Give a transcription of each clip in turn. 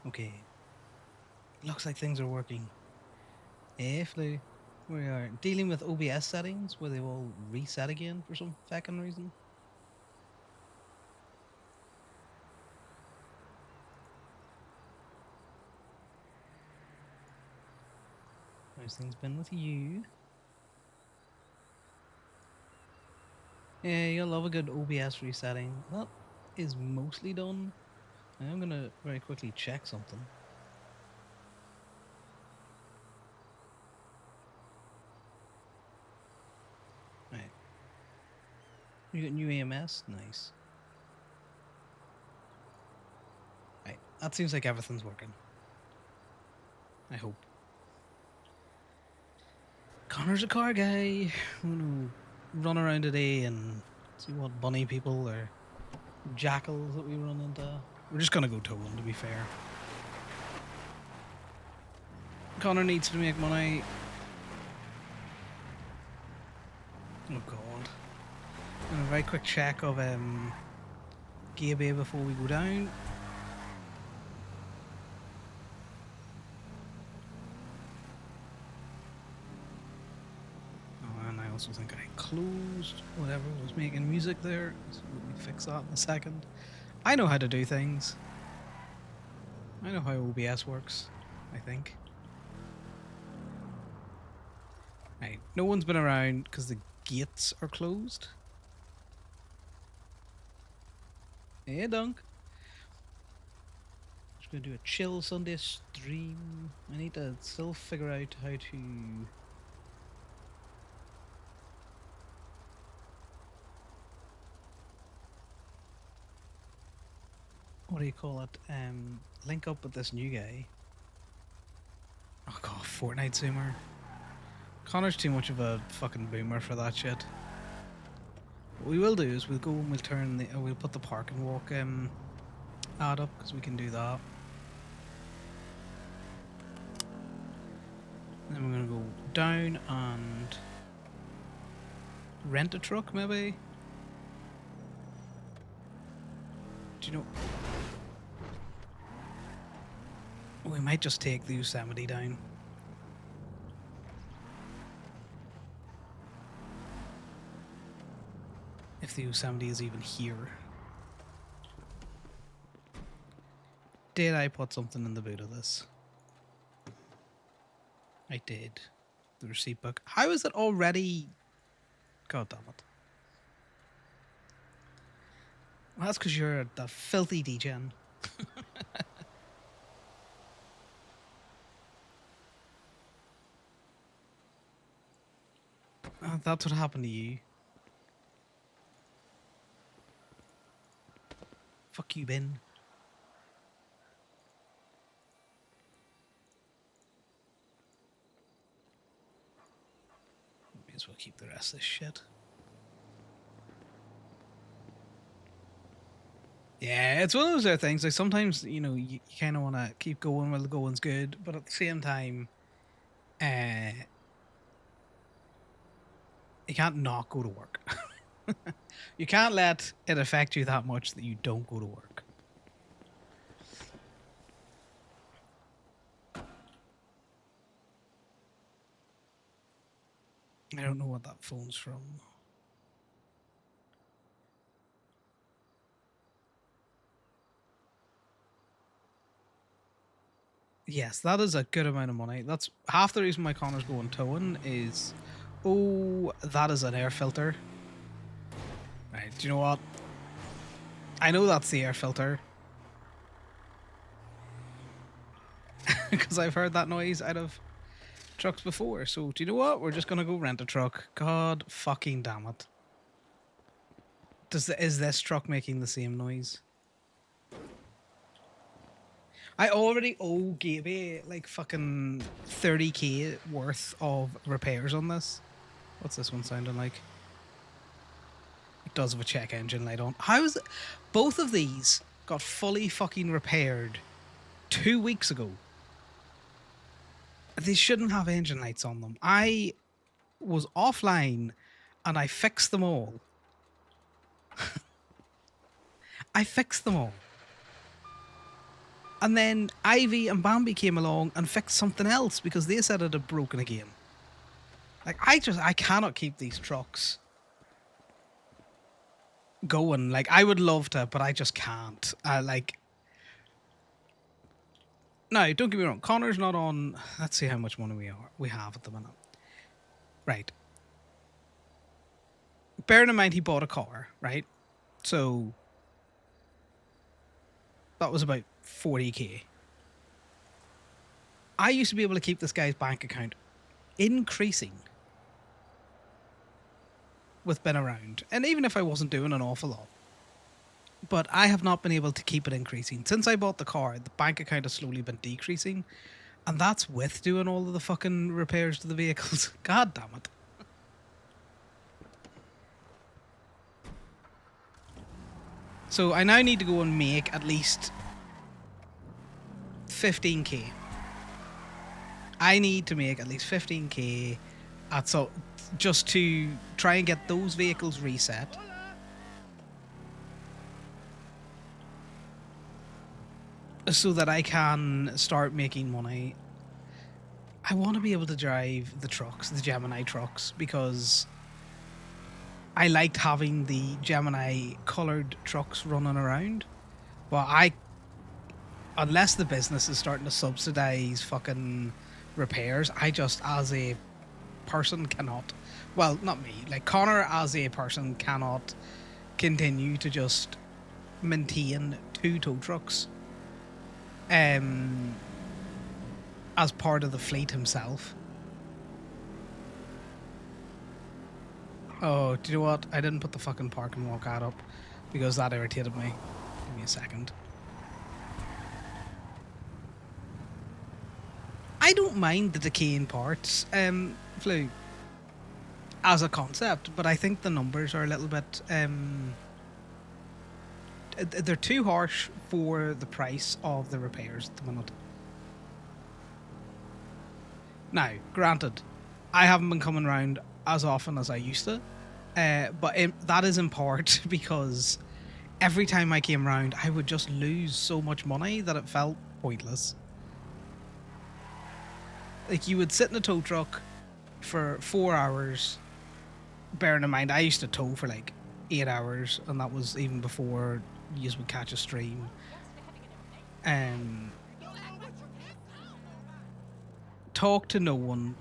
Okay. Looks like things are working. Flu. We are dealing with OBS settings where they will reset again for some fucking reason. How's things been with you? Yeah, you'll love a good OBS resetting. That is mostly done. I'm gonna very quickly check something. Right. You got new AMS? Nice. Right. That seems like everything's working. I hope. Connor's a car guy. I'm gonna run around today and see what bunny people or jackals that we run into. We're just gonna go towing, to be fair. Connor needs to make money. Oh god. And a very quick check of Gabe before we go down. Oh, and I also think I closed whatever was making music there. So let me fix that in a second. I know how to do things. I know how OBS works, I think. Right, no one's been around because the gates are closed. Hey, Dunk. Just gonna do a chill Sunday stream. I need to still figure out how to... What do you call it? Link up with this new guy. Oh god, Fortnite Zoomer. Connor's too much of a fucking boomer for that shit. What we will do is we'll go and we'll turn the... we'll put the park and walk ad up, because we can do that. Then we're gonna go down and rent a truck, maybe? Do you know... We might just take the Yosemite down. If the Yosemite is even here. Did I put something in the boot of this? I did. The receipt book. How is it already... God damn it. Well, that's because you're the filthy degen. That's what happened to you. Fuck you, Ben. May as well keep the rest of this shit. Yeah, it's one of those other things. Like sometimes, you know, you kind of want to keep going while the going's good, but at the same time, you can't not go to work. You can't let it affect you that much that you don't go to work. I don't know what that phone's from. Yes, that is a good amount of money. That's half the reason why Connor's going towing is... Oh, that is an air filter. Right, do you know what? I know that's the air filter. Because I've heard that noise out of trucks before. So, do you know what? We're just going to go rent a truck. God fucking damn it. Is this truck making the same noise? I already owe Gaby like fucking 30k worth of repairs on this. What's this one sounding like? It does have a check engine light on. How is it? Both of these got fully fucking repaired 2 weeks ago. They shouldn't have engine lights on them. I was offline and I fixed them all. I fixed them all. And then Ivy and Bambi came along and fixed something else because they said it had broken again. Like, I cannot keep these trucks going. Like, I would love to, but I just can't. No, don't get me wrong. Connor's not on. Let's see how much money we have at the minute. Right. Bearing in mind he bought a car, right? So that was about 40k. I used to be able to keep this guy's bank account increasing with been around, and even if I wasn't doing an awful lot. But I have not been able to keep it increasing. Since I bought the car, the bank account has slowly been decreasing. And that's with doing all of the fucking repairs to the vehicles. God damn it. So I now need to go and make at least 15k. I need to make at least 15k just to try and get those vehicles reset. So that I can start making money. I want to be able to drive the trucks, the Gemini trucks, because I liked having the Gemini coloured trucks running around. But unless the business is starting to subsidise fucking repairs, I just, as a person, cannot. Well, not me. Like, Connor, as a person, cannot continue to just maintain 2 tow trucks as part of the fleet himself. Oh, do you know what? I didn't put the fucking park and walk ad up because that irritated me. Give me a second. I don't mind the decaying parts, Flu, as a concept, but I think the numbers are a little bit, they're too harsh for the price of the repairs at the minute. Now, granted, I haven't been coming around as often as I used to, but that is in part because every time I came around, I would just lose so much money that it felt pointless. Like, you would sit in a tow truck for 4 hours. Bearing in mind, I used to tow for like 8 hours, and that was even before you would catch a stream. Talk to no one,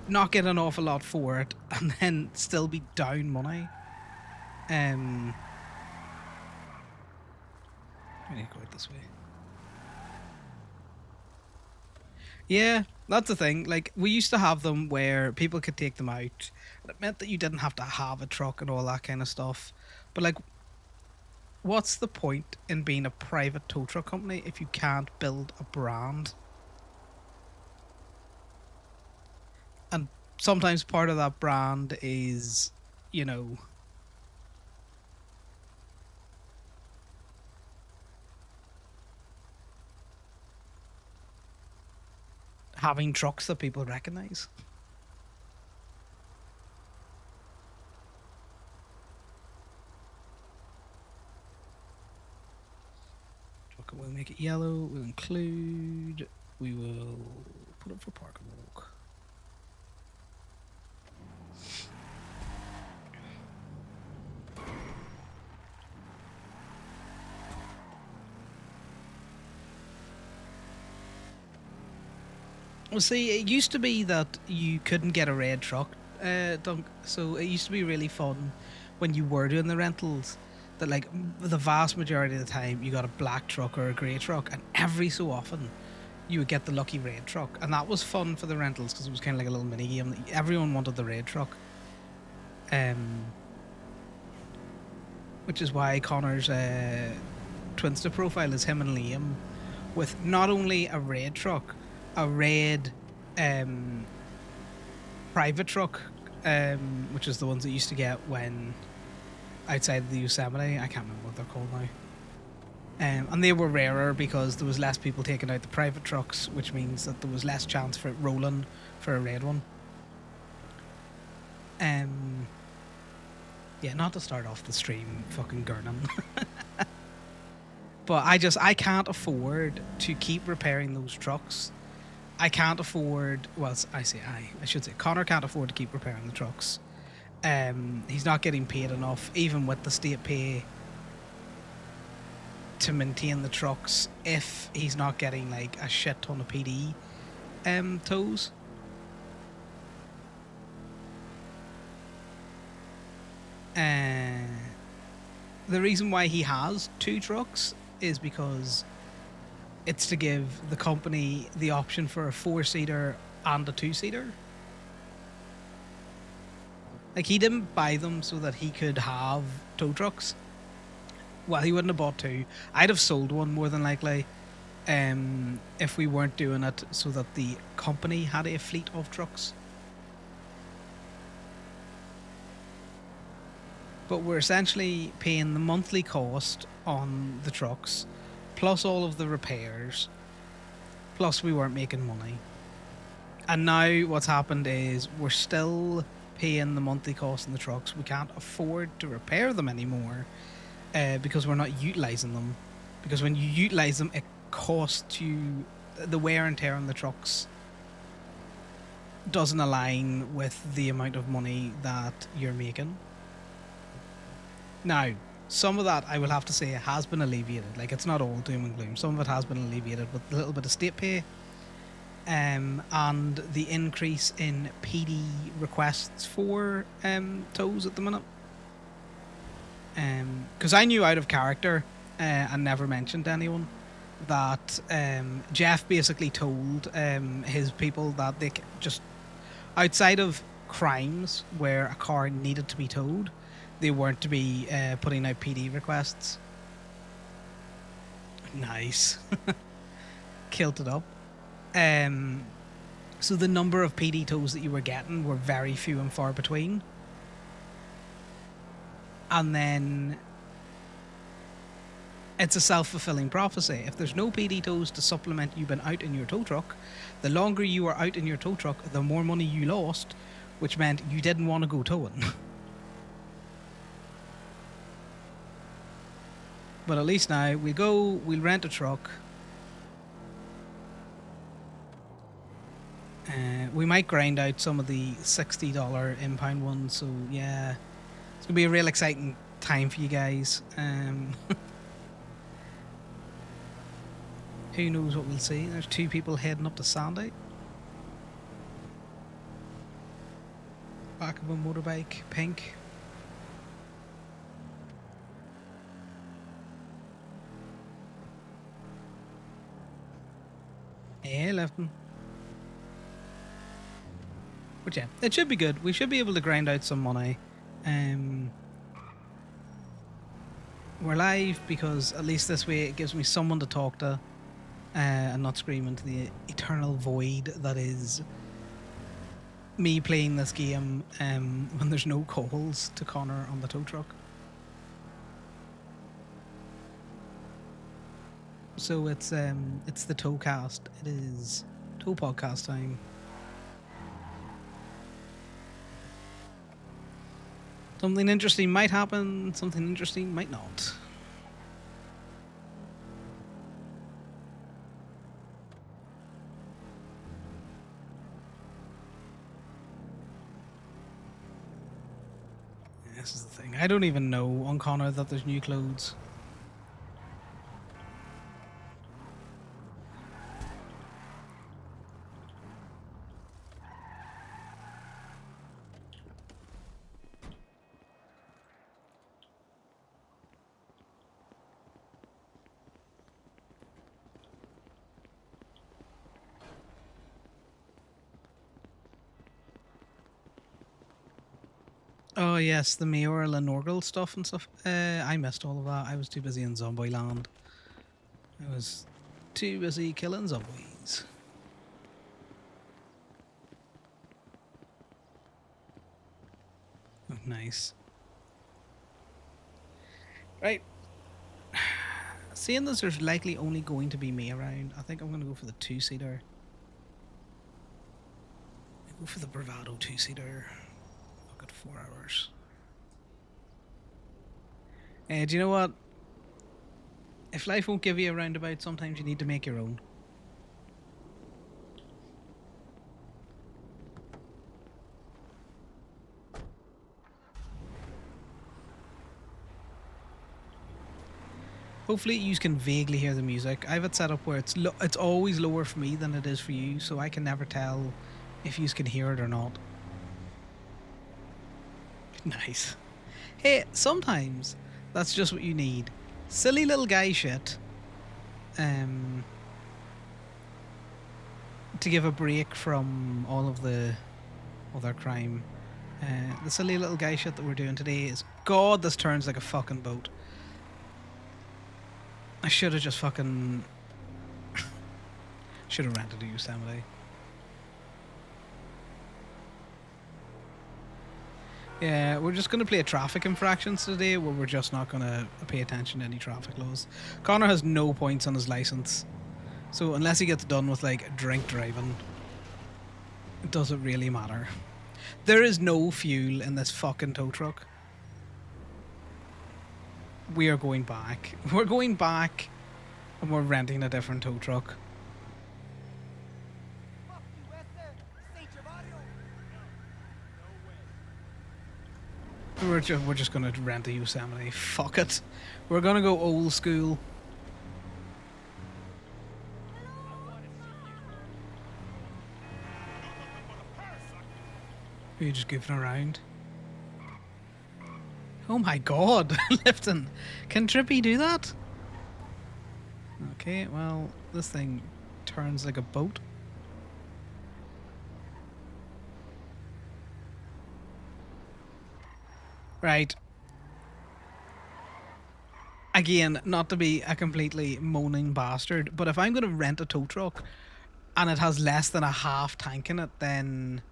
not get an awful lot for it, and then still be down money. I need to go out this way. Yeah, that's the thing. Like, we used to have them where people could take them out. And it meant that you didn't have to have a truck and all that kind of stuff. But, like, what's the point in being a private tow truck company if you can't build a brand? And sometimes part of that brand is, you know, having trucks that people recognize. We'll make it yellow. We'll include. We will put it for park and walk. Well, see, it used to be that you couldn't get a red truck, Dunk. So it used to be really fun when you were doing the rentals. That, like, the vast majority of the time you got a black truck or a grey truck, and every so often you would get the lucky red truck, and that was fun for the rentals because it was kind of like a little mini game. Everyone wanted the red truck, which is why Connor's Twinsta profile is him and Liam with not only a red truck, a red private truck, which is the ones that you used to get when outside the Yosemite. I can't remember what they're called now. And they were rarer because there was less people taking out the private trucks, which means that there was less chance for it rolling for a red one. Yeah, not to start off the stream fucking gurning. But I can't afford to keep repairing those trucks. I can't afford. Well, I should say Connor can't afford to keep repairing the trucks. He's not getting paid enough, even with the state pay, to maintain the trucks. If he's not getting like a shit ton of PD tows. The reason why he has 2 trucks is because it's to give the company the option for a 4-seater and a 2-seater. Like, he didn't buy them so that he could have tow trucks. Well, he wouldn't have bought 2. I'd have sold one more than likely, if we weren't doing it so that the company had a fleet of trucks. But we're essentially paying the monthly cost on the trucks, plus all of the repairs, plus we weren't making money. And now what's happened is we're still paying the monthly cost on the trucks. We can't afford to repair them anymore because we're not utilising them. Because when you utilise them, it costs you, the wear and tear on the trucks doesn't align with the amount of money that you're making. Now, some of that, I will have to say, has been alleviated. Like, it's not all doom and gloom. Some of it has been alleviated with a little bit of state pay, and the increase in PD requests for tows at the minute. Because I knew out of character and never mentioned to anyone that Jeff basically told his people that they just, outside of crimes where a car needed to be towed, they weren't to be putting out PD requests. Nice. Killed it up. So the number of PD tows that you were getting were very few and far between. And then it's a self-fulfilling prophecy. If there's no PD tows to supplement you been out in your tow truck, the longer you were out in your tow truck, the more money you lost, which meant you didn't want to go towing. But at least now we'll rent a truck. We might grind out some of the $60 impound ones, so yeah, it's gonna be a real exciting time for you guys. Who knows what we'll see? There's 2 people heading up to Sandy. Back of a motorbike, pink. Yeah, left him. But yeah, it should be good. We should be able to grind out some money. We're live because at least this way it gives me someone to talk to and not scream into the eternal void that is me playing this game when there's no calls to Connor on the tow truck. So it's the Towcast. It is Tow Podcast time. Something interesting might happen, something interesting might not. This is the thing. I don't even know on Connor that there's new clothes. Oh yes, the mayoral and Norgal stuff and stuff. I missed all of that. I was too busy in Zombie Land. I was too busy killing zombies. Oh, nice. Right. Seeing as there's likely only going to be me around, I think I'm going to go for the 2-seater. Go for the Bravado 2-seater. I've got 4 hours. Do you know what? If life won't give you a roundabout, sometimes you need to make your own. Hopefully you can vaguely hear the music. I have it set up where it's always lower for me than it is for you, so I can never tell if you can hear it or not. Nice. Hey, sometimes that's just what you need. Silly little guy shit. To give a break from all of the other crime. The silly little guy shit that we're doing today is... God, this turns like a fucking boat. I should have just fucking... should have rented a Yosemite. Yeah, we're just going to play traffic infractions today where we're just not going to pay attention to any traffic laws. Connor has no points on his license. So unless he gets done with, like, drink driving, it doesn't really matter. There is no fuel in this fucking tow truck. We are going back. We're going back and we're renting a different tow truck. We're just going to rent a Yosemite. Fuck it. We're going to go old school. Are you just goofing around? Oh my god, Lifton. Can Trippy do that? Okay, well, this thing turns like a boat. Right. Again, not to be a completely moaning bastard, but if I'm going to rent a tow truck and it has less than a half tank in it, then...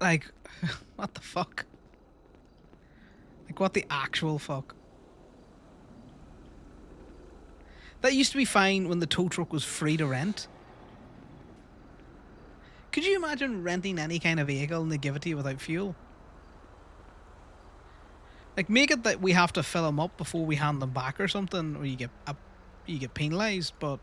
like, what the fuck? Like, what the actual fuck? That used to be fine when the tow truck was free to rent. Could you imagine renting any kind of vehicle and they give it to you without fuel? Like, make it that we have to fill them up before we hand them back or something, or you get penalised, but...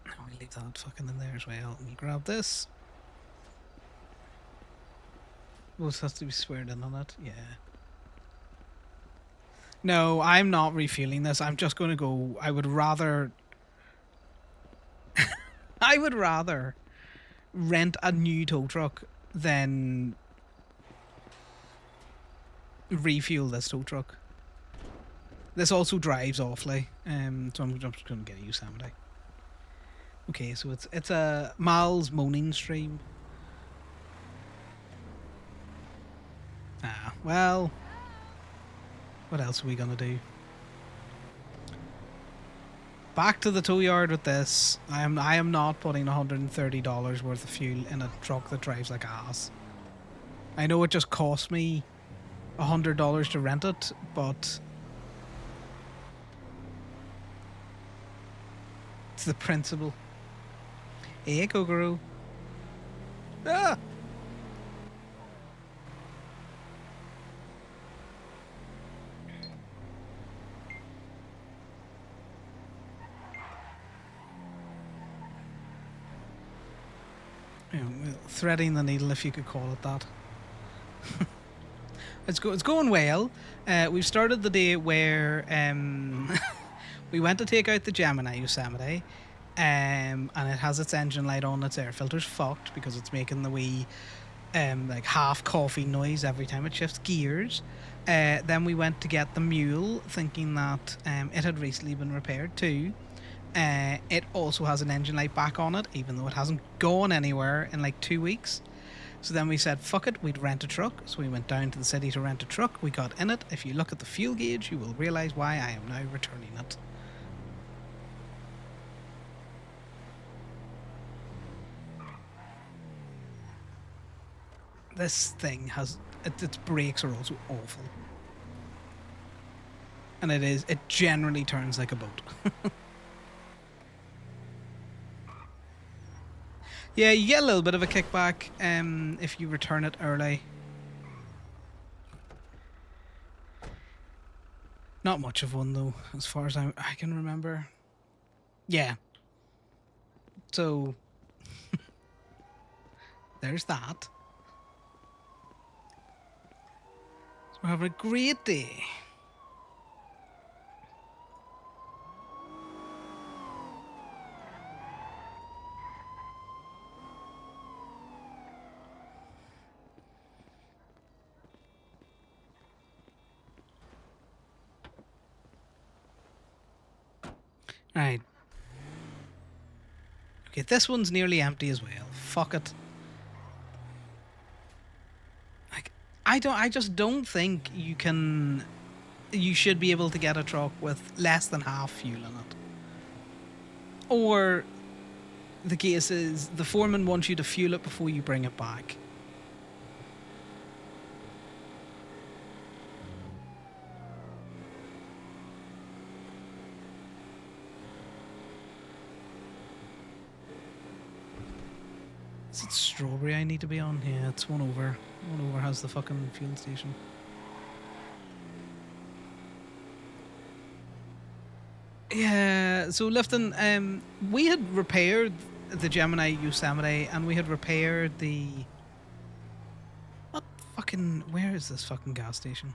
I'll leave that fucking in there as well. Let me grab this. Oh, it has to be squared in on it. Yeah. No, I'm not refueling this. I'm just going to go... I would rather... I would rather rent a new tow truck than refuel this tow truck. This also drives awfully, so I'm just going to get a Yosemite. Okay, so it's a Mal's moaning stream. Ah, well, what else are we gonna do? Back to the tow yard with this. I am not putting $130 worth of fuel in a truck that drives like ass. I know it just cost me $100 to rent it, but it's the principle. Hey, Kokoro. Ah! Threading the needle, if you could call it that. It's going well. We've started the day where we went to take out the Gemini Yosemite, and it has its engine light on. Its air filter's fucked because it's making the wee like half coffee noise every time it shifts gears. Then we went to get the mule, thinking that it had recently been repaired too. It also has an engine light back on it, even though it hasn't gone anywhere in like 2 weeks. So then we said, fuck it, we'd rent a truck. So we went down to the city to rent a truck. We got in it. If you look at the fuel gauge, you will realise why I am now returning it. This thing has... its brakes are also awful. And it generally turns like a boat. Yeah, you get a little bit of a kickback if you return it early. Not much of one though, as far as I can remember. Yeah. So there's that. So we're having a great day. Right. Okay, this one's nearly empty as well. Fuck it. Like, I just don't think you should be able to get a truck with less than half fuel in it. Or the case is the foreman wants you to fuel it before you bring it back. Is it Strawberry I need to be on? Yeah, it's one over. One over has the fucking fuel station. Yeah, so Lifton, we had repaired the Gemini Yosemite and we had repaired the... What fucking... Where is this fucking gas station?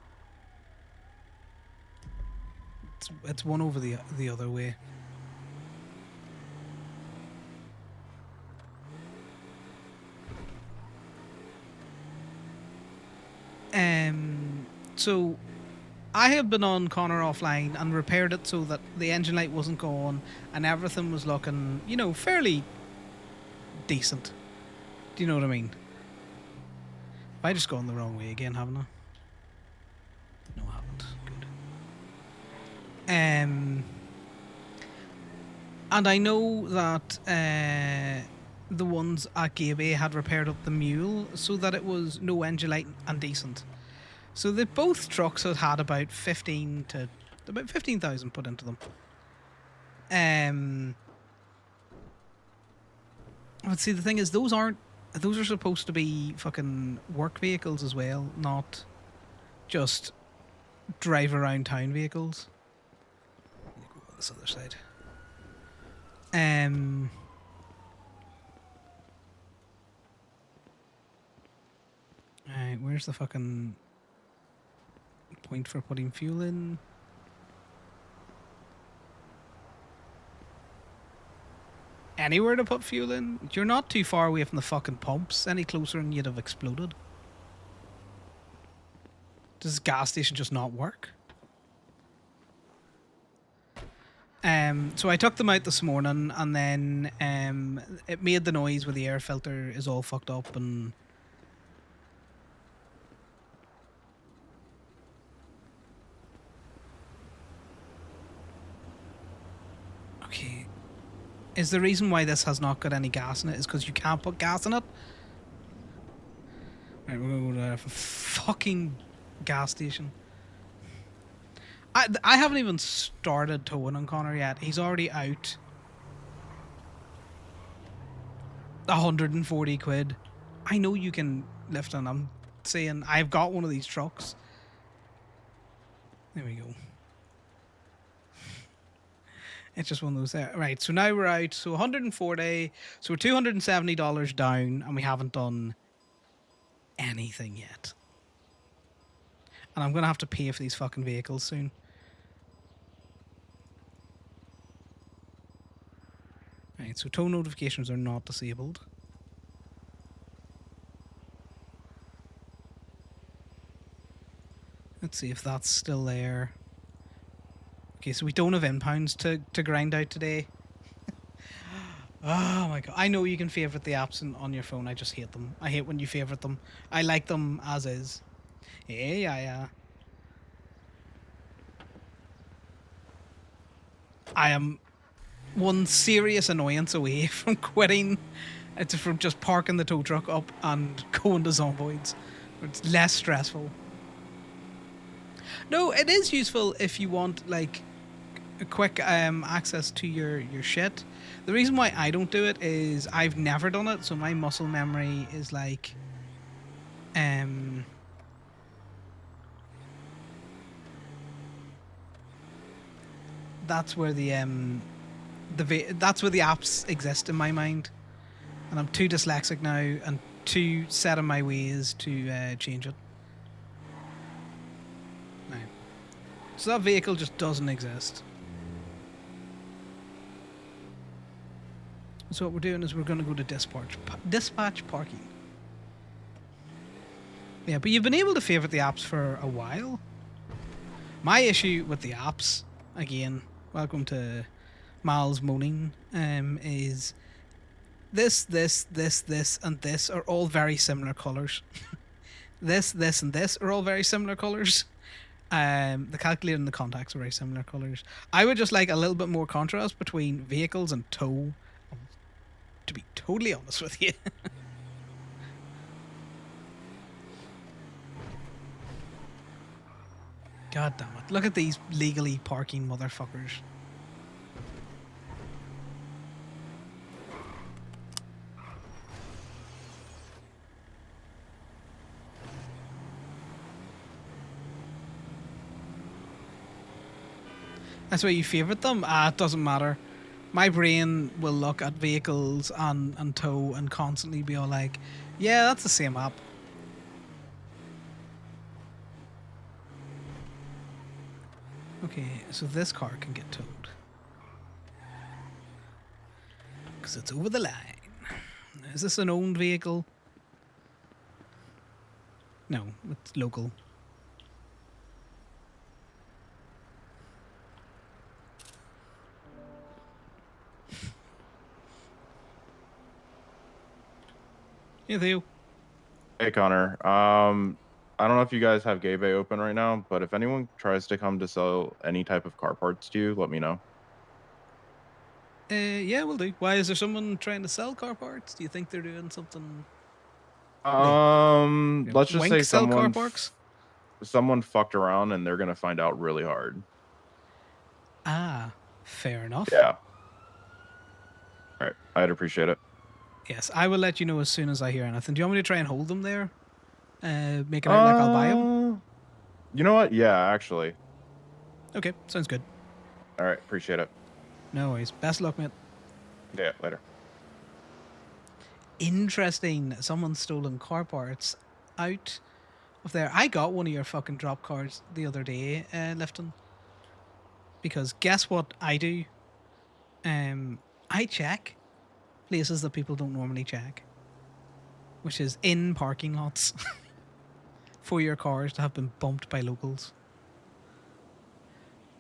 It's one over the other way. So I had been on Conor offline and repaired it so that the engine light wasn't gone and everything was looking, fairly decent. Do you know what I mean? Have I just gone the wrong way again, haven't I? No, I haven't. Good. And I know that the ones at Gabe had repaired up the mule so that it was no engine light and decent. So they both trucks had about 15,000 put into them. But see, the thing is, those are supposed to be fucking work vehicles as well, not just drive around town vehicles. Let me go on this other side. Alright, where's the fucking point for putting fuel in? Anywhere to put fuel in? You're not too far away from the fucking pumps. Any closer and you'd have exploded. Does this gas station just not work? So I took them out this morning and then it made the noise where the air filter is all fucked up and... Okay. Is the reason why this has not got any gas in it is because you can't put gas in it? Right, we're going to go to a fucking gas station. I haven't even started towing on Conor yet. He's already out 140 quid. I know you can lift on. I'm saying I've got one of these trucks. There we go. It's just one of those there. Right, so now we're out. So 140. So we're $270 down and we haven't done anything yet. And I'm going to have to pay for these fucking vehicles soon. Right, so tow notifications are not disabled. Let's see if that's still there. Okay, so we don't have impounds to grind out today. Oh my god. I know you can favourite the apps on your phone. I just hate them. I hate when you favourite them. I like them as is. Yeah. I am one serious annoyance away from quitting. It's from just parking the tow truck up and going to Zomboids. It's less stressful. No, it is useful if you want like a quick access to your shit. The reason why I don't do it is I've never done it, so my muscle memory is like that's where that's where the apps exist in my mind, and I'm too dyslexic now and too set in my ways to change it. No. So that vehicle just doesn't exist. So what we're doing is we're going to go to dispatch parking. Yeah, but you've been able to favorite the apps for a while. My issue with the apps, again, welcome to Miles moaning, is this, and this are all very similar colours. this, and this are all very similar colours. The calculator and the contacts are very similar colours. I would just like a little bit more contrast between vehicles and tow, to be totally honest with you. God damn it. Look at these legally parking motherfuckers. That's why you favourite them? It doesn't matter. My brain will look at vehicles and tow and constantly be all like, yeah, that's the same app. Okay, so this car can get towed. Because it's over the line. Is this an owned vehicle? No, it's local. Hey, Theo. Hey Connor. I don't know if you guys have Gay Bay open right now, but if anyone tries to come to sell any type of car parts to you, let me know. Yeah, we'll do. Why is there someone trying to sell car parts? Do you think they're doing something? Let's just Wink say sell car parks? someone fucked around and they're gonna find out really hard. Ah, fair enough. Yeah. All right. I'd appreciate it. Yes, I will let you know as soon as I hear anything. Do you want me to try and hold them there? Make it out like I'll buy them? You know what? Yeah, actually. Okay, sounds good. All right. Appreciate it. No worries. Best luck, mate. Yeah. Later. Interesting. Someone's stolen car parts out of there. I got one of your fucking drop cards the other day, Lifton. Because guess what I do? I check places that people don't normally check, which is in parking lots for your cars to have been bumped by locals.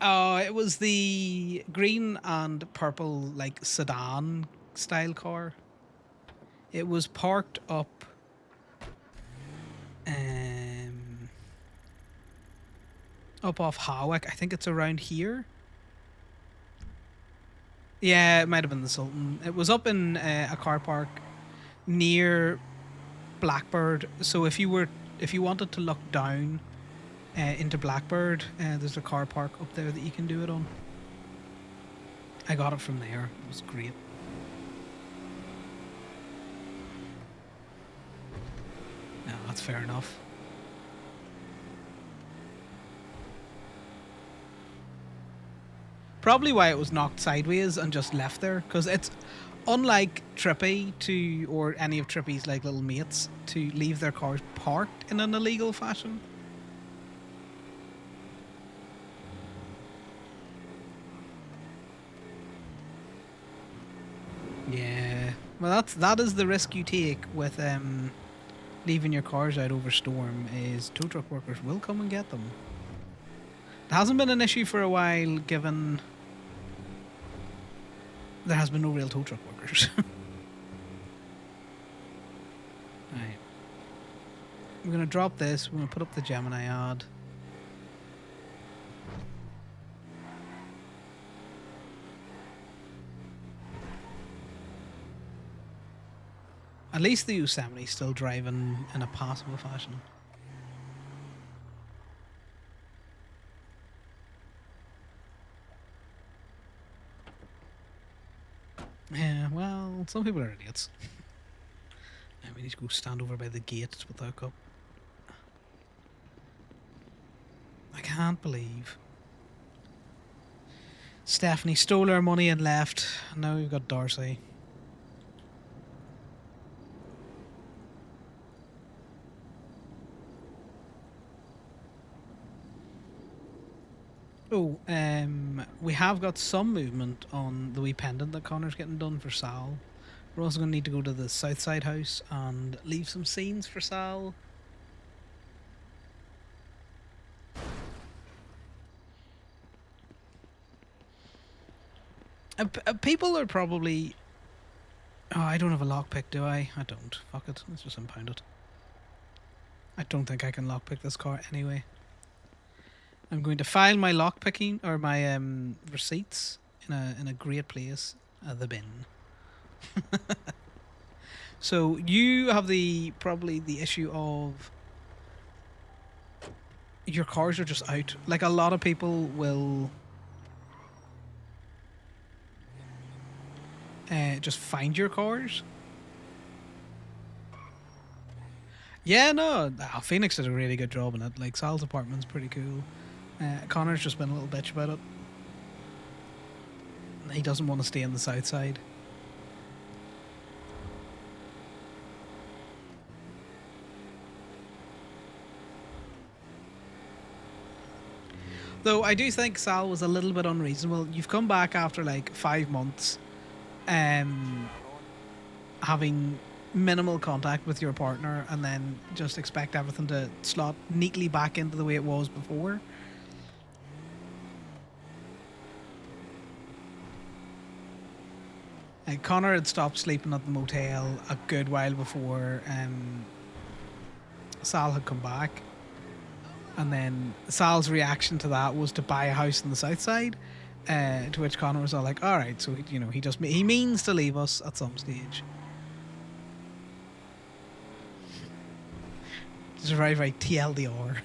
Oh, it was the green and purple, like, sedan style car. It was parked up up off Hawick. I think it's around here. Yeah, it might have been the Sultan. It was up in a car park near Blackbird. So if you wanted to look down into Blackbird, there's a car park up there that you can do it on. I got it from there. It was great. No, that's fair enough. Probably why it was knocked sideways and just left there, because it's unlike Trippy or any of Trippy's like little mates to leave their cars parked in an illegal fashion. Yeah, well, that is the risk you take with leaving your cars out over storm. Is tow truck workers will come and get them. It hasn't been an issue for a while, given there has been no real tow truck workers. Right. We're going to drop this. We're going to put up the Gemini ad. At least the Yosemite's still driving in a passable fashion. Yeah, well, some people are idiots. We need to go stand over by the gate with our cup. I can't believe Stephanie stole our money and left. Now we've got Darcy. Oh, we have got some movement on the wee pendant that Connor's getting done for Sal. We're also going to need to go to the Southside house and leave some scenes for Sal. People are probably... Oh, I don't have a lockpick, do I? I don't. Fuck it. Let's just impound it. I don't think I can lockpick this car anyway. I'm going to file my lockpicking or my receipts in a great place, the bin. So you have probably the issue of your cars are just out. Like a lot of people will just find your cars. Yeah, no, Phoenix did a really good job in it. Like Sal's apartment's pretty cool. Connor's just been a little bitch about it. He doesn't want to stay on the south side. Though I do think Sal was a little bit unreasonable. You've come back after like 5 months, having minimal contact with your partner, and then just expect everything to slot neatly back into the way it was before. Connor had stopped sleeping at the motel a good while before Sal had come back. And then Sal's reaction to that was to buy a house in the south side, to which Connor was all like, all right, so, he means to leave us at some stage. It's very, very TLDR.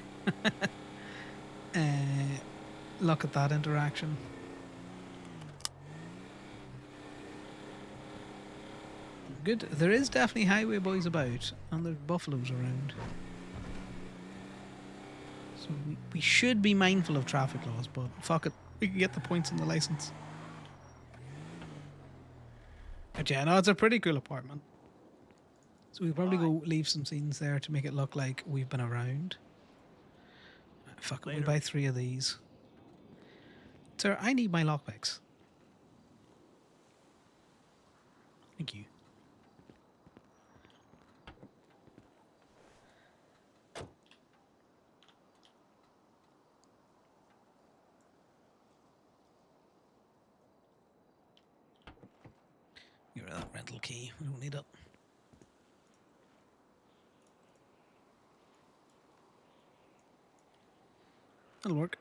Look at that interaction. Good. There is definitely highway boys about, and there's buffaloes around. So we should be mindful of traffic laws, but fuck it. We can get the points in the license. But yeah, no, it's a pretty cool apartment. So we'll probably go leave some scenes there to make it look like we've been around. Fuck it, we'll buy 3 of these. Sir, I need my lockpicks. Thank you. Get rid of that rental key. We don't need it. That'll work.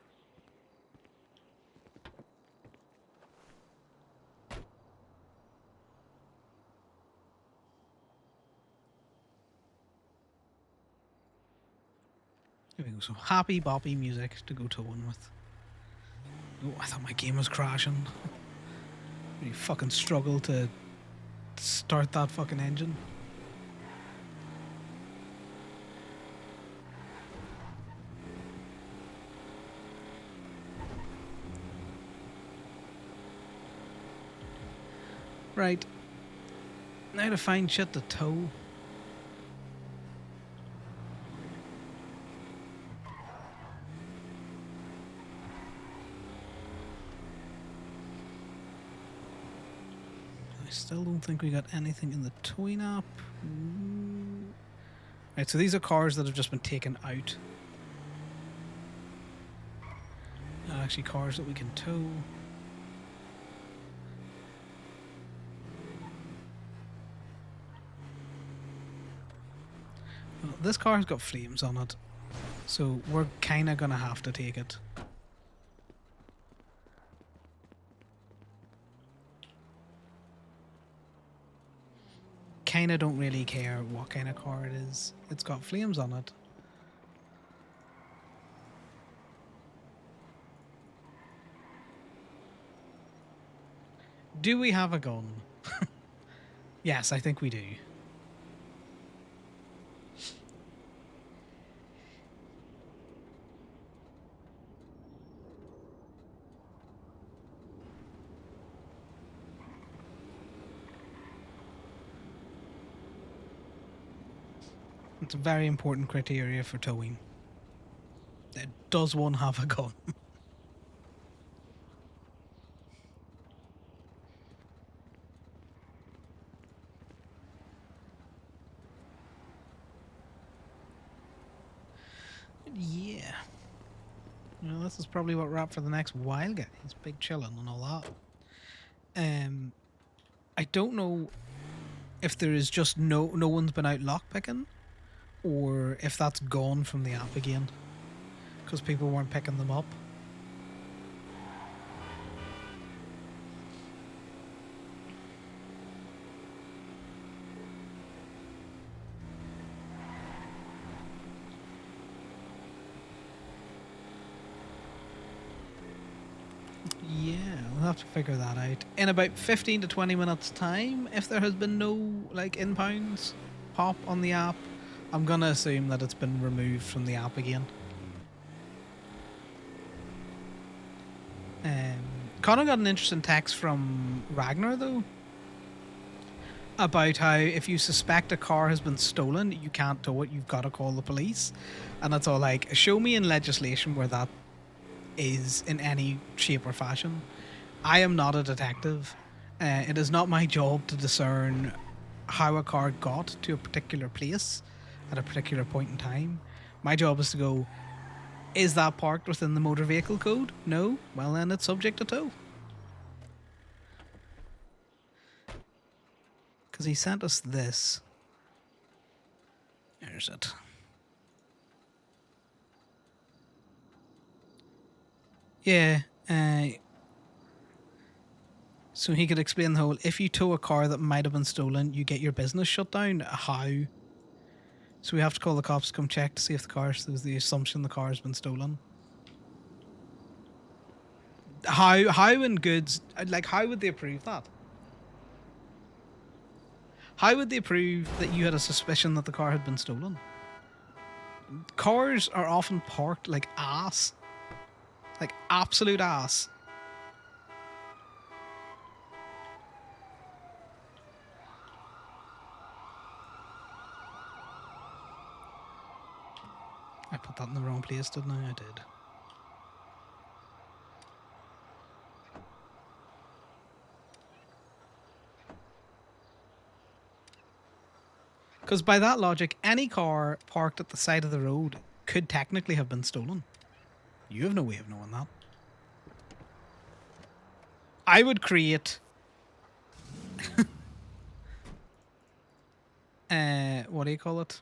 Here we go. So happy boppy music to go towing with. Oh, I thought my game was crashing. Really fucking struggle to start that fucking engine. Right. Now to find shit to tow. I still don't think we got anything in the towing app. Right, so these are cars that have just been taken out. Not actually cars that we can tow. Well, this car's got flames on it, so we're kind of gonna have to take it. Kind of don't really care what kind of car it is. It's got flames on it. Do we have a gun? Yes, I think we do. It's a very important criteria for towing. Does one have a gun? Yeah. Well, this is probably what we're at for the next while, guys. Big chilling and all that. I don't know if there is just no one's been out lockpicking, or if that's gone from the app again, because people weren't picking them up. Yeah, we'll have to figure that out. In about 15 to 20 minutes time, if there has been no like inbounds pop on the app, I'm gonna assume that it's been removed from the app again. Connor got an interesting text from Ragnar though, about how if you suspect a car has been stolen, you can't tow it, you've got to call the police. And that's all like, show me in legislation where that is in any shape or fashion. I am not a detective. It is not my job to discern how a car got to a particular place at a particular point in time. My job is to go, is that parked within the motor vehicle code? No? Well, then it's subject to tow. Because he sent us this. There's it. Yeah. So he could explain the whole, if you tow a car that might have been stolen, you get your business shut down. How? So we have to call the cops to come check to see if the car, there's the assumption the car has been stolen. How in goods, like, how would they approve that? How would they prove that you had a suspicion that the car had been stolen? Cars are often parked like ass. Like absolute ass. I put that in the wrong place, didn't I? I did. Because by that logic, any car parked at the side of the road could technically have been stolen. You have no way of knowing that. I would create... what do you call it?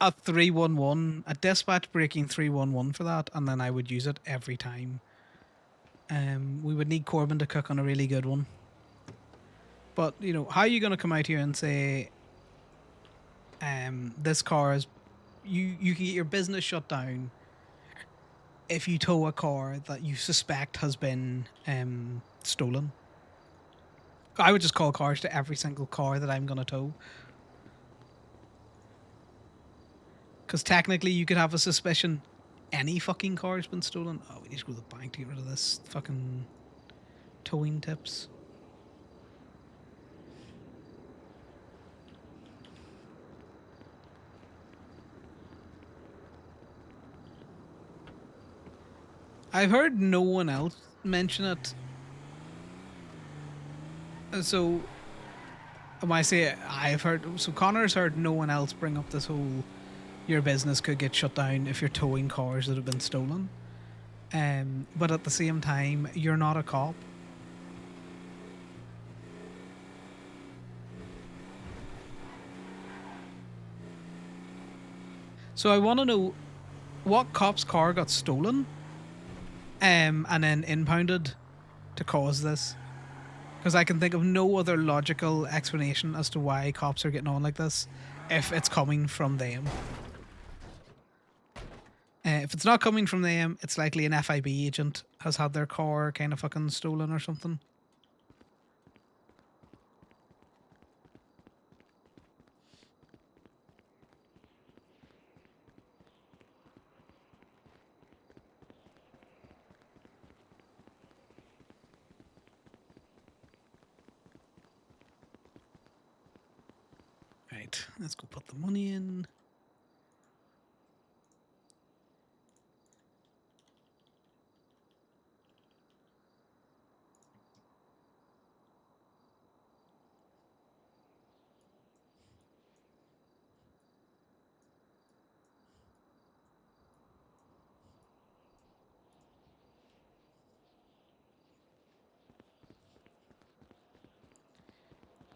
A 311, a dispatch breaking 311 for that, and then I would use it every time. We would need Corbin to cook on a really good one. But, you know, how are you going to come out here and say, this car is... You can get your business shut down if you tow a car that you suspect has been stolen. I would just call cars to every single car that I'm going to tow. Because technically you could have a suspicion any fucking car has been stolen. Oh, we need to go to the bank to get rid of this fucking towing tips. I've heard no one else mention it. So, when I say I've heard, so Connor's heard no one else bring up this whole, your business could get shut down if you're towing cars that have been stolen. But at the same time, you're not a cop. So I want to know what cop's car got stolen, and then impounded to cause this. Because I can think of no other logical explanation as to why cops are getting on like this, if it's coming from them. If it's not coming from them, it's likely an FIB agent has had their car kind of fucking stolen or something. Right, Right, let's go put the money in.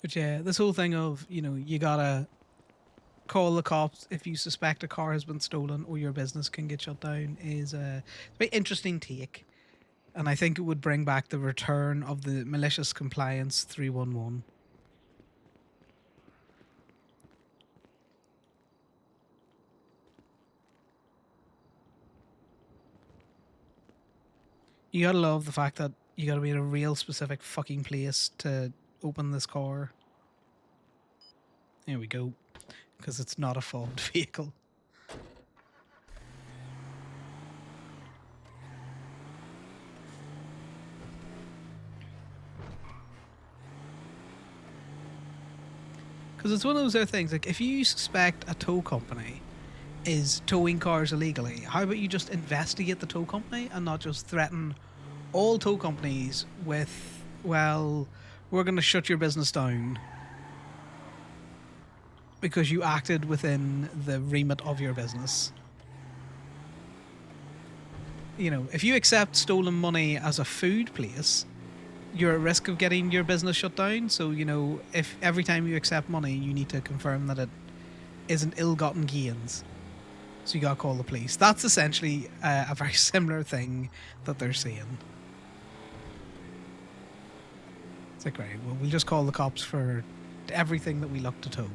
But yeah, this whole thing of, you know, you gotta call the cops if you suspect a car has been stolen or your business can get shut down is a very interesting take. And I think it would bring back the return of the malicious compliance 311. You gotta love the fact that you gotta be in a real specific fucking place to open this car. There we go. Because it's not a fobbed vehicle. Because it's one of those other things, like, if you suspect a tow company is towing cars illegally, how about you just investigate the tow company and not just threaten all tow companies with, well, we're going to shut your business down because you acted within the remit of your business. You know, if you accept stolen money as a food place, you're at risk of getting your business shut down. So, you know, if every time you accept money, you need to confirm that it isn't ill-gotten gains. So you gotta call the police. That's essentially a very similar thing that they're saying. It's like, right, well, we'll just call the cops for everything that we look to tow.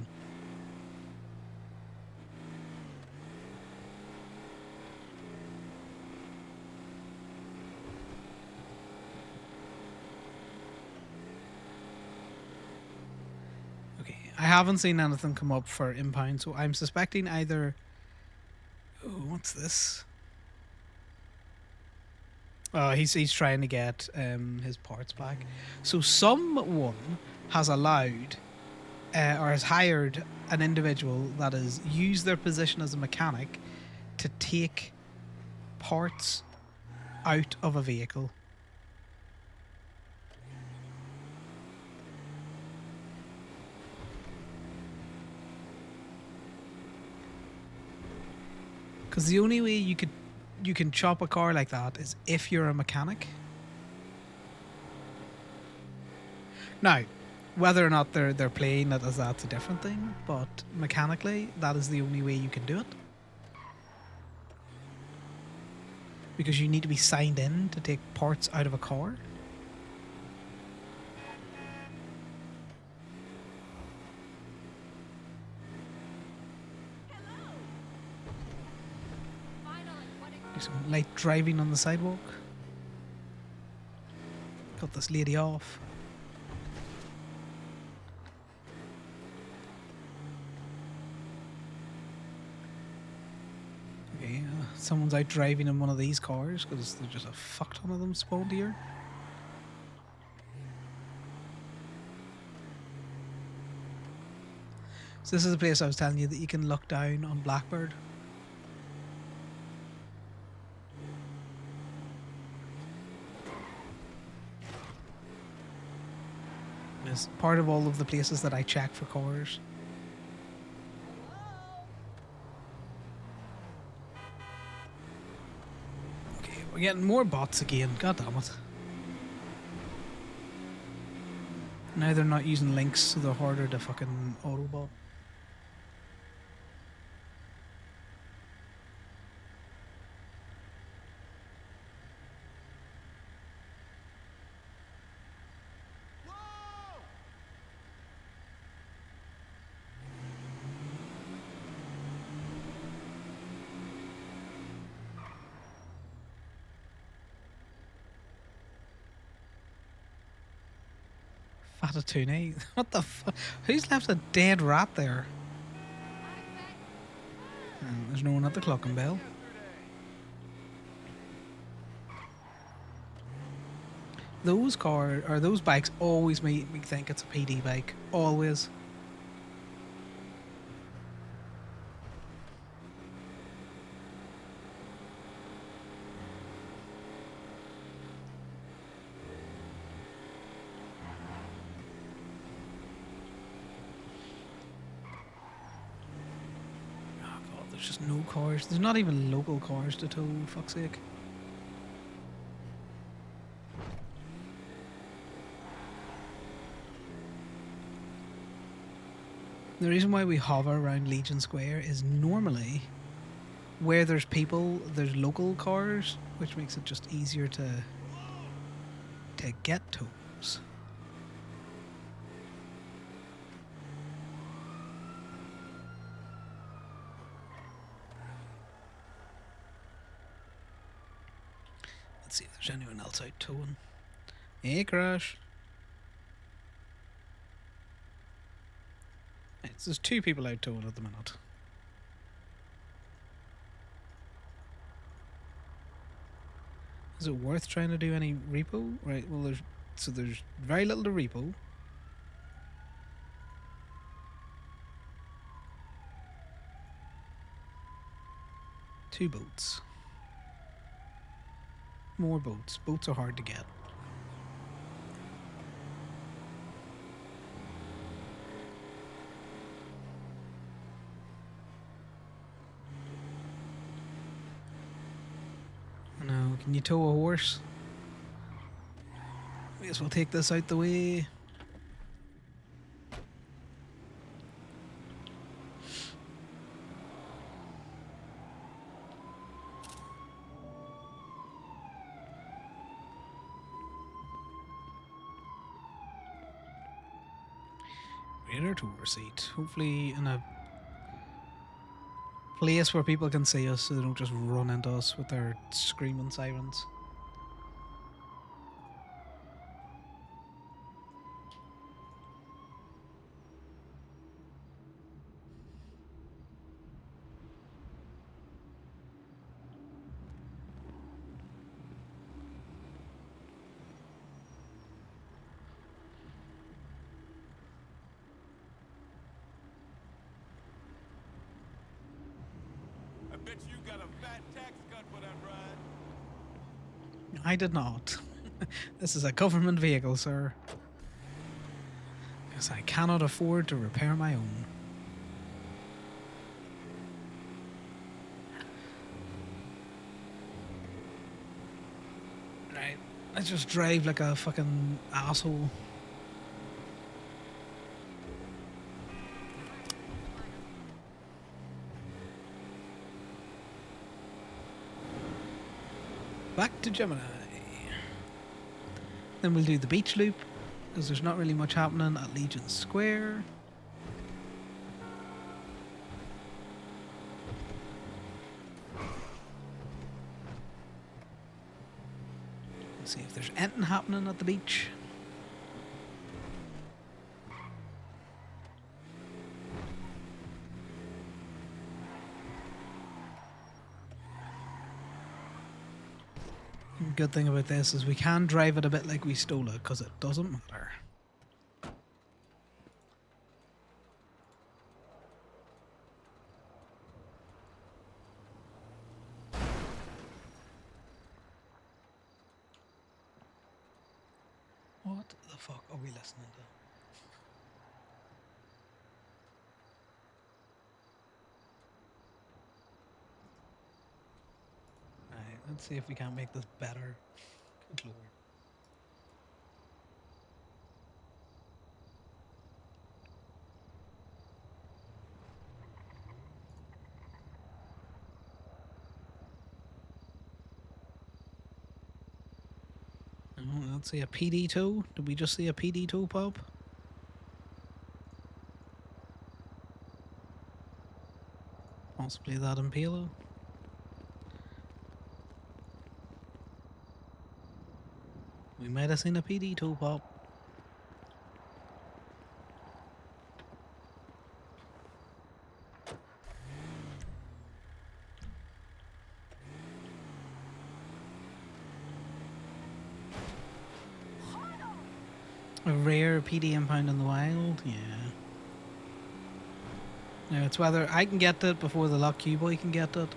Okay, I haven't seen anything come up for impound, so I'm suspecting either... Oh, what's this? Oh, he's trying to get his parts back. So someone has allowed or has hired an individual that has used their position as a mechanic to take parts out of a vehicle. Because the only way you can chop a car like that is if you're a mechanic. Now, whether or not they're playing it as that's a different thing, but mechanically, that is the only way you can do it. Because you need to be signed in to take parts out of a car. Do some light driving on the sidewalk. Cut this lady off. Okay, someone's out driving in one of these cars because there's just a fuck ton of them spawned here. So this is the place I was telling you that you can look down on Blackbird. It's part of all of the places that I check for cars. Okay, we're getting more bots again. God damn it. Now they're not using links, so they're harder to fucking autobot. Fatatune? What the fuck? Who's left a dead rat there? There's no one at the clock and bell. Those those bikes always make me think it's a PD bike. Always. There's just no cars. There's not even local cars to tow, fuck's sake. The reason why we hover around Legion Square is normally where there's people, there's local cars, which makes it just easier to get tows. Let's see if there's anyone else out towing. Hey, Crash. Right, so there's 2 people out towing at the minute. Is it worth trying to do any repo? Right, well there's very little to repo. Two boats. More boats. Boats are hard to get. No, can you tow a horse? I guess we'll take this out the way. Radar tour seat. Hopefully in a place where people can see us so they don't just run into us with their screaming sirens. Bet you got a fat tax cut for that ride. I did not. This is a government vehicle, sir. Because I cannot afford to repair my own. Right, I just drive like a fucking asshole. Back to Gemini. Then we'll do the beach loop, because there's not really much happening at Legion Square. Let's see if there's anything happening at the beach. Good thing about this is we can drive it a bit like we stole it, because it doesn't matter. What the fuck are we listening to? Alright, let's see if we can make this better. Good lord. Oh, let's see a PD2. Did we just see a PD2 pop? Possibly that Impalo. We might have seen a PD2 pop. A rare PD impound in the wild? Yeah. Now it's whether I can get it before the Lock Q boy can get it.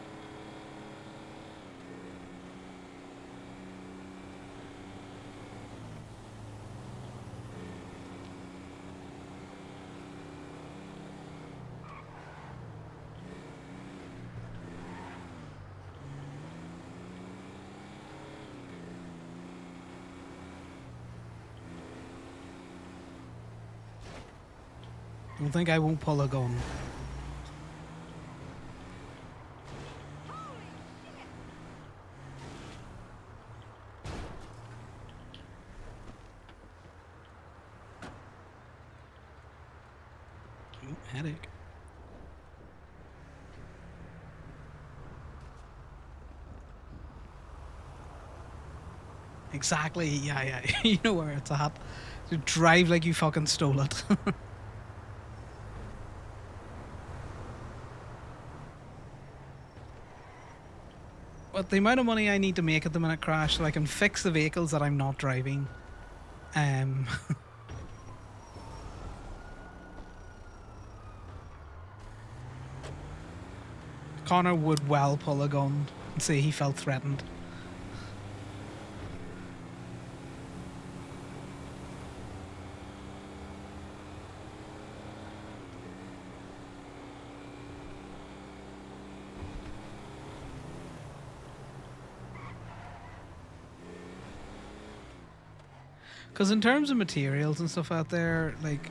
Don't think I won't pull a gun. Ooh, headache. Exactly, yeah. You know where it's at. So drive like you fucking stole it. But the amount of money I need to make at the minute, Crash, so I can fix the vehicles that I'm not driving. Connor would well pull a gun and say he felt threatened. Because in terms of materials and stuff out there, like,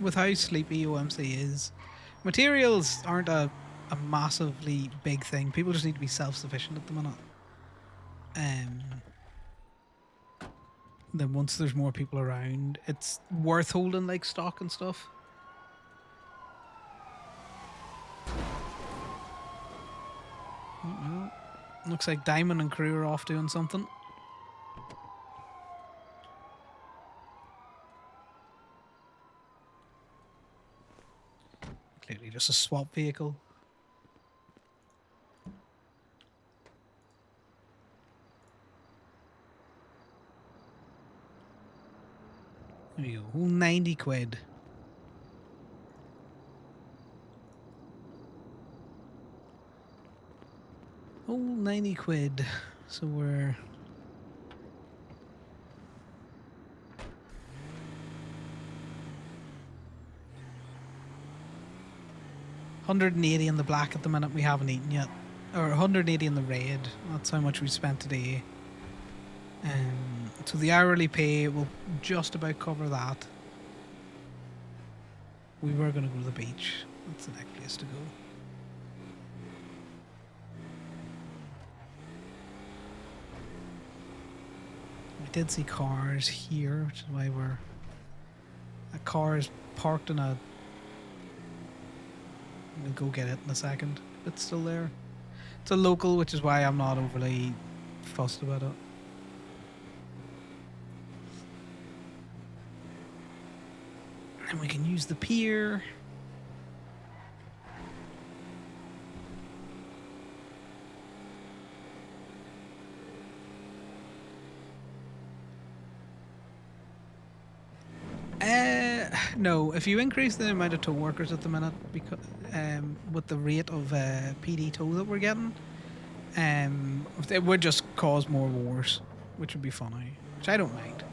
with how sleepy OMC is, materials aren't a massively big thing. People just need to be self-sufficient at the minute. Then once there's more people around, it's worth holding, like, stock and stuff. Oh, well, looks like Diamond and crew are off doing something. Clearly just a swap vehicle. There we go. 90 quid. Oh, 90 quid. So we're... $180 in the black at the minute. We haven't eaten yet. Or 180 in the red. That's how much we spent today. So the hourly pay will just about cover that. We were going to go to the beach. That's the next place to go. We did see cars here, which is why we're... A car is parked in a... We'll go get it in a second. It's still there. It's a local, which is why I'm not overly fussed about it. And we can use the pier. No, if you increase the amount of tow workers at the minute, because with the rate of PD tow that we're getting, it would just cause more wars, which would be funny, which I don't mind.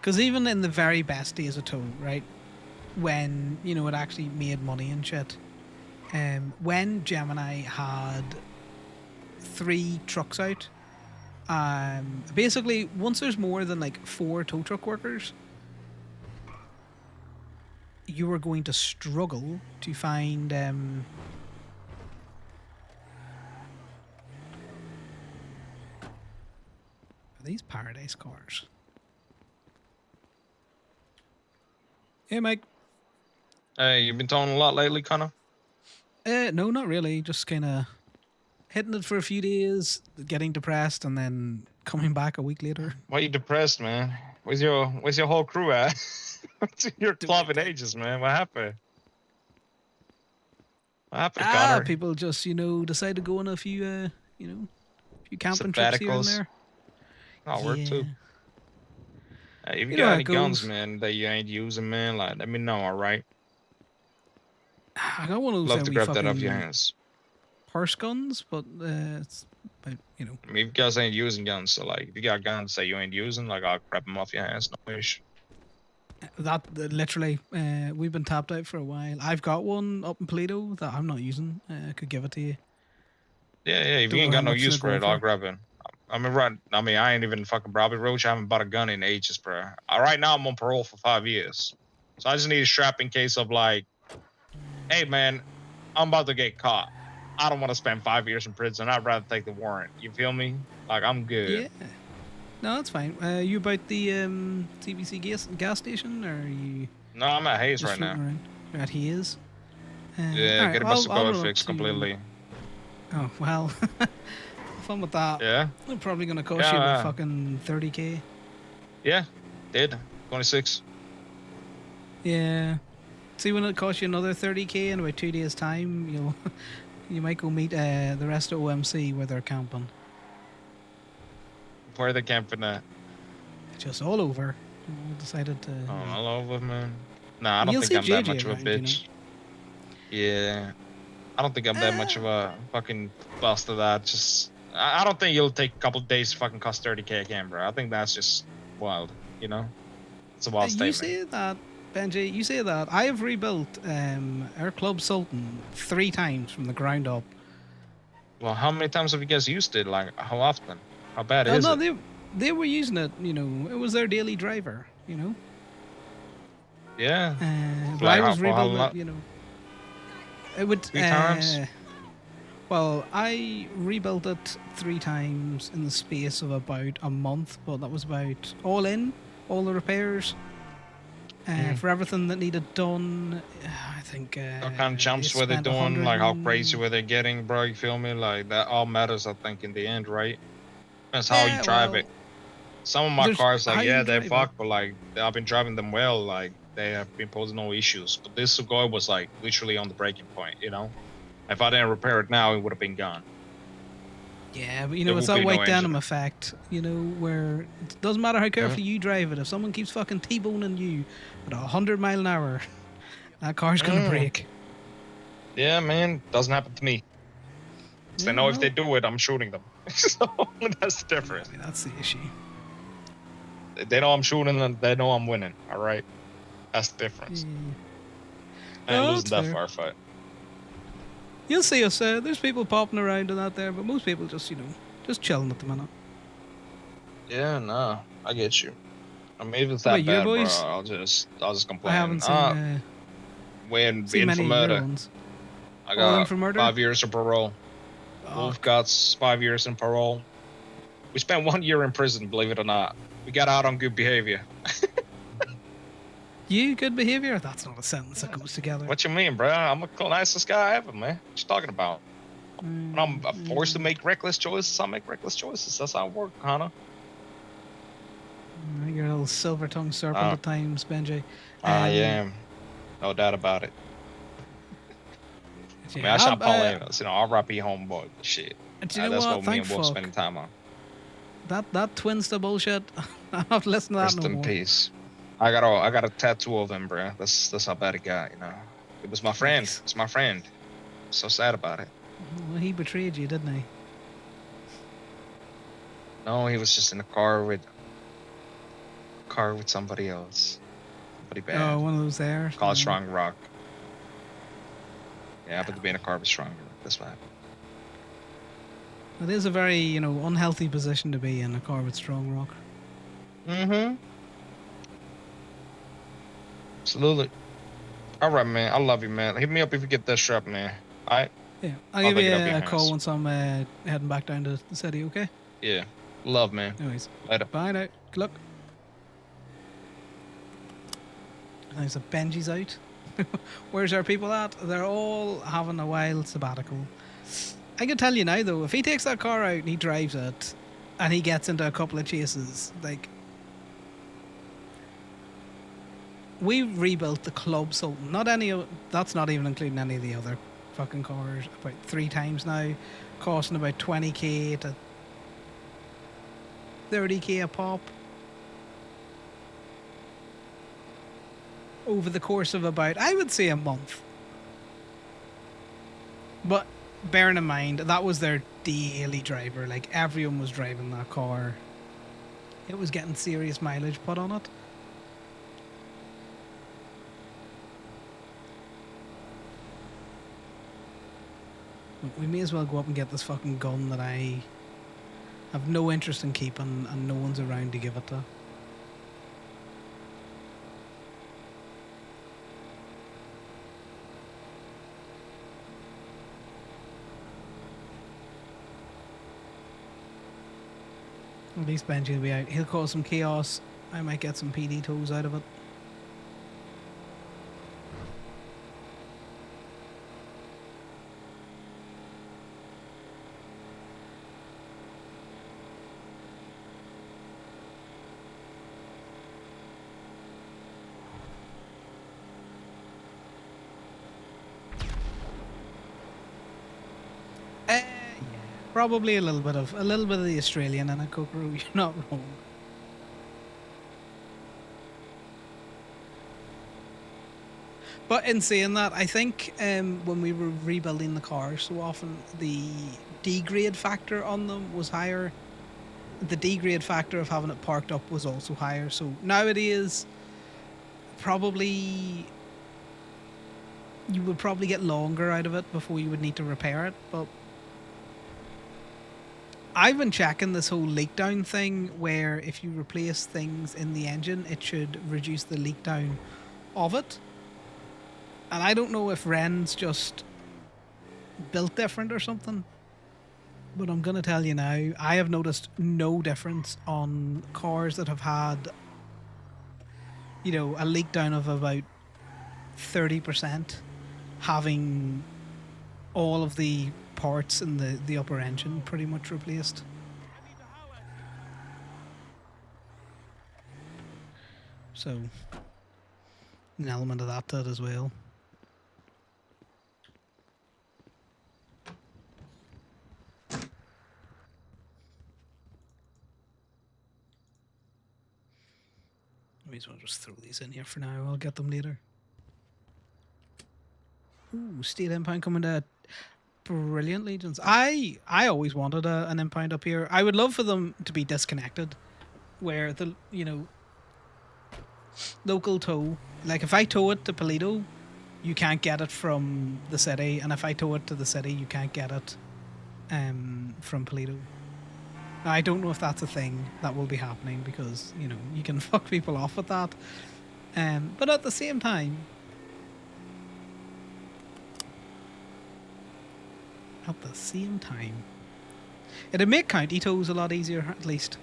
Because even in the very best days of tow, right, when, you know, it actually made money and shit, when Gemini had 3 trucks out, basically, once there's more than, like, 4 tow truck workers, you are going to struggle to find... Are these Paradise cars? Hey, Mike. Hey, you've been towing a lot lately, Connor? No, not really. Just kind of hitting it for a few days, getting depressed, and then coming back a week later. Why are you depressed, man? Where's your whole crew at? You're clubbing ages, man. What happened? What happened, Connor? People just, you know, decide to go on a few, you know, a few camping trips here and there. Oh, work too. Hey, if you know got how any it goes. guns, man, that you ain't using, man, like, let me know, all right? I got one of those Love to wee grab that off your fucking hands. purse guns, but it's, you know. I mean, if you guys ain't using guns, so, like, if you got guns that you ain't using, like, I'll grab them off your hands, no issue. Literally, we've been tapped out for a while. I've got one up in Toledo that I'm not using. I could give it to you. Yeah, if Don't you know ain't how got no much use they're for going it, I'll for. grab it. I ain't even fucking Robbie Roach. I haven't bought a gun in ages, bro. Right now, I'm on parole for 5 years. So I just need a strap in case of like, hey, man, I'm about to get caught. I don't want to spend 5 years in prison. I'd rather take the warrant. You feel me? Like, I'm good. Yeah. No, that's fine. You about the TBC gas station, or are you No, I'm at Hayes just right now. floating around? You're at Hayes. Yeah, All right, getting my I'll cigar run up fixed to. completely. Oh well, fun with that. Yeah, It's probably gonna cost you about yeah, fucking 30K. yeah. Did 26. Yeah. See, when it costs you another 30K in about 2 days' time, you might go meet the rest of OMC where they're camping. Where they camping at? Just all over. We decided to. Oh, all over, man. Nah, I don't You'll think see I'm that JJ much of a around. bitch. Yeah, I don't think I'm that much of a fucking bust of that. I don't think it'll take a couple of days to fucking cost 30K a camera. I think that's just wild. It's a wild You statement. say that, Benji. You say that. I have rebuilt our Club Sultan 3 times from the ground up. Well, how many times have you guys used it? Like, how often? How bad Oh is no, it? they were using it. It was their daily driver. Yeah, But like I was for how rebuilding long? it. It would. 3 times? Well, I rebuilt it 3 times in the space of about a month, but that was about all all the repairs, for everything that needed done. I think What kind of they jumps were they spent doing? 100. Like, how crazy were they getting, bro? You feel me? Like, that all matters, I think, in the end, right? That's how you Yeah, drive it. well, Some of my there's cars, how like, yeah, you they drive it. fuck, but like, I've been driving them well. Like, they have been posing no issues. But this cigar was like literally on the breaking point. If I didn't repair it now, it would have been gone. Yeah, but There it's would that be no white engine. denim effect, where it doesn't matter how carefully you drive it. If someone keeps fucking T-boning you at 100 mile an hour, that car's gonna break. Yeah, man, doesn't happen to me. Yeah, They know if well, they do it, I'm shooting them. So that's the difference. I mean, that's the issue. They know I'm shooting them. They know I'm winning. All right, that's the difference. I ain't No, losing it's that fair. firefight. You'll see us. There's people popping around and that there, but most people just just chilling at the minute. Yeah, no, I get you. I mean, if it's How about that your bad, bro, boys? I'll just I complain. haven't When seen in for many of your murder, ones. I All in got for murder? 5 years of parole. Oh, Wolf got 5 years in parole. We spent 1 year in prison, believe it or not. We got out on good behavior. you good behavior? That's not a sentence that goes together. What you mean, bro? I'm the nicest guy ever, man. What you talking about? When I'm forced to make reckless choices, I make reckless choices. That's how it works, Connor. You're a little silver tongued serpent at times, Benji. I am. No doubt about it. I mean, I shot Paulinas, R.I.P. homeboy. Shit. Do you know That's what? what me Thank and Wolf fuck. spending time on. That Twinsta bullshit. I don't have to listen to that Rest no in more. peace. I got a tattoo of him, bro. That's how bad it got. It was my friend. Nice. It's my friend. So sad about it. Well, he betrayed you, didn't he? No, he was just in a car with somebody else. Somebody bad. Oh, one of those there. Called Strong Rock. Yeah, but to be in a car with Strong Rock. That's what happened. It is a very, unhealthy position to be in, a car with strong rock. Mm-hmm. Absolutely. All right, man. I love you, man. Hit me up if you get that strap, man. All right? Yeah, I'll give you pick it up a your call hands. once I'm heading back down to the city, okay? Yeah. Love, man. Anyways, Later. bye now. Good luck. Nice, Benji's out. Where's our people at? They're all having a wild sabbatical. I can tell you now, though, if he takes that car out and he drives it, and he gets into a couple of chases, we rebuilt the Club Sultan. That's not even including any of the other fucking cars. About 3 times now, costing about 20K to 30K a pop. Over the course of about, I would say, a month. But bearing in mind, that was their daily driver. Like, everyone was driving that car. It was getting serious mileage put on it. We may as well go up and get this fucking gun that I have no interest in keeping and no one's around to give it to. At least Benji will be out. He'll cause some chaos. I might get some PD tools out of it. Probably a little bit of the Australian in a Kokoro. You're not wrong. But in saying that, I think when we were rebuilding the cars so often, the degrade factor on them was higher. The degrade factor of having it parked up was also higher. So nowadays, probably you would probably get longer out of it before you would need to repair it. But I've been checking this whole leak down thing where if you replace things in the engine, it should reduce the leak down of it. And I don't know if Ren's just built different or something, but I'm going to tell you now, I have noticed no difference on cars that have had, you know, a leak down of about 30%, having all of the parts in the upper engine pretty much replaced. So, an element of that to it as well. May as well just throw these in here for now. I'll get them later. Ooh, state impound coming to brilliant Legions. I always wanted an impound up here. I would love for them to be disconnected, where the, you know, local tow. Like if I tow it to Toledo, you can't get it from the city, and if I tow it to the city, you can't get it from Toledo. Now, I don't know if that's a thing that will be happening because, you know, you can fuck people off with that. But at the same time, it'd make county tows a lot easier, at least.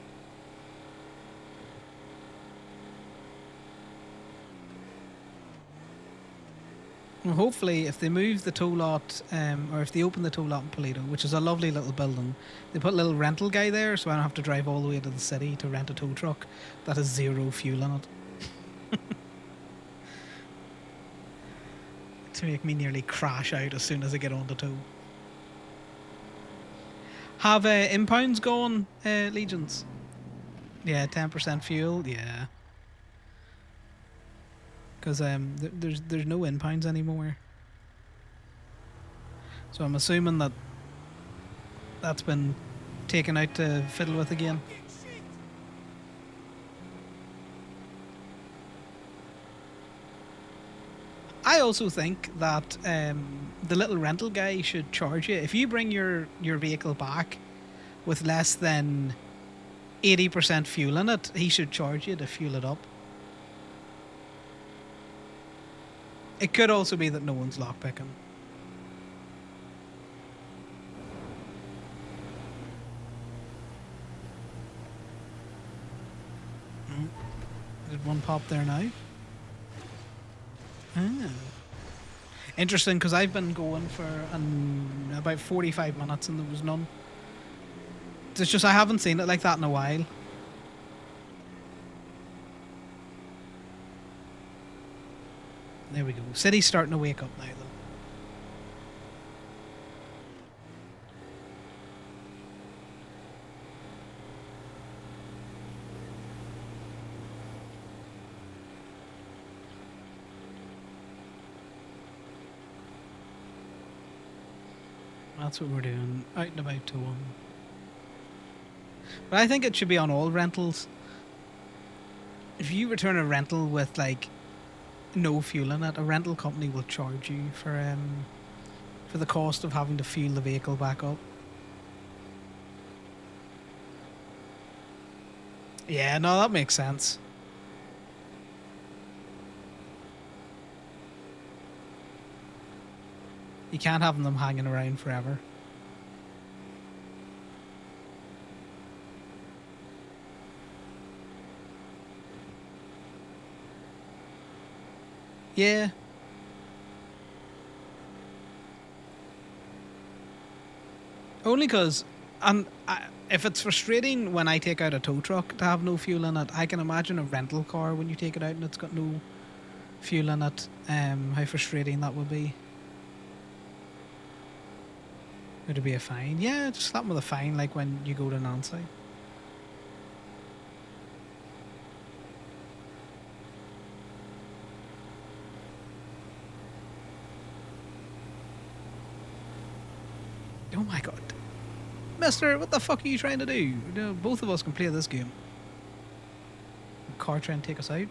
Well, hopefully, if they move the tow lot, or if they open the tow lot in Toledo, which is a lovely little building, they put a little rental guy there, so I don't have to drive all the way to the city to rent a tow truck that has 0 fuel in it. To make me nearly crash out as soon as I get on the tow. Have impounds gone, Legions? Yeah, 10% fuel, yeah. Because there's no impounds anymore. So I'm assuming that that's been taken out to fiddle with again. I also think that the little rental guy should charge you. If you bring your vehicle back with less than 80% fuel in it, he should charge you to fuel it up. It could also be that no one's lockpicking. Did one pop there now? Ah. Interesting, because I've been going for about 45 minutes and there was none. It's just I haven't seen it like that in a while. There we go. City's starting to wake up now, though. That's what we're doing. Out and about to one. But I think it should be on all rentals. If you return a rental with, like, no fuel in it, a rental company will charge you for the cost of having to fuel the vehicle back up. Yeah, no, that makes sense. You can't have them hanging around forever. Yeah. Only because, if it's frustrating when I take out a tow truck to have no fuel in it, I can imagine a rental car when you take it out and it's got no fuel in it. How frustrating that would be. Would it be a fine? Yeah, just slap them with a fine, like when you go to Nancy. Oh my god. Mister, what the fuck are you trying to do? You know, both of us can play this game. Car trying to take us out?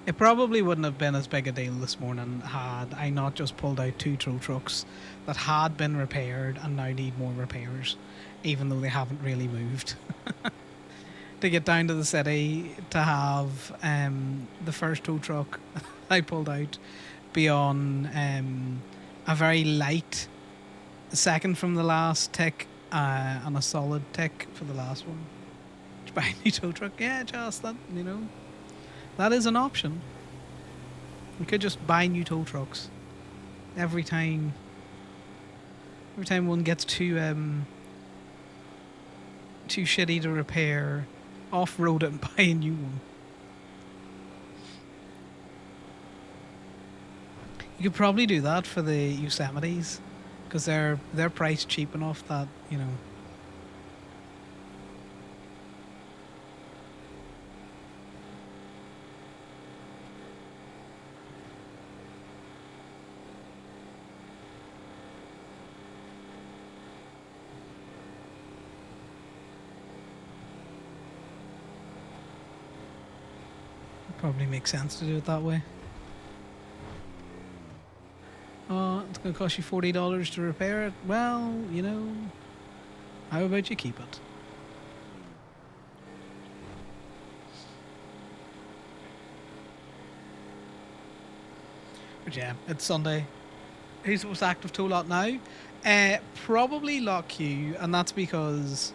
It probably wouldn't have been as big a deal this morning had I not just pulled out 2 tow trucks that had been repaired and now need more repairs, even though they haven't really moved. To get down to the city to have the first tow truck I pulled out be on a very light second from the last tick and a solid tick for the last one. Did you buy a new tow truck? Yeah, just that, you know. That is an option. We could just buy new tow trucks every time one gets too shitty to repair, off-road it and buy a new one. You could probably do that for the Yosemites because they're priced cheap enough that, you know. Probably makes sense to do it that way. It's going to cost you $40 to repair it. Well, you know, how about you keep it? But yeah, it's Sunday. Who's the most active tow lot now? Probably Lock Q, and that's because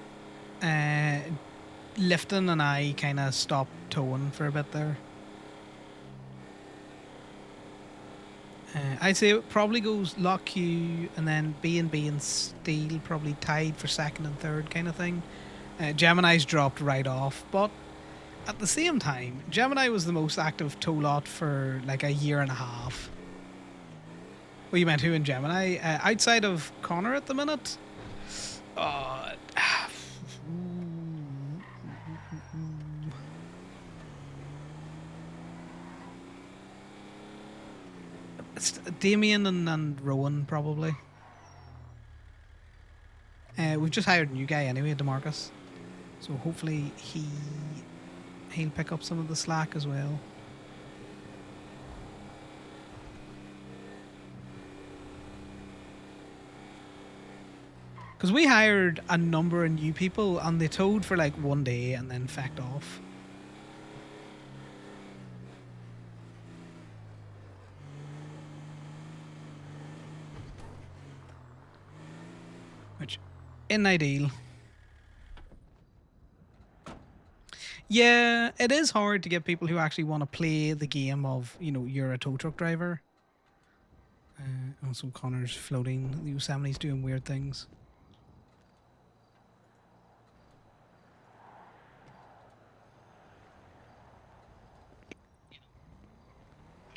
Lifton and I kind of stopped towing for a bit there. I'd say it probably goes Lock Q and then B&B and Steel probably tied for second and third kind of thing. Gemini's dropped right off, but at the same time, Gemini was the most active tow lot for like a year and a half. Well, you meant who in Gemini? Outside of Conor at the minute? It's Damien and Rowan, probably. We've just hired a new guy anyway, DeMarcus. So hopefully he'll pick up some of the slack as well. Because we hired a number of new people and they towed for like one day and then fecked off. Which isn't ideal. Yeah, it is hard to get people who actually want to play the game of, you know, you're a tow truck driver. Also, Connor's floating. The Yosemite's doing weird things.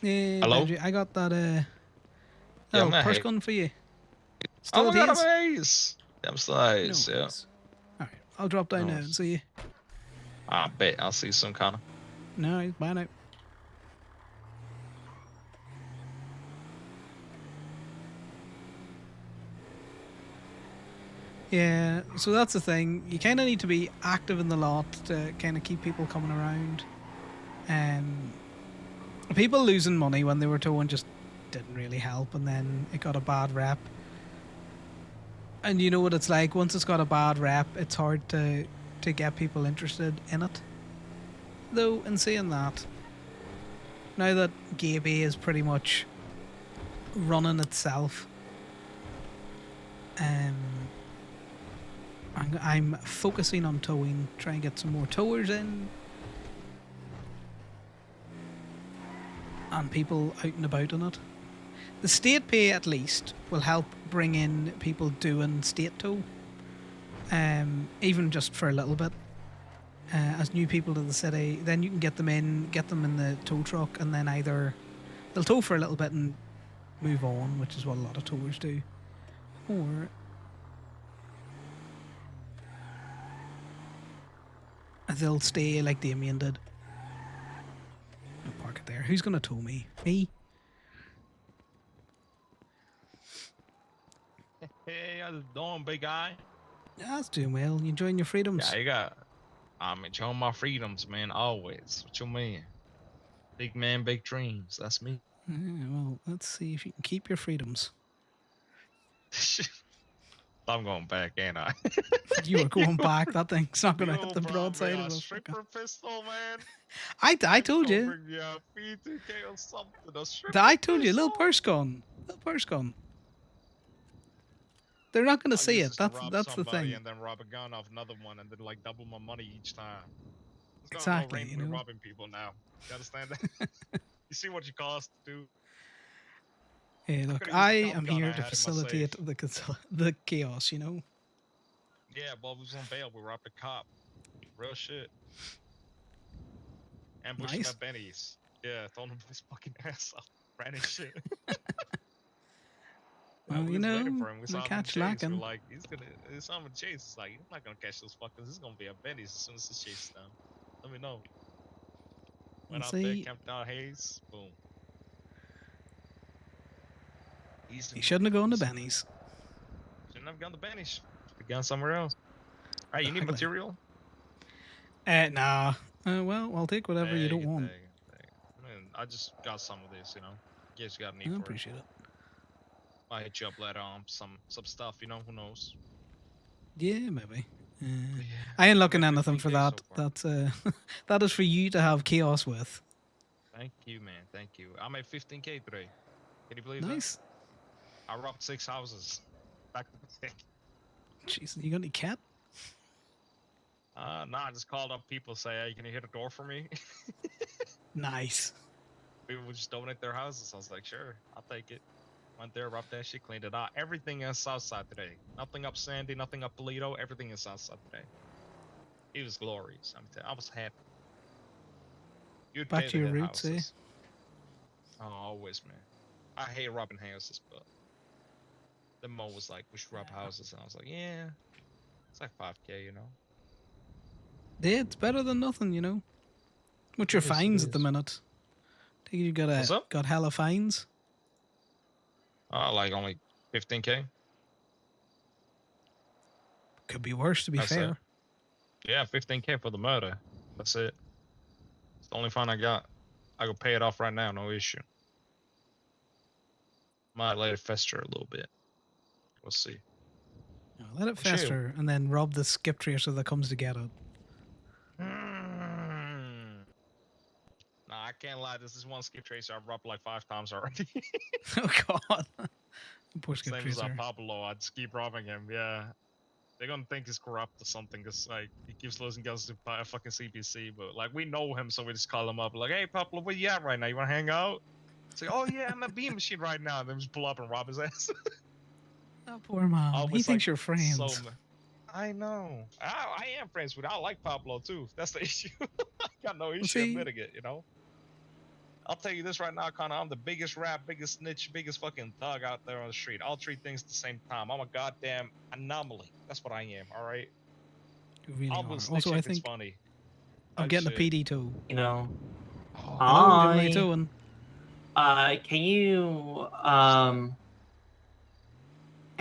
Hello? Benji, I got that Yeah, little man, purse hey. gun for you. Oh Still my at god, his? I'm ace. Yeah, I'm still ace, No yeah. worries. Alright, I'll drop down now and Nice. see you. I bet I'll see you soon, Connor. No, bye now. Yeah, so that's the thing. You kind of need to be active in the lot to kind of keep people coming around. People losing money when they were towing just didn't really help, and then it got a bad rep. And you know what it's like. Once it's got a bad rep, it's hard to get people interested in it. Though, in saying that, now that Gaby is pretty much running itself, I'm focusing on towing, trying to get some more towers in, and people out and about on it. The state pay at least will help bring in people doing state tow, even just for a little bit. As new people to the city, then you can get them in the tow truck, and then either they'll tow for a little bit and move on, which is what a lot of towers do, or they'll stay like Damien did. I'll park it there. Who's gonna tow me? Me? Hey, how's it doing, big guy? Yeah, that's doing well. You enjoying your freedoms? Yeah, you got. I'm enjoying my freedoms, man. Always. What you mean? Big man, big dreams. That's me. Yeah, well, let's see if you can keep your freedoms. I'm going back, ain't I? You are going back. That thing's not gonna Yo, hit the bro, broadside man, of a a fucking... stripper pistol, man. I told Gonna you. Bring me a P2K or something. A stripper I told you. Little pistol? purse gun. Little purse gun. They're not gonna I'll see use it. this to That's rob the somebody thing. and then rob a gun off another one and then like double my money each time. It's gonna go Exactly. You randomly know. robbing people now. You understand that? You see what you cost, dude? Hey, look, could've used I the cop am gun I here had to in my facilitate safe. the chaos. You know. Yeah, Bob was on bail. We robbed a cop. Real shit. Ambushed him Nice. at Benny's. Yeah, told him his fucking ass off. Ran his shit. Yeah, Well, we you was waiting know, for him. We we saw him in catch chase. We're lacking. like, he's on the chase. It's like, he's not gonna catch those fuckers. He's gonna be at Benny's as soon as the chase is done. Let me know. Went And out there, see, camped out Hayes. Boom. Easy. he shouldn't have gone to Easy. Benny's. Shouldn't have gone to Benny's. Should have gone somewhere else. Hey, you need Exactly. material? Nah. Well, I'll take whatever you don't want. I mean, I just got some of this, you know. In case you got a I need for it. appreciate it. Might hit you up later on some stuff, you know, who knows. Yeah, maybe. Yeah. I ain't I looking got at anything for 15K that. so far. That's that is for you to have chaos with. Thank you, man. Thank you. I made 15K today. Can you believe that? Nice. I robbed 6 houses. Back to back. Jeez, you got any cat? Nah, I just called up people, say, hey, can you hit a door for me? Nice. People would just donate their houses. I was like, sure, I'll take it. Went there, robbed that shit, cleaned it out. Everything is Southside today. Nothing up Sandy, nothing up Polito. Everything is Southside today. It was glorious. I was happy. You'd Back pay to your hit roots, eh? houses. Oh, always, man. I hate robbing houses, but the Mo was like, we should rob houses, and I was like, yeah, it's like 5K, you know. Yeah, it's better than nothing, you know. What's your It is, it fines at the is. minute? Think you What's up? got hella fines? Like only 15K. Could be worse, to be That's it. fair. Yeah, 15K for the murder. That's it. It's the only fine I got. I could pay it off right now, no issue. Might let it fester a little bit. We'll see. Let it Oh, shit. fester and then rob the skip tracer that comes to get it. Nah, I can't lie. This is one skip tracer I've robbed like 5 times already. Oh god. Poor His skip name is tracer. Pablo. I just keep robbing him. Yeah. They're gonna think he's corrupt or something, cause like he keeps losing guns to fucking CPC. But like we know him, so we just call him up. Like, hey Pablo, where you at right now? You wanna hang out? It's like, oh yeah, I'm at B Machine right now. And then just pull up and rob his ass. Oh, poor man. He Always, thinks like, you're friends. I know. I am friends with. I like Pablo too. That's the issue. I got no issue see- admitting it. You know. I'll tell you this right now, Connor. I'm the biggest rat, biggest snitch, biggest fucking thug out there on the street. I'll treat things at the same time. I'm a goddamn anomaly. That's what I am. All right. You really I'll are. snitch Also, I if it's think funny. I'm Oh, getting shit. a PD tow. You know, Oh, Hello, Jim, what are you I doing? can you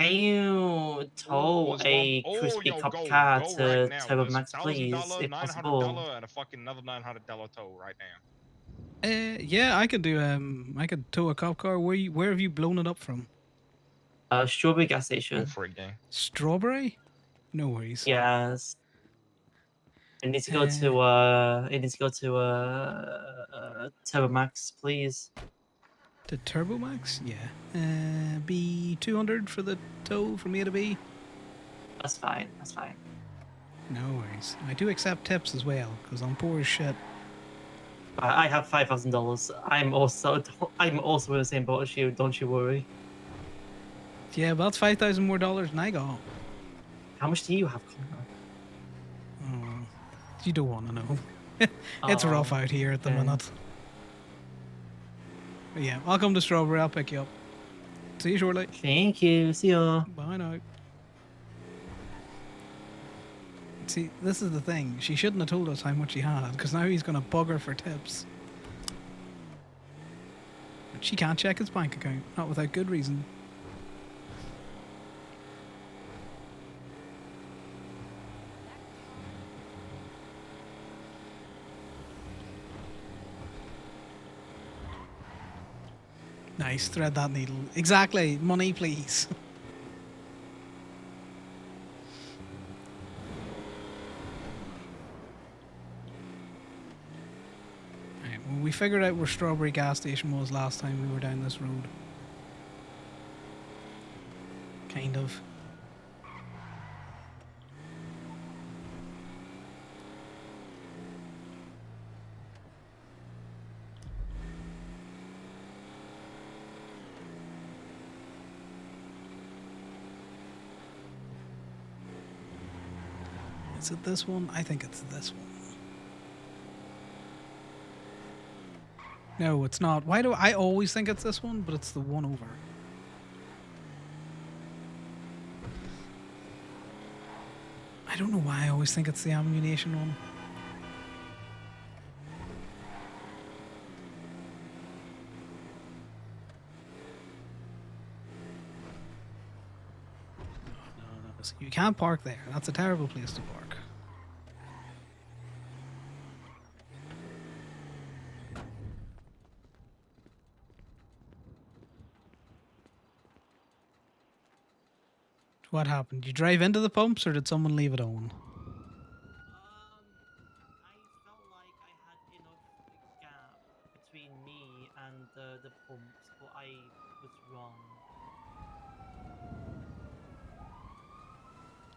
Can you tow There's a one. crispy Yo, cup go car right to now. Turbo There's Max, please, $1,000, if possible? $900, and a fucking another $900 tow right now. Yeah, I could do. I could tow a cop car. Where have you blown it up from? Strawberry gas Go station. for it, gang. Strawberry? No worries. Yes. It needs to go to Turbo Max, please. To Turbo Max? Yeah. Be 200 for the tow from A to B. That's fine. That's fine. No worries. I do accept tips as well because I'm poor as shit. I have $5,000. I'm also in the same boat as you. Don't you worry. Yeah, well, that's $5,000 more than I got. How much do you have, Connor? Oh, you don't want to know. It's rough out here at the okay. minute. But yeah, I'll come to Strawberry. I'll pick you up. See you shortly. Thank you. See ya. Bye now. See, this is the thing. She shouldn't have told us how much he had, because now he's going to bug her for tips. But she can't check his bank account, not without good reason. Nice, thread that needle. Exactly, money please. Right, well, we figured out where Strawberry gas station was last time we were down this road. Kind of. Is it this one? I think it's this one. No, it's not. Why do I always think it's this one, but it's the one over? I don't know why I always think it's the ammunition one. No. You can't park there. That's a terrible place to park. What happened? Did you drive into the pumps or did someone leave it on? I felt like I had enough gap between me and the pumps, but I was wrong.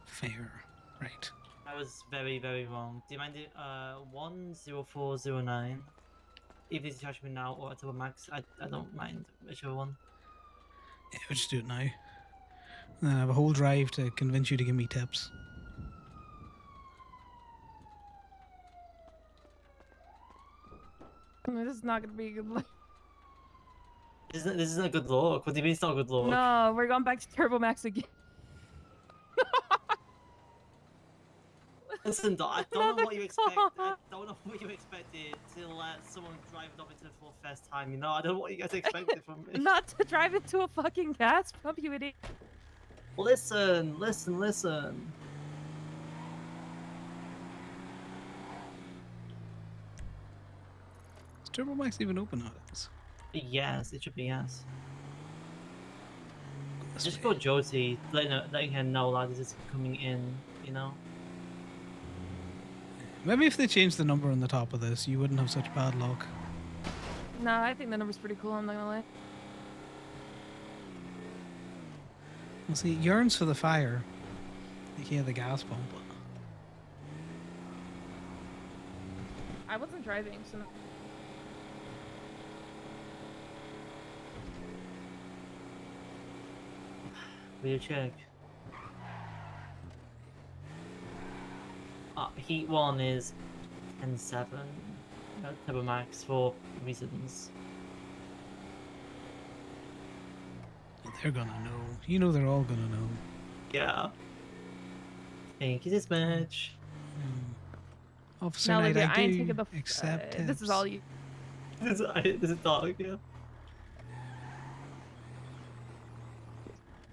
Fair. Right. I was very, very wrong. Do you mind it? 10409. If it's charge me now or at Turbo Max, I don't mind whichever one. Yeah, we'll just do it now. And then I have a whole drive to convince you to give me tips. This is not gonna be a good look. This isn't a good look. What do you mean it's not a good look? No, we're going back to Turbo Max again. Listen, I don't know what you expect. I don't know what you expected to let someone drive it up into the for the first time. You know, I don't know what you guys expected from me. Not to drive into a fucking gas pump, you idiot. Listen. Is Turbo Max even open nowadays? Yes, it should be yes. Just way. go Josie, letting her know that this is coming in. You know. Maybe if they changed the number on the top of this, you wouldn't have such bad luck. No, I think the number's pretty cool, I'm not gonna lie. Well, see, it yearns for the fire. You hear the gas pump. I wasn't driving, so no. Will you check? Heat 1 is 10-7. Turbo Max for reasons. They're gonna know. You know they're all gonna know. Yeah. Thank you, dispatch. Officer Now, Knight, Olivia, I I ain't do taking the. accept This is tips. all you. This is dog, yeah.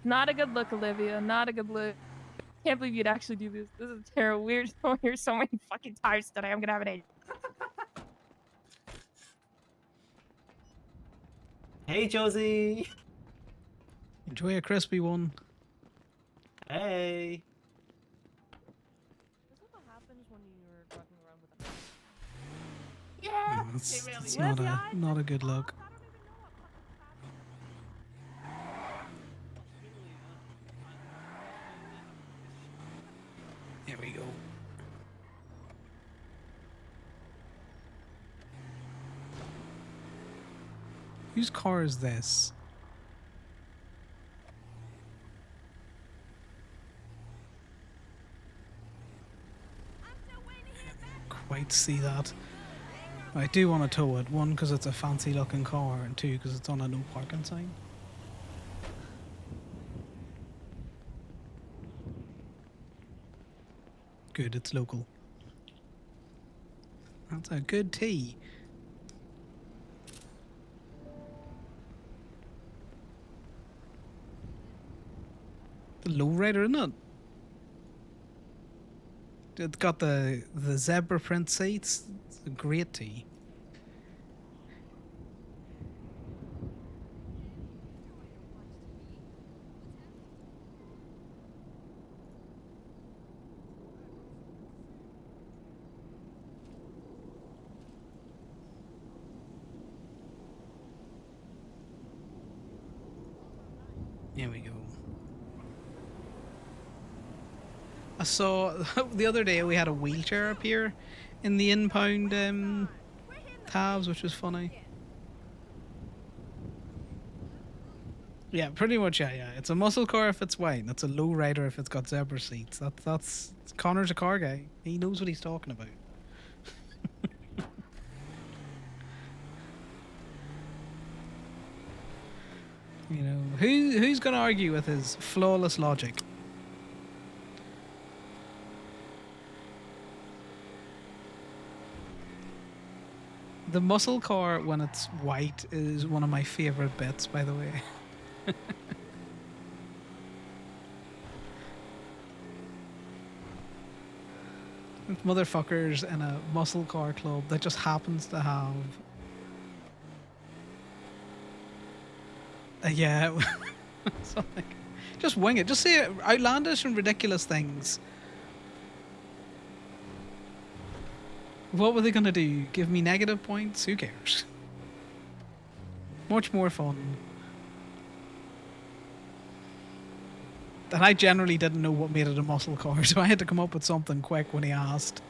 Not a good look, Olivia. Not a good look. Can't believe you'd actually do this. This is terrible. We're here so many fucking times today. I'm gonna have an age. Hey, Josie. Enjoy a crispy one. Hey. Is this what happens when you're walking around with a Yeah! It's, It really it's is. not Where's the a eyes? not a It's good look. fucked. I don't even know what fucking fast. Here we go. Whose car is this? Quite see that. I do want to tow it. One, because it's a fancy looking car, and two, because it's on a no parking sign. Good, it's local. That's a good tea. The lowrider, isn't it? It's got the zebra print seats. It's a great tea. Here we go. I saw the other day we had a wheelchair up here in the inbound tabs, which was funny. Yeah, pretty much. Yeah. It's a muscle car if it's white, and it's a low rider if it's got zebra seats. That's Connor's a car guy. He knows what he's talking about. You know, who's gonna argue with his flawless logic? The muscle car when it's white is one of my favorite bits, by the way. Motherfuckers in a muscle car club that just happens to have yeah. Something. Just wing it. Just say outlandish and ridiculous things. What were they gonna do? Give me negative points? Who cares? Much more fun. And I generally didn't know what made it a muscle car, so I had to come up with something quick when he asked.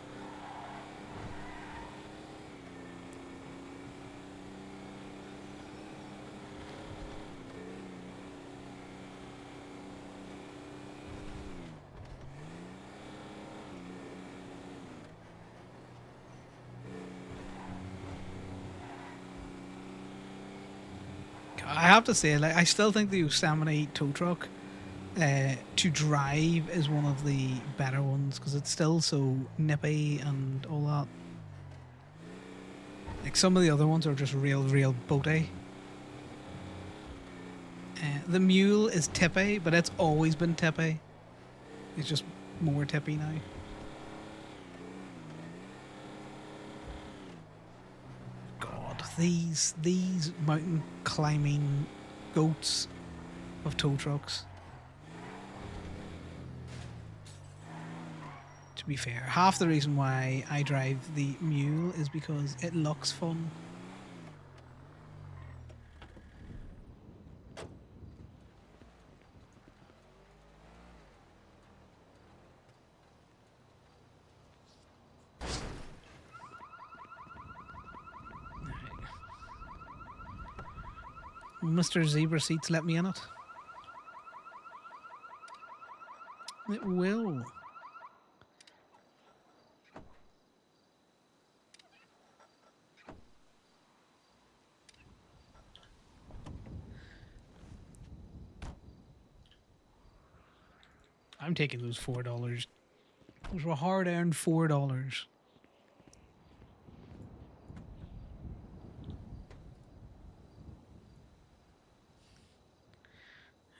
I have to say, like, I still think the Yosemite tow truck to drive is one of the better ones because it's still so nippy and all that. Like some of the other ones are just real boaty. The Mule is tippy, but it's always been tippy. It's just more tippy now. God, these mountain climbing goats of tow trucks. To be fair, half the reason why I drive the Mule is because it looks fun. Mr. Zebra Seats let me in it. It will. I'm taking those $4. Those were hard-earned $4.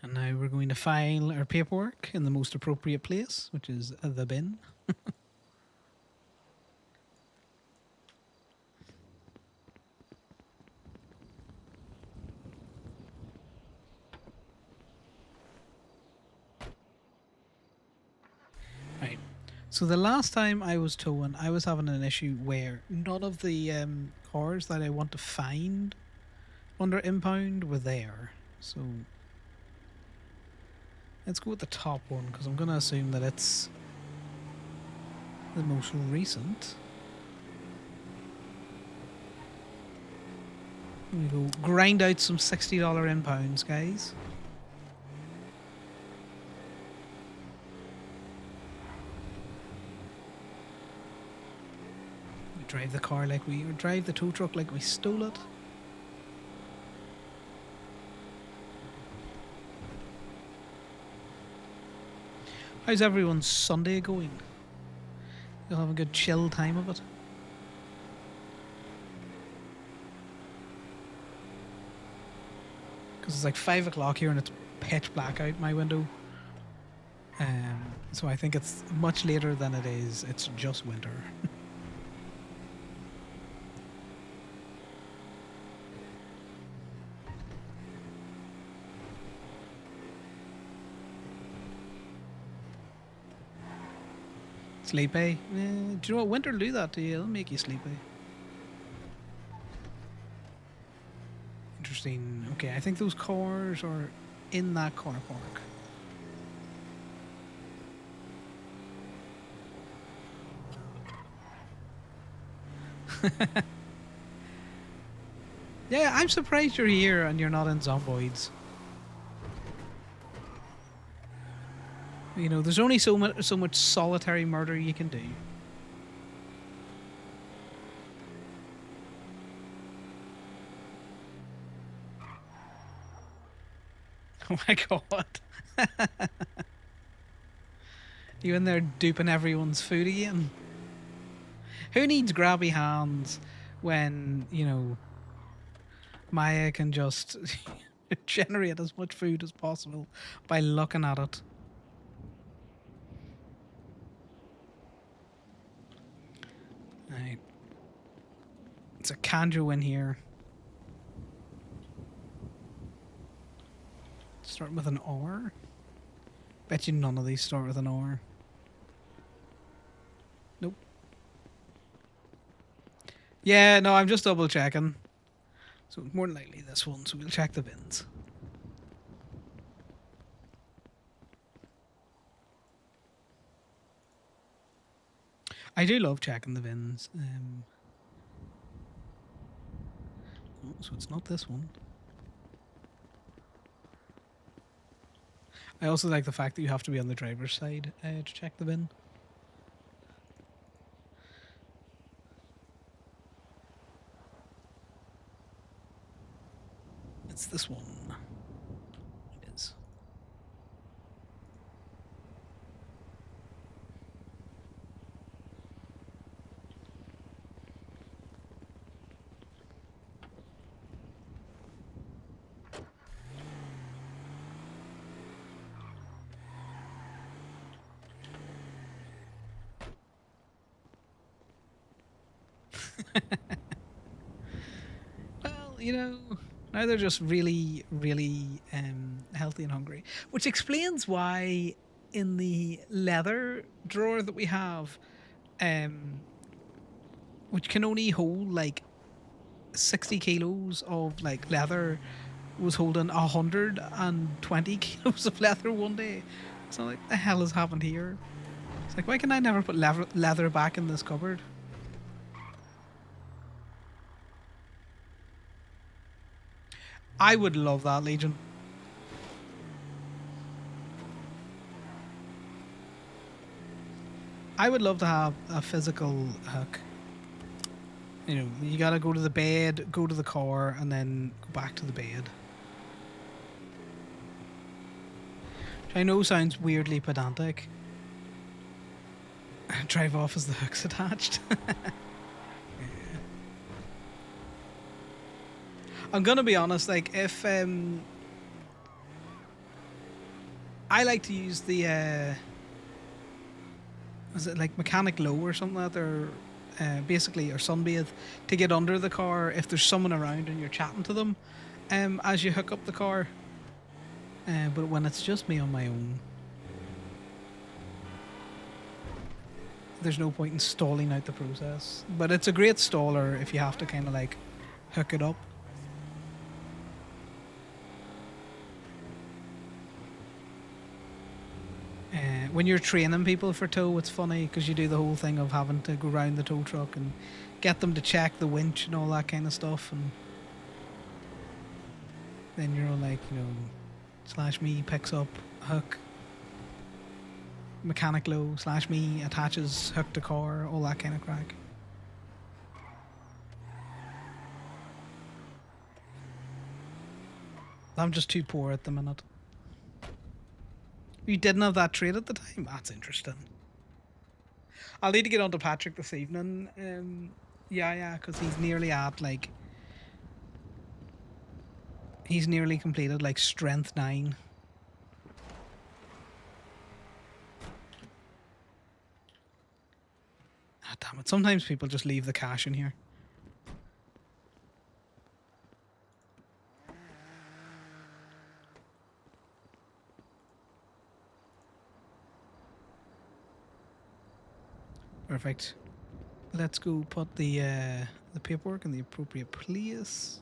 And now we're going to file our paperwork in the most appropriate place, which is the bin. Right. So the last time I was towing, I was having an issue where none of the cars that I want to find under impound were there. So let's go with the top one because I'm going to assume that it's the most recent. We go grind out some $60 impounds, guys. We drive the car like we, or drive the tow truck like we stole it. How's everyone's Sunday going? You'll have a good chill time of it. Because it's like 5 o'clock here and it's pitch black out my window. So I think it's much later than it is. It's just winter. Sleepy? Do you know what? Winter will do that to you. It'll make you sleepy. Interesting. Okay, I think those cars are in that car park. Yeah, I'm surprised you're here and you're not in Zomboids. You know, there's only so much solitary murder you can do. Oh my god. You in there duping everyone's food again? Who needs grabby hands when, you know, Maya can just generate as much food as possible by looking at it? Right. It's a Kanjo in here. Start with an R? Bet you none of these start with an R. Nope. Yeah, no, I'm just double checking. So more than likely this one, so we'll check the bins. I do love checking the bins. Oh, so it's not this one. I also like the fact that you have to be on the driver's side to check the bin. It's this one. It is. Well, you know, now they're just really, really healthy and hungry. Which explains why in the leather drawer that we have, which can only hold like 60 kilos of like leather, was holding 120 kilos of leather one day. So like, the hell has happened here? It's like, why can I never put leather back in this cupboard? I would love that, Legion. I would love to have a physical hook. You know, you gotta go to the bed, go to the car, and then go back to the bed. Which I know sounds weirdly pedantic. Drive off as the hook's attached. I'm gonna be honest, like, if I like to use the is it like mechanic low or something like that, or basically, or sunbathe to get under the car if there's someone around and you're chatting to them as you hook up the car. But when it's just me on my own, there's no point in stalling out the process. But it's a great staller if you have to kind of like hook it up. When you're training people for tow, it's funny because you do the whole thing of having to go around the tow truck and get them to check the winch and all that kind of stuff, and then you're all like, you know, /me picks up hook, mechanic low, /me attaches hook to car, all that kind of crack. I'm just too poor at the minute. You didn't have that trade at the time? That's interesting. I'll need to get on to Patrick this evening. Yeah, because he's nearly at, like... He's nearly completed, like, Strength 9. Ah, damn it. Sometimes people just leave the cash in here. Perfect. Let's go put the paperwork in the appropriate place.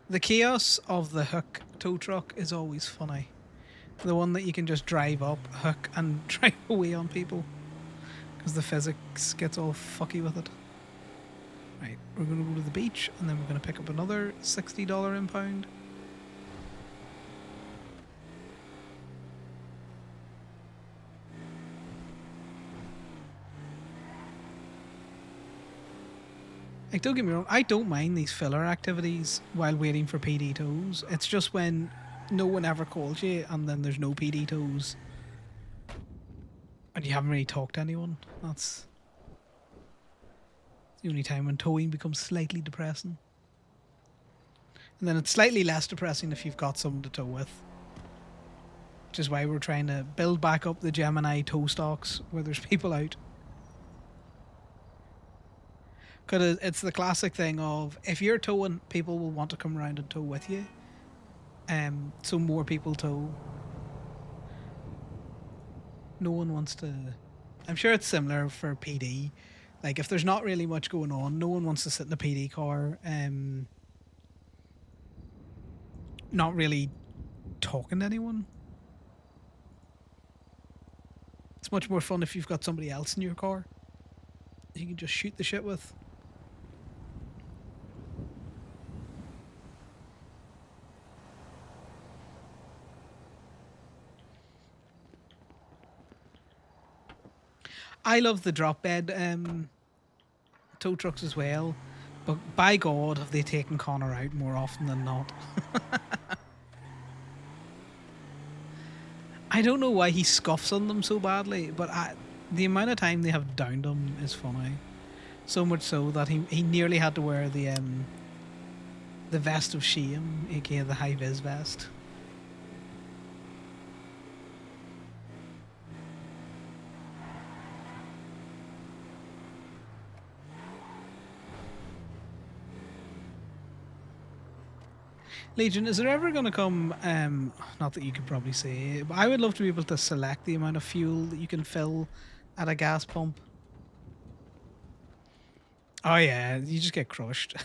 The chaos of the hook tow truck is always funny. The one that you can just drive up, hook, and drive away on people. Because the physics gets all fucky with it. Right, we're going to go to the beach, and then we're going to pick up another $60 impound. Like, don't get me wrong, I don't mind these filler activities while waiting for PD tows. It's just when no one ever calls you and then there's no PD tows and you haven't really talked to anyone. That's the only time when towing becomes slightly depressing. And then it's slightly less depressing if you've got someone to tow with. Which is why we're trying to build back up the Gemini tow stocks where there's people out. Because it's the classic thing of, if you're towing, people will want to come around and tow with you. So more people tow. No one wants to... I'm sure it's similar for PD. Like, if there's not really much going on, no one wants to sit in a PD car, not really talking to anyone. It's much more fun if you've got somebody else in your car you can just shoot the shit with. I love the drop bed tow trucks as well, but by God have they taken Conor out more often than not. I don't know why he scuffs on them so badly, but the amount of time they have downed him is funny. So much so that he nearly had to wear the vest of shame, aka the high vis vest. Legion, is there ever going to come, not that you could probably say, but I would love to be able to select the amount of fuel that you can fill at a gas pump. Oh yeah, you just get crushed.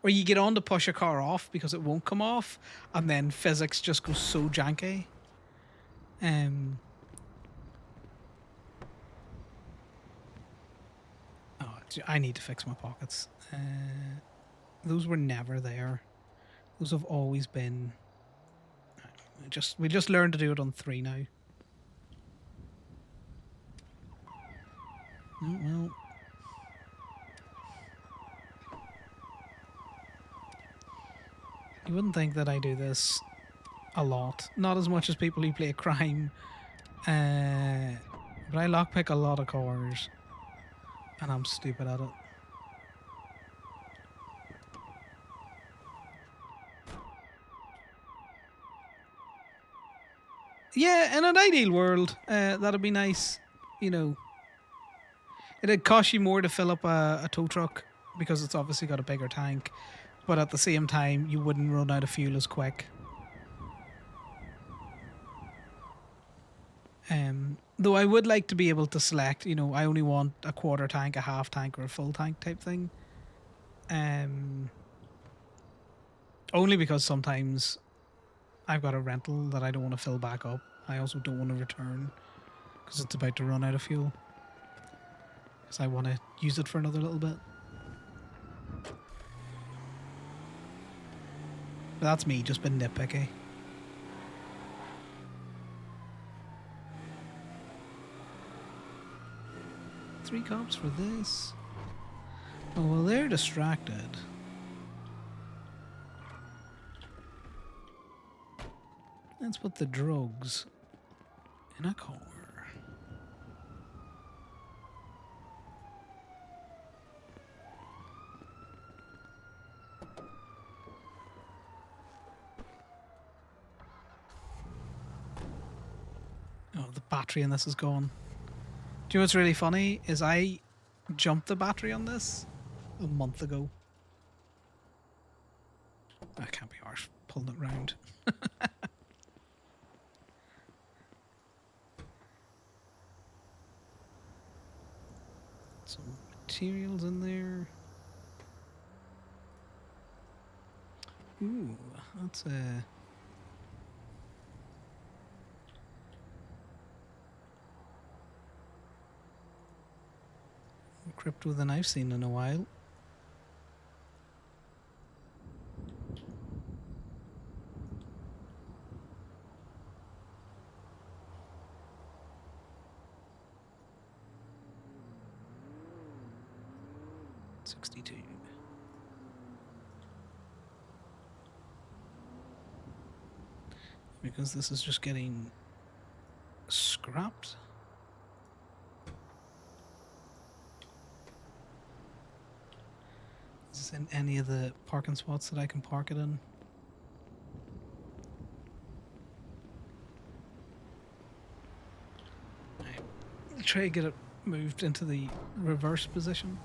Or you get on to push a car off because it won't come off, and then physics just goes so janky. Oh, I need to fix my pockets. Those were never there. Those have always been... We just learned to do it on 3 now. Oh, well. You wouldn't think that I do this a lot. Not as much as people who play crime. But I lockpick a lot of cars. And I'm stupid at it. Yeah, in an ideal world, that'd be nice. You know, it'd cost you more to fill up a tow truck because it's obviously got a bigger tank, but at the same time, you wouldn't run out of fuel as quick. Though I would like to be able to select, you know, I only want a quarter tank, a half tank, or a full tank type thing. Only because sometimes I've got a rental that I don't want to fill back up. I also don't want to return because it's about to run out of fuel. Because I want to use it for another little bit. But that's me, just been nitpicky. Three cops for this. Oh, well, they're distracted. Let's put the drugs in a car. Oh, the battery in this is gone. Do you know what's really funny? Is I jumped the battery on this a month ago. I can't be arsed pulling it round. Some materials in there. Ooh, that's crypto than I've seen in a while. Because this is just getting scrapped. Is this in any of the parking spots that I can park it in? Right. Try to get it moved into the reverse position.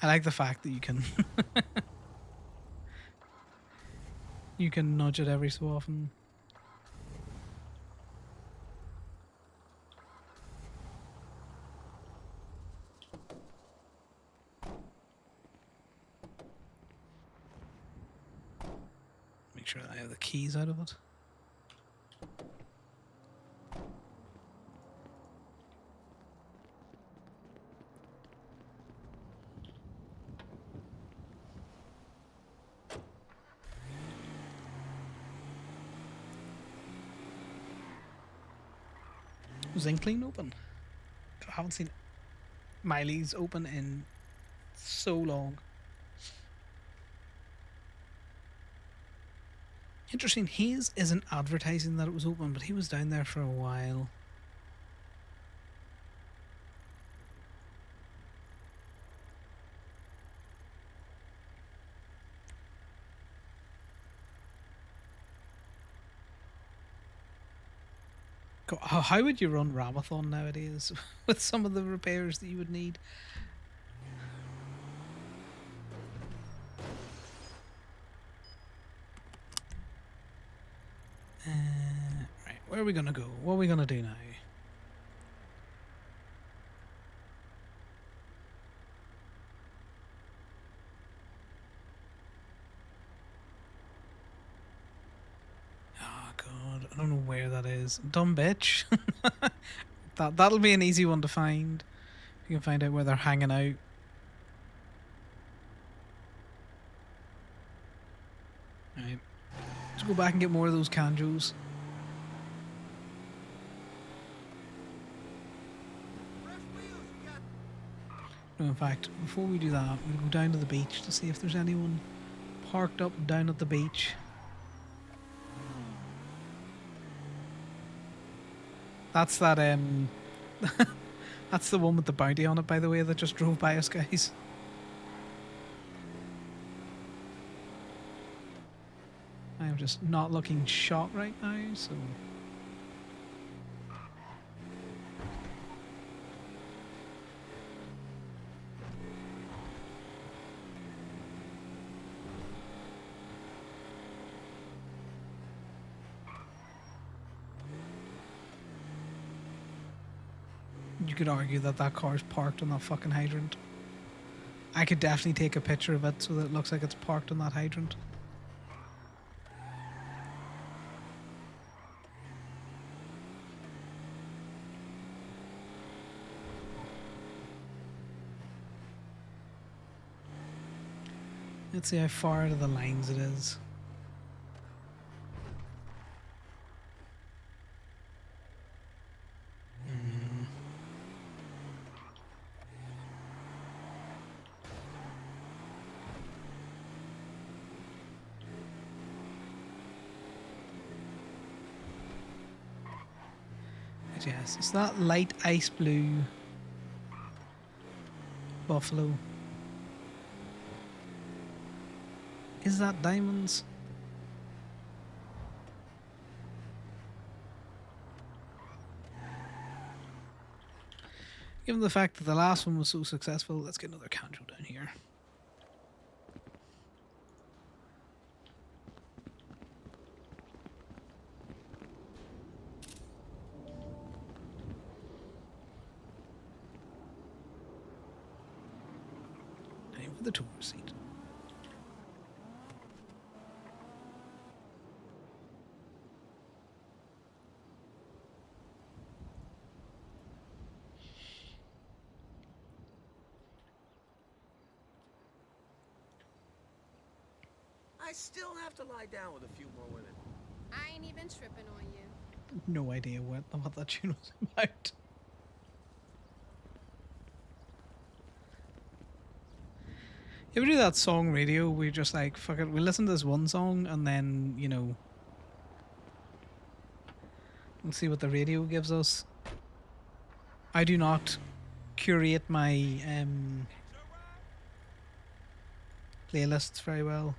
I like the fact that you can you can nudge it every so often. Make sure that I have the keys out of it. Was Inkling open? I haven't seen Miley's open in so long. Interesting, his isn't advertising that it was open, but he was down there for a while. How would you run Ramathon nowadays with some of the repairs that you would need? Right, where are we gonna go? What are we gonna do now? Oh god, I don't know where that is. Dumb bitch. That'll be an easy one to find. You can find out where they're hanging out. Right. Let's go back and get more of those canjos. No, in fact, before we do that, we'll go down to the beach to see if there's anyone parked up down at the beach. That's that, that's the one with the bounty on it, by the way, that just drove by us, guys. They're just not looking shot right now, so. You could argue that that car's parked on that fucking hydrant. I could definitely take a picture of it so that it looks like it's parked on that hydrant. Let's see how far out of the lines it is. Yes, it's that light ice blue buffalo. Is that diamonds? Given the fact that the last one was so successful, let's get another Kanjo down here. Time for the tour seat. I still have to lie down with a few more women. I ain't even tripping on you. No idea what that tune was about. You ever do that song radio where you're just like, fuck it, we listen to this one song and then, you know, we'll see what the radio gives us. I do not curate my playlists very well.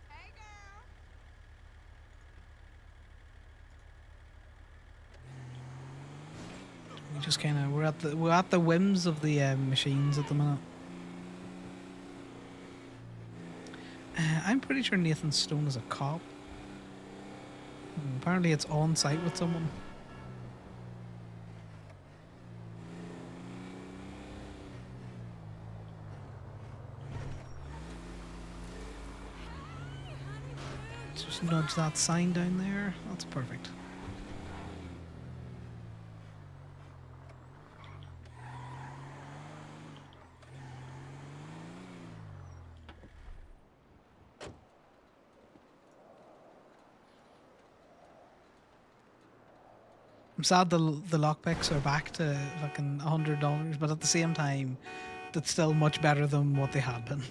Hey, girl. We just kind of we're at the whims of the machines at the minute. I'm pretty sure Nathan Stone is a cop. Apparently, it's on site with someone. Just nudge that sign down there. That's perfect. I'm sad the lockpicks are back to fucking $100, but at the same time, that's still much better than what they had been.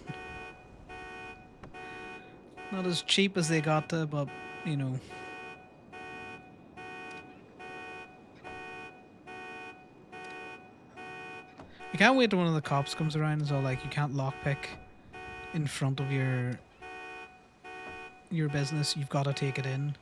Not as cheap as they got to, but you know. I can't wait till one of the cops comes around and is all like, you can't lockpick in front of your business. You've got to take it in.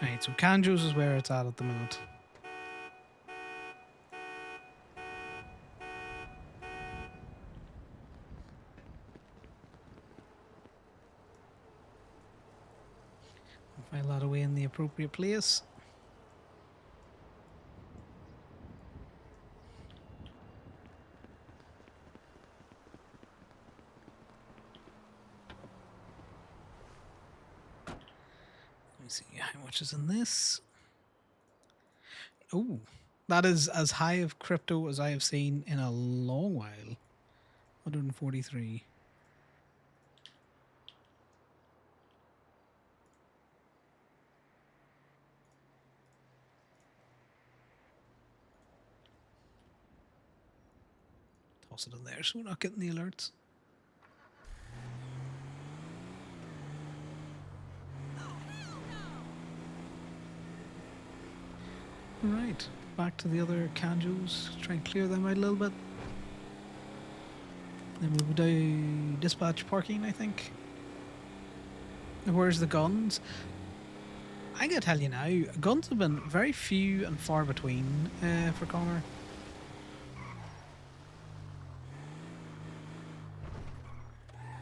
Right, so Kanjo's is where it's at the minute. File that away in the appropriate place. Let me see how much is in this. Oh, that is as high of crypto as I have seen in a long while. 143. Toss it in there so we're not getting the alerts. Right, back to the other canjos. Try and clear them out a little bit. Then we'll do dispatch parking, I think. Where's the guns? I gotta tell you now, guns have been very few and far between for Conor.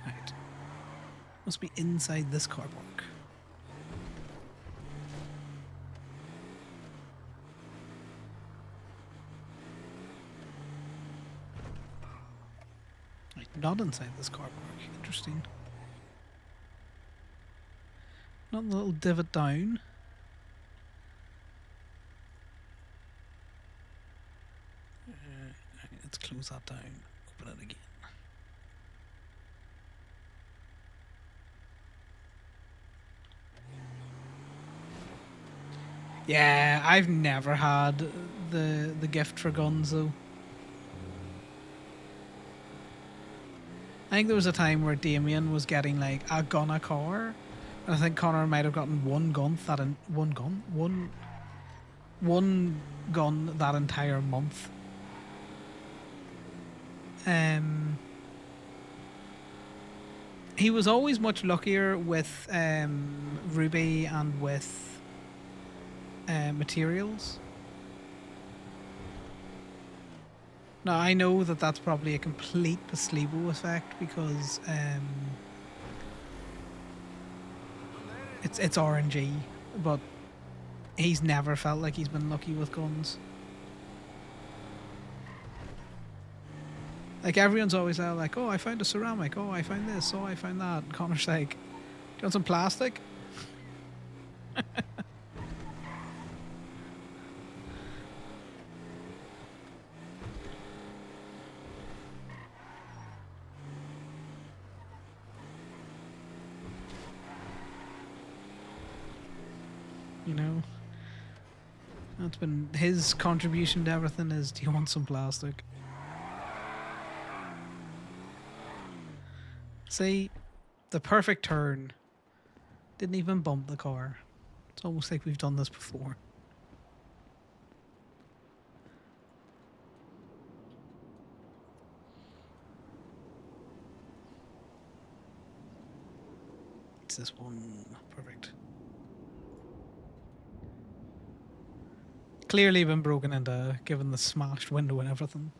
Right. Must be inside this car park. Right, not inside this car park. Interesting. Not the little divot down. Right, let's close that down. Open it again. Yeah, I've never had the gift for guns though. I think there was a time where Damien was getting like a gun a car. And I think Conor might have gotten one gun that entire month. He was always much luckier with Ruby and with materials. Now I know that that's probably a complete placebo effect because it's RNG, but he's never felt like he's been lucky with guns. Like everyone's always out like, oh, I found a ceramic, oh, I found this, oh, I found that. And Conor's like, do you want some plastic? You know, that's been his contribution to everything is, do you want some plastic? See, the perfect turn. Didn't even bump the car. It's almost like we've done this before. It's this one. Perfect. Clearly been broken into, given the smashed window and everything.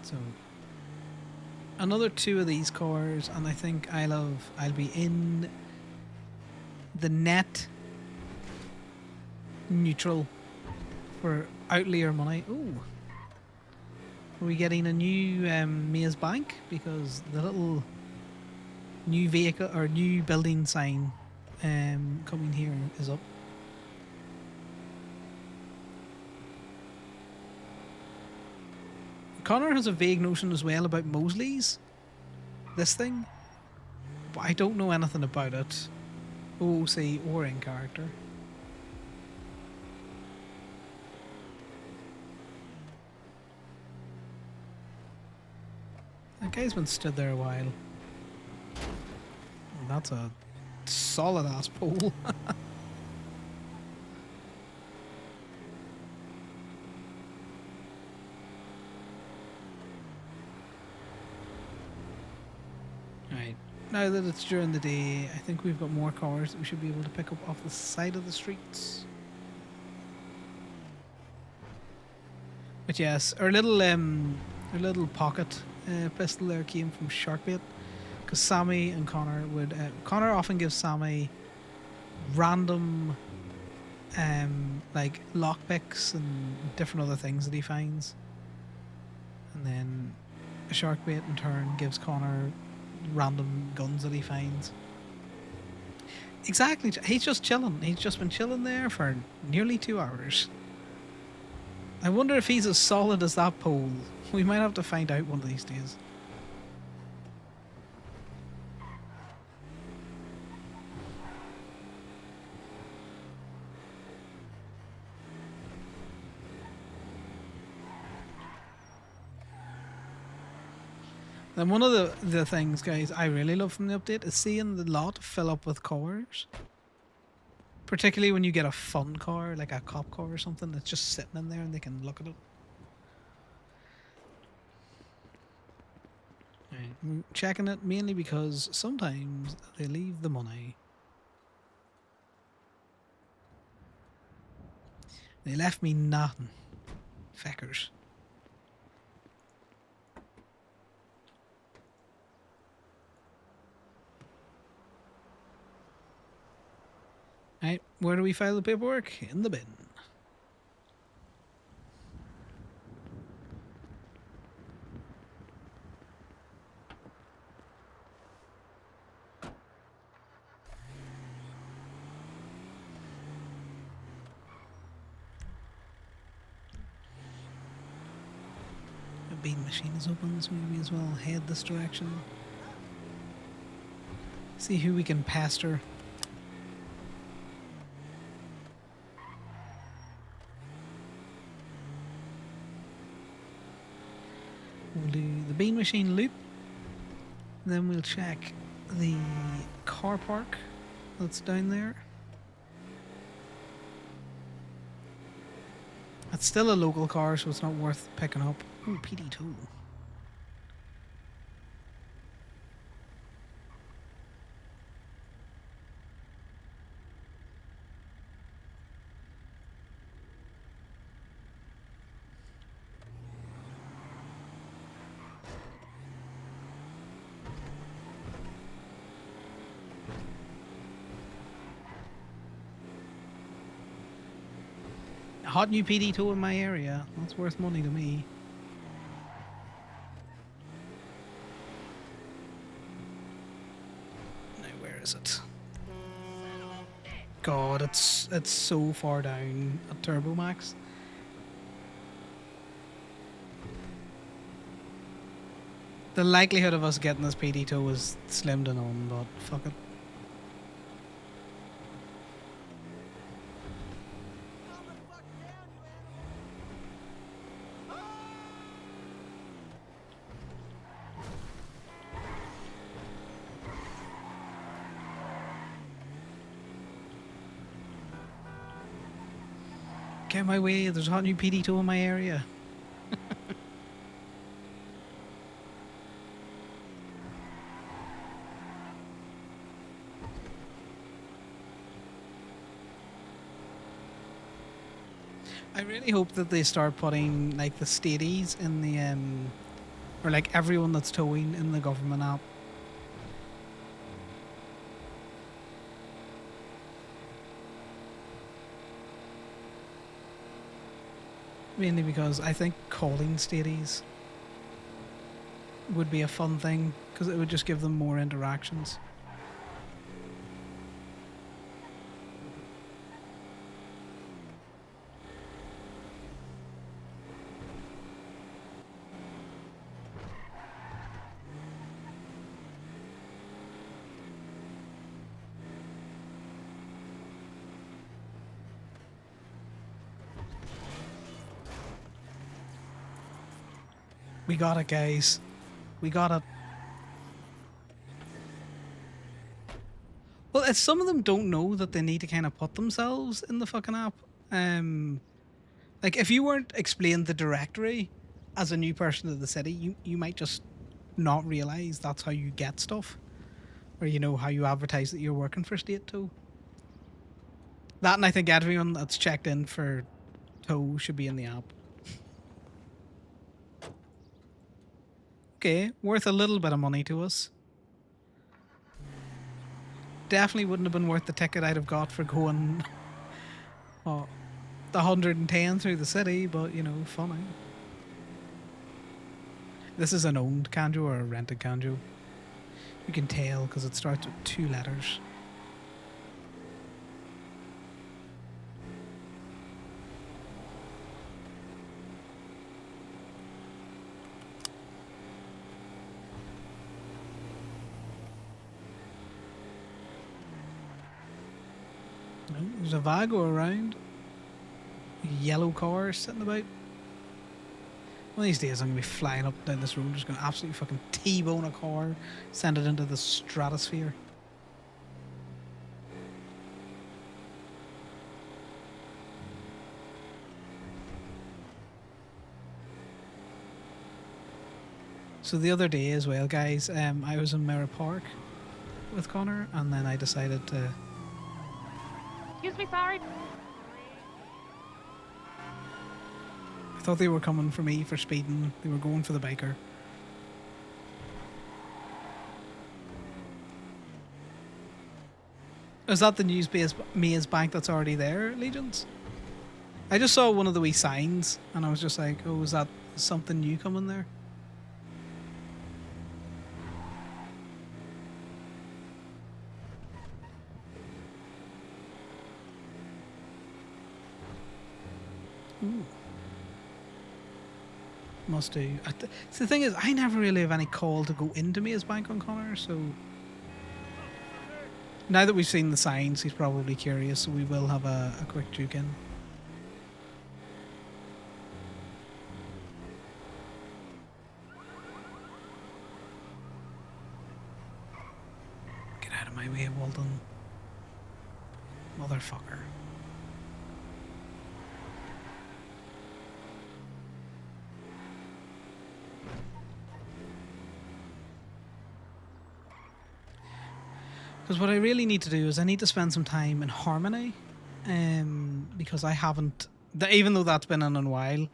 So another 2 of these cars, and I think I'll be in the net neutral for outlier money. Ooh, are we getting a new Maze Bank? Because the little new vehicle or new building sign coming here is up. Conor has a vague notion as well about Mosley's, this thing, but I don't know anything about it, OOC or in character. That guy's been stood there a while. That's a solid ass pole. Right, now that it's during the day, I think we've got more cars that we should be able to pick up off the side of the streets. But yes, our little pocket pistol there came from Sharkbait, because Sammy and Conor would Conor often gives Sammy random like lockpicks and different other things that he finds. And then a shark bait in turn gives Connor random guns that he finds. Exactly. He's just chilling. He's just been chilling there for nearly 2 hours. I wonder if he's as solid as that pole. We might have to find out one of these days. Then one of the things, guys, I really love from the update is seeing the lot fill up with cars. Particularly when you get a fun car, like a cop car or something that's just sitting in there and they can look at it. Right, I'm checking it mainly because sometimes they leave the money. They left me nothing. Feckers. Right, where do we file the paperwork? In the bin. The bean machine is open, so we may as well head this direction. See who we can pester. We'll do the bean machine loop. Then we'll check the car park that's down there. It's still a local car, so it's not worth picking up. Ooh, PD2. A hot new PD2 in my area. That's worth money to me. Now, where is it? God, it's so far down at Turbo Max. The likelihood of us getting this PD2 is slim to none, but fuck it. Get my way, there's a hot new PD2 in my area. I really hope that they start putting like the stadies in the or like everyone that's towing in the government app. Mainly because I think calling stadies would be a fun thing because it would just give them more interactions. We got it, guys. We got it. Well, it's some of them don't know that they need to kind of put themselves in the fucking app. Like if you weren't explained the directory as a new person to the city, you might just not realize that's how you get stuff, or you know how you advertise that you're working for State Tow. That, and I think everyone that's checked in for tow should be in the app. Okay, worth a little bit of money to us. Definitely wouldn't have been worth the ticket I'd have got for going Oh, the 110 through the city, but you know, funny. This is an owned Kanjo or a rented Kanjo. You can tell because it starts with 2 letters. Oh, there's a Vago around. A yellow car sitting about. One of these days I'm going to be flying up and down this road, just going to absolutely fucking T-bone a car, send it into the stratosphere. So the other day as well, guys, I was in Mirror Park with Connor, and then I decided to... Excuse me, sorry. I thought they were coming for me for speeding. They were going for the biker. Is that the news-based Maze Bank that's already there, Legions? I just saw one of the wee signs, and I was just like, oh, is that something new coming there? Ooh. Must do. So the thing is, I never really have any call to go into Maze Bank on Connor, so... Now that we've seen the signs, he's probably curious, so we will have a quick juke in. Get out of my way, Walden. Motherfucker. Because what I really need to do is I need to spend some time in Harmony, because I haven't, even though that's been in a while,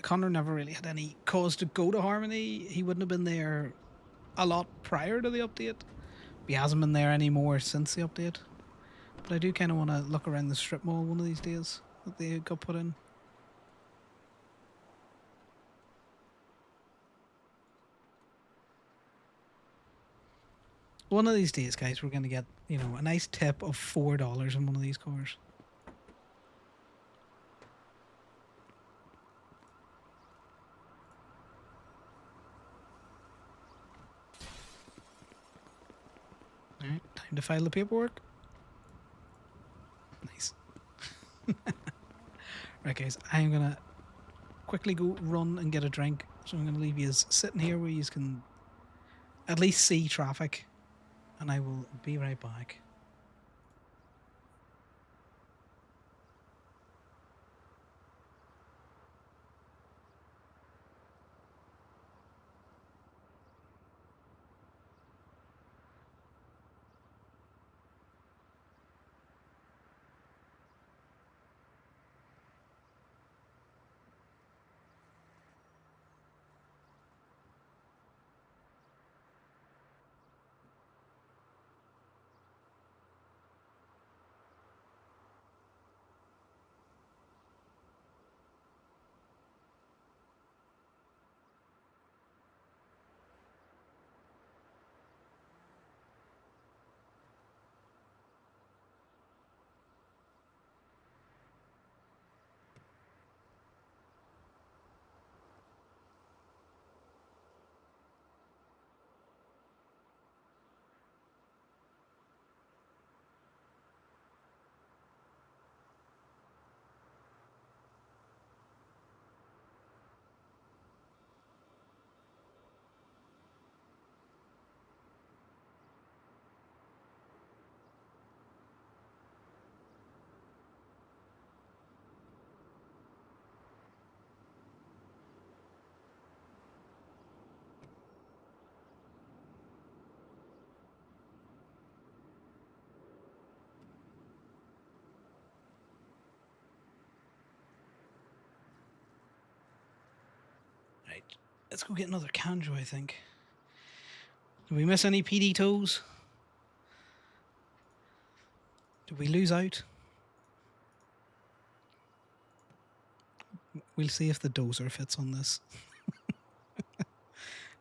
Connor never really had any cause to go to Harmony. He wouldn't have been there a lot prior to the update. He hasn't been there anymore since the update. But I do kind of want to look around the strip mall one of these days that they got put in. One of these days, guys, we're going to get, you know, a nice tip of $4 in one of these cars. Alright, time to file the paperwork. Nice. Right, guys, I'm going to quickly go run and get a drink. So I'm going to leave you sitting here where you can at least see traffic. And I will be right back. Right, let's go get another Kanjo, I think. Did we miss any PD toes? Did we lose out? We'll see if the dozer fits on this.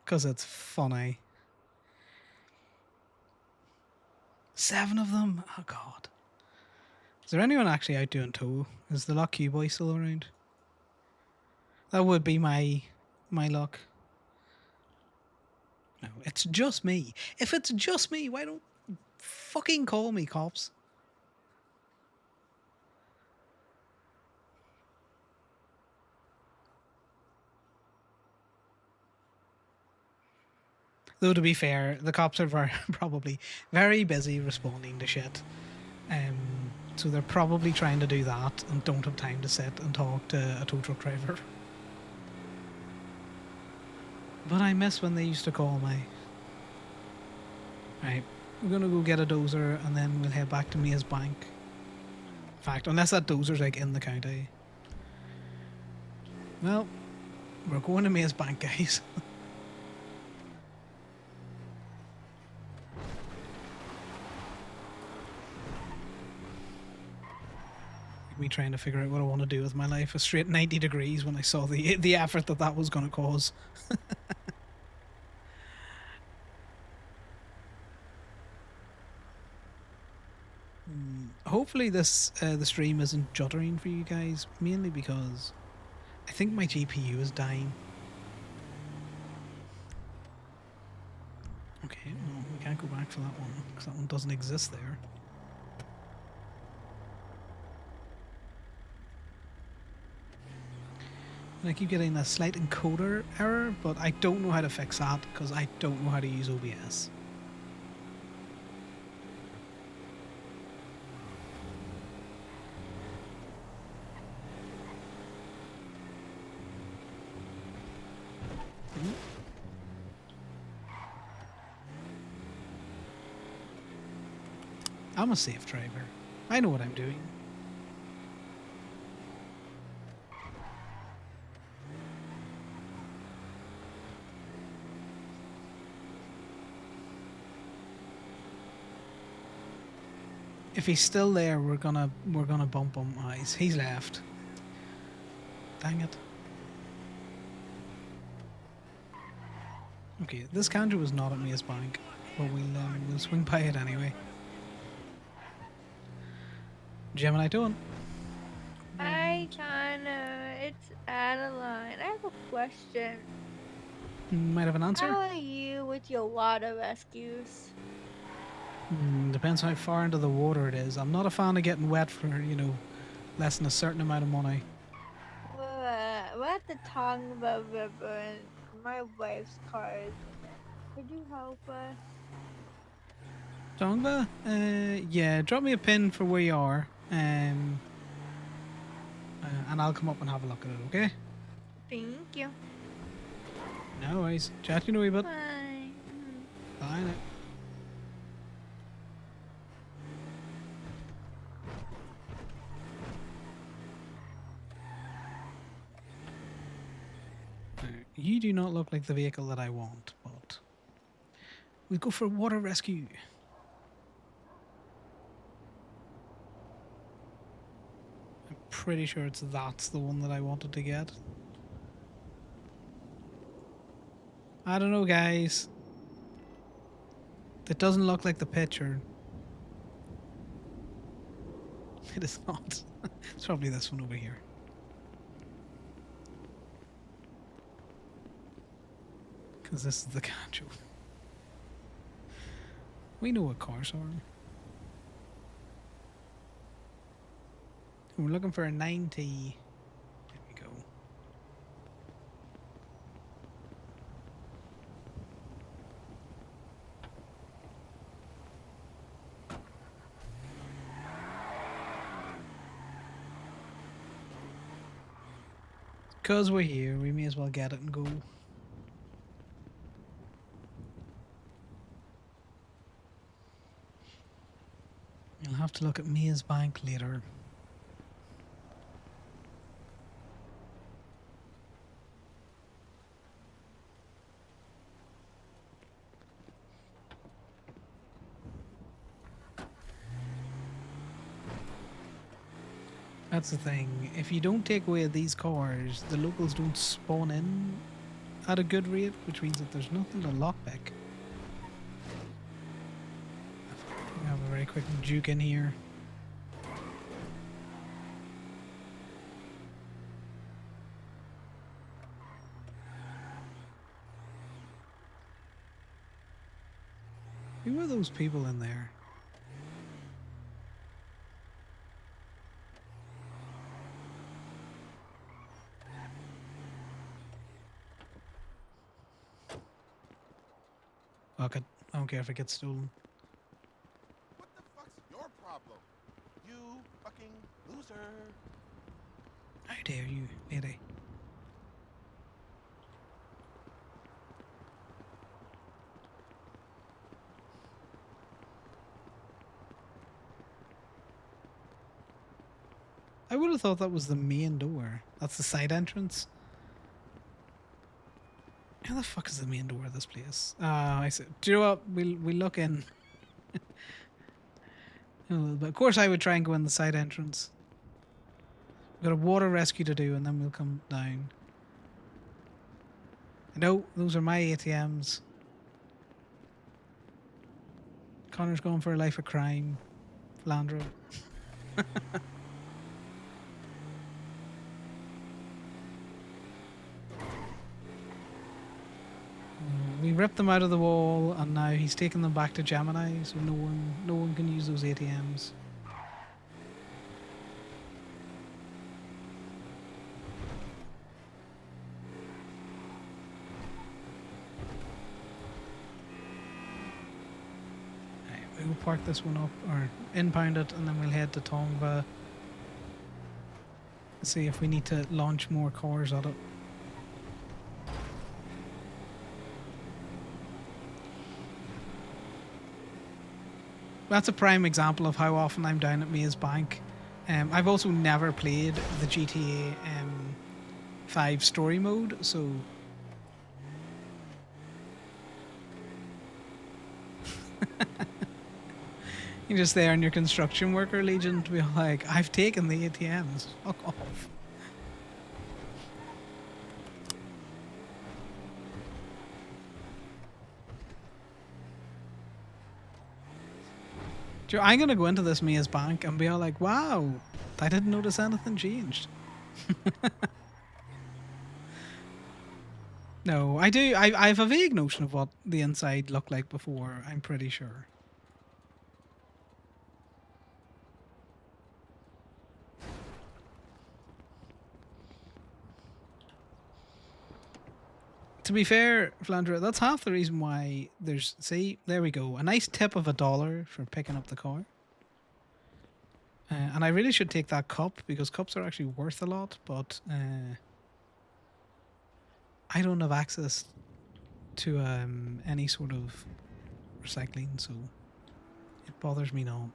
Because it's funny. 7 of them? Oh, God. Is there anyone actually out doing tow? Is the Lock Q boy still around? That would be my luck. No, it's just me. If it's just me, why don't fucking call me, cops? Though to be fair, the cops are probably very busy responding to shit. So they're probably trying to do that and don't have time to sit and talk to a tow truck driver. But I miss when they used to call me. Right, we're gonna go get a dozer and then we'll head back to Maze Bank. In fact, unless that dozer's like in the county. Well, we're going to Maze Bank, guys. Me trying to figure out what I want to do with my life a straight 90 degrees when I saw the effort that was going to cause. Hopefully this the stream isn't juddering for you guys, mainly because I think my GPU is dying. Okay, no, we can't go back for that one because that one doesn't exist there. And I keep getting a slight encoder error, but I don't know how to fix that because I don't know how to use OBS. I'm a safe driver. I know what I'm doing. If he's still there, we're gonna bump him. Oh, he's left. Dang it. Okay, this Kanju was not at Maze Bank, but we'll swing by it anyway. Gemini doing? Hi, Connor. It's Adeline. I have a question. Might have an answer? How are you with your water rescues? Depends how far into the water it is. I'm not a fan of getting wet for, less than a certain amount of money. We're at the Tongva River and my wife's car is in it. Could you help us? Tongva? Yeah, drop me a pin for where you are. And I'll come up and have a look at it, okay? Thank you. No worries. Chat you in a wee bit. Bye. Bye now. You do not look like the vehicle that I want, but we'll go for water rescue. I'm pretty sure that's the one that I wanted to get. I don't know, guys. It doesn't look like the picture. It is not. It's probably this one over here. Because this is the Kanjo. We know what cars are. We're looking for a 90. There we go. Because we're here, we may as well get it and go. You'll have to look at Maze Bank later. That's the thing. If you don't take away these cars, the locals don't spawn in at a good rate, which means that there's nothing to lockpick. We have a very quick juke in here. Who are those people in there? Fuck it. I don't care if it gets stolen. What the fuck's your problem? You fucking loser. How dare you, lady? I would have thought that was the main door. That's the side entrance. How the fuck is the main door of this place? I said, do you know what? We'll look in. In a little bit. Of course, I would try and go in the side entrance. We've got a water rescue to do, and then we'll come down. No, those are my ATMs. Connor's going for a life of crime. Flandro. We ripped them out of the wall, and now he's taking them back to Gemini, so no one can use those ATMs. Right, we'll park this one up, or impound it, and then we'll head to Tongva. See if we need to launch more cars at it. That's a prime example of how often I'm down at Maze Bank. I've also never played the GTA 5 story mode, so you're just there in your construction worker legion to be like, I've taken the ATMs. Fuck off. I'm gonna go into this Maze Bank and be all like, wow, I didn't notice anything changed. No, I do. I have a vague notion of what the inside looked like before, I'm pretty sure. To be fair, Flandra, that's half the reason why there's, see, there we go, a nice tip of $1 for picking up the car. And I really should take that cup, because cups are actually worth a lot, but I don't have access to any sort of recycling, so it bothers me not.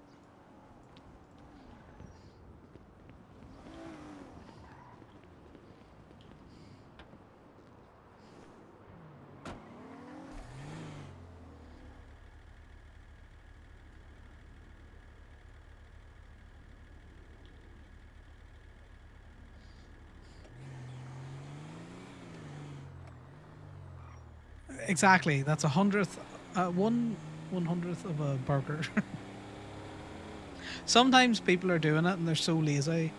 Exactly, that's 1/100th of a burger. Sometimes people are doing it and they're so lazy,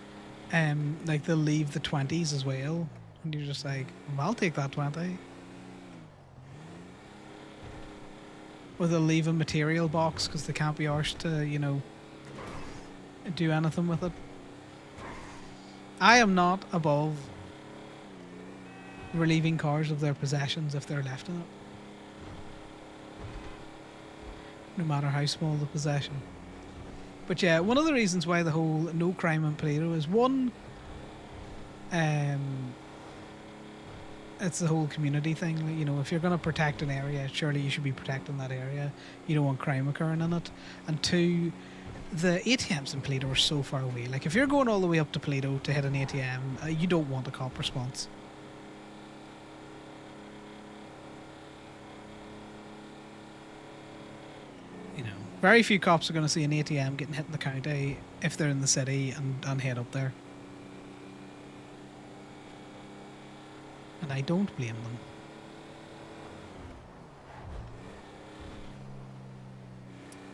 like they'll leave the 20s as well, and you're just like, well, I'll take that 20. Or they'll leave a material box because they can't be arsed to, you know, do anything with it. I am not above relieving cars of their possessions if they're left in it. No matter how small the possession. But yeah, one of the reasons why the whole no crime in Toledo is, one, it's the whole community thing. You know, if you're going to protect an area, surely you should be protecting that area. You don't want crime occurring in it. And two, the ATMs in Toledo are so far away. Like, if you're going all the way up to Toledo to hit an ATM, you don't want a cop response. You know, very few cops are going to see an ATM getting hit in the county if they're in the city and head up there. And I don't blame them.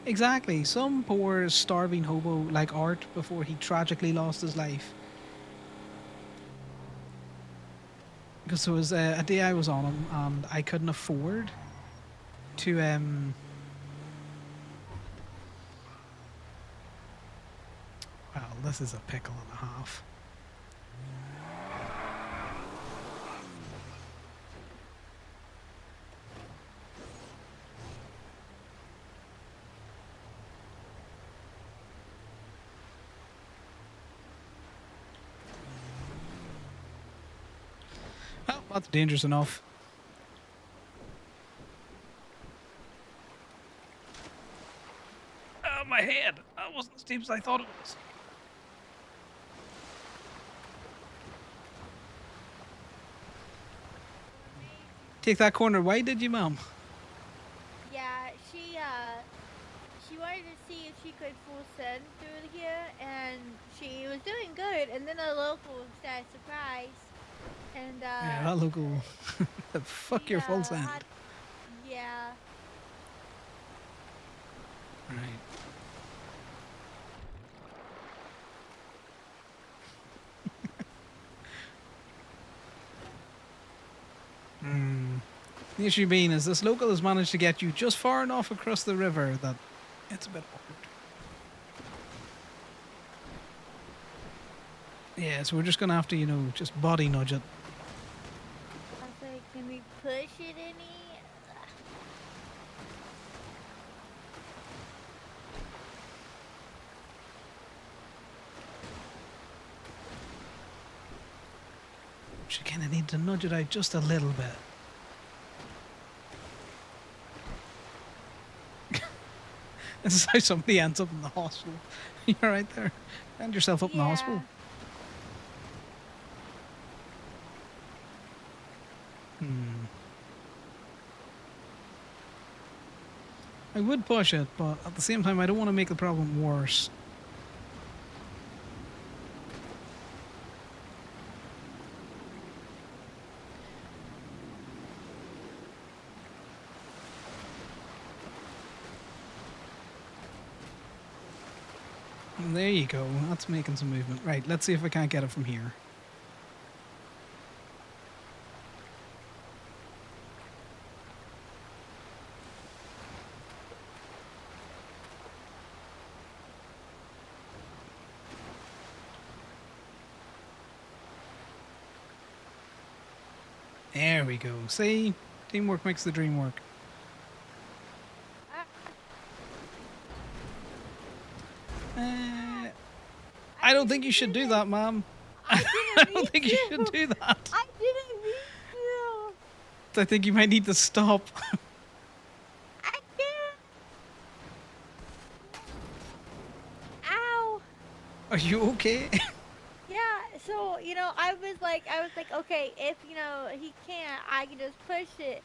Exactly. Some poor starving hobo like Art before he tragically lost his life. Because there was a day I was on him and I couldn't afford to well, this is a pickle and a half. Well, that's dangerous enough. Oh, my head! That wasn't as deep as I thought it was. Take that corner wide, did you, Mom? Yeah, she wanted to see if she could full send through here, and she was doing good. And then a local said surprise, and Yeah, that local. Fuck she, your full send. yeah. Right. The issue being is this local has managed to get you just far enough across the river that it's a bit awkward. Yeah, so we're just gonna have to, you know, just body nudge it. I was like, can we push it any? She kind of need to nudge it out just a little bit. This is how somebody ends up in the hospital. You're right there. End yourself up in the hospital. I would push it, but at the same time, I don't want to make the problem worse. There you go. That's making some movement. Right, let's see if I can't get it from here. There we go. See? Teamwork makes the dream work. I don't think you should do that, Mom. I don't think you should do that. I didn't mean to. I think you might need to stop. I can't. Ow. Are you okay? Yeah, so, you know, I was like, okay, if, you know, he can't, I can just push it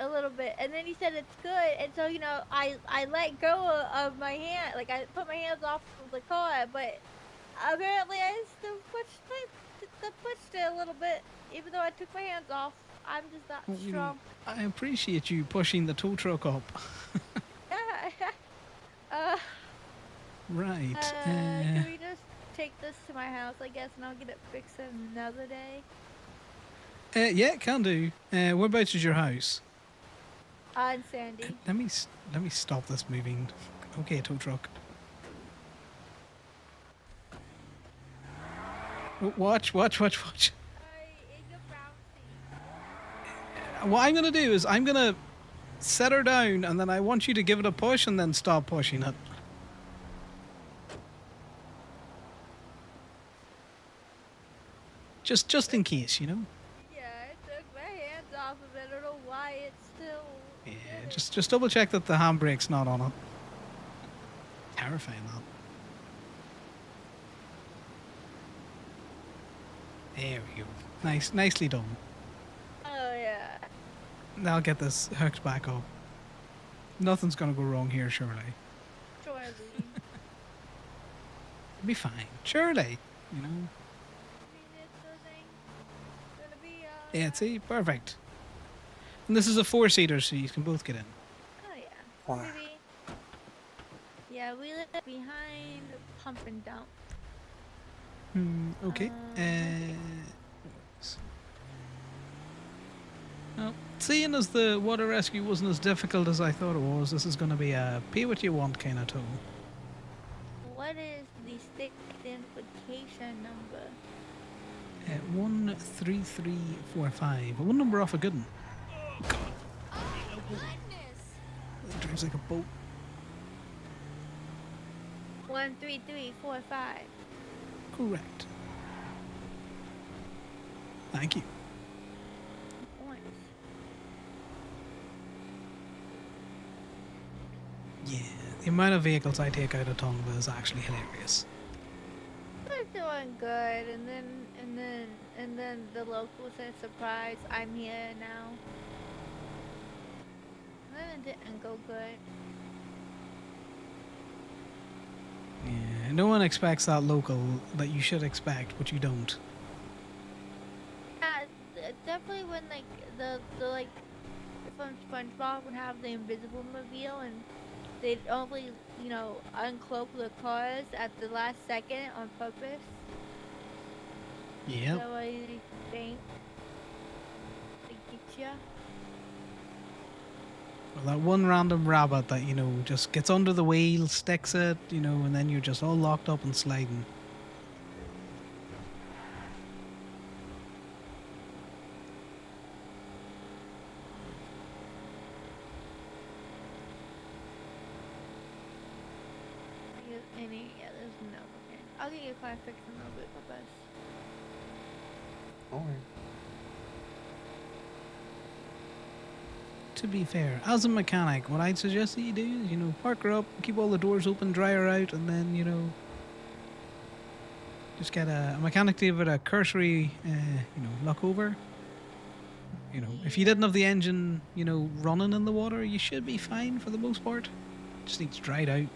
a little bit. And then he said it's good. And so, you know, I let go of my hand. Like, I put my hands off of the car, but apparently I still pushed it a little bit, even though I took my hands off. I'm just not Well, you know, strong. I appreciate you pushing the tow truck up. Right. Can we just take this to my house, I guess, and I'll get it fixed another day? Yeah, can do. Whereabouts is your house? In Sandy. Let me stop this moving. Okay, tow truck. Watch. In your brown seat. What I'm gonna do is I'm gonna set her down, and then I want you to give it a push, and then stop pushing it. Just in case, you know. Yeah, I took my hands off of it. I don't know why it's still. Yeah, just double check that the handbrake's not on it. Terrifying that. There we go. Nicely done. Oh yeah. Now I'll get this hooked back up. Nothing's gonna go wrong here, surely. Surely. It'll be fine. Surely. You know. I mean, it's nothing gonna be Yeah, see, perfect. And this is a 4-seater, so you can both get in. Oh yeah. Wow. Maybe. Yeah, we live behind pump and dump. Okay. Well, seeing as the water rescue wasn't as difficult as I thought it was, this is going to be a pay what you want kind of tow. What is the stick identification number? 13345. One number off a good one. Oh, goodness. It drives like a boat. 13345. Correct. Thank you. Points. Yeah, the amount of vehicles I take out of Tonga is actually hilarious. We're doing good, and then the locals are surprised I'm here now. Then it didn't go good. Yeah, no one expects that local that you should expect, but you don't. Yeah, definitely when like the like from SpongeBob would have the invisible mobile and they'd only uncloak the cars at the last second on purpose. Yep. So I think they get ya. Well, that one random rabbit that, just gets under the wheel, sticks it, and then you're just all locked up and sliding. There's no. Okay. I'll get your car fixed in a little bit, but best. Alright. To be fair, as a mechanic, what I'd suggest that you do is, park her up, keep all the doors open, dry her out, and then, just get a mechanic to give it a cursory, look over. If you didn't have the engine, running in the water, you should be fine for the most part. Just needs dried out.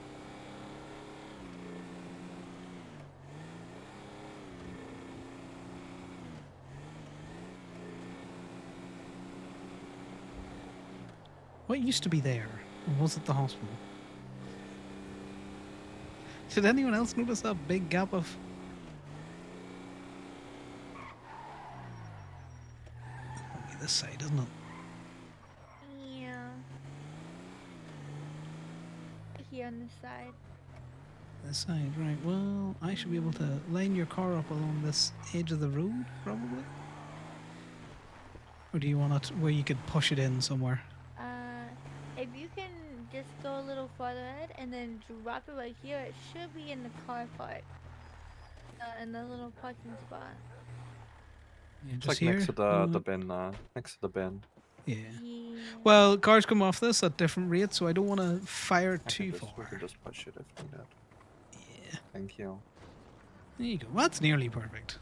What used to be there? Or was it the hospital? Did anyone else notice that big gap of... Probably this side, isn't it? Yeah. Here on this side. This side, right. Well, I should be able to line your car up along this edge of the road, probably. Or do you want it where you could push it in somewhere? If you can just go a little farther ahead and then drop it right here, it should be in the car park. In the little parking spot. Yeah, It's just like here? next to the bin, next to the bin. Yeah. Yeah. Well, cars come off this at different rates, so I don't want to fire We too can far. just push it if needed. Yeah. Thank you. There you go. That's nearly perfect.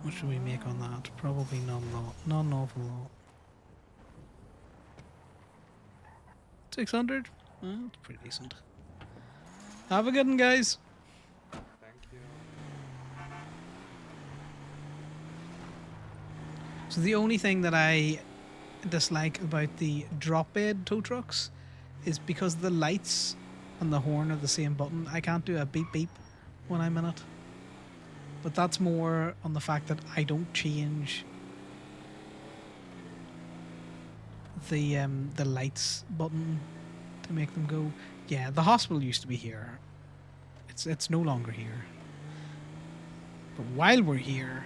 What should we make on that? Probably not an awful lot. 600? Well, that's pretty decent. Have a good one, guys. Thank you. So the only thing that I dislike about the drop bed tow trucks is because the lights and the horn are the same button. I can't do a beep beep when I'm in it. But that's more on the fact that I don't change the lights button to make them go. Yeah, the hospital used to be here. It's no longer here. But while we're here,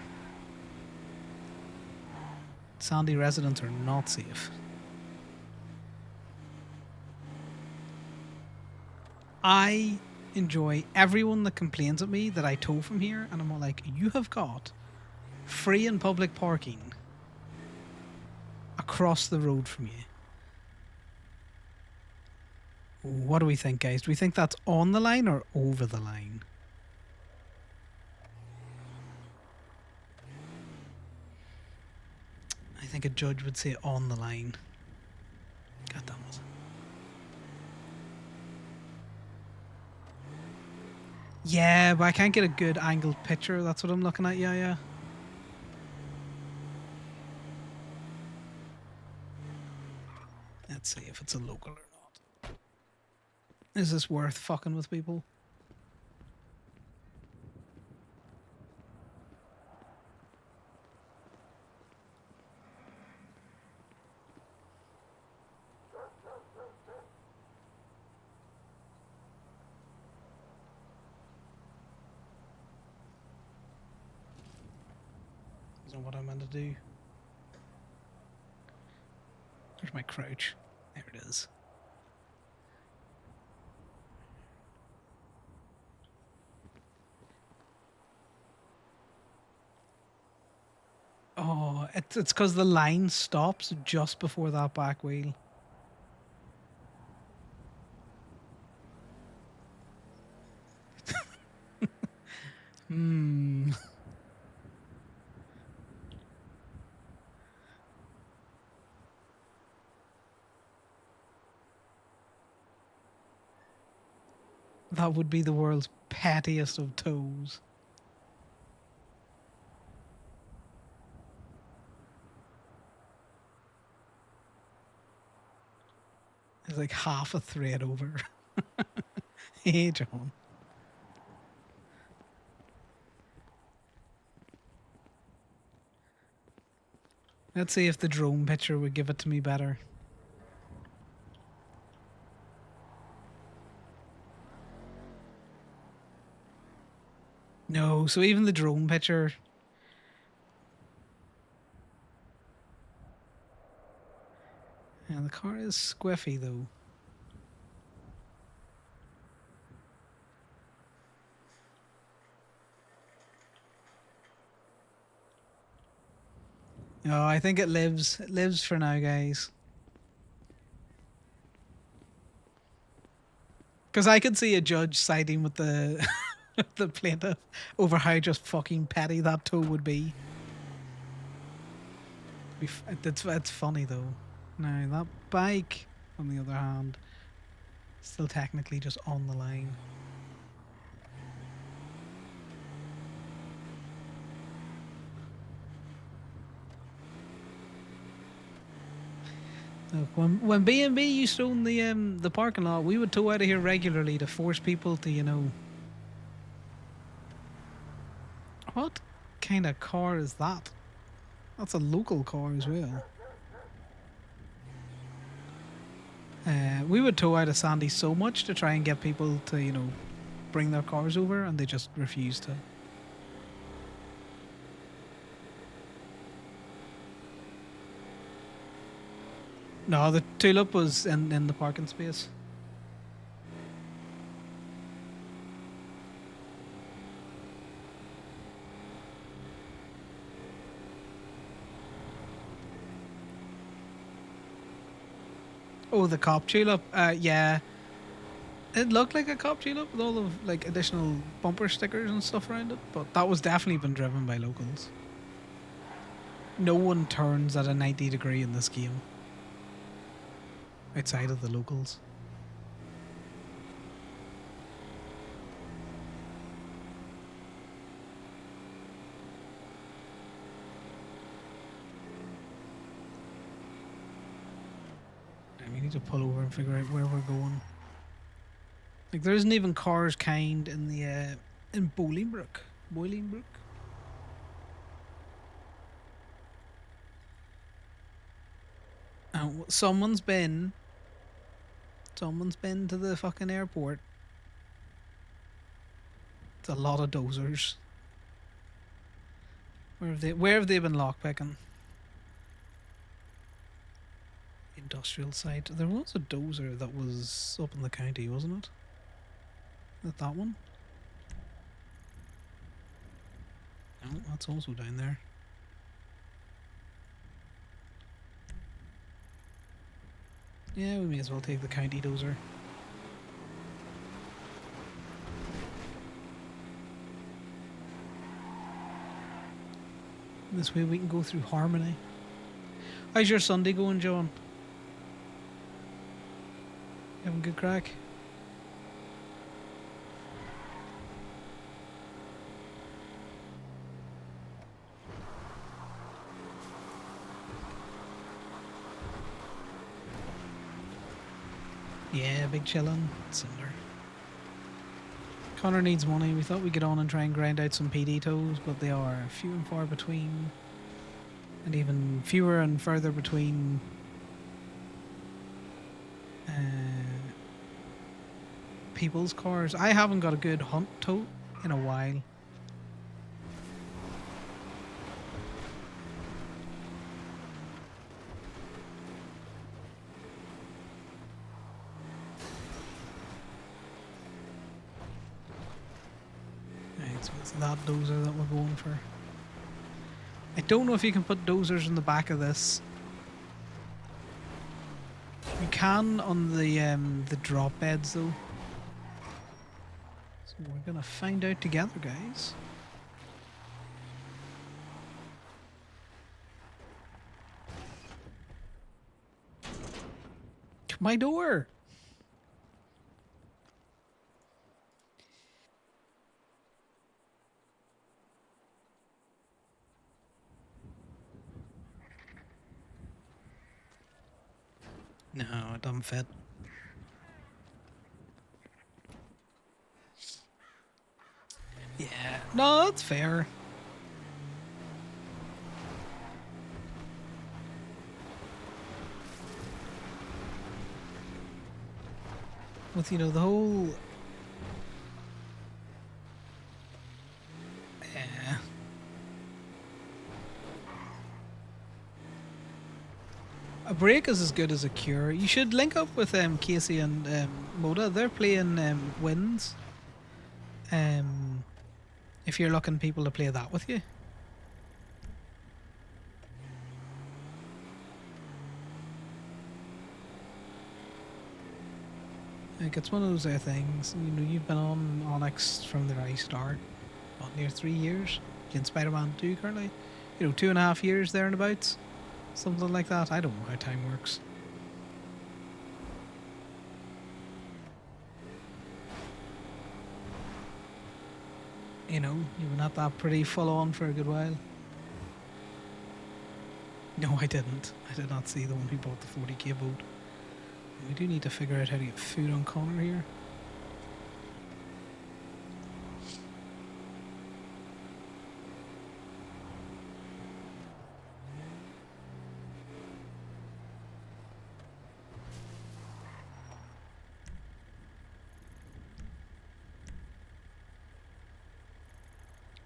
Sandy residents are not safe. I enjoy everyone that complains at me that I tow from here, and I'm all like, you have got free and public parking across the road from you. What do we think, guys? Do we think that's on the line or over the line? I think a judge would say on the line. God damn it. Yeah, but I can't get a good angled picture. That's what I'm looking at. Yeah. Let's see if it's a local or not. Is this worth fucking with people? Isn't what I meant to do. There's my crouch. There it is. Oh, it's because the line stops just before that back wheel. Hmm. That would be the world's pettiest of toes. It's like half a thread over. Hey, John. Let's see if the drone picture would give it to me better. No, so even the drone picture. Yeah, the car is squiffy though. No, I think it lives. It lives for now, guys. Because I could see a judge siding with the the plaintiff over how just fucking petty that toe would be. It's funny though. Now that bike, on the other hand, still technically just on the line. Look, when B&B used to own the parking lot, we would tow out of here regularly to force people to, you know. What kind of car is that? That's a local car as well. We would tow out of Sandy so much to try and get people to, you know, bring their cars over, and they just refused to. No, the tulip was in the parking space. Oh, the cop tulip. Yeah, it looked like a cop tulip with all of like additional bumper stickers and stuff around it, but that was definitely been driven by locals. No one turns at a 90-degree in this game outside of the locals. We need to pull over and figure out where we're going. Like there isn't even cars kind in the in Bolingbroke. Bolingbroke. Someone's been to the fucking airport. It's a lot of dozers. Where have they been lockpicking? Industrial site. There was a dozer that was up in the county, wasn't it? Is that one? No, that's also down there. Yeah, we may as well take the county dozer. This way we can go through Harmony. How's your Sunday going, John? You having good crack? Yeah, big chillin'. Similar. Connor needs money. We thought we'd get on and try and grind out some PD toes, but they are few and far between. And even fewer and further between people's cars. I haven't got a good hunt tote in a while. Right, so it's that dozer that we're going for. I don't know if you can put dozers in the back of this. You can on the drop beds though. So we're gonna find out together, guys. My door. No, it doesn't fit. Yeah, no, that's fair. With, you know, the whole... Yeah. A break is as good as a cure. You should link up with Casey and Moda. They're playing Wins. If you're looking people to play that with you. Like, it's one of those things. You know, you've been on Onyx from the very start. What, near 3 years? Playing Spider-Man 2 currently. You know, 2.5 years there and abouts. Something like that. I don't know how time works. You know, you've been at that pretty full on for a good while. No, I didn't. I did not see the one who bought the 40k boat. We do need to figure out how to get food on Connor here.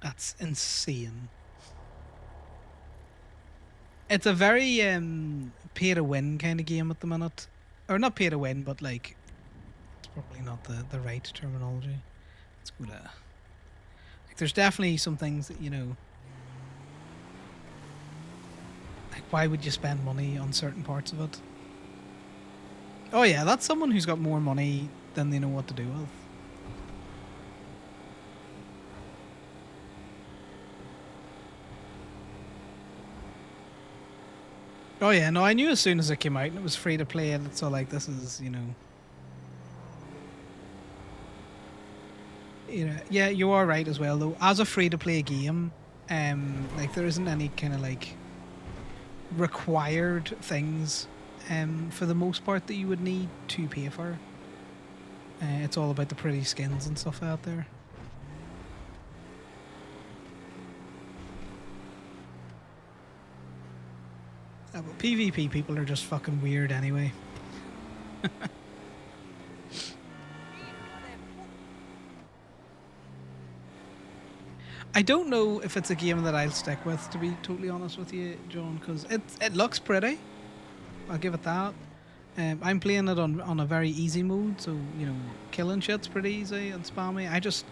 That's insane. It's a very pay to win kind of game at the minute. Or not pay to win, but like, it's probably not the right terminology. Let's go to... Like, there's definitely some things that, you know... Like, why would you spend money on certain parts of it? Oh yeah, that's someone who's got more money than they know what to do with. Oh yeah, no, I knew as soon as it came out and it was free to play and it's all like, this is, you know... You know, yeah, you are right as well though. As a free to play game, like there isn't any kind of like required things for the most part that you would need to pay for. It's all about the pretty skins and stuff out there. But PvP people are just fucking weird anyway. I don't know if it's a game that I'll stick with, to be totally honest with you, John, because it looks pretty. I'll give it that. I'm playing it on a very easy mode, so, you know, killing shit's pretty easy and spammy.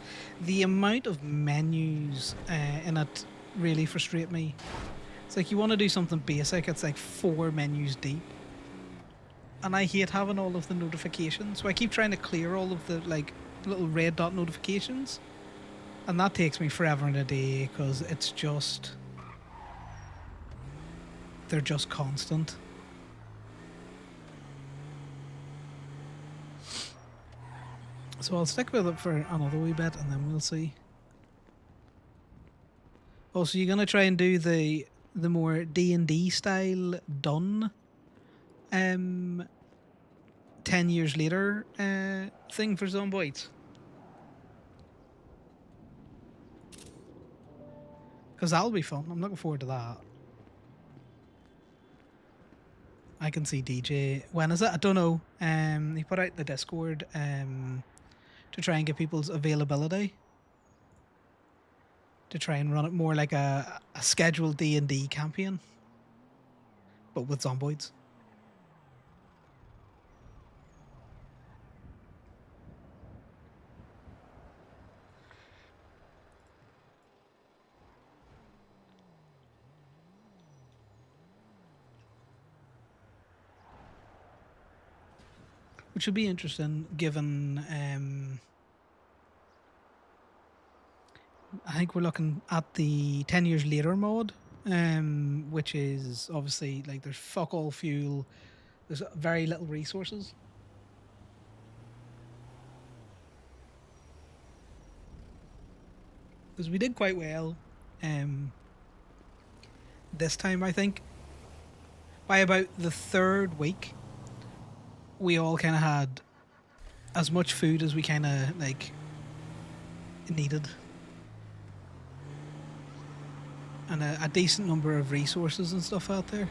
The amount of menus in it really frustrate me. It's like you want to do something basic, it's like 4 menus deep. And I hate having all of the notifications, so I keep trying to clear all of the, like, little red dot notifications. And that takes me forever and a day, because it's just... They're just constant. So I'll stick with it for another wee bit, and then we'll see. Oh, so you're going to try and do the more D&D style done 10 years later thing for Zomboids. Because that'll be fun. I'm looking forward to that. I can see DJ. When is it? I don't know. He put out the Discord to try and get people's availability. To try and run it more like a scheduled D&D campaign. But with Zomboids. Which would be interesting given I think we're looking at the 10 years later mod, which is obviously like there's fuck all fuel, there's very little resources. Because we did quite well this time, I think. By about the third week, we all kind of had as much food as we kind of like needed. And a decent number of resources and stuff out there.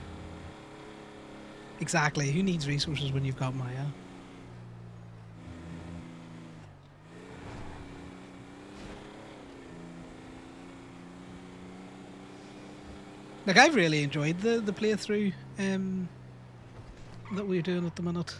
Exactly. Who needs resources when you've got Maya? Like, I've really enjoyed the playthrough that we're doing at the minute.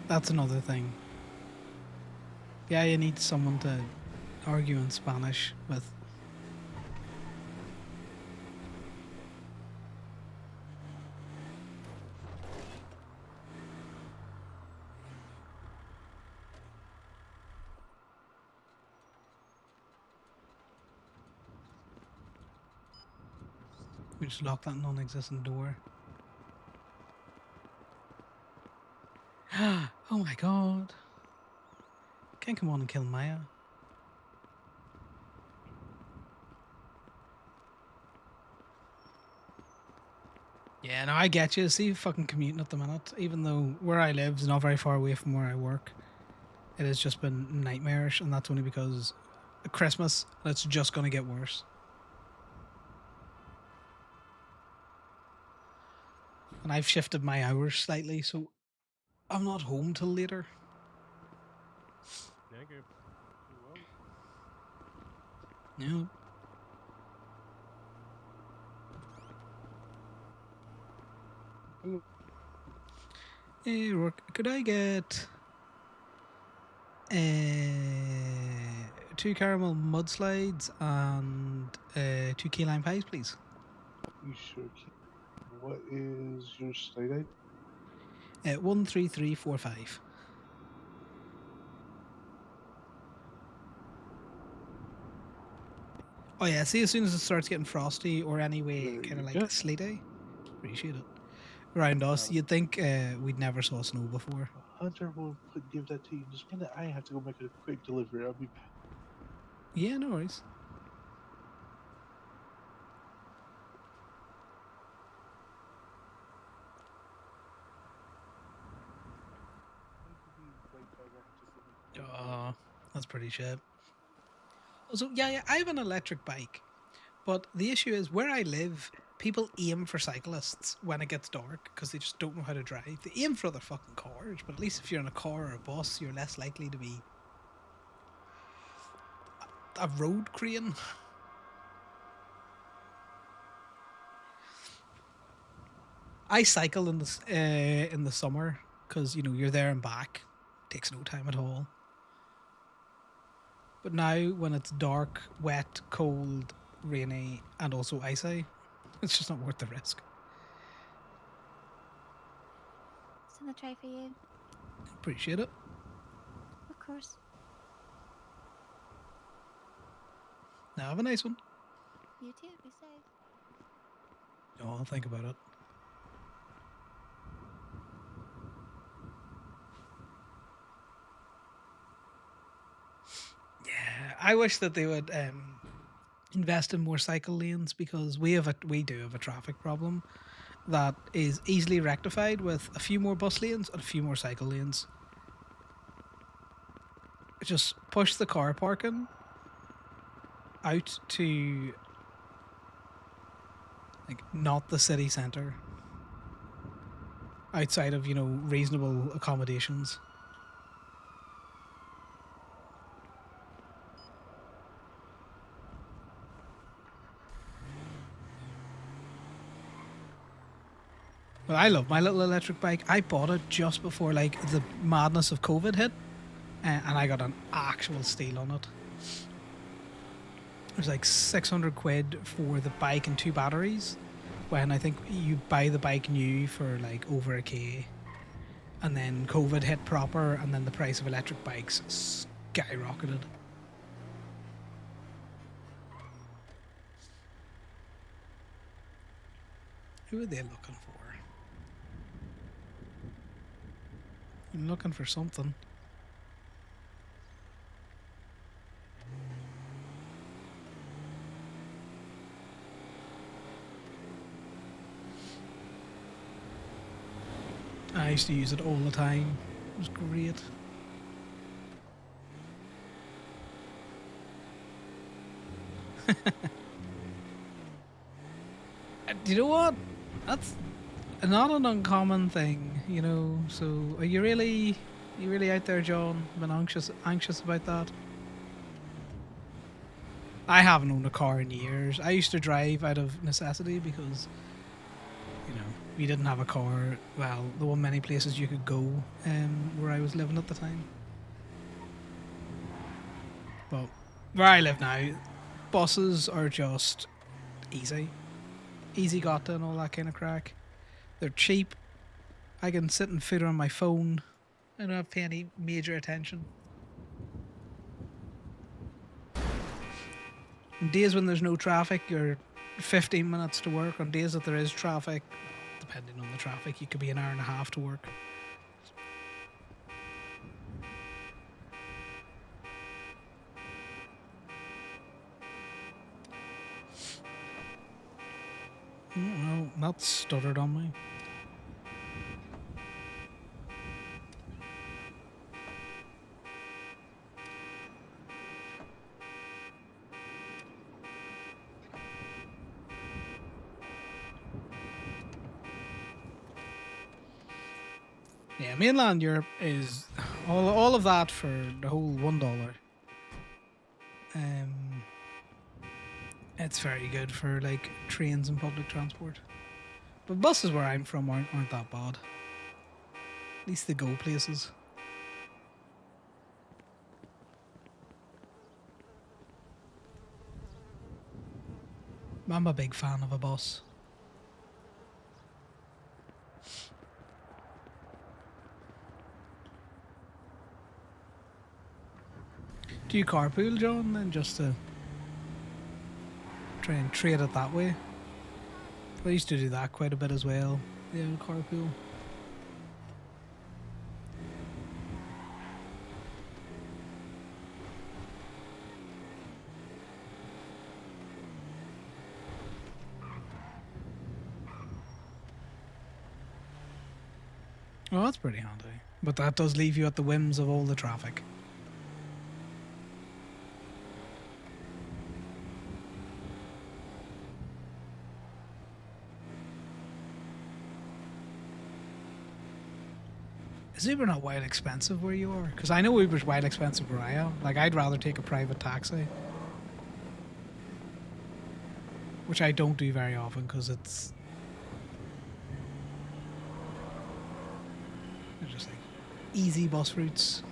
That's another thing. Yeah, you need someone to argue in Spanish with. We just locked that non-existent door. Oh my god. Can't come on and kill Maya. Yeah, no, I get you. See, fucking commuting at the minute, even though where I live is not very far away from where I work, it has just been nightmarish, and that's only because of Christmas, and it's just going to get worse. And I've shifted my hours slightly, so I'm not home till later. Yeah. Hey, could I get 2 caramel mudslides and 2 key lime pies, please? You sure can. What is your state aid? 13345. Oh yeah, see, as soon as it starts getting frosty or anyway kind of like sleety, appreciate it. Around us, you'd think we'd never saw snow before. Hunter will give that to you in just a minute. I have to go make a quick delivery. I'll be back. Yeah, no worries. Oh, that's pretty shit. So yeah, I have an electric bike, but the issue is where I live, people aim for cyclists when it gets dark because they just don't know how to drive. They aim for other fucking cars, but at least if you're in a car or a bus, you're less likely to be a road crane. I cycle in the summer because you're there and back. Takes no time at all. But now when it's dark, wet, cold, rainy, and also icy, it's just not worth the risk. It's in the tray for you. Appreciate it. Of course. Now have a nice one. You too. Be safe. Oh, I'll think about it. I wish that they would invest in more cycle lanes, because we do have a traffic problem that is easily rectified with a few more bus lanes and a few more cycle lanes. Just push the car parking out to like not the city centre, outside of, you know, reasonable accommodations. Well, I love my little electric bike. I bought it just before like the madness of COVID hit, and I got an actual steal on it. It was like 600 quid for the bike and 2 batteries, when I think you buy the bike new for like over $1,000. And then COVID hit proper, and then the price of electric bikes skyrocketed. Who are they looking for? I'm looking for something. I used to use it all the time. It was great. Do you know what? That's not an uncommon thing, you know. So, are you really out there, John? Been anxious about that? I haven't owned a car in years. I used to drive out of necessity because, you know, we didn't have a car. Well, there weren't many places you could go where I was living at the time. But where I live now, buses are just easy got to and all that kind of crack. They're cheap. I can sit and fiddle on my phone. I don't have to pay any major attention. On days when there's no traffic, you're 15 minutes to work. On days that there is traffic, depending on the traffic, you could be an hour and a half to work. Oh, well, that stuttered on me. Yeah, mainland Europe is all of that for the whole $1. It's very good for like trains and public transport. But buses where I'm from aren't that bad. At least they go places. I'm a big fan of a bus. Do you carpool, John, then, just to try and trade it that way? I used to do that quite a bit as well. Yeah, carpool. Well, that's pretty handy. But that does leave you at the whims of all the traffic. Is Uber not wild expensive where you are? Because I know Uber's wild expensive where I am. Like, I'd rather take a private taxi. Which I don't do very often because it's... They're just like easy bus routes.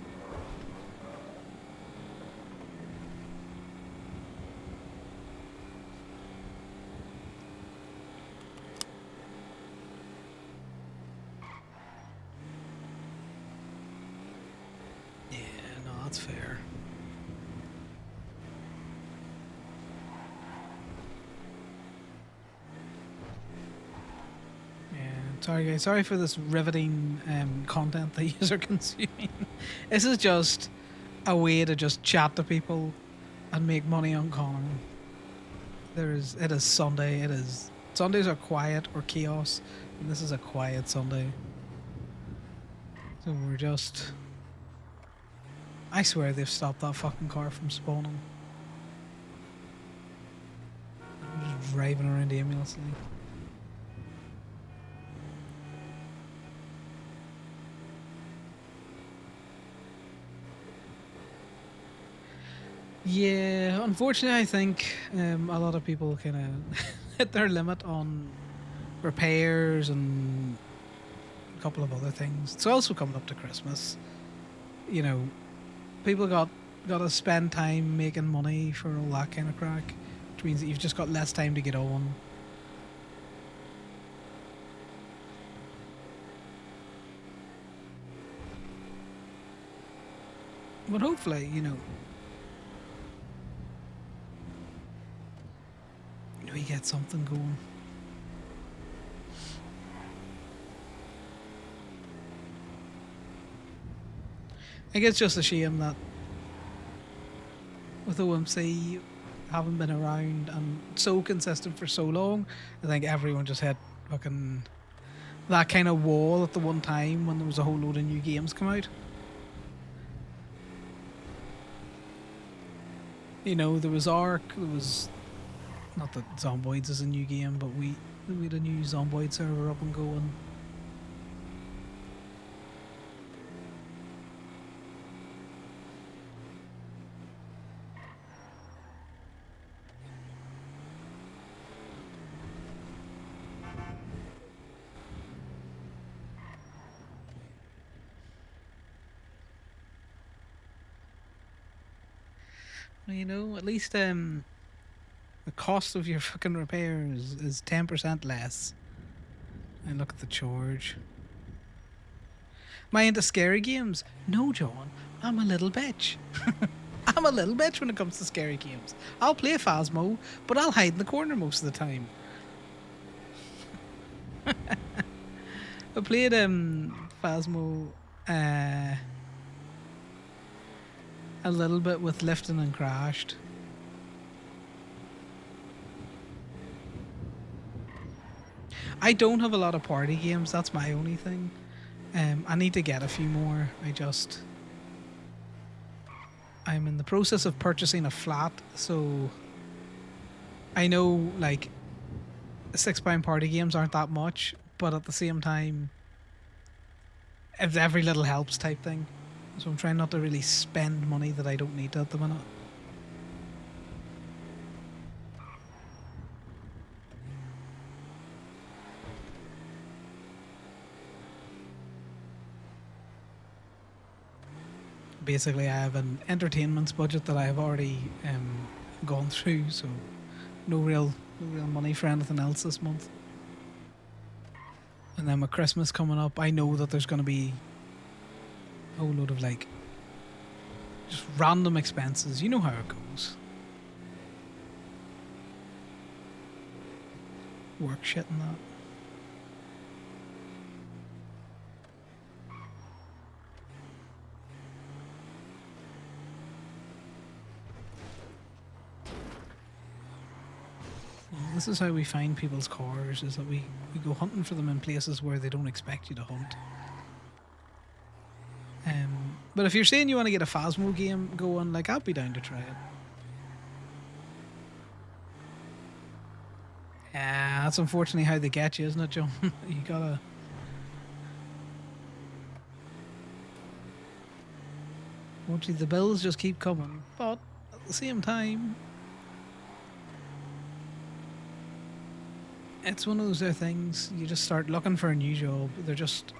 That's fair. Yeah, sorry guys, sorry for this riveting content that you are consuming. This is just a way to just chat to people and make money on Connor. It is Sunday. Sundays are quiet or chaos, and this is a quiet Sunday. So we're just. I swear they've stopped that fucking car from spawning. I'm just driving around aimlessly. Yeah, unfortunately, I think a lot of people kind of hit their limit on repairs and a couple of other things. It's also coming up to Christmas. You know, people got to spend time making money for all that kind of crack, which means that you've just got less time to get on. But hopefully, you know, we get something going. I think it's just a shame that with OMC having been around and so consistent for so long, I think everyone just hit fucking that kind of wall at the one time when there was a whole load of new games come out. You know, there was Ark, there was, not that Zomboids is a new game, but we had a new Zomboid server up and going. You know, at least the cost of your fucking repairs is 10% less. And look at the charge. Am I into scary games? No, John. I'm a little bitch. I'm a little bitch when it comes to scary games. I'll play Phasmo, but I'll hide in the corner most of the time. I played Phasmo a little bit with Lifting and Crashed. I don't have a lot of party games, that's my only thing. I need to get a few more. I'm in the process of purchasing a flat, so I know like £6 party games aren't that much, but at the same time, if every little helps type thing. So I'm trying not to really spend money that I don't need at the minute. Basically, I have an entertainments budget that I have already gone through, so no real money for anything else this month. And then with Christmas coming up, I know that there's going to be a whole load of like just random expenses. You know how it goes. Work shit and that. This is how we find people's cars, is that we go hunting for them in places where they don't expect you to hunt. But if you're saying you want to get a Phasmo game going, like, I'll be down to try it. Yeah, that's unfortunately how they get you, isn't it, John? You gotta... Unfortunately, the bills just keep coming. But at the same time, it's one of those other things, you just start looking for a new job. They're just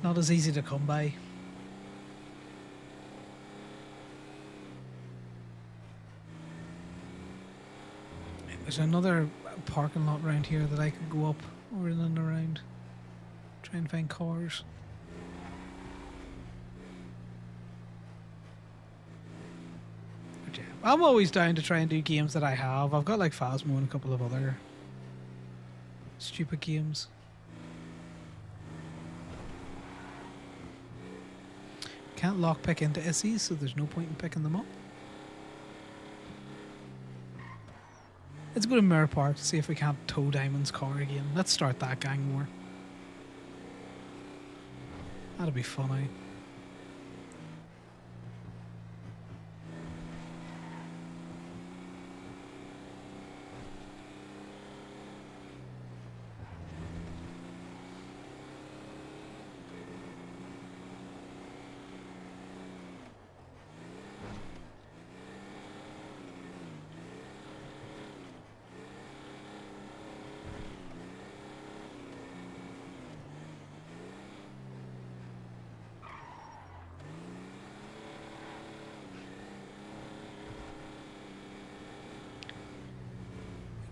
not as easy to come by. There's another parking lot around here that I could go up or in and around. Try and find cars. But yeah, I'm always down to try and do games that I have. I've got like Phasmo and a couple of other stupid games. Can't lockpick into Issies, so there's no point in picking them up. Let's go to Mirror Park to see if we can't tow Diamond's car again. Let's start that gang war. That'll be funny.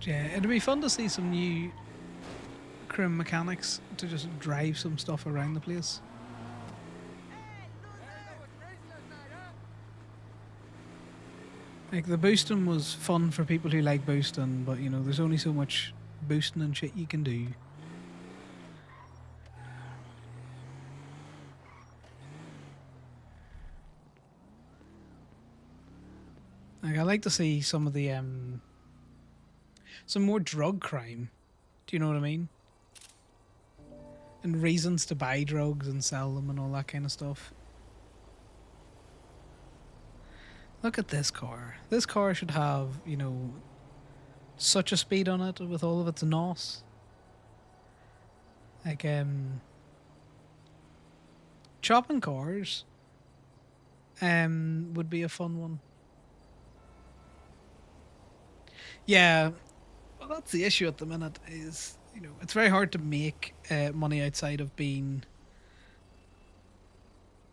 Yeah, it'd be fun to see some new crim mechanics to just drive some stuff around the place. Like, the boosting was fun for people who like boosting, but you know, there's only so much boosting and shit you can do. Like, I like to see some of the some more drug crime. Do you know what I mean? And reasons to buy drugs and sell them and all that kind of stuff. Look at this car. This car should have, you know, such a speed on it with all of its NOS. Like, chopping cars would be a fun one. Yeah, well, that's the issue at the minute is, you know, it's very hard to make money outside of being...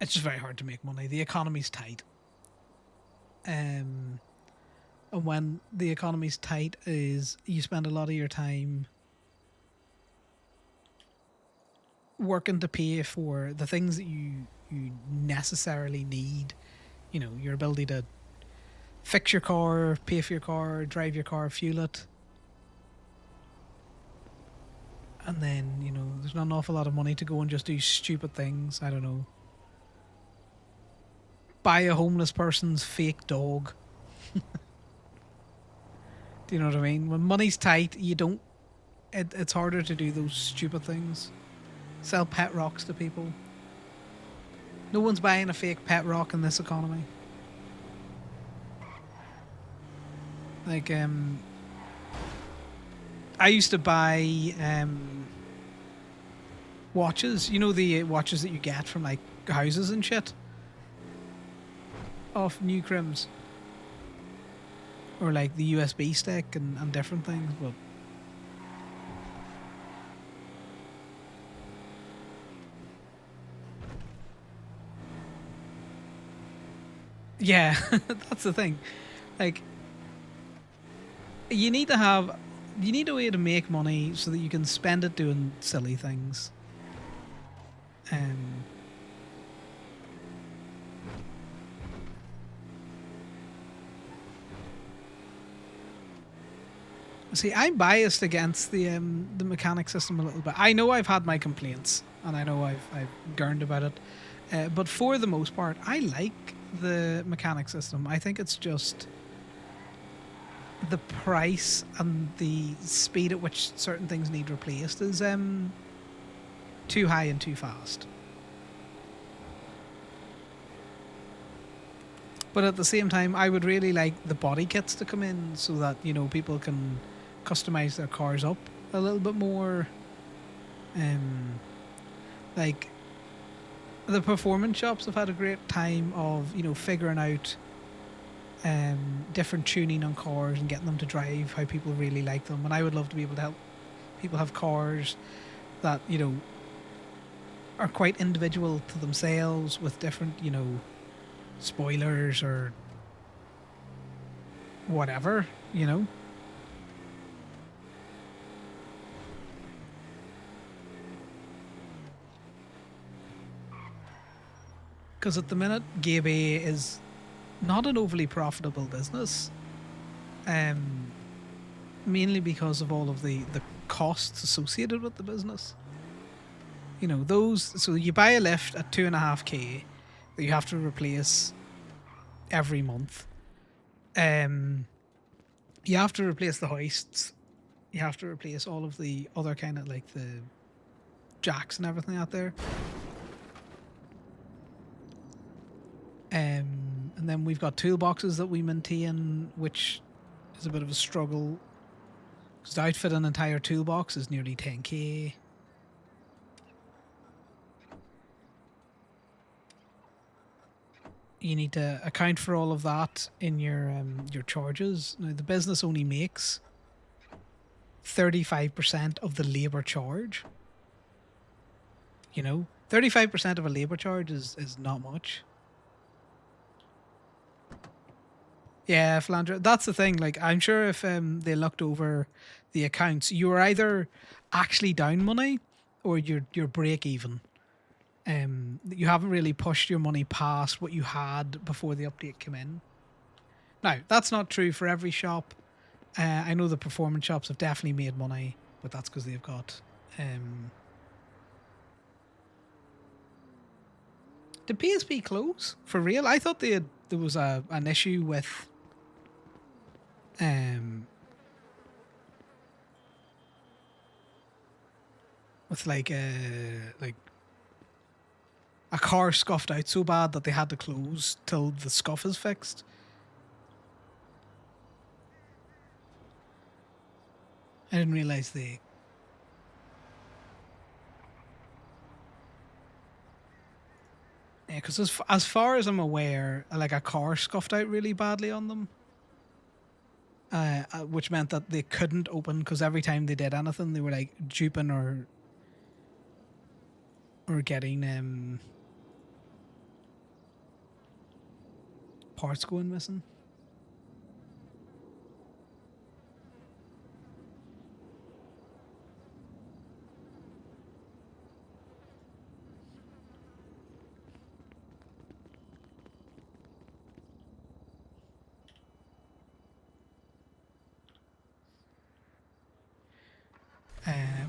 It's just very hard to make money. The economy's tight. And when the economy's tight is you spend a lot of your time working to pay for the things that you necessarily need. You know, your ability to fix your car, pay for your car, drive your car, fuel it. And then, you know, there's not an awful lot of money to go and just do stupid things. I don't know. Buy a homeless person's fake dog. Do you know what I mean? When money's tight, you don't... It's harder to do those stupid things. Sell pet rocks to people. No one's buying a fake pet rock in this economy. Like, I used to buy watches. You know, the watches that you get from, like, houses and shit? Off new crims. Or, like, the USB stick and different things, but... Yeah, that's the thing. Like, you need a way to make money so that you can spend it doing silly things. See, I'm biased against the mechanic system a little bit. I know I've had my complaints, and I know I've gurned about it, but for the most part, I like the mechanic system. I think it's just the price and the speed at which certain things need replaced is too high and too fast. But at the same time, I would really like the body kits to come in so that, you know, people can customize their cars up a little bit more. Like, the performance shops have had a great time of, you know, figuring out different tuning on cars and getting them to drive how people really like them. And I would love to be able to help people have cars that, you know, are quite individual to themselves with different, you know, spoilers or whatever, you know. Because at the minute, Gabe is not an overly profitable business, mainly because of all of the costs associated with the business. You know, those, so you buy a lift at 2.5k, that you have to replace every month. You have to replace the hoists. You have to replace all of the other kind of like the jacks and everything out there. And then we've got toolboxes that we maintain, which is a bit of a struggle. Because to outfit an entire toolbox is nearly 10k. You need to account for all of that in your charges. Now the business only makes 35% of the labor charge. You know, 35% of a labor charge is not much. Yeah, Flandra, that's the thing. Like, I'm sure if they looked over the accounts, you're either actually down money or you're break even. You haven't really pushed your money past what you had before the update came in. Now, that's not true for every shop. I know the performance shops have definitely made money, but that's because they've got. Did PSP close for real? I thought there was an issue with. With like a car scuffed out so bad that they had to close till the scuff is fixed. I didn't realize they. Yeah, because as far as I'm aware, like a car scuffed out really badly on them, which meant that they couldn't open because every time they did anything, they were like duping or getting parts going missing.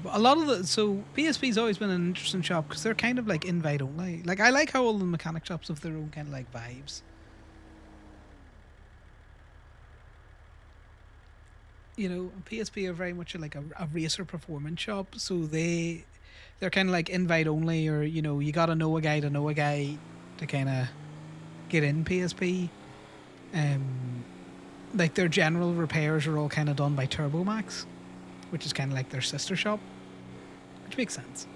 But a lot of PSP's always been an interesting shop because they're kind of like invite only. Like I like how all the mechanic shops have their own kind of like vibes. You know, PSP are very much like a racer performance shop, so they're kind of like invite only, or you know, you gotta know a guy to kind of get in PSP. Like their general repairs are all kind of done by TurboMax, which is kind of like their sister shop, which makes sense.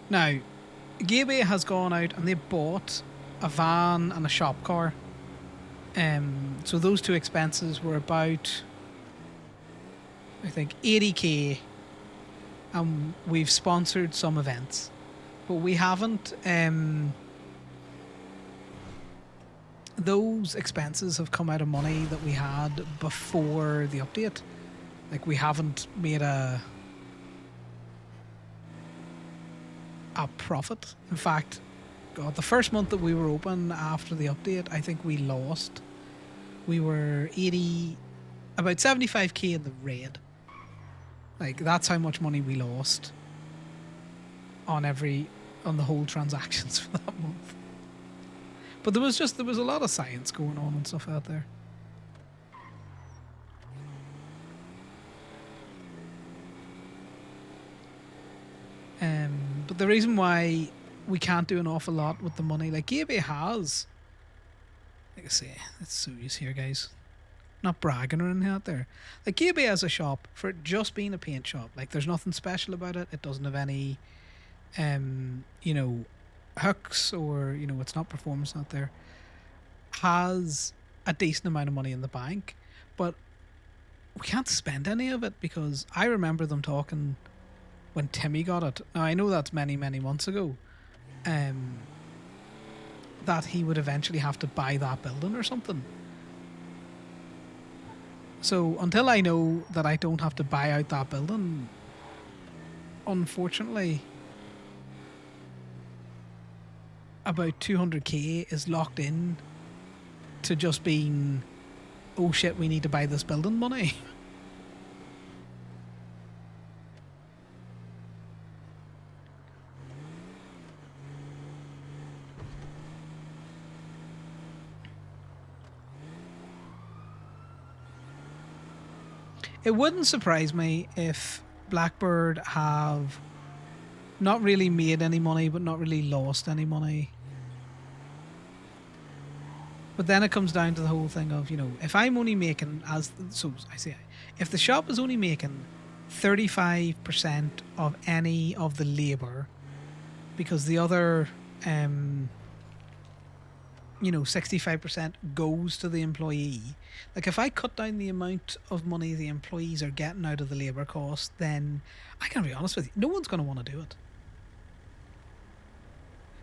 Now, Gabe has gone out and they bought a van and a shop car. So those two expenses were about, I think, 80k. We've sponsored some events, but we haven't. Those expenses have come out of money that we had before the update. Like we haven't made a profit. In fact, God, the first month that we were open after the update, I think we lost. We were about 75k in the red. Like that's how much money we lost on the whole transactions for that month. But there was a lot of science going on and stuff out there. But the reason why we can't do an awful lot with the money, like Gabe has, like I say, let's serious here, guys. Not bragging or anything out there. Like Gabe has a shop for it just being a paint shop. Like there's nothing special about it. It doesn't have any, you know, hooks or, you know, it's not performance out there. Has a decent amount of money in the bank, but we can't spend any of it because I remember them talking when Timmy got it. Now I know that's many months ago, that he would eventually have to buy that building or something. So until I know that I don't have to buy out that building, unfortunately, about 200k is locked in to just being, oh shit, we need to buy this building money. It wouldn't surprise me if Blackbird have not really made any money, but not really lost any money. But then it comes down to the whole thing of, you know, if I'm only making, if the shop is only making 35% of any of the labour, because the other, 65% goes to the employee. Like, if I cut down the amount of money the employees are getting out of the labour cost, then I can be honest with you, no one's going to want to do it.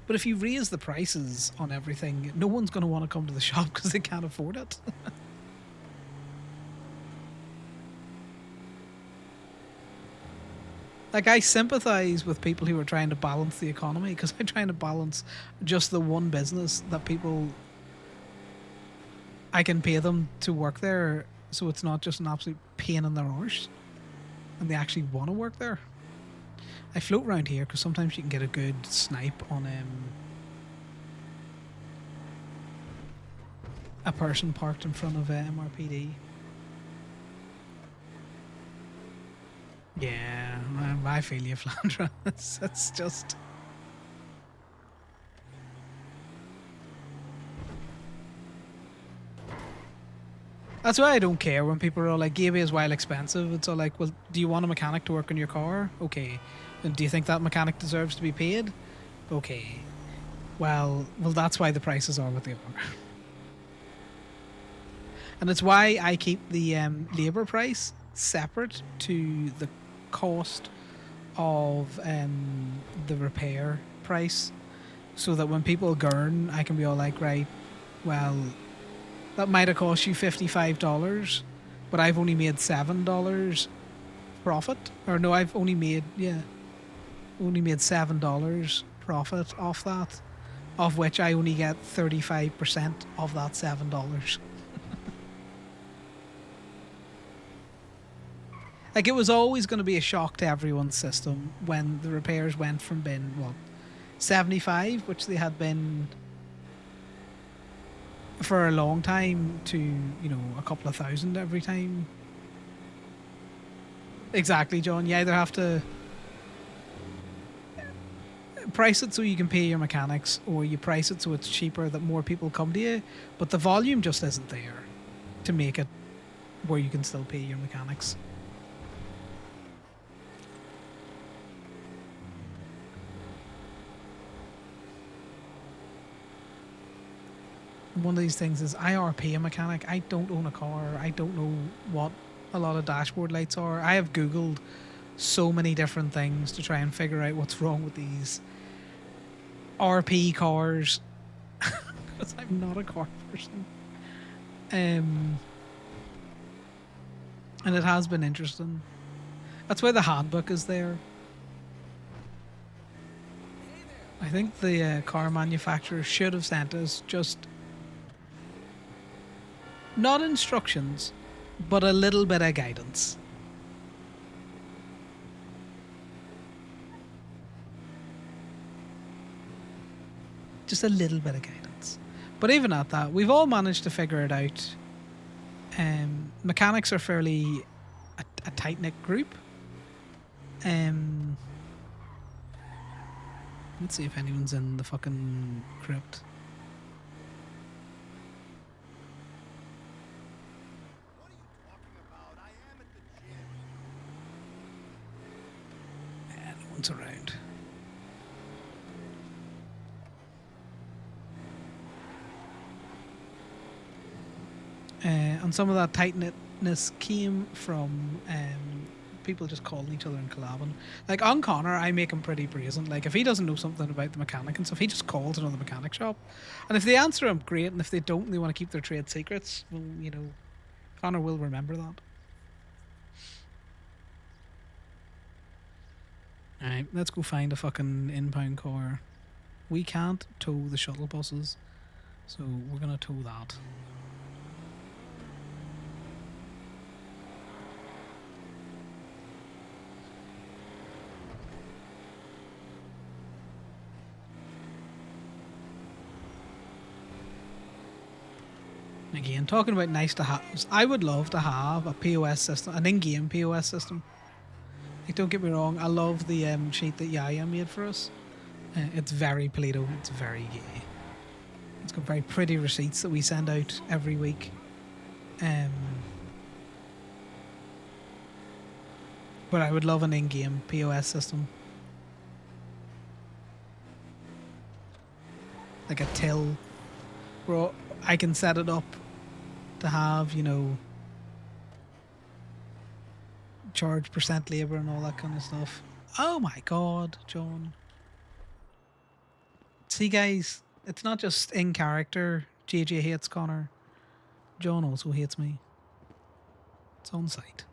But if you raise the prices on everything, no one's going to want to come to the shop because they can't afford it. Like, I sympathize with people who are trying to balance the economy, because I'm trying to balance just the one business that people, I can pay them to work there, so it's not just an absolute pain in their arse and they actually want to work there. I float around here because sometimes you can get a good snipe on a person parked in front of MRPD. Yeah, I feel you, Flandra. It's just... That's why I don't care when people are all like, Gaby is while expensive. It's all like, well, do you want a mechanic to work on your car? Okay. And do you think that mechanic deserves to be paid? Okay. Well, that's why the prices are what they are. And it's why I keep the labour price separate to the cost of the repair price, so that when people gurn, I can be all like, right, well, that might have cost you $55, but I've only made $7 profit. Or no, I've only made, $7 profit off that, of which I only get 35% of that $7. Like, it was always going to be a shock to everyone's system when the repairs went from being, 75, which they had been for a long time, to, a couple of thousand every time. Exactly, John. You either have to price it so you can pay your mechanics, or you price it so it's cheaper that more people come to you, but the volume just isn't there to make it where you can still pay your mechanics. One of these things is IRP a mechanic. I don't own a car. I don't know what a lot of dashboard lights are. I have Googled so many different things to try and figure out what's wrong with these RP cars, because I'm not a car person. And it has been interesting. That's why the handbook is there. I think the car manufacturer should have sent us just not instructions, but a little bit of guidance. Just a little bit of guidance. But even at that, we've all managed to figure it out. Mechanics are fairly a tight-knit group. Let's see if anyone's in the fucking crypt. No one's around. And some of that tight-knitness came from people just calling each other and collabing. Like, on Conor, I make him pretty brazen. Like, if he doesn't know something about the mechanic and stuff, he just calls another mechanic shop. And if they answer him, great. And if they don't and they want to keep their trade secrets, well, Conor will remember that. Alright, let's go find a fucking impound car. We can't tow the shuttle buses, so we're gonna tow that. Again, talking about nice to haves, I would love to have a POS system, an in-game POS system. Like, don't get me wrong, I love the sheet that Yaya made for us. It's very Polito, it's very gay. It's got very pretty receipts that we send out every week. But I would love an in-game POS system. Like a till where I can set it up to have, you know, charge percent labor and all that kind of stuff. Oh my god, John. See, guys, it's not just in character. JJ hates Connor. John also hates me. It's on site.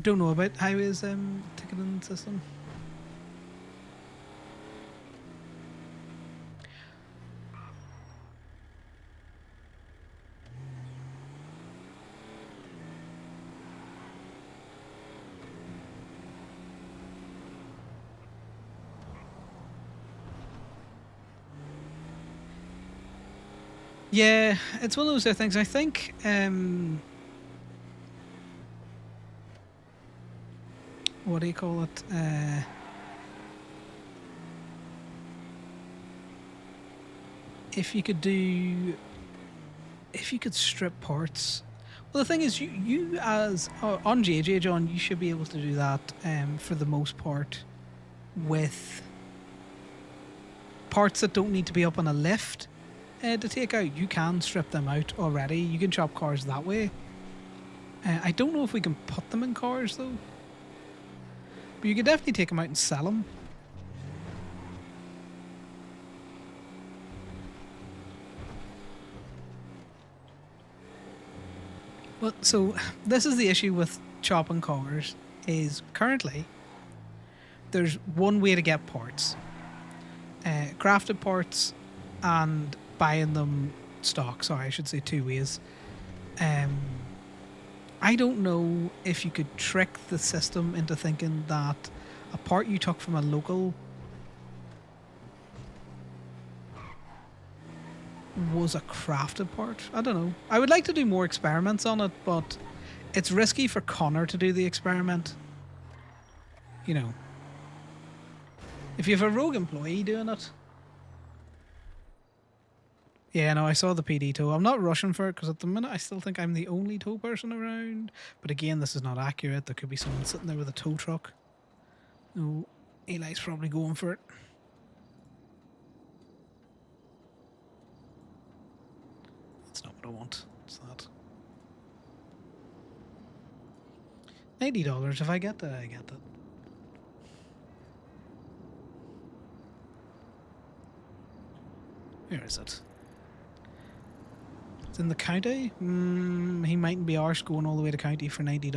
Don't know about Highway's ticketing system. Yeah, it's one of those things. I think what do you call it? If you could strip parts. Well, the thing is, you as on JJ John, you should be able to do that for the most part with parts that don't need to be up on a lift to take out. You can strip them out already. You can chop cars that way. I don't know if we can put them in cars though, but you could definitely take them out and sell them. Well, so this is the issue with chopping cars, is currently there's one way to get parts. Crafted parts and buying them stock. Sorry, I should say two ways. I don't know if you could trick the system into thinking that a part you took from a local was a crafted part. I don't know. I would like to do more experiments on it, but it's risky for Connor to do the experiment. You know, if you have a rogue employee doing it. Yeah, no, I saw the PD tow. I'm not rushing for it because at the minute I still think I'm the only tow person around. But again, this is not accurate. There could be someone sitting there with a tow truck. No, Eli's probably going for it. That's not what I want. It's that. $90. If I get that, I get that. Where is it? It's in the county? He mightn't be arse going all the way to county for $90.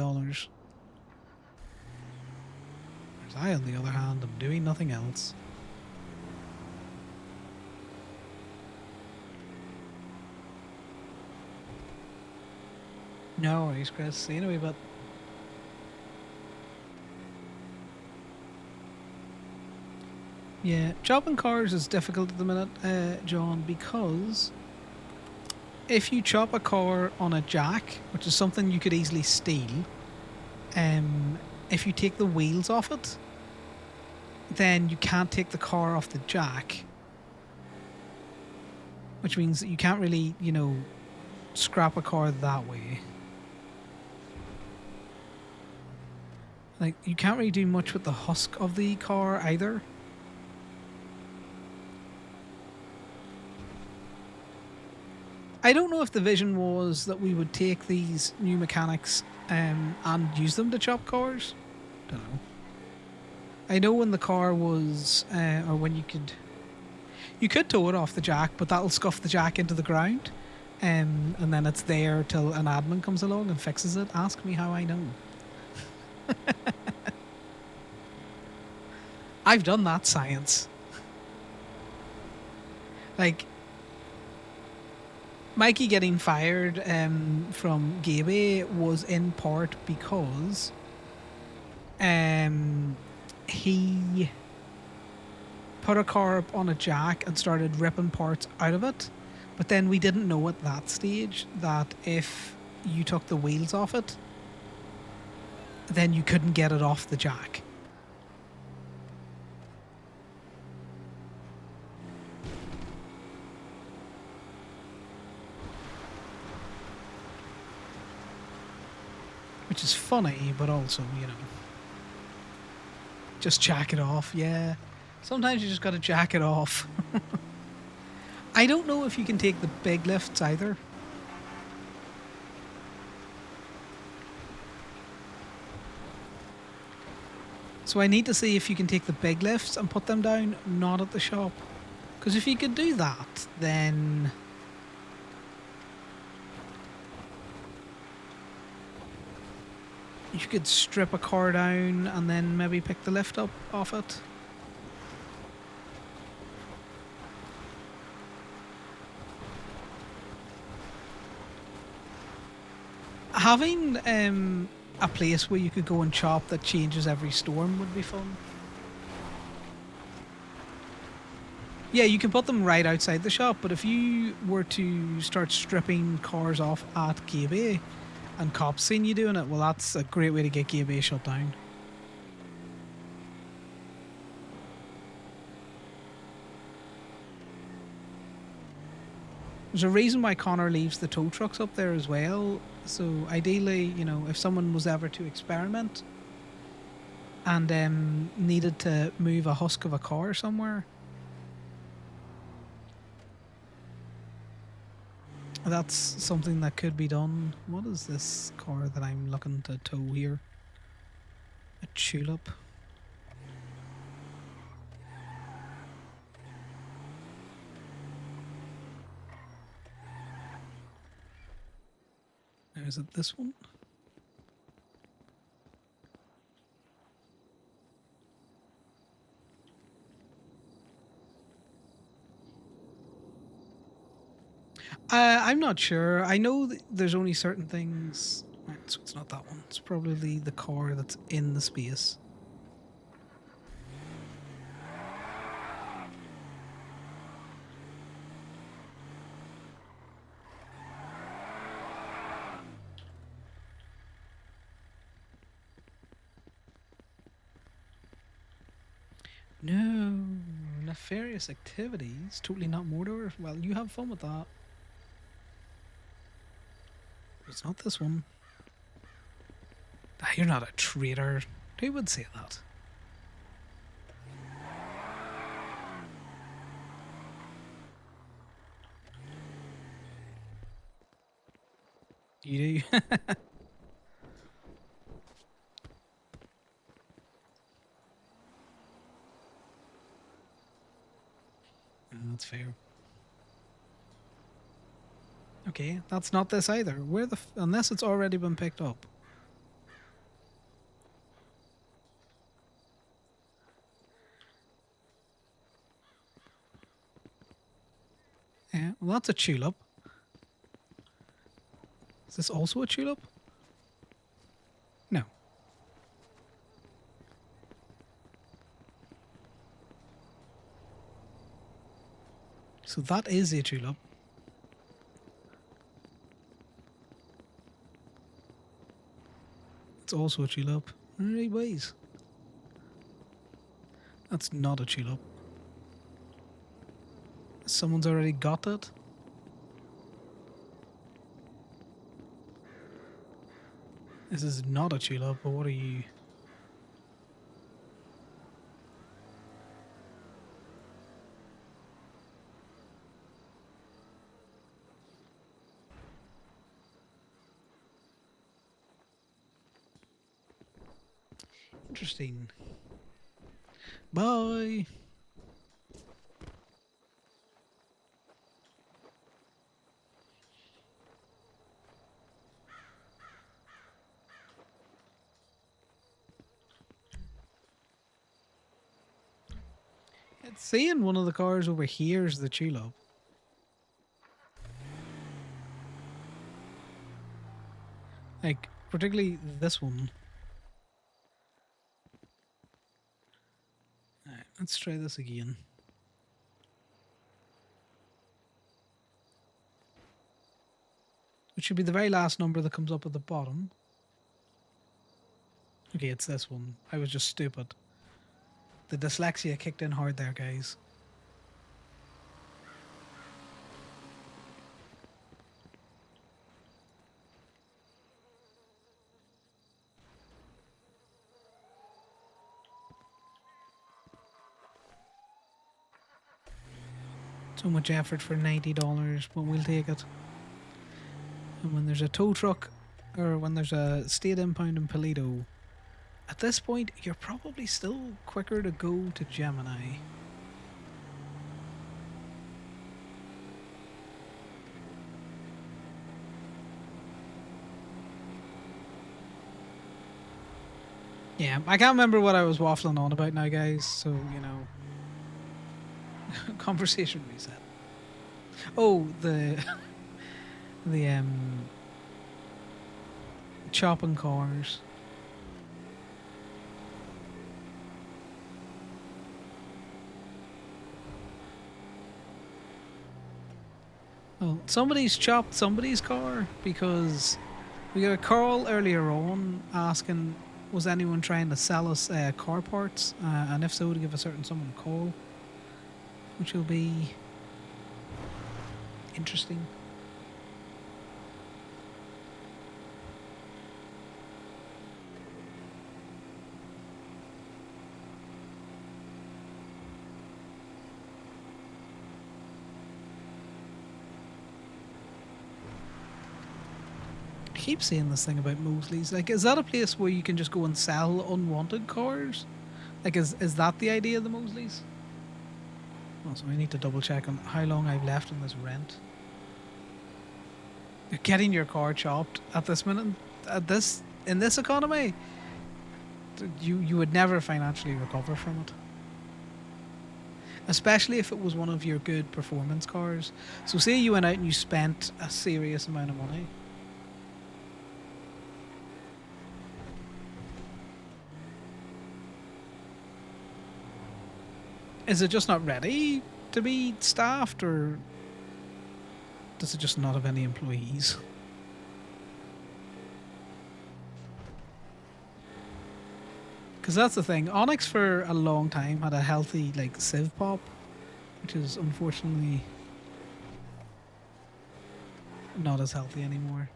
Whereas I, on the other hand, am doing nothing else. No worries, Chris. See you in a wee bit. Yeah, chopping cars is difficult at the minute, John, because if you chop a car on a jack, which is something you could easily steal, if you take the wheels off it, then you can't take the car off the jack, which means that you can't really, you know, scrap a car that way. Like, you can't really do much with the husk of the car either. I don't know if the vision was that we would take these new mechanics and use them to chop cars. Don't know. I know when the car was, or when you could tow it off the jack, but that'll scuff the jack into the ground, and then it's there till an admin comes along and fixes it. Ask me how I know. I've done that science. Like, Mikey getting fired from Gaby was in part because he put a car up on a jack and started ripping parts out of it. But then we didn't know at that stage that if you took the wheels off it, then you couldn't get it off the jack. Which is funny, but also, you know, just jack it off, yeah. Sometimes you just gotta jack it off. I don't know if you can take the big lifts either. So I need to see if you can take the big lifts and put them down, not at the shop. Because if you could do that, then you could strip a car down and then maybe pick the lift up off it. Having a place where you could go and shop that changes every storm would be fun. Yeah, you can put them right outside the shop, but if you were to start stripping cars off at Gaby and cops seen you doing it, well, that's a great way to get Gaby shut down. There's a reason why Conor leaves the tow trucks up there as well. So ideally, you know, if someone was ever to experiment and needed to move a husk of a car somewhere, that's something that could be done. What is this car that I'm looking to tow here? A tulip. Is it this one? I'm not sure. I know there's only certain things. Right, so it's not that one. It's probably the car that's in the space. No, nefarious activities. Totally not Mordor. Well, you have fun with that. It's not this one. Ah, you're not a traitor. Who would say that? You do. That's fair. Okay, that's not this either. Where the unless it's already been picked up. Yeah, well, that's a tulip. Is this also a tulip? No. So that is a tulip. It's also a tulip. Right ways. That's not a tulip. Someone's already got it. This is not a tulip, but what are you? Interesting. Bye. It's saying one of the cars over here is the tulip. Like, particularly this one. Alright, let's try this again. Which should be the very last number that comes up at the bottom. Okay, it's this one. I was just stupid. The dyslexia kicked in hard there, guys. So much effort for $90, but we'll take it. And when there's a tow truck, or when there's a state impound in Paleto, at this point, you're probably still quicker to go to Gemini. Yeah, I can't remember what I was waffling on about now, guys, so, you know. Conversation reset. Oh, the chopping cars. Well, somebody's chopped somebody's car because we got a call earlier on asking was anyone trying to sell us car parts, and if so, to give a certain someone a call, which will be interesting. I keep saying this thing about Mosley's. Like, is that a place where you can just go and sell unwanted cars? Like, is that the idea of the Mosley's? Also, I need to double check on how long I've left on this rent. You're getting your car chopped at this minute, in this economy. You would never financially recover from it. Especially if it was one of your good performance cars. So say you went out and you spent a serious amount of money. Is it just not ready to be staffed, or does it just not have any employees? Because that's the thing. Onyx for a long time had a healthy like civ pop, which is unfortunately not as healthy anymore.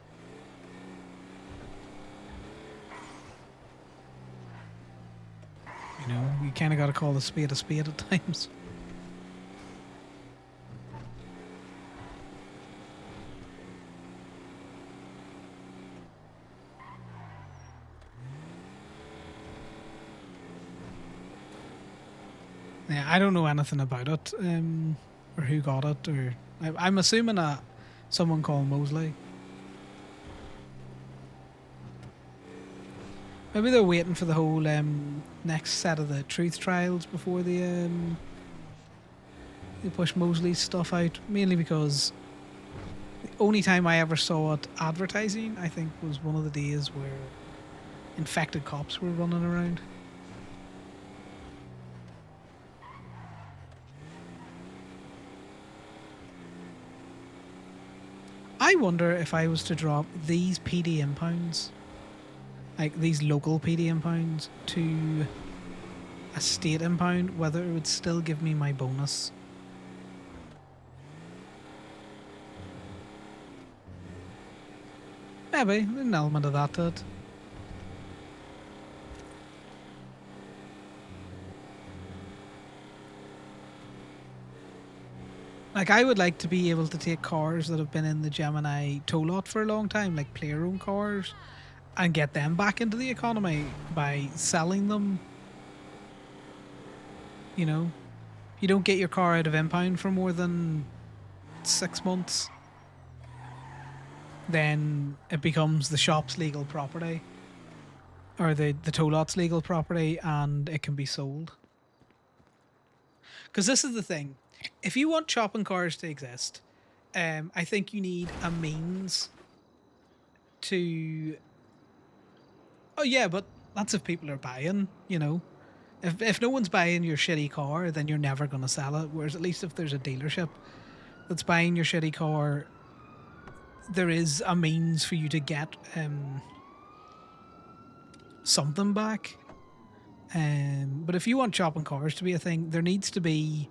You know, you kind of got to call a spade at times. Yeah, I don't know anything about it, or who got it, or I'm assuming someone called Mosley. Maybe they're waiting for the whole next set of the truth trials before they push Mosley's stuff out. Mainly because the only time I ever saw it advertising, I think, was one of the days where infected cops were running around. I wonder if I was to drop these PD impounds, like these local PD impounds, to a state impound, whether it would still give me my bonus. Maybe, an element of that to it. Like, I would like to be able to take cars that have been in the Gemini tow lot for a long time, like player-owned cars, and get them back into the economy by selling them. You know, you don't get your car out of impound for more than 6 months, then it becomes the shop's legal property, or the tow lot's legal property, and it can be sold. Because this is the thing. If you want chopping cars to exist, I think you need a means to Oh yeah, but that's if people are buying, you know. If no one's buying your shitty car, then you're never gonna sell it. Whereas at least if there's a dealership that's buying your shitty car, there is a means for you to get something back. But if you want chopping cars to be a thing, there needs to be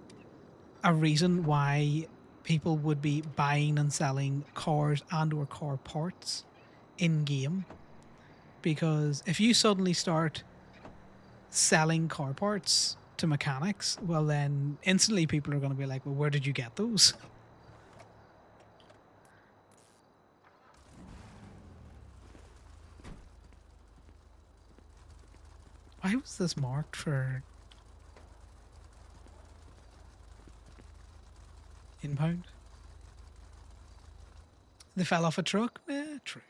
a reason why people would be buying and selling cars and or car parts in game. Because if you suddenly start selling car parts to mechanics, well then instantly people are going to be like, well, where did you get those? Why was this marked for inbound? They fell off a truck? True.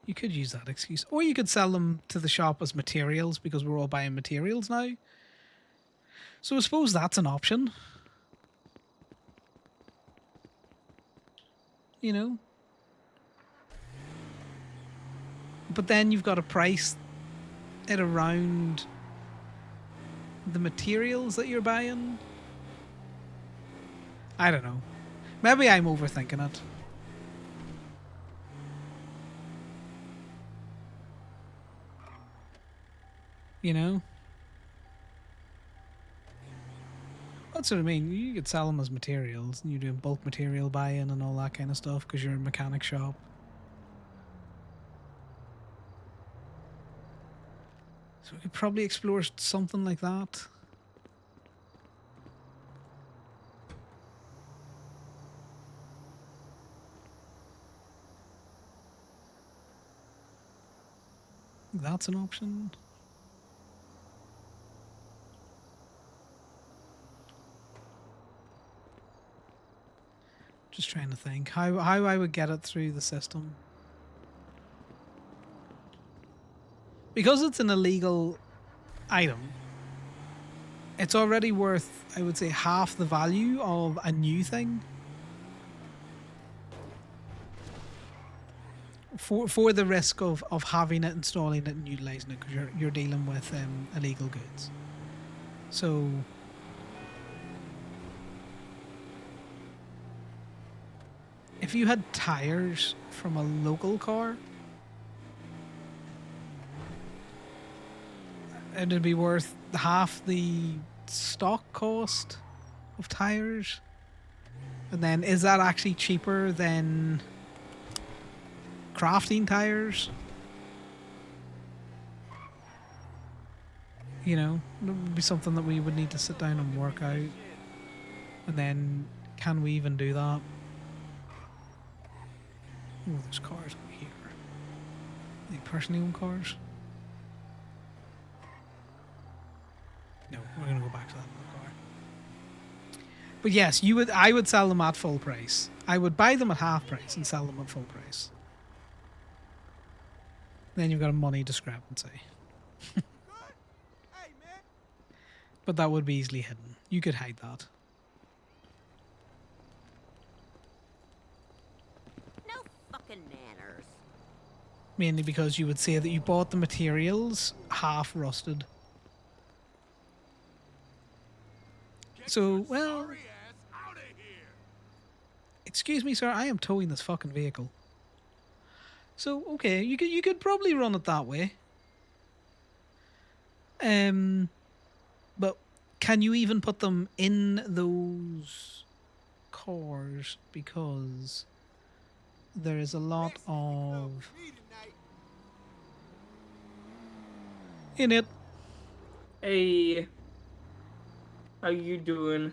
You could use that excuse. Or you could sell them to the shop as materials because we're all buying materials now. So I suppose that's an option. You know? But then you've got to price it around the materials that you're buying. I don't know. Maybe I'm overthinking it. You know? That's what I mean. You could sell them as materials, and you're doing bulk material buying and all that kind of stuff because you're a mechanic shop. So we could probably explore something like that. That's an option. Just trying to think how I would get it through the system. Because it's an illegal item, it's already worth, I would say, half the value of a new thing. For the risk of having it, installing it, and utilising it, because you're dealing with illegal goods. So if you had tires from a local car, it'd be worth half the stock cost of tires. And then is that actually cheaper than crafting tires? You know, it would be something that we would need to sit down and work out. And then, can we even do that? Oh, there's cars over here. Any personally owned cars? No, we're gonna go back to that car. But yes, I would sell them at full price. I would buy them at half price and sell them at full price. Then you've got a money discrepancy. But that would be easily hidden. You could hide that. No fucking manners. Mainly because you would say that you bought the materials half rusted. So, well... Excuse me, sir, I am towing this fucking vehicle. So, okay, you could probably run it that way. But can you even put them in those cars? Because there is a lot of... in it. Hey, how you doing?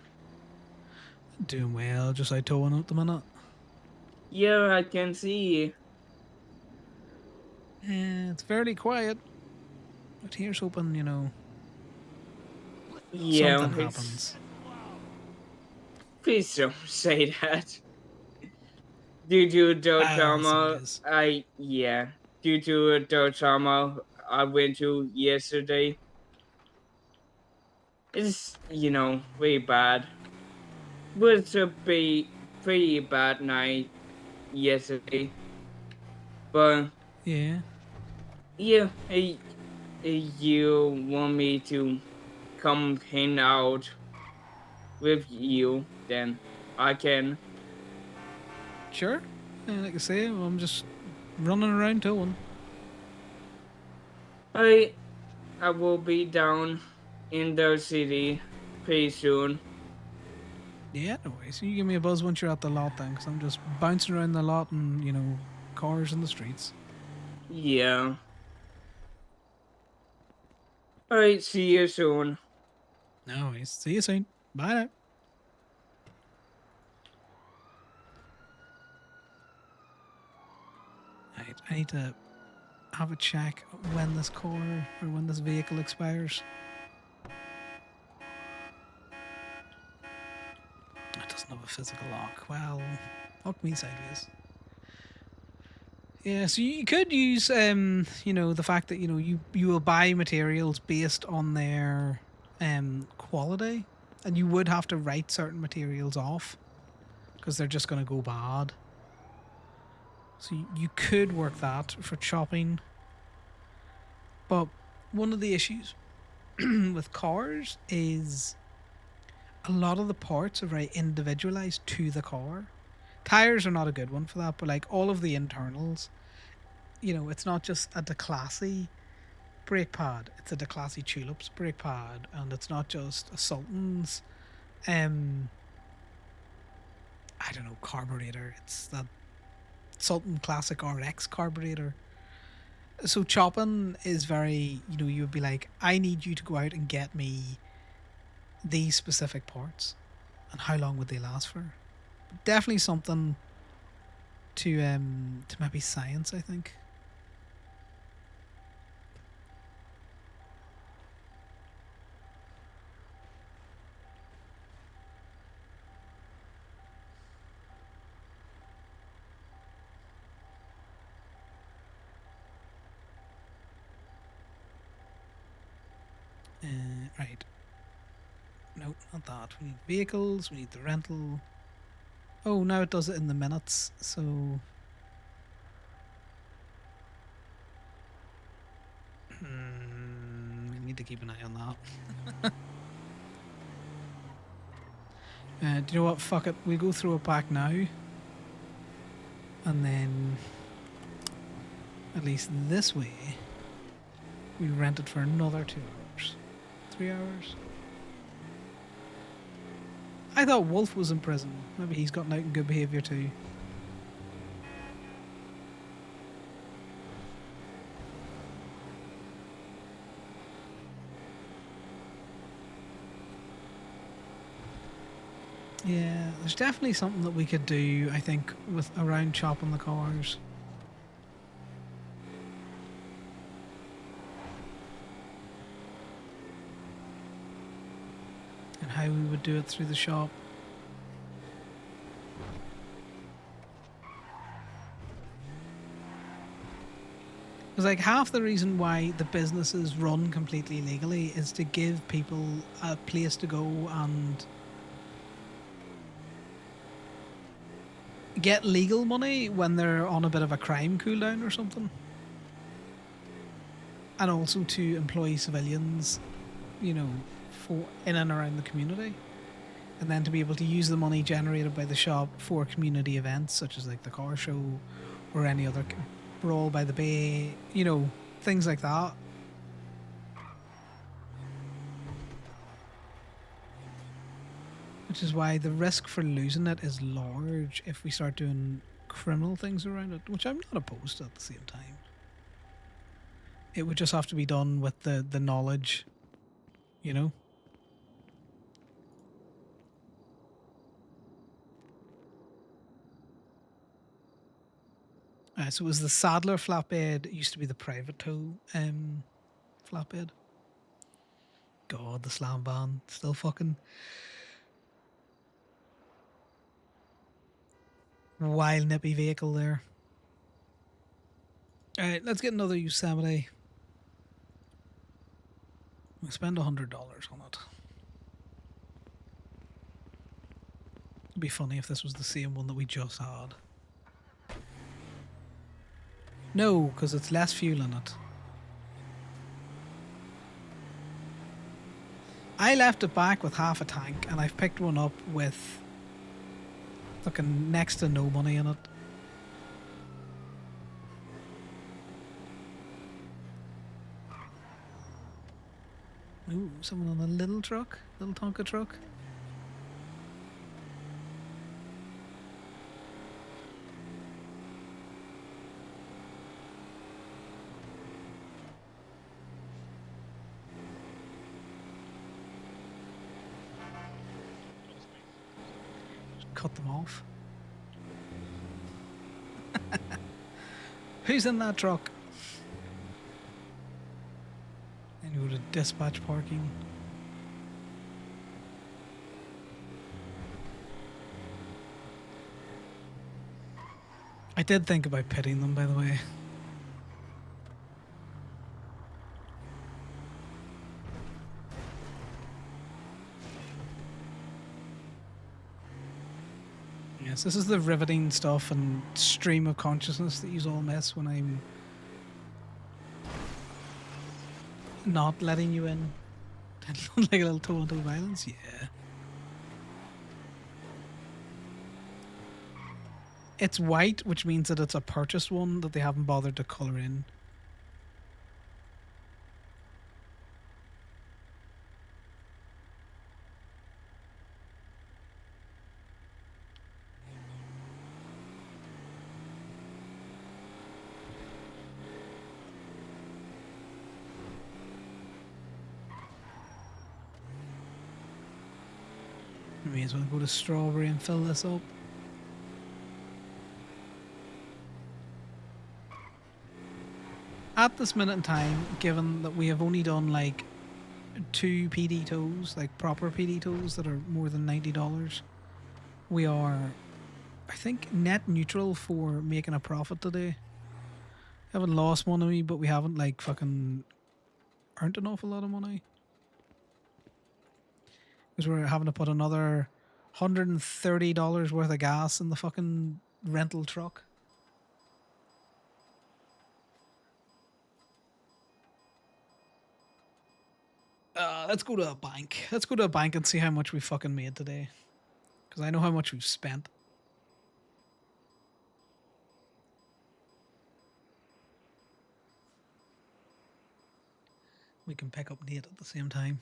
Doing well, just out towing at the minute. Yeah, I can see. It's fairly quiet. But here's hoping, you know, Yeah, something happens. Please don't say that. Due to the drama, due to the drama I went to yesterday, it's, you know, very bad. But it's a pretty bad night yesterday. But yeah, Yeah, you want me to come hang out with you, then I can. Sure. Like I say, I'm just running around towing. I will be down in the city pretty soon. Yeah, no worries. You give me a buzz once you're at the lot then, because I'm just bouncing around the lot and, you know, cars in the streets. Yeah. Alright, see you soon. No worries. See you soon. Bye now. Right, I need to have a check when this car or when this vehicle expires. It doesn't have a physical lock. Well, fuck me sideways. Yeah, so you could use, you know, the fact that you will buy materials based on their quality, and you would have to write certain materials off because they're just going to go bad. So you could work that for chopping, but one of the issues with cars is a lot of the parts are very individualized to the car. Tires are not a good one for that, but like all of the internals, you know, it's not just a declassy brake pad, it's a declassy tulips brake pad, and it's not just a Sultan's I don't know, carburetor, it's that Sultan Classic RX carburetor. So chopping is very, you know, you would be like, I need you to go out and get me these specific parts, and how long would they last for? Definitely something to maybe science, I think. Right. No, not that. We need vehicles, we need the rental. Oh, now it does it in the minutes, so... we need to keep an eye on that. Do you know what? Fuck it. We'll go through it back now. And then... at least this way, we'll rent it for another 2 hours. 3 hours? I thought Wolf was in prison. Maybe he's gotten out in good behaviour too. Yeah, there's definitely something that we could do, I think, with around chopping the cars. And how we would do it through the shop. Because like half the reason why the businesses run completely legally is to give people a place to go and get legal money when they're on a bit of a crime cooldown or something. And also to employ civilians, you know, for in and around the community. And then to be able to use the money generated by the shop for community events such as like the car show or any other brawl by the bay, you know, things like that. Which is why the risk for losing it is large if we start doing criminal things around it, which I'm not opposed to at the same time. It would just have to be done with the knowledge, you know? So it was the Sadler flatbed. It used to be the private tow flatbed. God, the slam ban. Still fucking... wild nippy vehicle there. Alright, let's get another Yosemite. We'll spend $100 on it. It'd be funny if this was the same one that we just had. No, because it's less fuel in it. I left it back with half a tank, and I've picked one up with fucking next to no money in it. Ooh, someone on a little truck, little Tonka truck. Cut them off. Who's in that truck? And go to dispatch parking. I did think about pitting them, by the way. Yes, this is the riveting stuff and stream of consciousness that you all miss when I'm not letting you in. Like a little toe-on-toe violence, yeah. It's white, which means that it's a purchased one that they haven't bothered to colour in. May as well go to Strawberry and fill this up. At this minute in time, given that we have only done like 2 PD tows, like proper PD tows that are more than $90, we are, I think, net neutral for making a profit today. We haven't lost money, but we haven't like fucking earned an awful lot of money. Because we're having to put another $130 worth of gas in the fucking rental truck. Let's go to a bank. Let's go to a bank and see how much we fucking made today. Because I know how much we've spent. We can pick up Nate at the same time.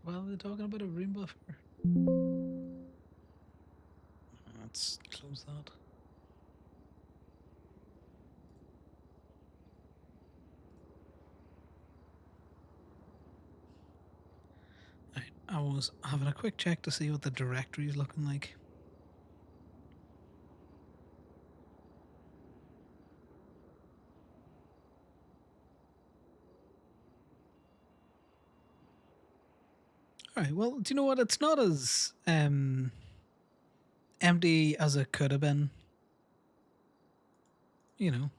What are they talking about? A room buffer? Let's close that. Right, I was having a quick check to see what the directory is looking like. Alright, well, do you know what? It's not as empty as it could have been. You know.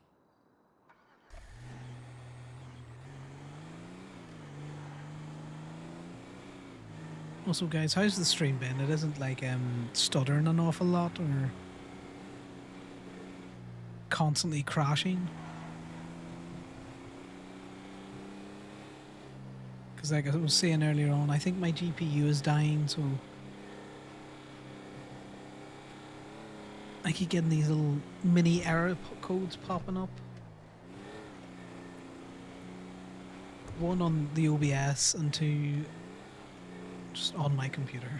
Also, guys, how's the stream been? It isn't like stuttering an awful lot or constantly crashing. Because like I was saying earlier on, I think my GPU is dying, so I keep getting these little mini error codes popping up. One on the OBS and 2 just on my computer.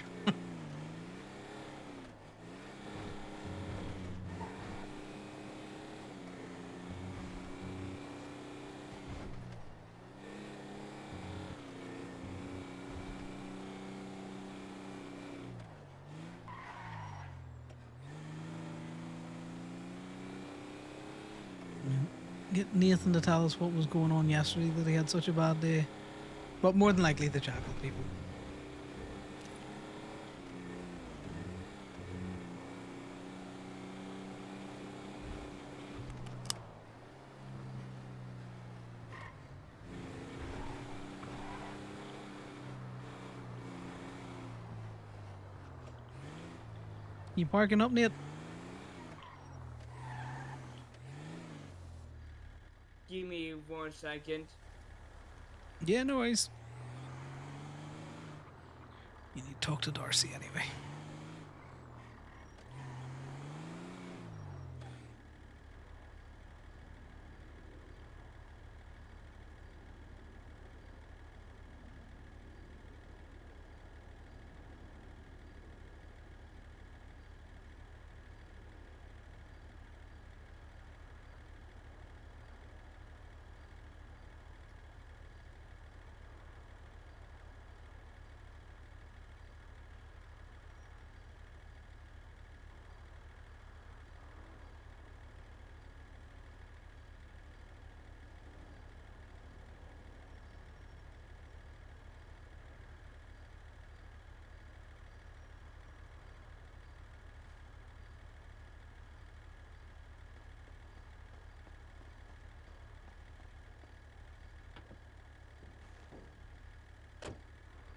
Get Nathan to tell us what was going on yesterday that he had such a bad day. But more than likely the Jackal people. You parking up, Nate? Give me 1 second. Yeah, no worries. You need to talk to Darcy anyway.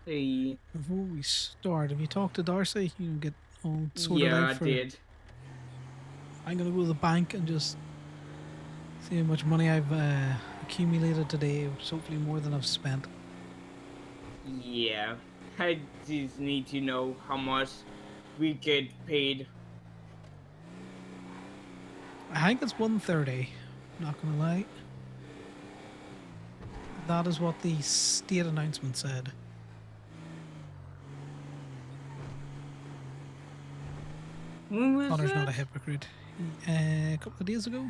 Hey. Before we start, have you talked to Darcy? You know, get all sorted Yeah, out I for. did. I'm gonna go to the bank and just see how much money I've accumulated today. Which is hopefully more than I've spent. Yeah. I just need to know how much we get paid. I think it's 130. Not gonna lie. That is what the state announcement said. When was Connor's that? not a hypocrite. A couple of days ago.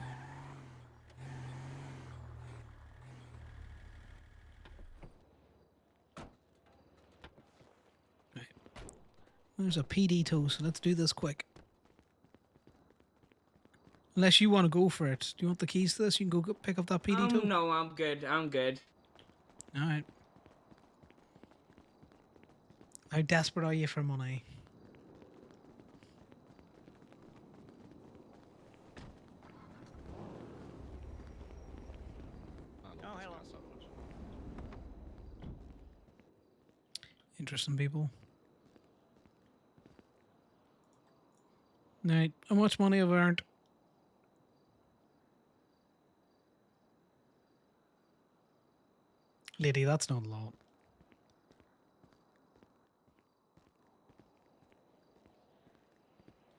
Right. There's a PD tow, so let's do this quick. Unless you want to go for it. Do you want the keys to this? You can go pick up that PD tow. No, I'm good. I'm good. Alright. How desperate are you for money? Oh, hello. Interesting people. Right. How much money have I earned? Lady, that's not a lot.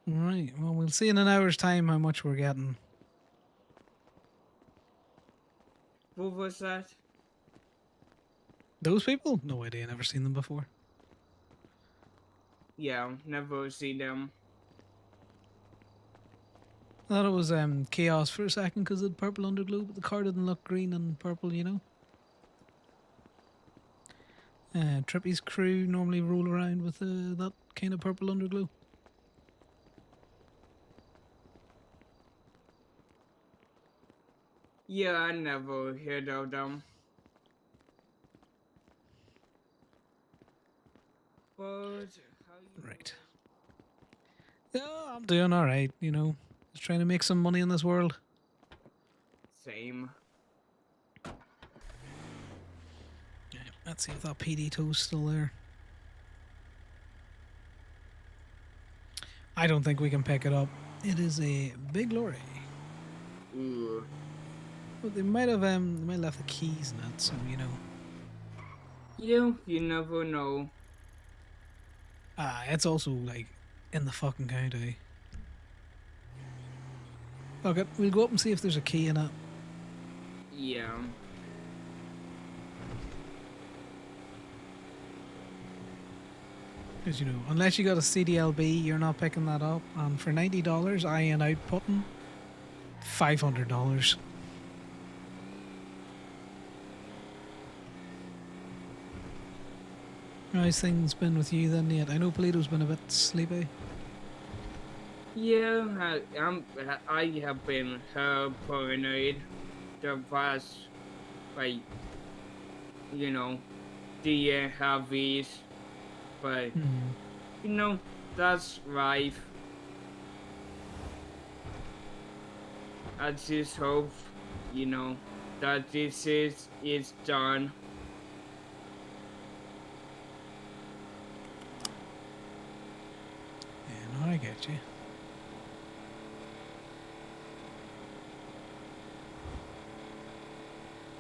Right. Well, we'll see in an hour's time how much we're getting. What was that? Those people? No idea. Never seen them before. Yeah, never see them. I thought it was chaos for a second because it had purple underglow, but the car didn't look green and purple, you know. Trippy's crew normally roll around with that kind of purple underglow. Yeah, I never heard of them. But how you Right. Yeah, I'm doing all right, you know. Just trying to make some money in this world. Same. Yeah, let's see if that PD tow's still there. I don't think we can pick it up. It is a big lorry. Ooh. But they might have left the keys in it, so you know. You never know. It's also like in the fucking county. Okay, we'll go up and see if there's a key in it. Yeah. Because, you know, unless you got a CDLB, you're not picking that up. And for $90, I ain't outputting $500. How's things been with you then, Nate? I know Polito's been a bit sleepy. Yeah, I have been paranoid the past, like, you know, the habits, but you know, that's life. I just hope, you know, that this is done. Yeah, no, I get get you.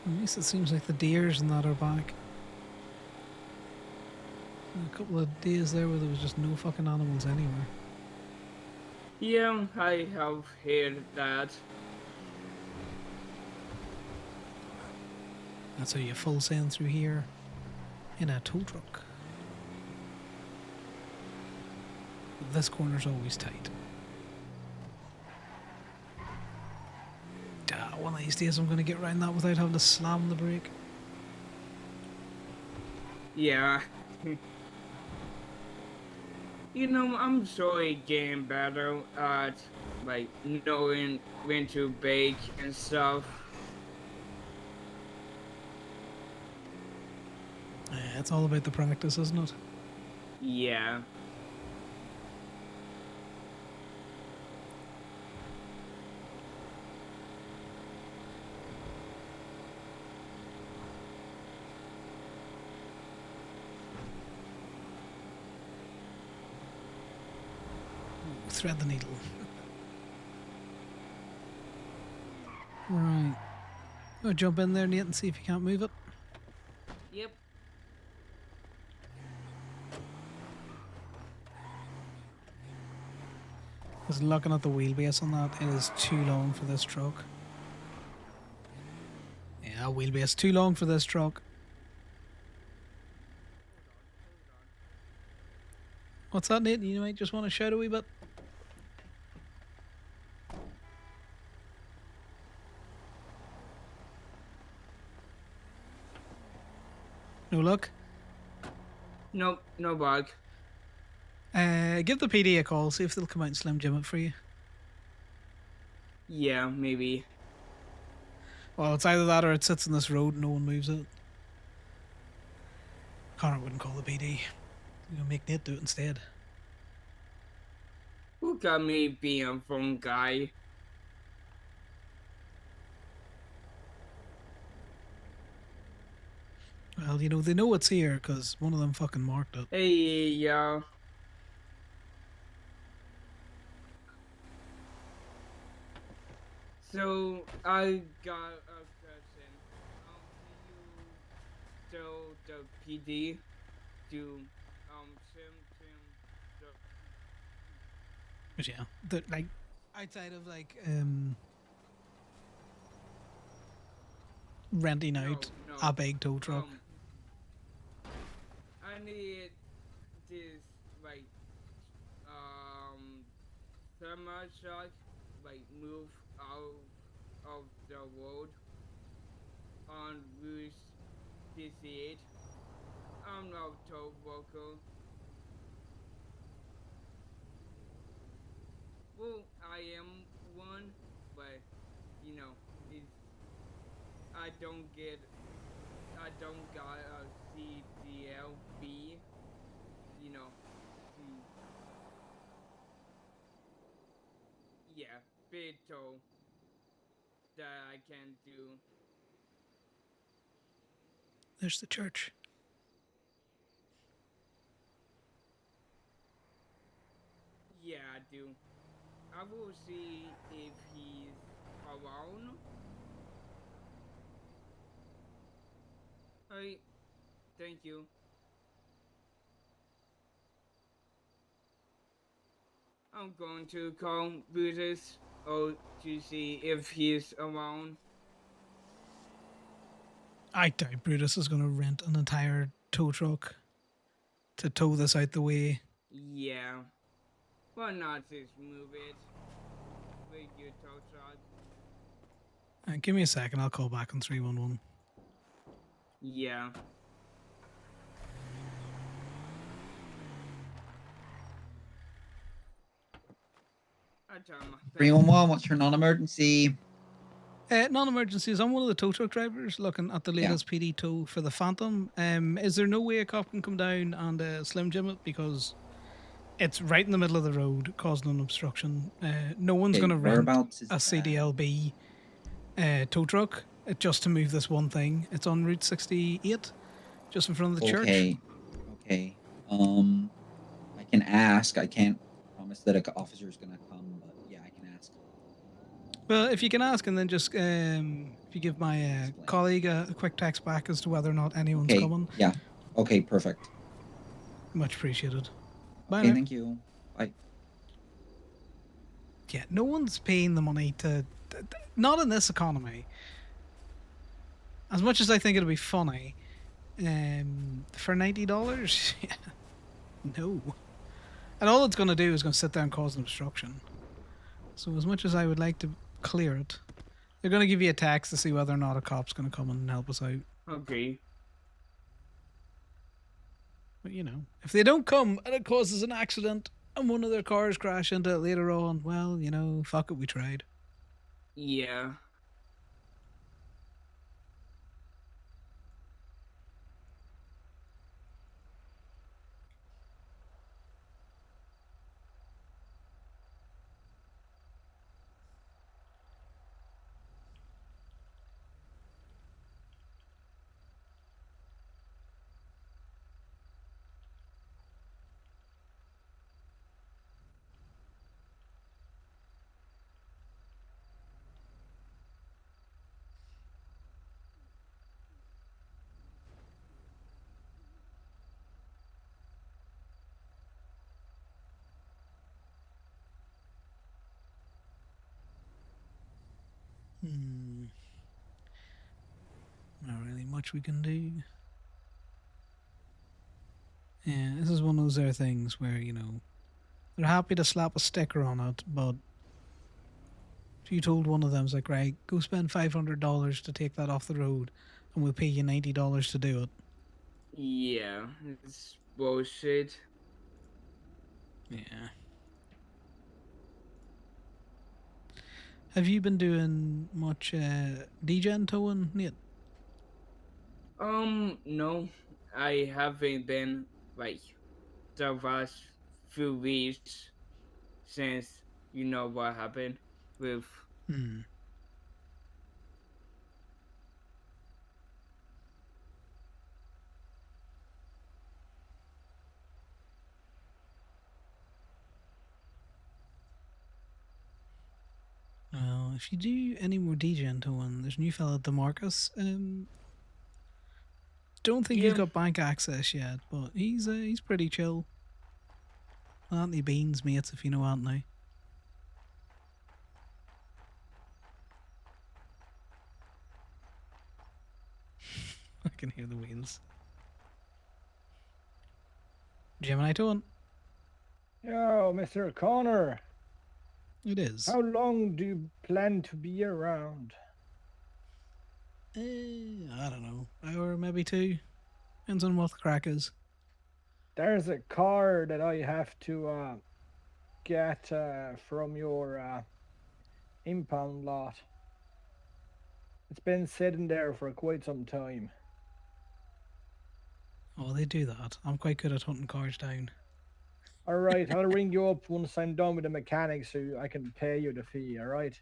At least it seems like the deers and that are back. A couple of days there where there was just no fucking animals anywhere. Yeah, I have heard that. That's how you full send through here in a tow truck. This corner's always tight. One of these days I'm going to get around that without having to slam the brake. Yeah. You know, I'm slowly getting better at, like, knowing when to bake and stuff. It's all about the practice, isn't it? Yeah. Thread the needle. Right. Go jump in there, Nate, and see if you can't move it. Yep. Because looking at the wheelbase on that, it is too long for this truck. Yeah, wheelbase too long for this truck. What's that, Nate? You might just want to shout a wee bit. No luck? Nope, no bug. Give the PD a call, see if they'll come out and Slim Jim it for you. Yeah, maybe. Well, it's either that or it sits in this road and no one moves it. Conor wouldn't call the PD. You're gonna make Nate do it instead. Who got me being a phone guy? Well, you know, they know it's here because one of them fucking marked it. Hey, yeah. So, I got a question. Do you tell the PD to, But yeah, like, outside of, like, renting out a big tow truck. I need this, like, semi truck, like, move out of the road on Route 68. I'm not tow worker. Well, I am one, but, you know, I don't got a CDLB, you know, yeah, big tow that I can do. There's the church. Yeah, I do. I will see if he's around. Alright, thank you. I'm going to call Brutus to see if he's around. I doubt Brutus is going to rent an entire tow truck to tow this out the way. Yeah. Why not just move it with your tow truck? Give me a second, I'll call back on 311. Yeah. I tell him. 311, what's your non-emergency? Non-emergencies. I'm one of the tow truck drivers looking at the latest PD tow for the Phantom. Is there no way a cop can come down and Slim Jim it? Because it's right in the middle of the road, causing an obstruction. No one's going to rent a CDLB tow truck just to move this one thing. It's on Route 68, just in front of the church. Okay. I can ask. I can't promise that an officer is gonna come, but yeah, I can ask. Well, if you can ask, and then just if you give my colleague a quick text back as to whether or not anyone's Okay. coming. Yeah. Okay. Perfect. Much appreciated. Bye Okay. now. Thank you. Bye. Yeah, no one's paying the money not in this economy. As much as I think it'd be funny, for $90, yeah, no. And all it's going to do is going to sit there and cause an obstruction. So as much as I would like to clear it, they're going to give you a tax to see whether or not a cop's going to come and help us out. Okay. But you know, if they don't come and it causes an accident and one of their cars crash into it later on, well, you know, fuck it, we tried. Yeah. Not really much we can do. Yeah, this is one of those other things where, you know, they're happy to slap a sticker on it, but if you told one of them, it's like, right, go spend $500 to take that off the road, and we'll pay you $90 to do it. Yeah. It's bullshit. Yeah. Have you been doing much degen towing, Nate? No. I haven't been, like, the last few weeks since you know what happened with. Well, if you do any more degen towing, there's a new fella, DeMarcus. Don't think he's got bank access yet, but he's pretty chill. Anthony Beans mates, if you know Anthony. I can hear the wheels. Gemini towing. Yo, Mr. Connor. It is. How long do you plan to be around? I don't know. Hour, maybe two. Depends on what the crack is. There's a car that I have to get from your impound lot. It's been sitting there for quite some time. Oh, they do that. I'm quite good at hunting cars down. All right, I'll ring you up once I'm done with the mechanic so I can pay you the fee, all right?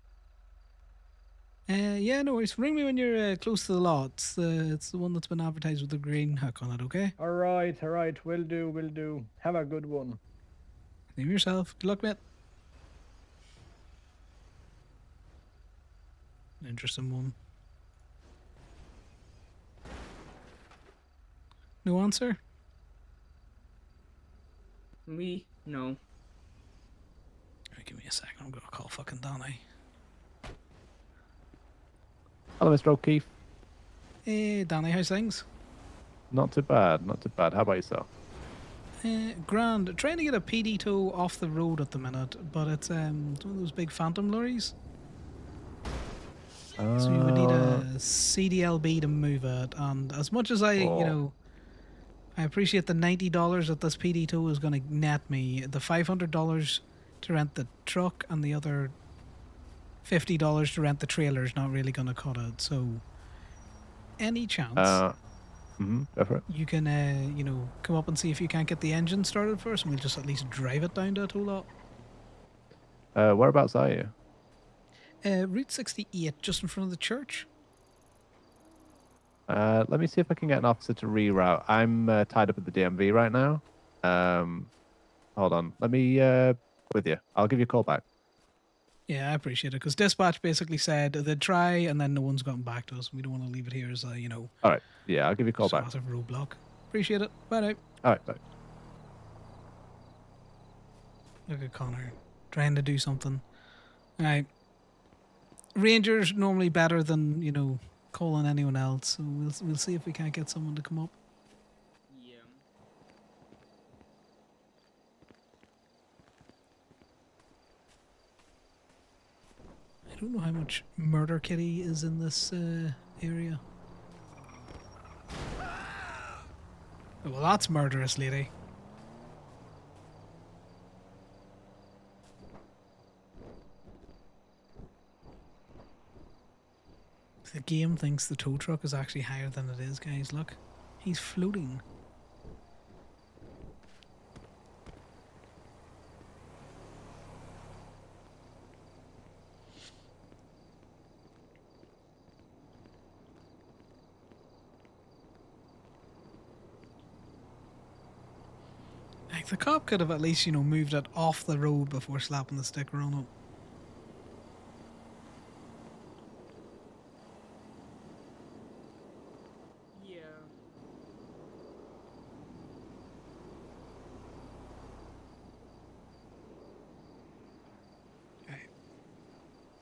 Yeah, no worries. Ring me when you're close to the lot. It's the one that's been advertised with the green hook on it, okay? All right, will do. Have a good one. Name yourself. Good luck, mate. Interesting one. No answer? Me? No. Right, give me a second. I'm gonna call fucking Donnie. Hello, Mr. O'Keefe. Hey, Danny, how's things? Not too bad, not too bad. How about yourself? Grand. Trying to get a PD tow off the road at the minute, but it's one of those big phantom lorries. So you would need a CDLB to move it, and as much as I appreciate the $90 that this PD tow is going to net me, the $500 to rent the truck and the other $50 to rent the trailer is not really going to cut it. So, any chance go for it. you can, come up and see if you can't get the engine started first, and we'll just at least drive it down to a tow lot. Whereabouts are you? Route 68, just in front of the church. Let me see if I can get an officer to reroute. I'm tied up at the DMV right now. Hold on. Let me with you. I'll give you a call back. Yeah, I appreciate it because dispatch basically said they'd try and then no one's gotten back to us. We don't want to leave it here as a, All right. Yeah, I'll give you a call back. sort of roadblock. Appreciate it. Bye now. All right, bye. Look at Connor trying to do something. All right. Rangers normally better than calling anyone else. So we'll see if we can't get someone to come up. Yeah. I don't know how much murder kitty is in this area. Oh, well, that's murderous, lady. The game thinks the tow truck is actually higher than it is, guys. Look, he's floating. Like, the cop could have at least, moved it off the road before slapping the sticker on it. Yeah.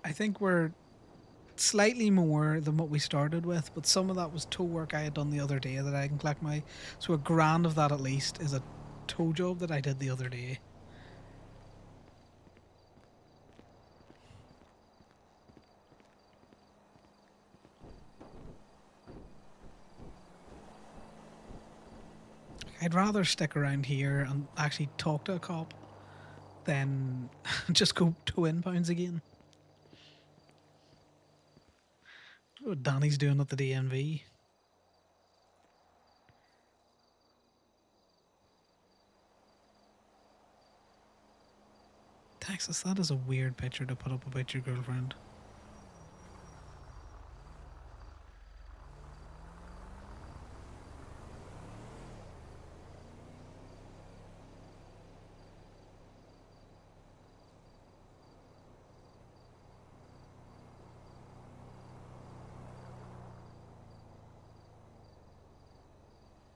I think we're slightly more than what we started with, but some of that was tow work I had done the other day that I can collect my. So a grand of that at least is a tow job that I did the other day. I'd rather stick around here and actually talk to a cop than just go tow inbounds again. What Danny's doing at the DMV. Texas, that is a weird picture to put up about your girlfriend.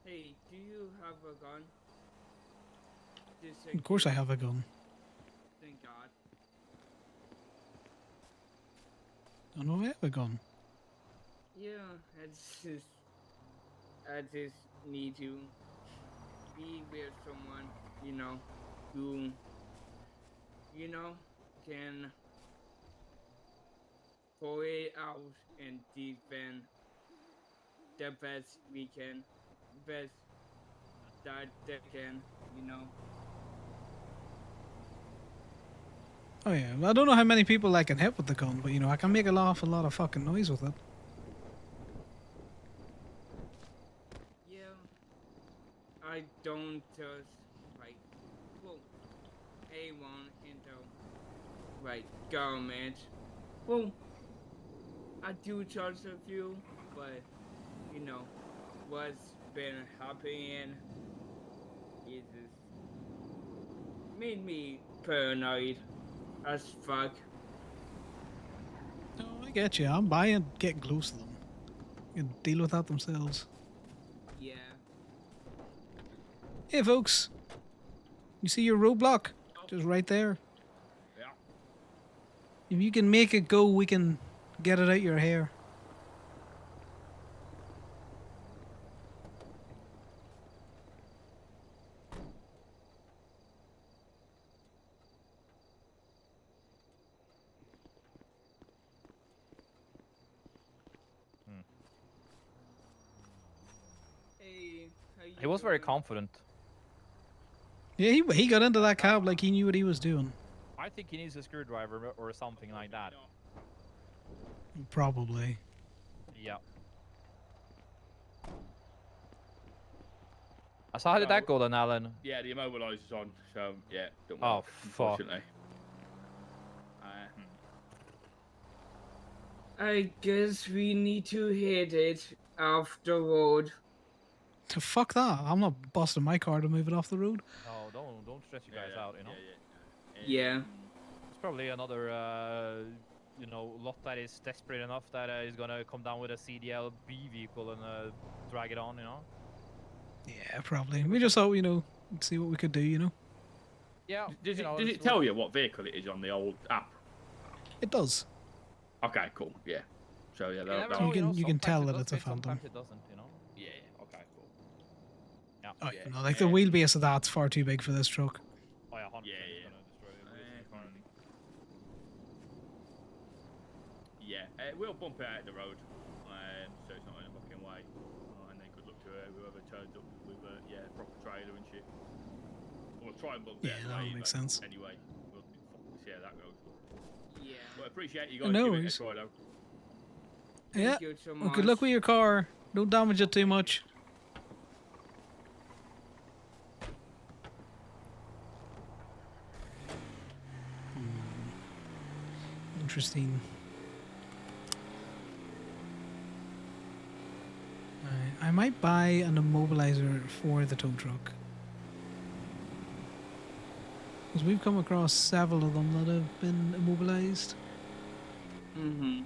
Hey, do you have a gun? Just Of course I have a gun. Thank God. I know I have a gun. Yeah, I just need to be with someone, who, can pull it out and defend the best we can, best that they can. Oh yeah, well, I don't know how many people I can hit with the gun, but I can make an awful lot of fucking noise with it. Yeah, I don't just anyone in the government. Well, I do trust a few, but what's been happening is just made me paranoid as fuck. No, I get you. I'm buying getting close to them. You can deal with that themselves. Yeah. Hey folks, you see your roadblock? Just right there. Yeah. If you can make it go, we can get it out your hair. Hey, He was very confident. Yeah, he got into that cab like he knew what he was doing. I think he needs a screwdriver or something like that. Probably. Yeah. So how did that go then, Alan? Yeah, the immobiliser's on, so yeah, don't Oh, work, fuck. unfortunately. I guess we need to hit it off the road. Fuck that. I'm not busting my car to move it off the road. No, don't stress you guys out, Yeah. It's probably another, you know, lot that is desperate enough that is gonna come down with a CDLB vehicle and drag it on, you know. Yeah, probably. We just thought, you know, see what we could do, you know. Yeah. Does you know, it it's tell worth- you what vehicle it is on the old app? It does. Okay, cool. Yeah. So yeah, You that, never that know, You can sometimes tell it that does it's a fit, Phantom. sometimes it doesn't, you know. Yeah. Okay, cool. Yeah. Oh, Yeah. you know, like the wheelbase of that's far too big for this truck. Oh yeah, 100%. Yeah, It's yeah. gonna destroy the wheels in the car, I think. Yeah, we'll bump it out of the road, so it's not in a fucking way. And then good luck to whoever turns up with a proper trailer and shit. We'll try and bump it out of the that way. would make but sense. Anyway, we'll see how that goes. Yeah. But I appreciate you Oh, guys no giving it a worries. try though. Yeah. you so Well, good luck much. with your car. Don't damage it too much. Interesting. I might buy an immobilizer for the tow truck. Because we've come across several of them that have been immobilized. Mm-hmm.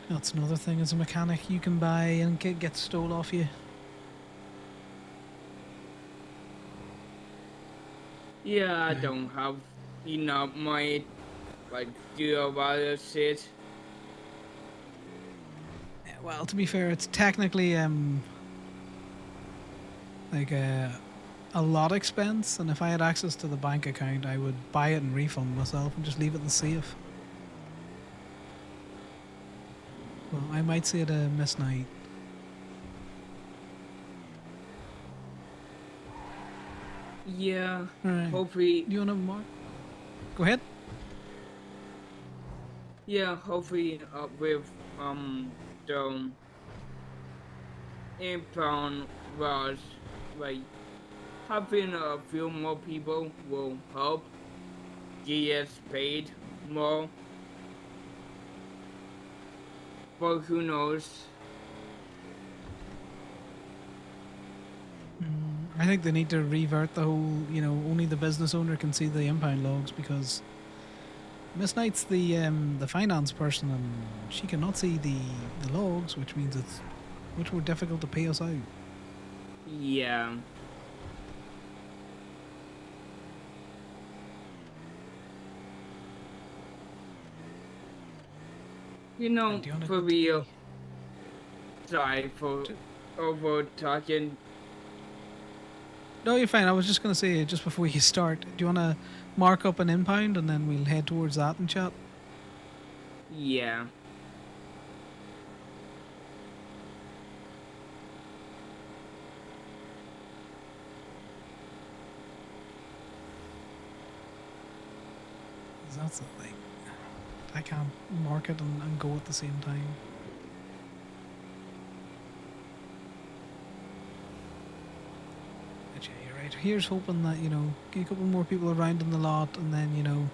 That's another thing as a mechanic you can buy and get stole off you. Yeah, I don't have enough money, like, do about this shit. Well, to be fair, it's technically like a lot expense, and if I had access to the bank account, I would buy it and refund myself and just leave it in the safe. Well, I might say it a miss night. Yeah. Alright. Hopefully. Do you want to mark? Go ahead. Yeah, hopefully with the impound rush, like having a few more people will help get paid more. But who knows? I think they need to revert the whole, you know, only the business owner can see the impound logs, because Miss Knight's the finance person and she cannot see the logs, which means it's much more difficult to pay us out. Yeah. You know, for real. Sorry for over talking. No, you're fine. I was just going to say, just before you start, do you want to mark up an impound and then we'll head towards that and chat? Yeah. That's the thing. I can't mark it and go at the same time. But yeah, you're right. Here's hoping that, you know, get a couple more people around in the lot, and then, you know,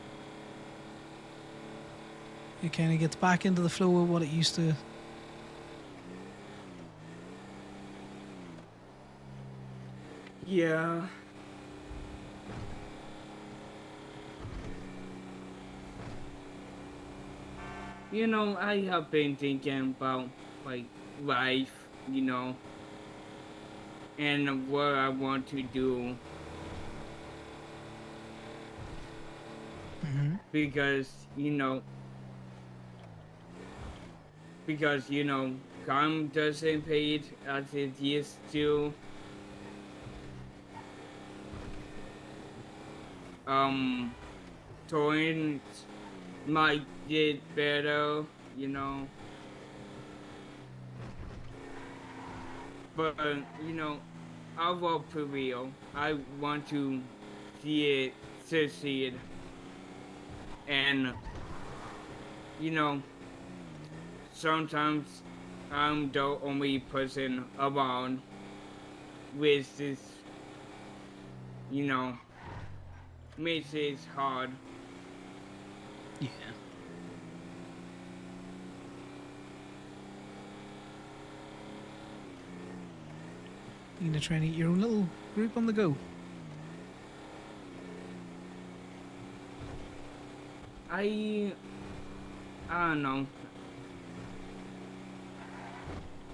it kind of gets back into the flow of what it used to. Yeah. You know, I have been thinking about, like, life, you know, and what I want to do. Because, you know, crime doesn't pay it as it used to. Toys might get better, you know. But, you know, I vote for real. I want to see it succeed. And, you know, sometimes I'm the only person around with this, you know, makes it hard. Yeah. You need to try and eat your own little group on the go. I don't know.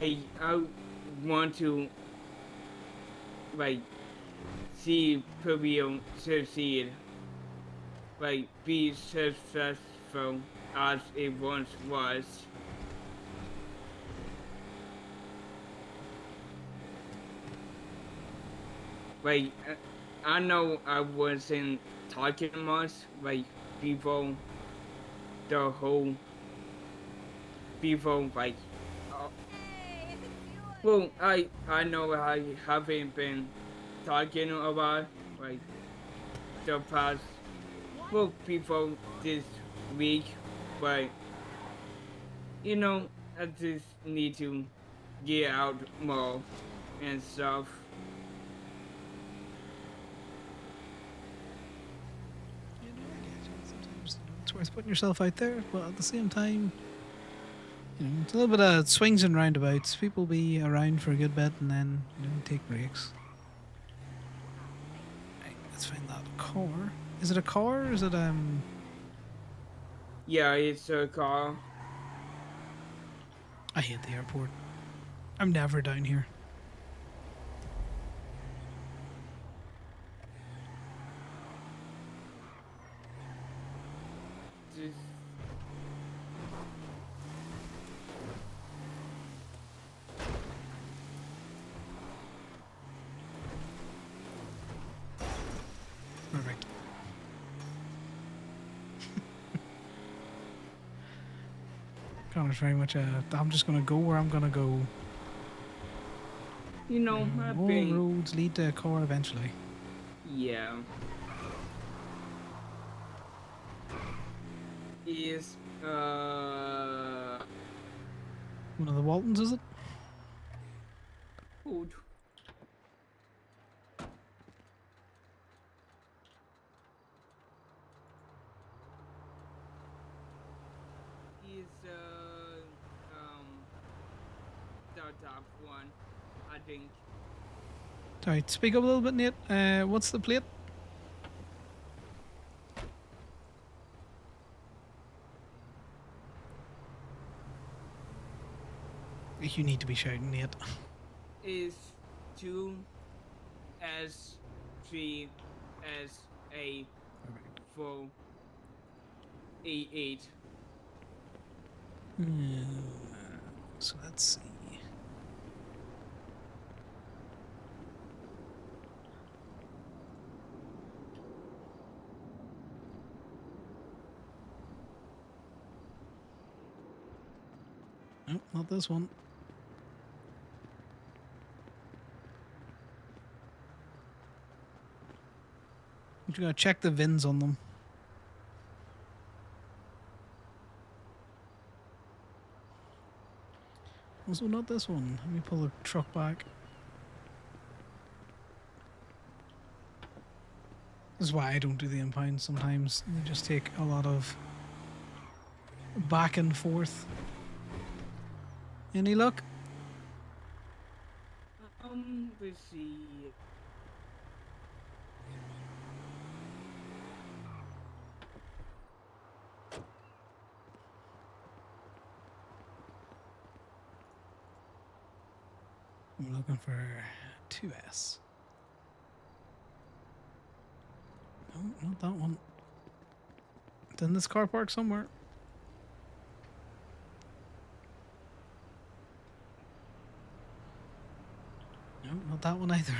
I want to like see Pavio succeed, like be successful as it once was. Like I know I wasn't talking much like before the whole before like well I know I haven't been talking about like the past well before this week, but you know I just need to get out more and stuff. Sometimes it's worth putting yourself out there, but at the same time, it's a little bit of swings and roundabouts. People be around for a good bit and then take breaks. Right, let's find that car. Is it a car or is it Yeah, it's a car. I hate the airport. I'm never down here. Just Perfect. Connor's very much I'm just gonna go where I'm gonna go. you know, I've All been roads lead to a car eventually. yeah. Is One of the Waltons, is it? food. Is the top one, I think. Alright, speak up a little bit, Nate. What's the plate? You need to be shouting, Nate. Is 2 S 3 S A 4 A 8. So let's see. Nope, not this one. You gotta check the VINs on them. Also, not this one. Let me pull the truck back. This is why I don't do the impound sometimes. They just take a lot of back and forth. Any luck? Let's see. I'm looking for 2S. No, not that one. It's in this car park somewhere. No, not that one either.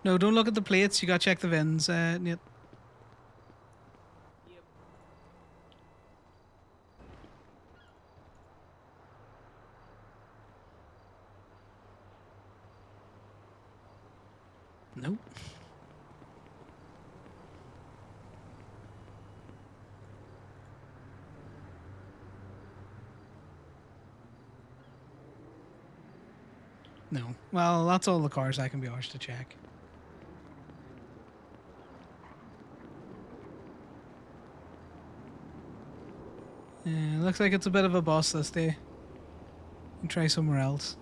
No, don't look at the plates. You gotta check the VINs, Nate. Nope. No. Well, that's all the cars I can be arsed to check. Yeah, looks like it's a bit of a bust this day. And try somewhere else.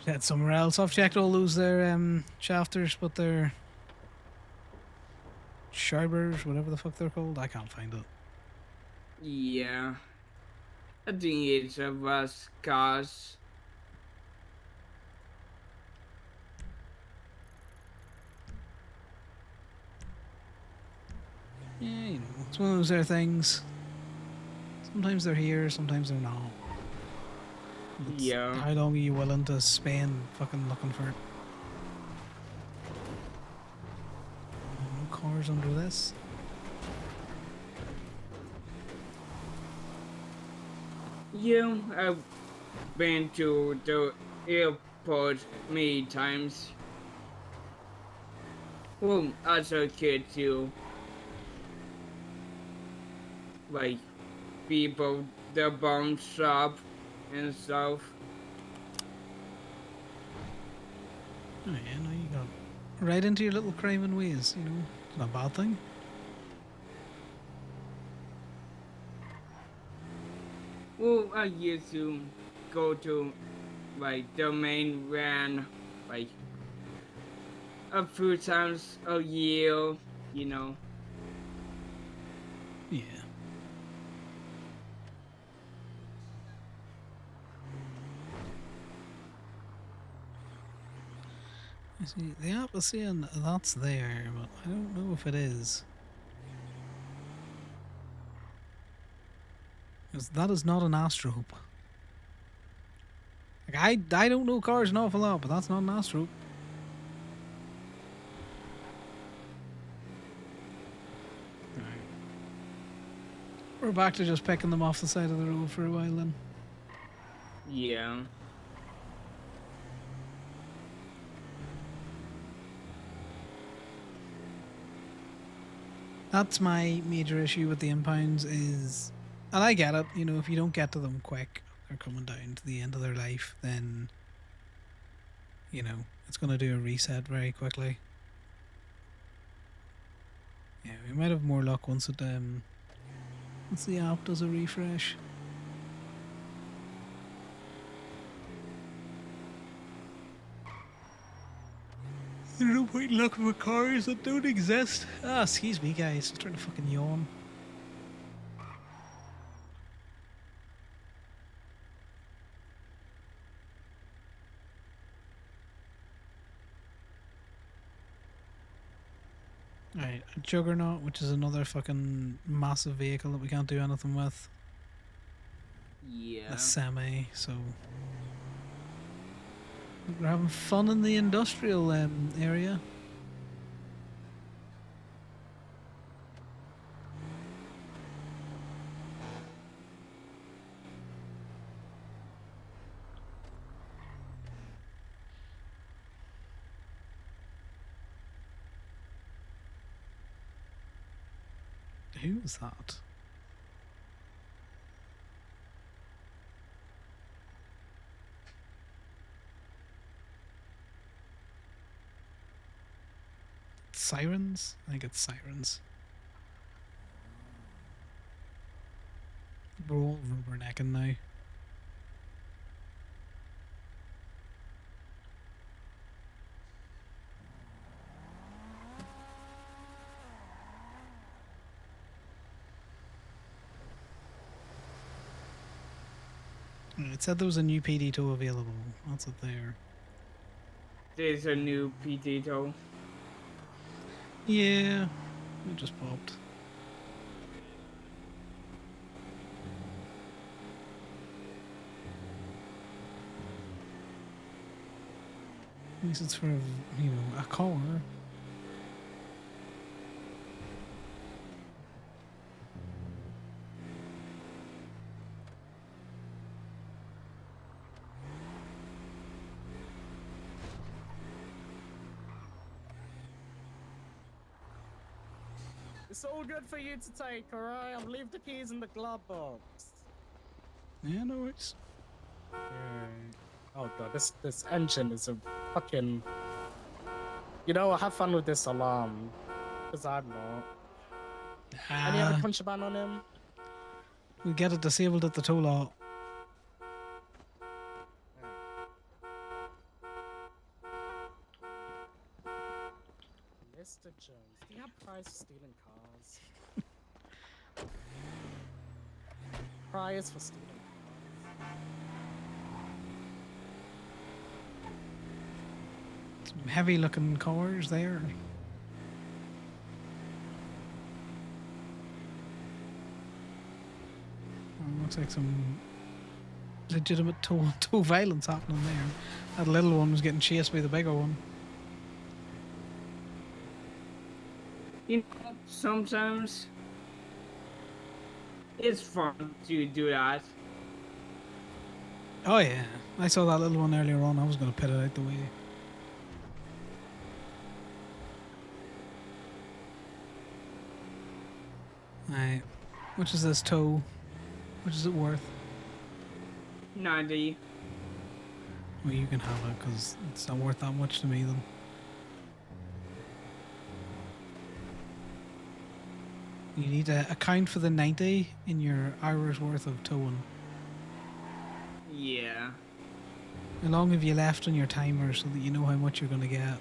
Head somewhere else. I've checked all those their shafters, but their sharbers, whatever the fuck they're called, I can't find it. Yeah. I think it's a vast cause. Yeah, you know, it's one of those there things. Sometimes they're here, sometimes they're not. It's Yeah. how long are you willing to spend fucking looking for it? No cars under this. Yeah, I've been to the airport many times. Well, as a kid too. Like, people, the bomb shop and stuff. Oh yeah, no, you got right into your little craving ways, you know. It's not a bad thing. Well, I used to go to, like, the main run, like, a few times a year, you know. Yeah. You see, the app is saying that's there, but I don't know if it is. Because that is not an Astrope. Like, I don't know cars an awful lot, but that's not an Astrope. We're back to just picking them off the side of the road for a while then. Yeah. That's my major issue with the impounds is, and I get it, you know, if you don't get to them quick, they're coming down to the end of their life, then, you know, it's going to do a reset very quickly. Yeah, we might have more luck once it, once the app does a refresh. There's no point looking for cars that don't exist. Ah, excuse me, guys. I'm trying to fucking yawn. Right, a Juggernaut, which is another fucking massive vehicle that we can't do anything with. Yeah. A semi, so we're having fun in the industrial area. Who was that? Sirens? I think it's sirens. We're all rubbernecking now. It said there was a new PD tow available. What's it there? There's a new PT tow. Yeah, it just popped. At least it's for, you know, a car. It's all good for you to take, alright? I've left the keys in the glove box. Yeah, no worries. Alright. Oh god, this engine is a fucking. You know, have fun with this alarm, because I'm not. Any other contraband on him? We get it disabled at the toll lot. Mr. Jones, do you have priors for stealing cars? Priors for stealing cars? Some heavy looking cars there. Looks like some legitimate tow violence happening there. That little one was getting chased by the bigger one. You know, sometimes it's fun to do that. Oh yeah, I saw that little one earlier on. I was going to pit it out the way. Alright, which is this tow? Which is it worth? 90. Well, you can have it because it's not worth that much to me then. You need to account for the 90 in your hours worth of towing. Yeah. How long have you left on your timer so that you know how much you're going to get?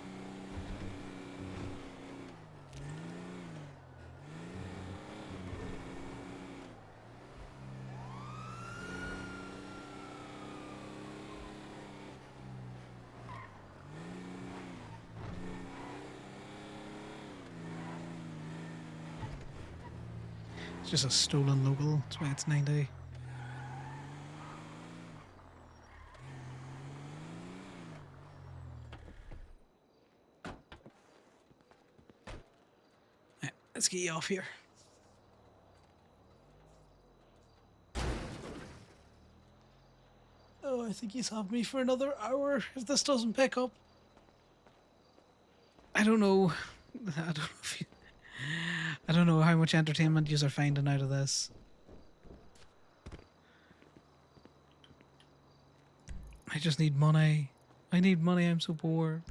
It's just a stolen local, that's why it's 90. Right, let's get you off here. Oh, I think he's have me for another hour if this doesn't pick up. I don't know. I don't know how much entertainment you are finding out of this. I just need money. I need money, I'm so poor.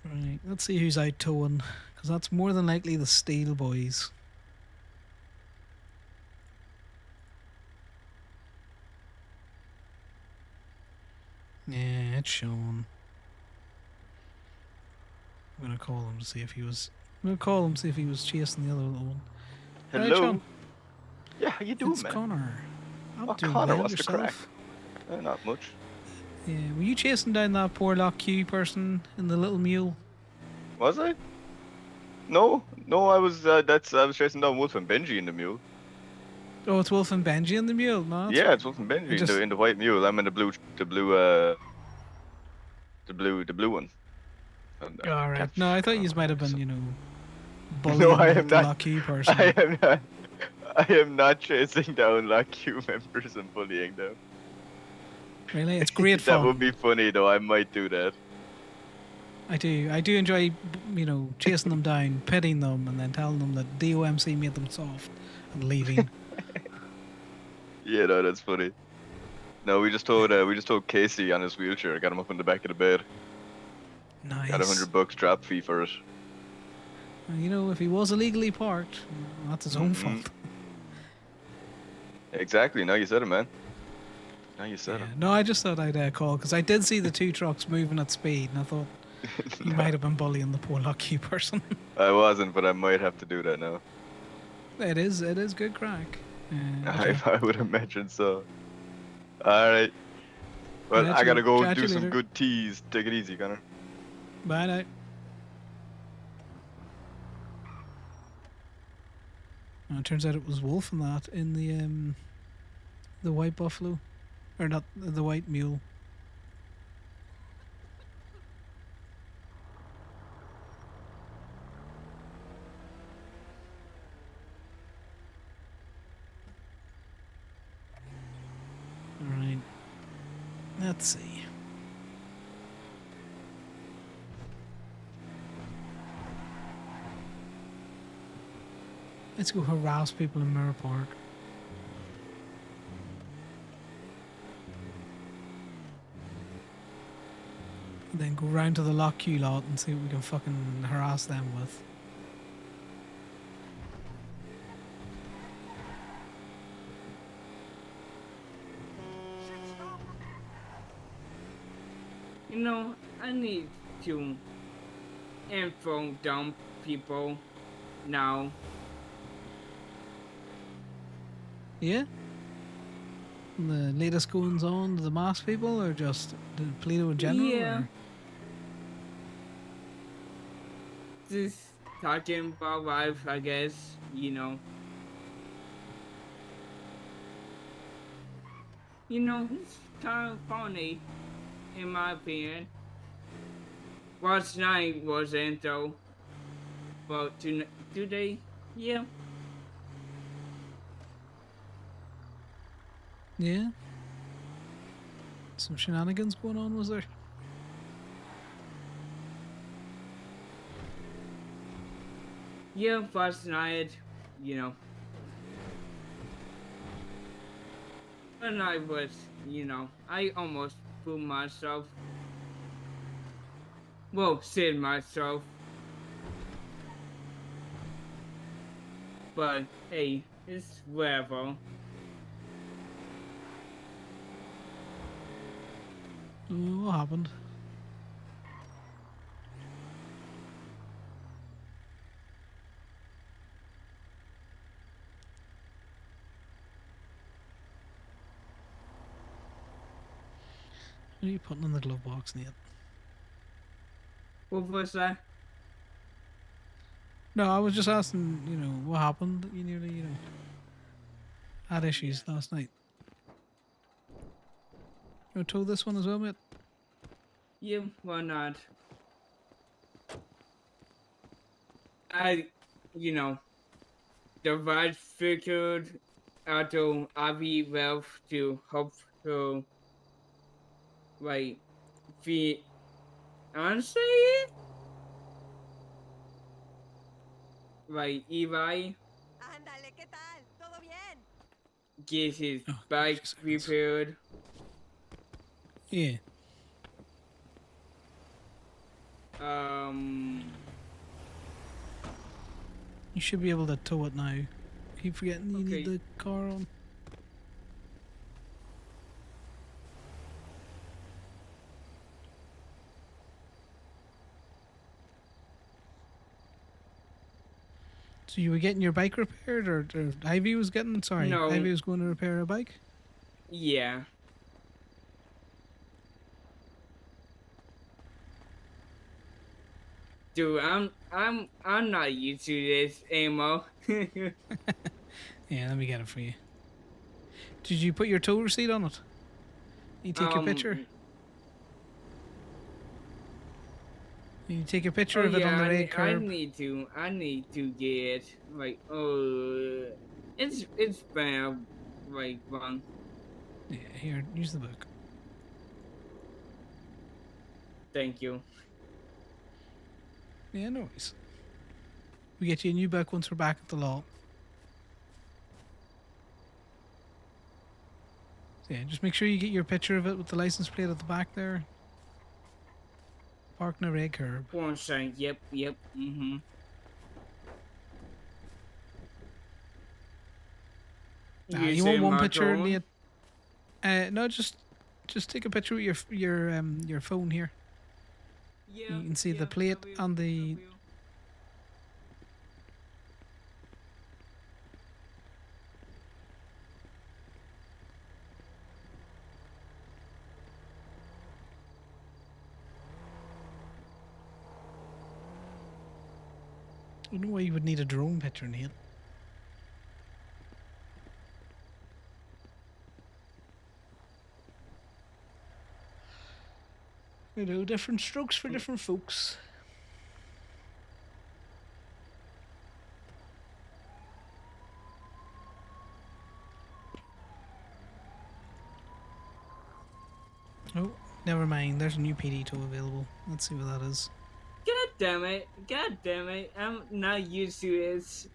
Right, let's see who's out towing, because that's more than likely the Steel Boys. Yeah, it's Sean. I'm gonna call him to see if he was. I'm gonna call him to see if he was chasing the other little one. Right, Hello. Sean. Yeah, how you doing, It's man? Connor. I'm Oh, doing Connor, well. what's the crack? Yourself? Not much. Yeah, were you chasing down that poor Lock Q person in the little mule? Was I? No, I was. I was chasing down Wolf and Benji in the mule. Oh, it's Wolf and Benji in the mule. No, that's Yeah, right. it's Wolf and Benji I just- in the white mule. I'm in the blue one. And, All right. can't- No, I thought you might have been, No, bullying I the am not. Lock Q person. I am not. I am not chasing down Lock Q members and bullying them. Really, it's great fun. That would be funny, though. I might do that. I do enjoy, chasing them down, pitting them, and then telling them that DOMC made them soft and leaving. Yeah, no, that's funny. No, we just told Casey on his wheelchair. Got him up in the back of the bed. Nice. Got $100 drop fee for it. If he was illegally parked, that's his own fault. Exactly. Now you said it, man. Now you said it. No, I just thought I'd call because I did see the two trucks moving at speed, and I thought you might have been bullying the poor Lock Q person. I wasn't, but I might have to do that now. It is good crack. I would imagine so. All right. Well, I gotta go Chat do you some later. good teas. Take it easy, Connor. Bye now. It turns out it was Wolf and that in the White Buffalo, or not the White Mule. All right. Let's see. Let's go harass people in Mirror Park. And then go round to the lock queue lot and see what we can fucking harass them with. You know, I need to info dump people now. Yeah? The latest goings on to the mask people, or just the Polito in general? Yeah. Or? Just talking about life, I guess, you know. You know, it's kind of funny, in my opinion. Last night wasn't though, but today, yeah. Yeah? Some shenanigans going on, was there? Yeah, last night, you know. And I was, you know, I almost put myself, well, said myself. But hey, it's whatever. What happened? What are you putting in the glove box, Nate? What was that? No, I was just asking, you know, what happened? You nearly, you know, had issues last night. You want to tow this one as well, mate? Yeah, why not? I, you know, the right figured auto Avi Valve to help her, like, fiance? Like, Eli Ándale, ¿qué tal? ¿Todo bien? get his bike repaired. Yeah. You should be able to tow it now. Keep forgetting you need the car on. So you were getting your bike repaired, or Ivy was getting? Sorry, No. Ivy was going to repair a bike. Yeah. Dude, I'm not used to this anymore. Yeah, let me get it for you. Did you put your tow receipt on it? You take your picture. You take a picture of it on the red curb. I need to get like it's been like long. Yeah, here, use the book. Thank you. Yeah, no worries. We get you a new book once we're back at the lot. So yeah, just make sure you get your picture of it with the license plate at the back there. Park in a red curb. One second. Yep. Mm-hmm. Nah, you want one picture, Nate? No, just take a picture with your phone here. Yeah. You can see the plate and the. I don't know why you would need a drone picture, Nate. You know, different strokes for different folks. Oh, never mind. There's a new PD tool available. Let's see what that is. God damn it! I'm not used to this.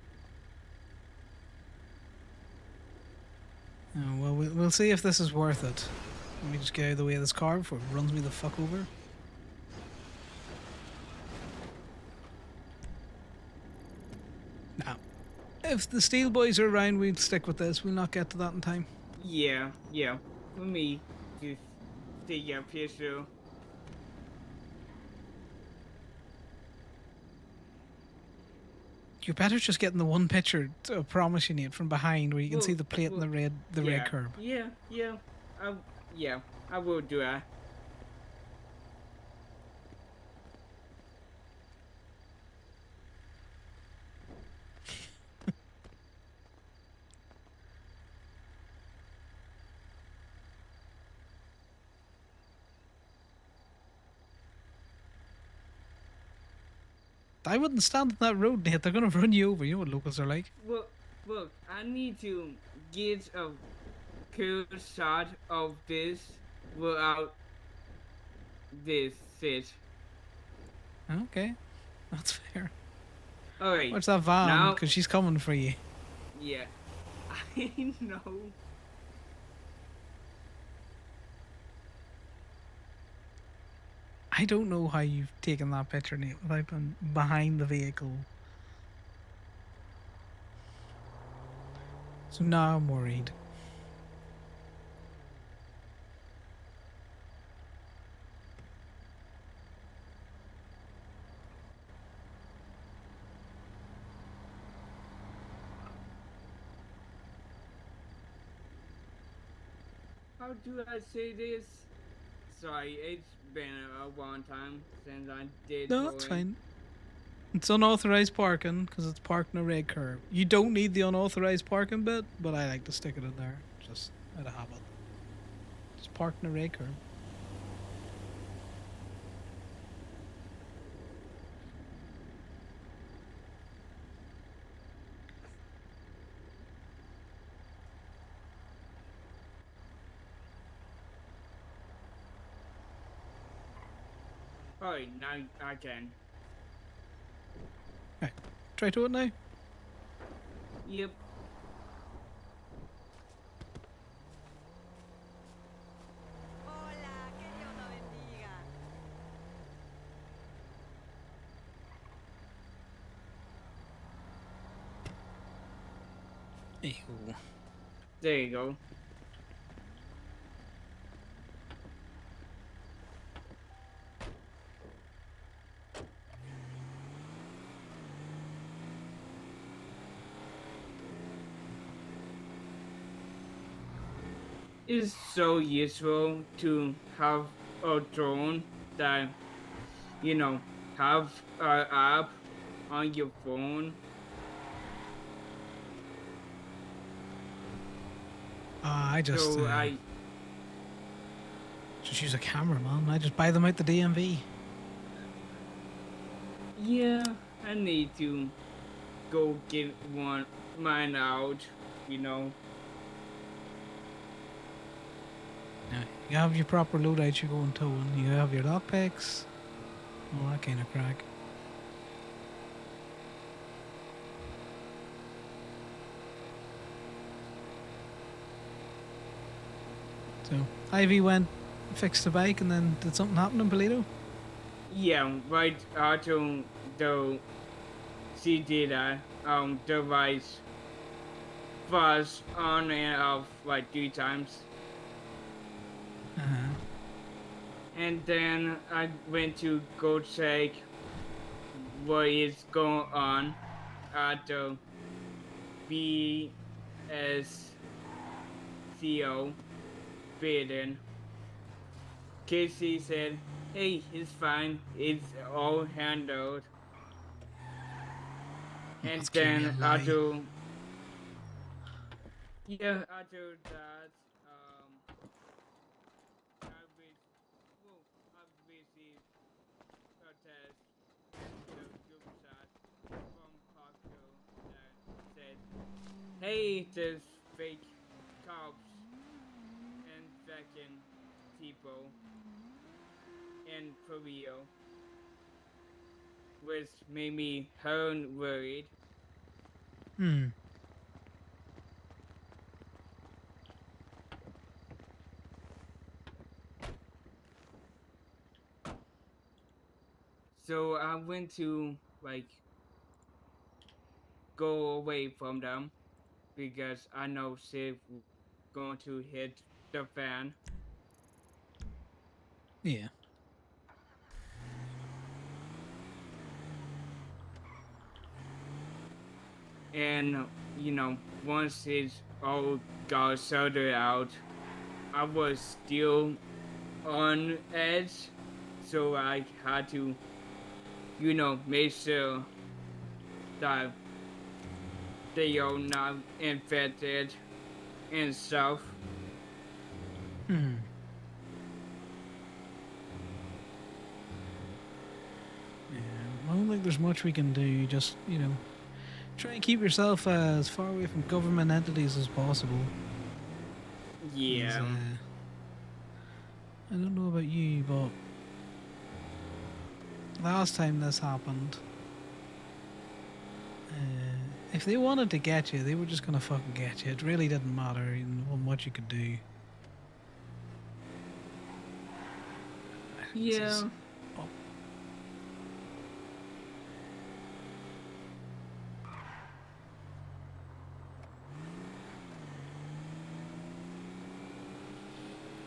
Oh, well, we'll see if this is worth it. Let me just get out of the way of this car before it runs me the fuck over. Now, if the Steel Boys are around, we'll stick with this. We'll not get to that in time. Yeah, yeah. Let me just stay up here, so. You better just get in the one picture, I promise you, Nate, from behind where you can Well, see the plate well, and the yeah, red curb. Yeah, yeah, I will do that. I wouldn't stand on that road, Nate. They're going to run you over. You know what locals are like. Well, look, I need to get a cool shot of this without this shit. Okay, that's fair. Alright. What's that van? Now, Because she's coming for you. yeah. I know. I don't know how you've taken that picture, Nate, without being behind the vehicle. So now I'm worried. How do I say this? Sorry, it's been a long time since I did. No, that's fine. It's unauthorized parking because it's parked in a red curb. You don't need the unauthorized parking bit, but I like to stick it in there just out of habit. It's parked in a red curb. Alright, now I can. Right, try to it now. Yep. Ew. There you go. It's so useful to have a drone that, you know, have an app on your phone. I just So just use a camera, man. I just buy them out the DMV. Yeah, I need to go get mine out, you know. Yeah, you have your proper loadout you go and towing. You have your lockpicks, all that kind of crack. So Ivy went, fixed the bike, and then did something happen in Polito? Yeah, right after she did that, device was on and off like 3 times. And then I went to go check what is going on at the BSCO building. Casey said, hey, it's fine, it's all handled. And That's clearly then a lie. after that, I received a test the group chat from Costco that said, hey, there's fake cops and second people in Korea, which made me worried. So I went to like go away from them because I know Sid going to hit the fan. Yeah. And you know, once it all got sorted out, I was still on edge, so I had to, you know, make sure that they are not infected and stuff. Hmm. Yeah, I don't think there's much we can do. Just, try and keep yourself as far away from government entities as possible. Yeah. I don't know about you, but last time this happened, if they wanted to get you, they were just gonna fucking get you. It really didn't matter what you could do. Yeah.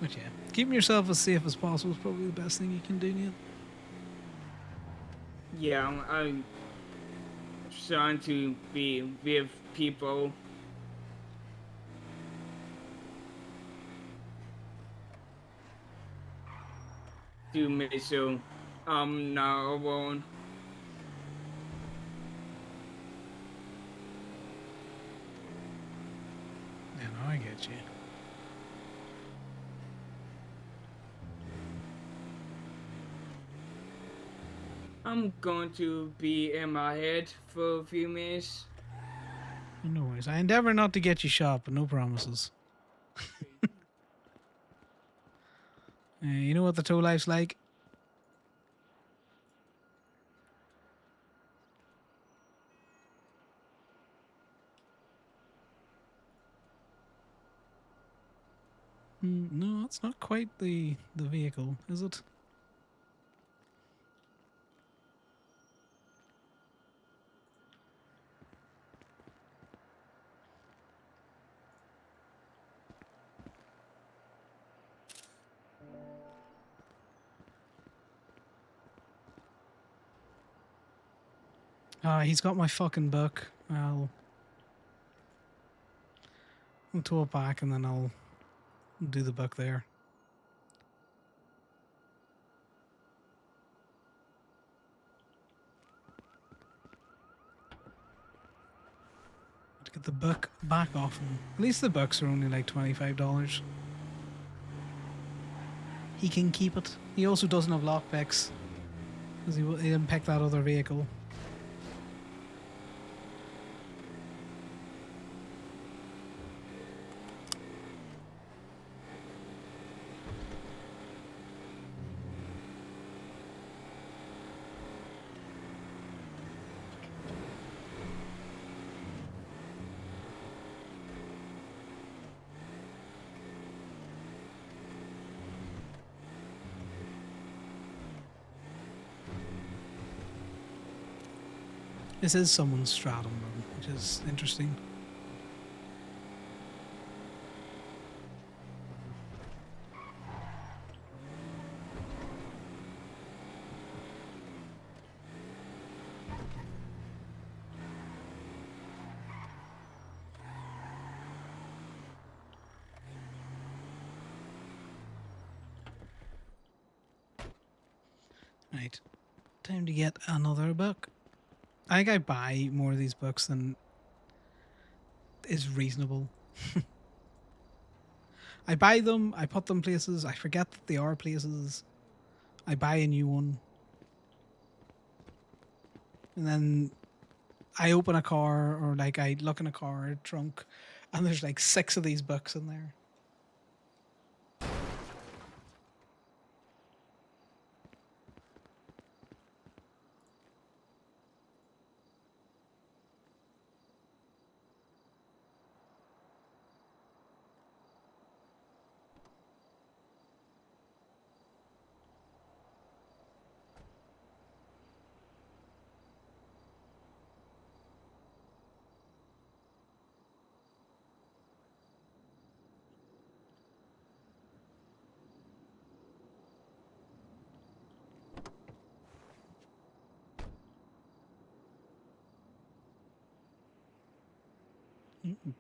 But yeah, keeping yourself as safe as possible is probably the best thing you can do, Neil. Yeah, I'm trying to be with people. To make sure I'm not alone. Yeah, no, I get you. I'm going to be in my head for a few minutes. No worries. I endeavor not to get you shot, but no promises. You know what the tow life's like? No, it's not quite the vehicle, is it? He's got my fucking book. I'll tow it back and then I'll do the book there. To get the book back off him. At least the books are only like $25. He can keep it. He also doesn't have lockpicks because he didn't pick that other vehicle. This is someone's stratum room, which is interesting. Right. Time to get another book. I think I buy more of these books than is reasonable. I buy them, I put them places, I forget that they are places. I buy a new one. And then I open a car or like I look in a car trunk and there's like 6 of these books in there.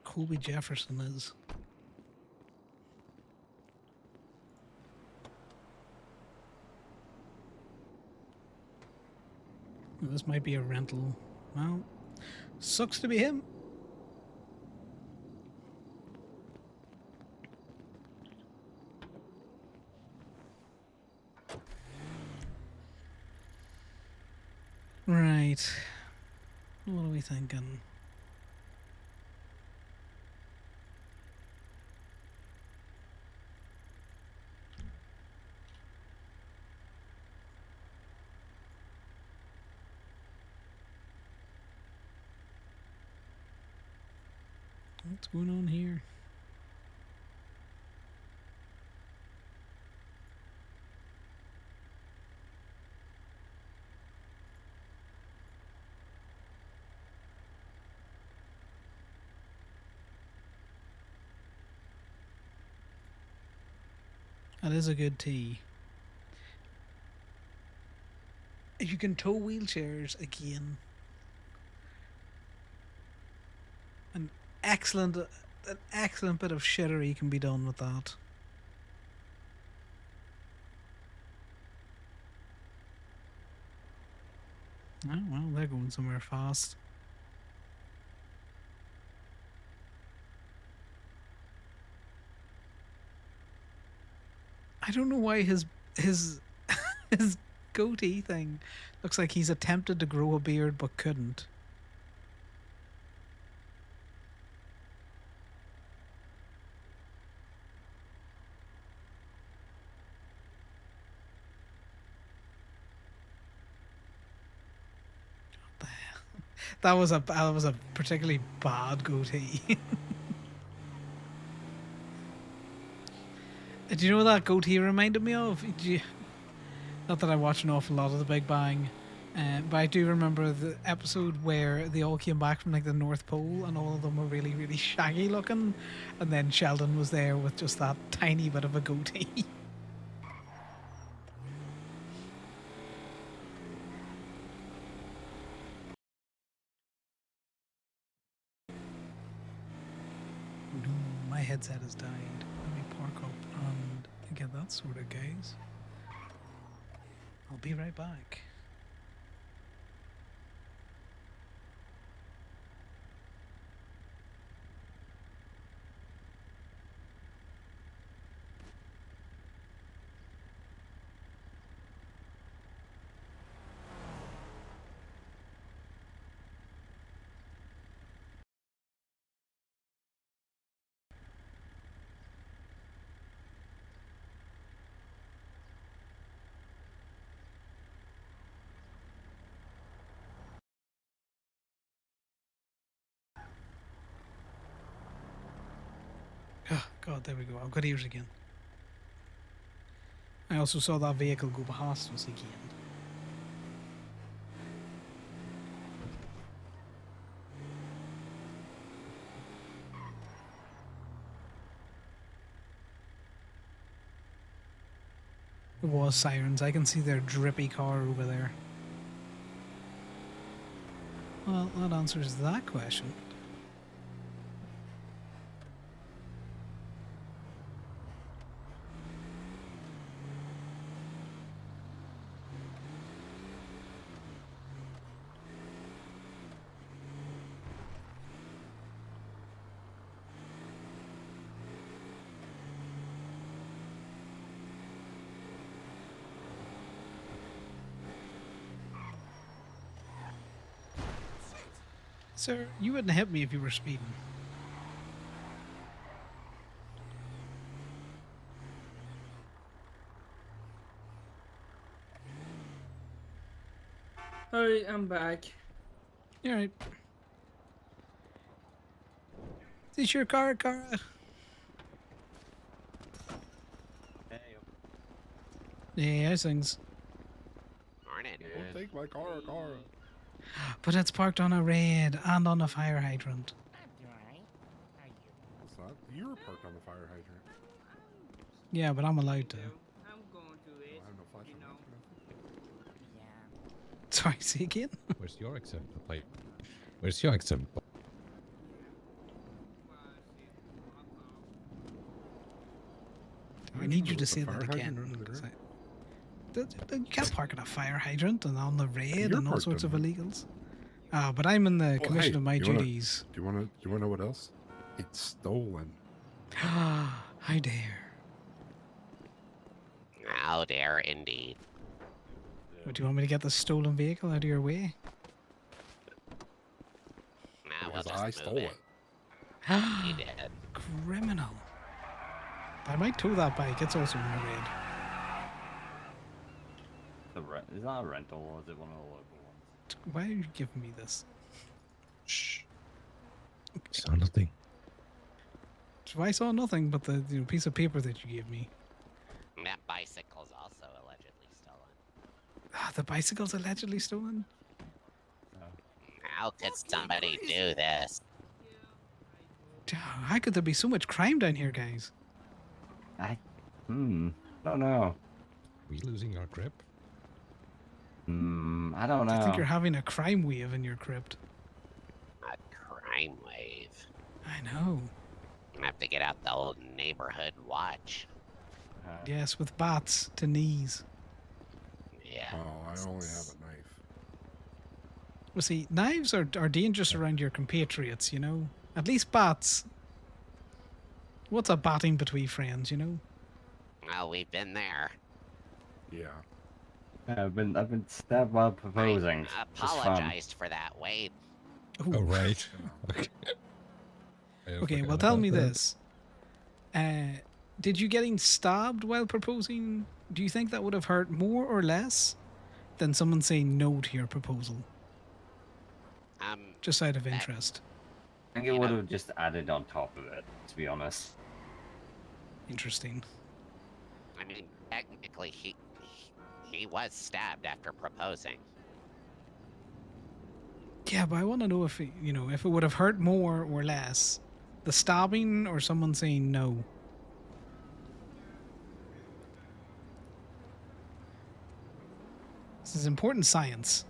Colby Jefferson is. This might be a rental. Well, sucks to be him. Right. What are we thinking? What's going on here? That is a good tee. If you can tow wheelchairs again, an excellent bit of shittery can be done with that. Oh well, they're going somewhere fast. I don't know why his his goatee thing looks like he's attempted to grow a beard but couldn't. That was a particularly bad goatee. Do you know what that goatee reminded me of? Not that I watch an awful lot of The Big Bang, but I do remember the episode where they all came back from like the North Pole and all of them were really, really shaggy looking, and then Sheldon was there with just that tiny bit of a goatee. No, my headset has died. Let me park up and get that sorted, guys. I'll be right back. Oh, God, there we go. I've got ears again. I also saw that vehicle go past us again. It was sirens. I can see their drippy car over there. Well, that answers that question. Sir, you wouldn't hit me if you were speeding. Alright, I'm back. You're right. Is this your car, Cara? Yeah, how's things? Morning. Don't take my car, Cara. But it's parked on a red and on a fire hydrant. It's not. You were parked on the fire hydrant. Yeah, but I'm allowed to. I'm going to it. I have no flashlight. Sorry, say again? Where's your example plate? Where's your example? I need you to say that again. 'Cause you can't park at a fire hydrant and on the raid You're and all parked sorts of on illegals. But I'm in the Well, commission hey, of my you wanna- duties. Do you want to know what else? It's stolen. How dare. How dare indeed. What, do you want me to get the stolen vehicle out of your way? Nah, Because we'll I just stole move it. You did. Criminal. I might tow that bike. It's also in the raid. Is that a rental or is it one of the local ones? Why are you giving me this? Shh. Saw nothing. So I saw nothing but the piece of paper that you gave me. That bicycle's also allegedly stolen. The bicycle's allegedly stolen? How could somebody do this? How could there be so much crime down here, guys? I don't know. Are we losing our grip? I don't know. I think you're having a crime wave in your crypt. A crime wave. I know. I have to get out the old neighborhood watch. Yes, with bats to knees. Yeah. Oh, I only have a knife. Well, see, knives are dangerous around your compatriots, you know? At least bats. What's a batting between friends, you know? Well, we've been there. Yeah. I've been stabbed while proposing. Apologized for that, Wade. Oh, right. Okay. Okay, well, tell me this. Did you getting stabbed while proposing, do you think that would have hurt more or less than someone saying no to your proposal? Just out of interest. I think it would have just added on top of it, to be honest. Interesting. I mean, technically, he was stabbed after proposing. Yeah, but I want to know if if it would have hurt more or less, the stabbing or someone saying no. This is important science.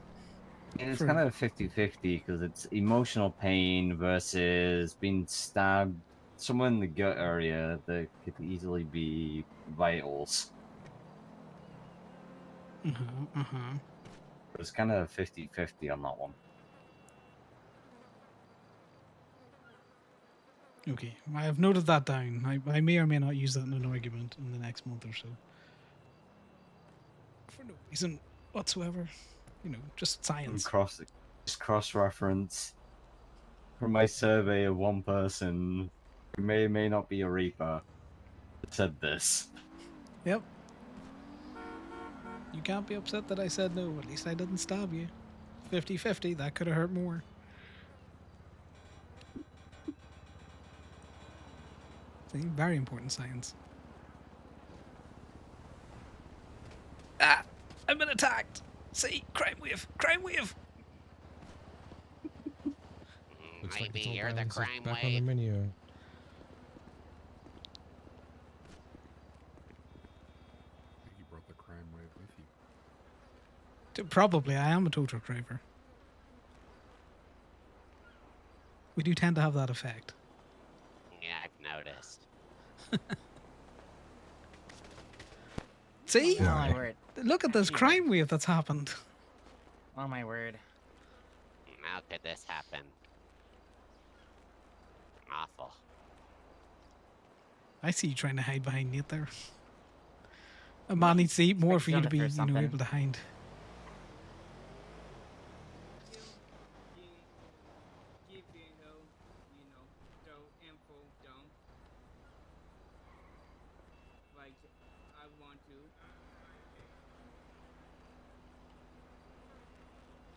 And it's kind of 50-50 because it's emotional pain versus being stabbed somewhere in the gut area that could easily be vitals. It's kind of 50-50 on that one. Okay, I have noted that down. I may or may not use that in an argument in the next month or so. For no reason whatsoever. Just science. Just cross-reference from my survey of one person who may or may not be a Reaper that said this. Yep. You can't be upset that I said no. At least I didn't stab you. 50-50, that could have hurt more. See, very important science. Ah! I've been attacked! See? Crime wave! Crime wave! Looks Maybe like it's all you're the balanced crime back on the wave. menu. I think you brought the crime wave with you. Probably, I am a tow truck driver. We do tend to have that effect. Yeah, I've noticed. See? Oh my word. Look at this crime wave that's happened. Oh my word. How could this happen? Awful. I see you trying to hide behind Nate there. A man needs to eat more for you to be, able to hide.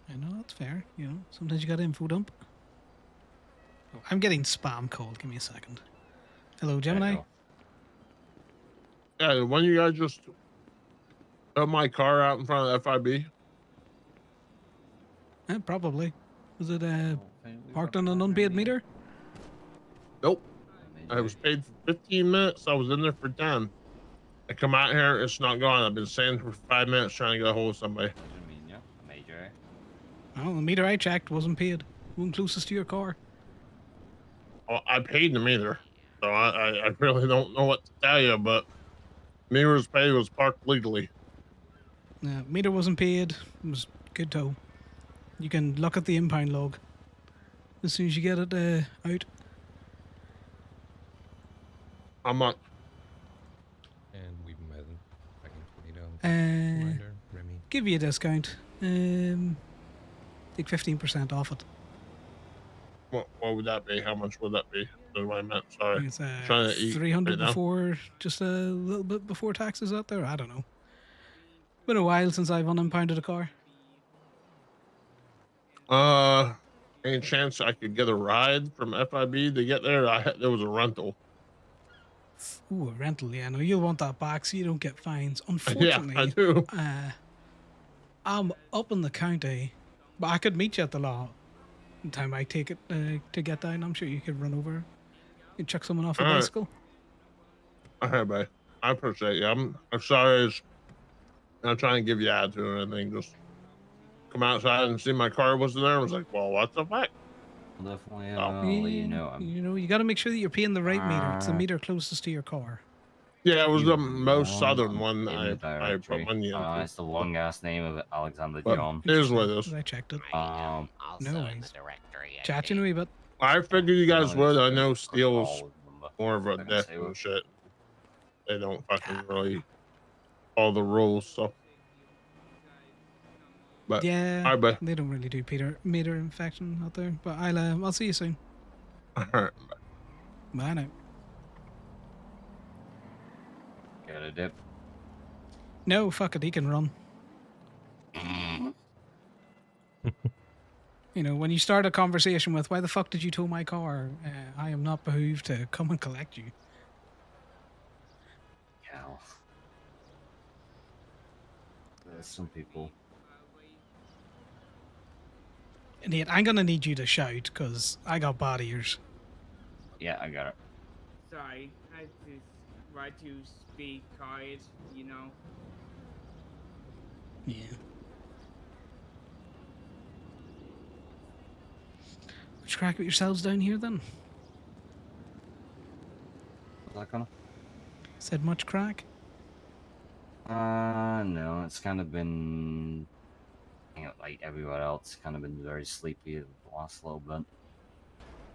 I know, that's fair. Sometimes you got info dump. Oh, I'm getting spam called. Give me a second. Hello, Gemini. Yeah, when you guys just put my car out in front of the FIB? Probably. Was it parked on an unpaid meter? Nope. I was paid for 15 minutes. I was in there for 10. I come out here, it's not gone. I've been standing for 5 minutes trying to get a hold of somebody. Well, the meter I checked wasn't paid. One closest to your car. Well, I paid the meter, so I really don't know what to tell you, but Meter was paid, was parked legally. Meter wasn't paid. It was good tow. You can look at the impound log as soon as you get it out. How much? And we met back in 20 down. Uh, Reminder, Remy. give you a discount. Take 15% off it. What would that be? How much would that be? That's what I meant. Sorry. It's I'm trying to eat 300 right now. before, just a little bit before taxes out there. I don't know. Been a while since I've unimpounded a car. Any chance I could get a ride from FIB to get there? There was a rental. Ooh, a rental. Yeah, no, you'll want that back so you don't get fines. Yeah, Unfortunately, I do. I'm up in the county, but I could meet you at the law. The time I take it to get down, I'm sure you could run over and chuck someone off a All right. bicycle. Okay, babe. I appreciate you. I'm sorry. I'm not trying to give you attitude or anything. Just come outside and see my car wasn't there. I was like, well, what the fuck? Definitely, Oh. you know. You got to make sure that you're paying the right meter. It's the meter closest to your car. Yeah, it was You the most want southern one in the I directory. put money into. It's the long ass name of it, Alexander But John. it is what it is. I checked it. Also No in worries. the directory. Chat you in a wee bit. I figured you guys No, would. it's I know all Steel's of them, more of a but death say and what- shit. They don't fucking really follow the rules, so. But Yeah, all right, bye. they don't really do meter infection out there. But I'll see you soon. All right. Bye now. Got a dip. No, fuck it, he can run. You know, when you start a conversation with, why the fuck did you tow my car? I am not behooved to come and collect you. Yeah. There's some people. Nate, I'm gonna need you to shout, because I got bad ears. Yeah, I got it. Sorry, I just want to speak quiet, you know. Yeah. Much crack with yourselves down here, then? Is that gonna? Said much crack? No, it's kind of been, you know, like everywhere else, kind of been very sleepy the last little bit.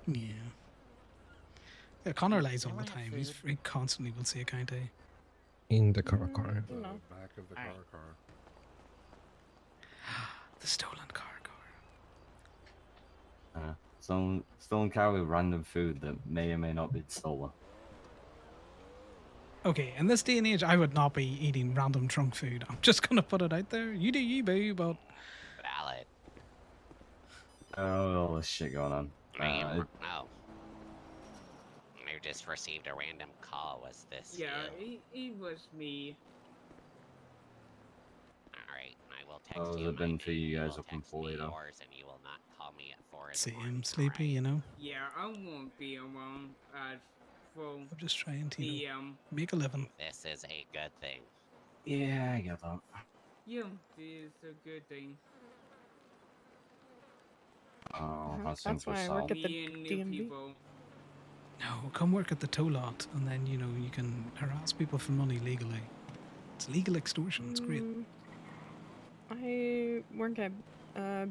Yeah. Yeah, Connor lies all the time. He constantly will say, can't he? In the car. The back of the car. The stolen car. Stolen car with random food that may or may not be stolen. Okay, in this day and age, I would not be eating random trunk food. I'm just gonna put it out there. You do you, boo, but... Valid. Oh, all this shit going on. No. I just received a random call. Was this Yeah, you? it was me. Alright, I will text Oh, has you it been my for name, you guys will up in text me Toledo? yours, and you will not call me at 4 in the See morning. him sleepy, you know? Yeah, I won't be around at 4 I'm just trying to p.m. make a living. This is a good thing. Yeah, I get that. Yeah, this is a good thing. Oh, That's why I work at the Me and new DMV. people. No, come work at the tow lot, and then, you know, you can harass people for money legally. It's legal extortion. It's great. I work at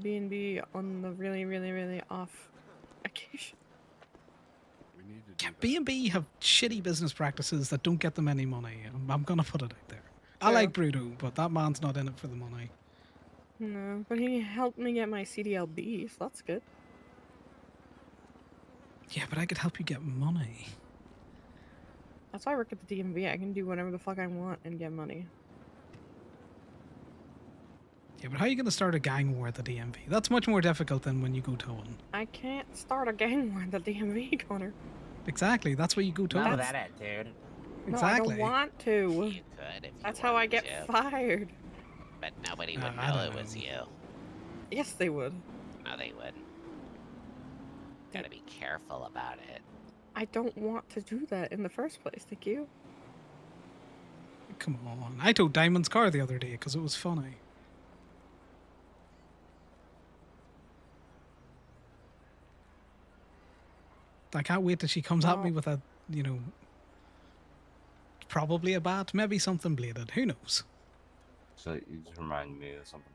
B&B on the really, really, really off occasion. Yeah, B&B have shitty business practices that don't get them any money. I'm gonna put it out there. I like Bruto, but that man's not in it for the money. No, but he helped me get my CDLB, so that's good. Yeah, but I could help you get money. That's why I work at the DMV. I can do whatever the fuck I want and get money. Yeah, but how are you gonna start a gang war at the DMV? That's much more difficult than when you go towing. I can't start a gang war at the DMV, Connor. Exactly, that's where you go towing. Know that attitude. Exactly. No, I don't want to. You could if you That's how I wanted get to, fired. but nobody would I know don't it was you. Yes, they would. No, they wouldn't. Gotta be careful about it. I don't want to do that in the first place, thank you. Come on. I towed Diamond's car the other day because it was funny. I can't wait till she comes at me with a, you know, Probably a bat, maybe something bladed. Who knows? So you just remind me of something.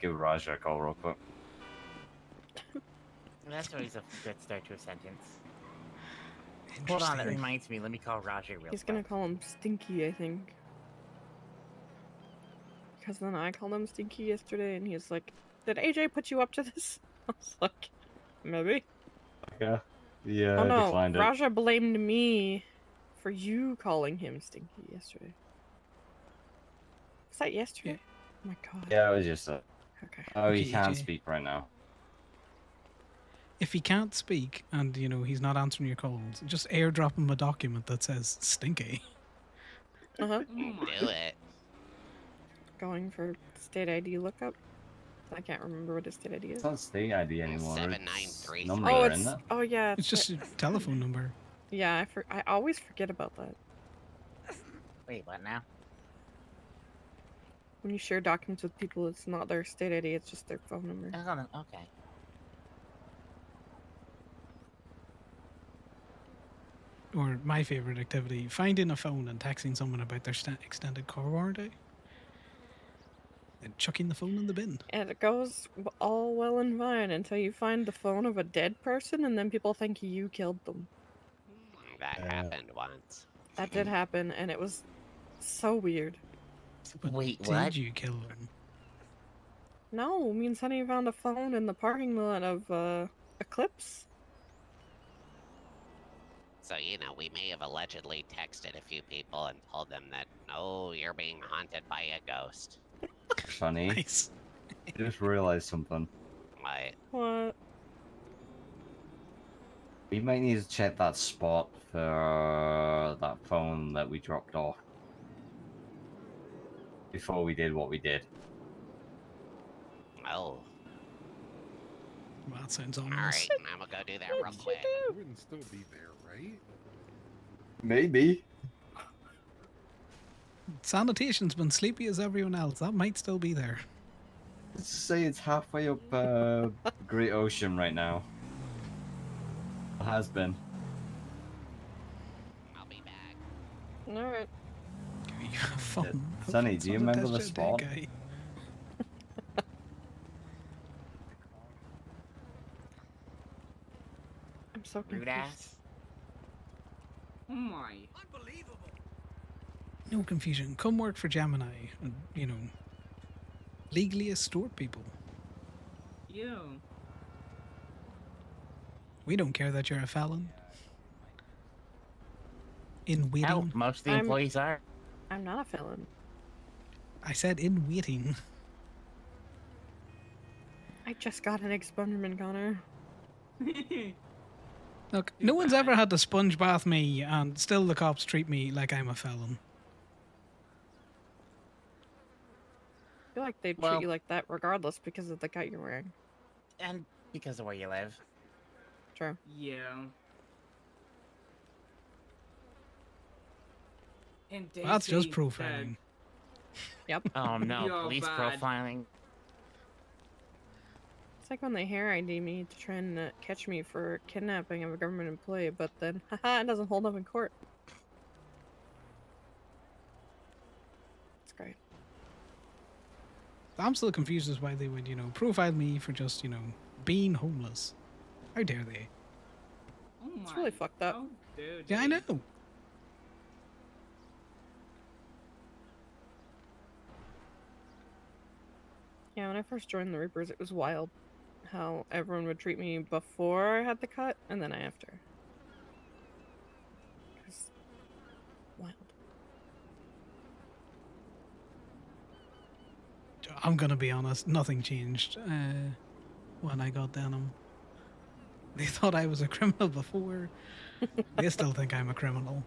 Give Raja a call real quick. That's always a good start to a sentence. Hold on, that reminds me. Let me call Roger real He's quick. gonna call him Stinky, I think. Because then I called him Stinky yesterday, and he's like, "Did AJ put you up to this?" I was like, "Maybe." Yeah. Yeah. Oh no, Declined it. Raja blamed me for you calling him Stinky yesterday. Was that yesterday? Oh my god. Yeah, it was just a. Okay. Oh, he Okay, can't AJ. speak right now. If he can't speak and, you know, he's not answering your calls, just airdrop him a document that says Stinky. Uh-huh. Do it. Going for state ID lookup. I can't remember what his state ID is. It's not state ID anymore. 793. Numbers Oh, are it's in it. oh yeah. It's just a telephone number. Yeah, I always forget about that. Wait, what now? When you share documents with people, it's not their state ID, it's just their phone number. Oh, okay. Or my favorite activity, finding a phone and texting someone about their extended car warranty. And chucking the phone in the bin. And it goes all well and fine until you find the phone of a dead person and then people think you killed them. That happened once. That did happen, and it was so weird. But Wait, did what? you kill them? No, me and Sunny found a phone in the parking lot of Eclipse. So, you know, we may have allegedly texted a few people and told them that, no, you're being haunted by a ghost. Funny. Nice. I just realized something. What? What? We might need to check that spot for that phone that we dropped off before we did what we did. Oh. Well, that sounds Alright, ominous. I'm gonna go do that real quick. It wouldn't still be there, right? Maybe. Sanitation's been sleepy as everyone else. That might still be there. Let's say it's halfway up Great Ocean right now. It has been. I'll be back. Alright. Fun. Sonny, do you remember the spot? I'm so Rude confused. ass. Oh my. No confusion. Come work for Gemini and, you know, legally extort people. Yeah. We don't care that you're a felon. In waiting. Hell, most of the employees are. I'm not a felon. I said in waiting. I just got an expungement, Connor. Look, no one's ever had to sponge bath me, and still the cops treat me like I'm a felon. I feel like they'd Well- treat you like that regardless because of the cut you're wearing. And because of where you live. True. Yeah. And That's just Daisy profiling. Yep. Oh no, You're police bad. profiling. It's like when they hair ID me to try and catch me for kidnapping of a government employee, but then, haha, it doesn't hold up in court. It's great. I'm still confused as why they would, you know, profile me for just, you know, being homeless. How dare they? Oh It's my. really fucked up. Oh, dude. Yeah, I know. Yeah, when I first joined the Reapers, it was wild how everyone would treat me before I had the cut and then after. It was wild. I'm gonna be honest, nothing changed when I got denim. They thought I was a criminal before. They still think I'm a criminal.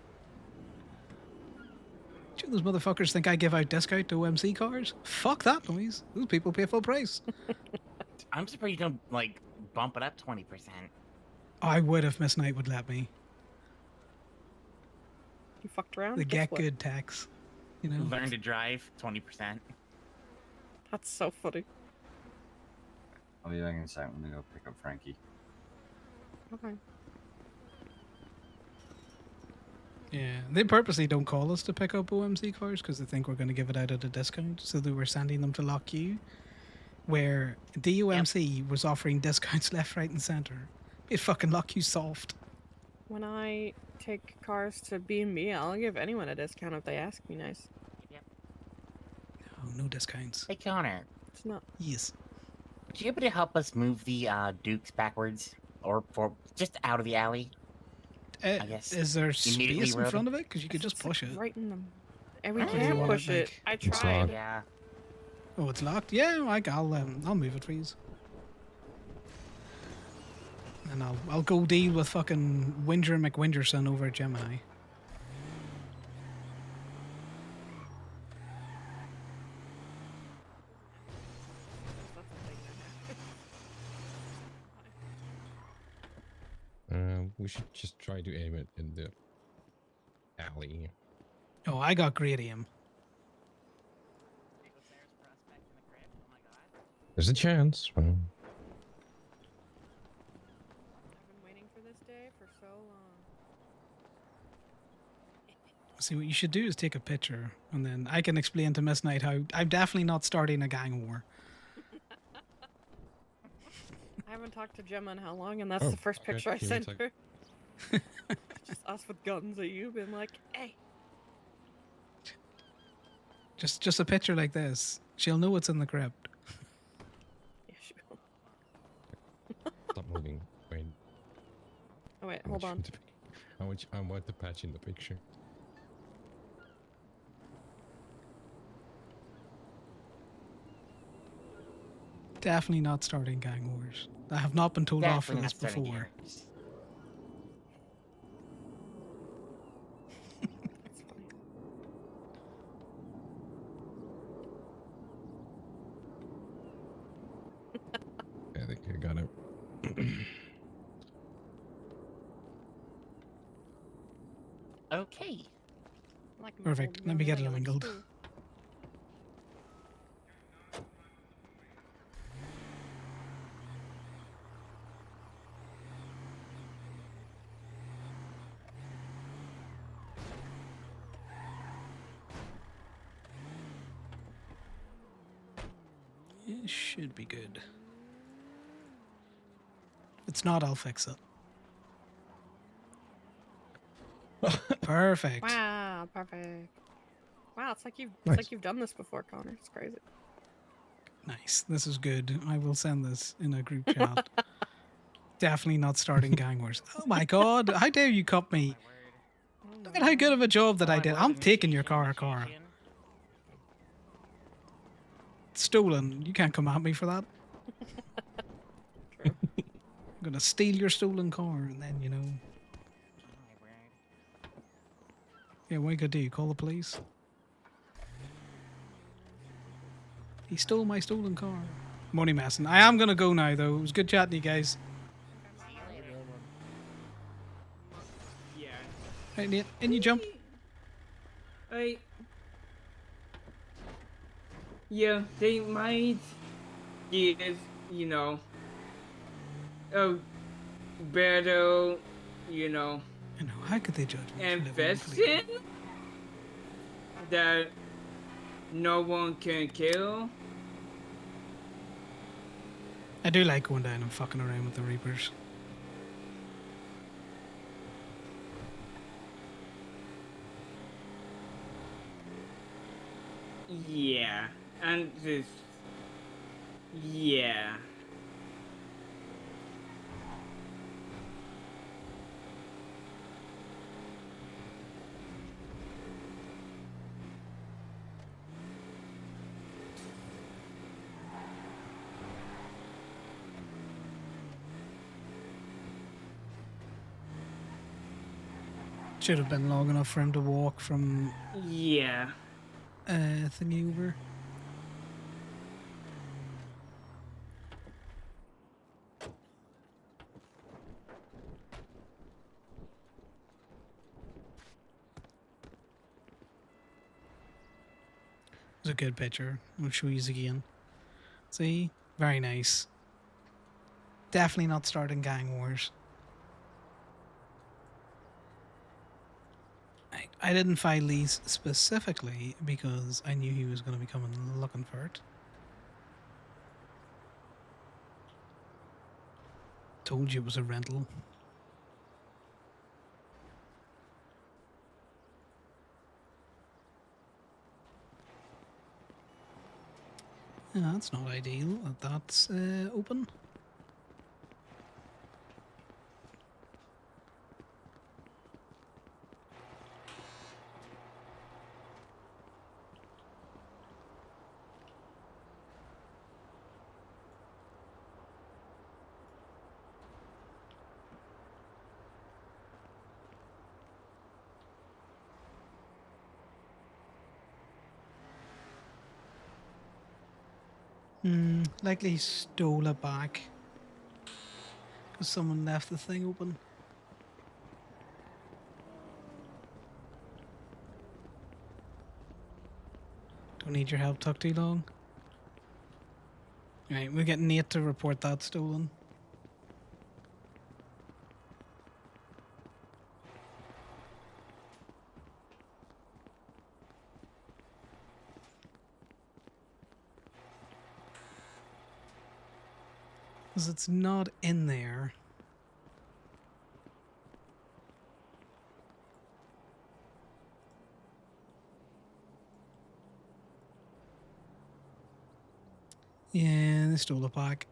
Do those motherfuckers think I give out discount to OMC cars? Fuck that noise. Those people pay full price. I'm surprised you don't, like, bump it up 20%. I would if Miss Knight would let me. You fucked around? The Guess get what? good tax. You know? Learn to drive 20%. That's so funny. I'll be back in a second. I'm gonna go pick up Frankie. Okay. Yeah, they purposely don't call us to pick up OMC cars because they think we're going to give it out at a discount. So they were sending them to Lock U, where DUMC was offering discounts left, right, and centre. It fucking Lock U soft. When I take cars to B&B, I'll give anyone a discount if they ask me nice. Oh, no discounts. Hey, Connor. It's not. Yes. Would you be able to help us move the Dukes backwards? Or for just out of the alley? I guess. Is there Immediately space in road? front of it? Because you could just push it. Right in them. And we Or do you can't want push it. I It's tried. locked. Yeah. Oh, it's locked? Yeah, I'll move it for you. And I'll go deal with fucking Winger McWingerson over at Gemini. We should just try to aim it in the alley. Oh, I got great aim. There's a chance. Well, I've been waiting for this day for so long. See, what you should do is take a picture, and then I can explain to Miss Knight how I'm definitely not starting a gang war. I haven't talked to Gemma in how long, and that's Oh, the first okay. picture I Give me a sent sec. her. Just us with guns at you, been like, hey. Just a picture like this. She'll know what's in the crypt. Yeah, she will. stop moving. Wait. Oh wait, how hold much on. in the pic- How much? I want the patch in the picture. Definitely not starting gang wars. I have not been told off for Definitely this not starting before. yours. That's funny. I think I got it. Okay. Like my Perfect. old Let me get it young lady, like, angled. "Ooh." It should be good. If it's not, I'll fix it. Perfect. Wow, perfect. Wow, it's like Nice. you've done this before, Connor. It's crazy. Nice. This is good. I will send this in a group chat. Definitely not starting gang wars. Oh my god, how dare you cut me? Look at how good of a job that I did. I'm taking your car, Cora. Stolen. You can't come at me for that. True. I'm gonna steal your stolen car and then, you know. Yeah, what you gonna do? Call the police? He stole my stolen car. Money messing. I am gonna go now though. It was good chatting to you guys. Yeah. Right, Nate, in you jump. I. Yeah, they might give, you know, a better, you know, I know, how could they judge me? for living in investment that no one can kill. I do like going down and fucking around with the Reapers. Yeah, and this. Yeah. Should have been long enough for him to walk from Yeah. thingy over. It's a good picture. I'll show you again. See? Very nice. Definitely not starting gang wars. Right. I didn't file these specifically because I knew he was going to be coming looking for it. Told you it was a rental. Yeah, that's not ideal. That's open. Likely he stole it back. Because someone left the thing open. Don't need your help, took too long. Right, we're getting Nate to report that stolen. Because it's not in there. Yeah, they stole it back.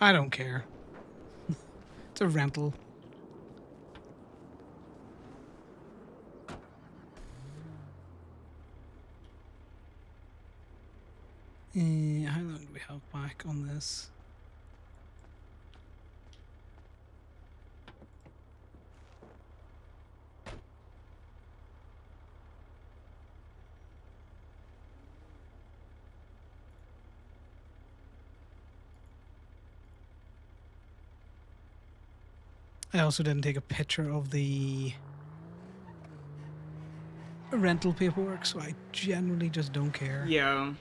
I don't care. It's a rental. How long do we have back on this? I also didn't take a picture of the rental paperwork, so I generally just don't care. Yeah.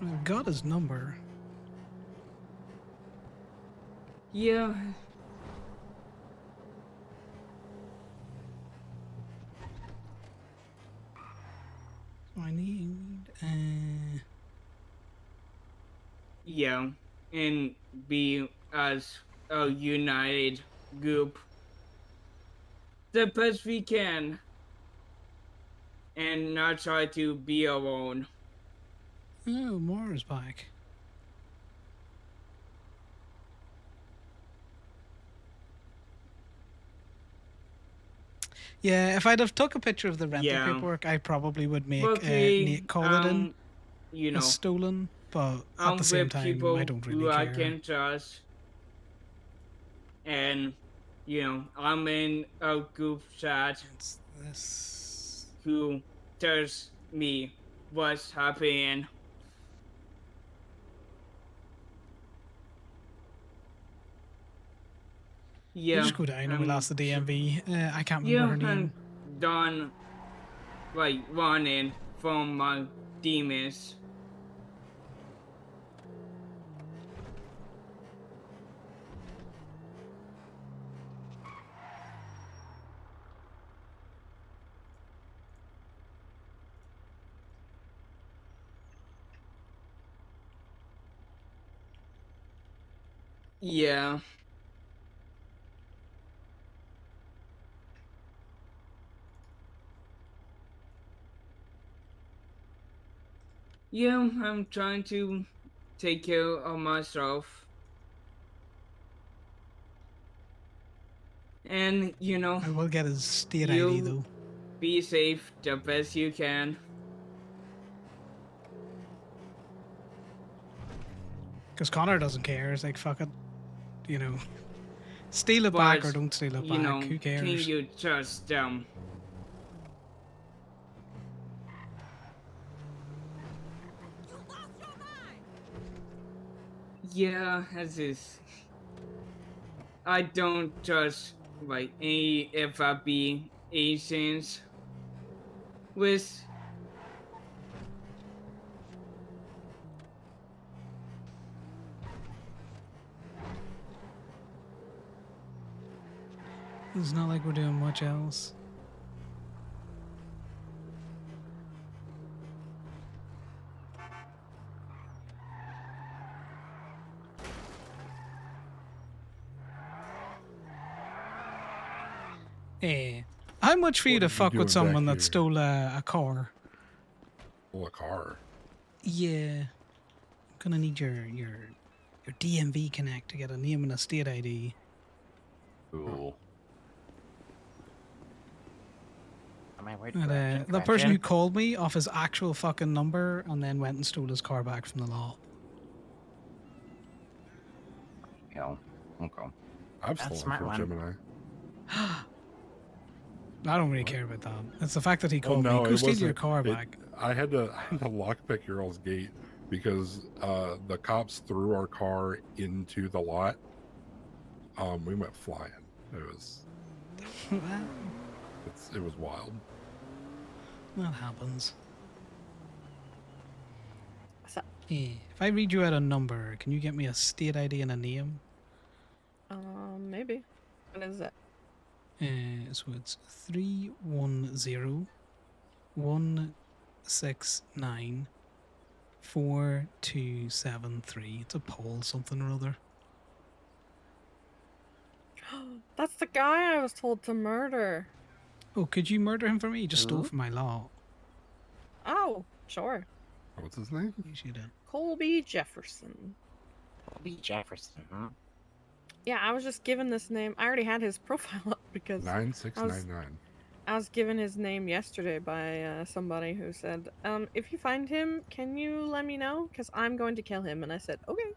I've got his number. Yeah. So I need... Yeah. And be as a united group the best we can. And not try to be alone. Oh, Mara's back. Yeah, if I'd have took a picture of the rental Yeah. paperwork, I probably would make Luckily, Nate call it in you know, as stolen. But at I'm the same with time, people I don't who really I care. can trust. And, you know, I'm in a group chat who tells me what's happening. You Yeah. just go down and we'll ask the DMV. I can't remember Yeah, her name. I'm done, like, running from my demons. Yeah. Yeah, I'm trying to take care of myself. And, you know, I will get his state ID you though. be safe the best you can. Because Connor doesn't care. It's like, fuck it. You know, steal it back or don't steal it you back. know, Who cares? can you trust them? Yeah, as is. I don't trust like any FIB agents with It's not like we're doing much else. Eh. How much for you What to are you fuck with doing back someone that here? stole a car? Oh, a car. Yeah. I'm gonna need your DMV Connect to get a name and a state ID. Cool. On my word, And, the person who called me off his actual fucking number and then went and stole his car back from the lot. Yeah. Okay. I've That's a stolen smart from one. Gemini. I don't really care about that. It's the fact that he Oh called me. no, Go it steal your wasn't. car back. I had to lockpick your all's gate because the cops threw our car into the lot. We went flying. It was it was wild. That happens. So, Yeah. If I read you out a number, can you get me a state ID and a name? maybe. What is it? So it's 310-169-4273. It's a Paul something or other. That's the guy I was told to murder. Oh, could you murder him for me? He just stole Who? from my lot. Oh, sure. What's his name? You should have. Colby Jefferson. Colby Jefferson, huh? Yeah, I was just given this name. I already had his profile up because 9699. I was given his name yesterday by somebody who said, if you find him, can you let me know? Because I'm going to kill him. And I said, okay.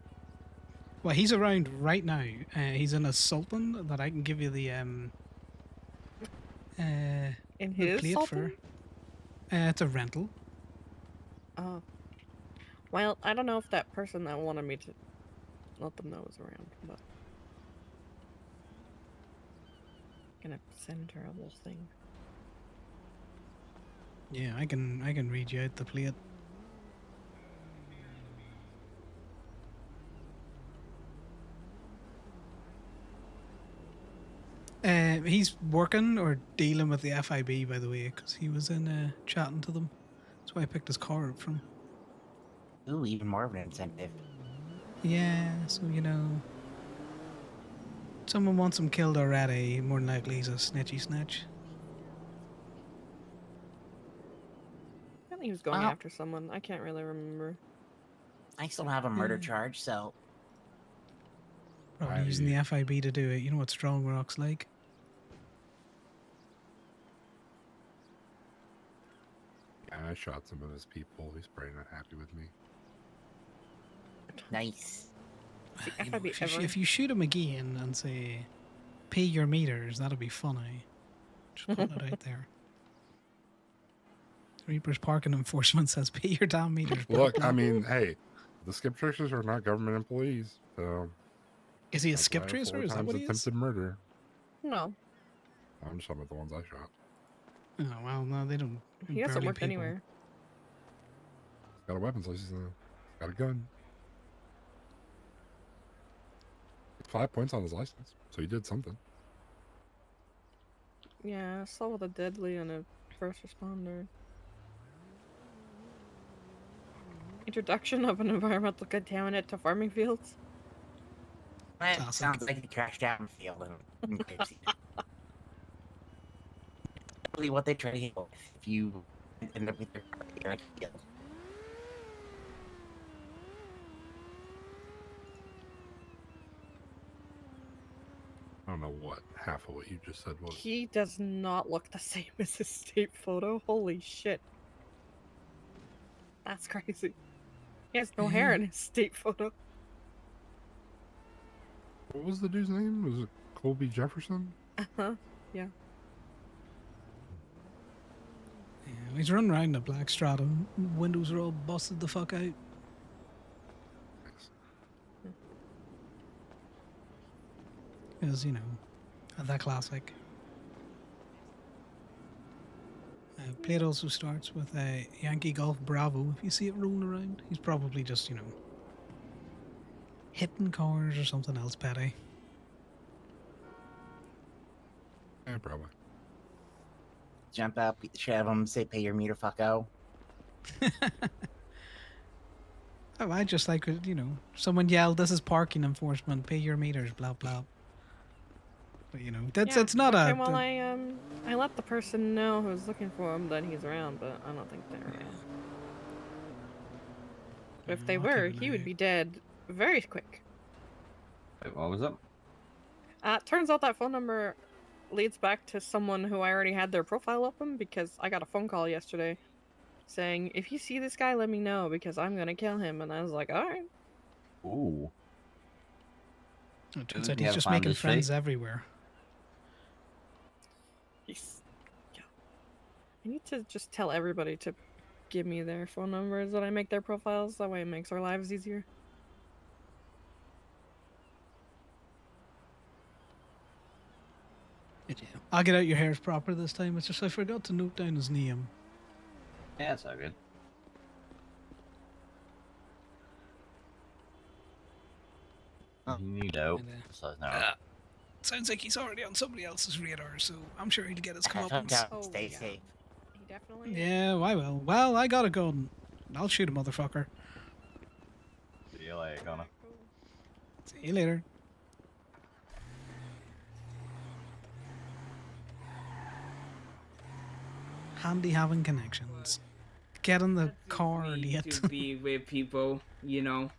Well, he's around right now. He's in a Sultan that I can give you the In the his plate Sultan? for. It's a rental. Oh. Well, I don't know if that person that wanted me to let them know is around, but I'm gonna send her a little thing. Yeah, I can read you out the plate. He's working or dealing with the FIB, by the way, because he was in chatting to them. That's why I picked his car up from. Ooh, even more of an incentive. Yeah, so you know, someone wants him killed already. More than likely, he's a snitchy snitch. I think he was going Well, after someone. I can't really remember. I still have a murder charge, so Probably using the FIB to do it. You know what Strong Rock's like. Yeah, I shot some of his people. He's probably not happy with me. nice. You know, if you shoot him again and say, pay your meters, that'll be funny. Just putting it out there. Reaper's Parking Enforcement says, pay your damn meters. Look, I mean, hey, the skip tracers are not government employees, so. Is he a that's skip why I have tracer? 4 Is that times what he is? attempted murder. No. I'm just talking about the ones I shot. Oh, well, no, they don't. He hasn't barely worked people. anywhere. He's got a weapons license now. He's got a gun. 5 points on his license, so he did something. Yeah, assault with a deadly and a first responder. Introduction of an environmental contaminant to farming fields. That sounds like the crashed out in field in Grapeseed. Really what they try to hit if you end up with your car in a field. I don't know what half of what you just said was. He does not look the same as his state photo. Holy shit. That's crazy. He has no hair in his state photo. What was the dude's name? Was it Colby Jefferson? Uh-huh. Yeah. Yeah, he's running around in a black Stratum. Windows are all busted the fuck out. Because, you know, that classic. Play it also starts with a Yankee Golf Bravo. If you see it rolling around, he's probably just, you know, hitting cars or something else petty. Yeah, probably. Jump up, beat the shit out of him, say, pay your meter, fucko. Oh, I just like, you know, someone yelled, "This is parking enforcement, pay your meters, blah, blah." But, you know, that's it's not okay, a... well, I let the person know who's looking for him that he's around, but I don't think they're around. If they were, he would be dead very quick. Wait, what was it? Turns out that phone number leads back to someone who I already had their profile open because I got a phone call yesterday saying, if you see this guy, let me know because I'm gonna kill him. And I was like, alright. Ooh. It turns Doesn't out he he's have just making finder's fee? friends everywhere. Yeah. I need to just tell everybody to give me their phone numbers when I make their profiles. That way it makes our lives easier. I'll get out your hairs proper this time. It's just I forgot to note down his name. Yeah, that's all good. You need out. So no. Sounds like he's already on somebody else's radar, so I'm sure he'll get his Have comeuppance. fun, stay safe. He definitely. Yeah, I will. Well, I got a gun. I'll shoot a motherfucker. See you later, Connor. See you later. Handy having connections. Get in the car, idiot. To be with people, you know.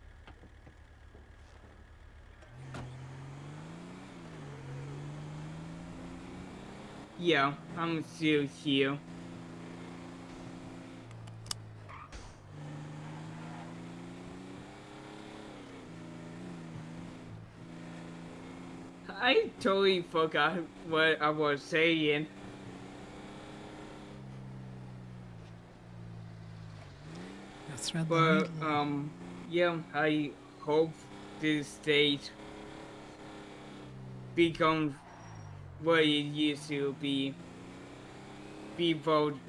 Yeah, I'm still here. I totally forgot what I was saying. But yeah, I hope this state becomes what it used to be. People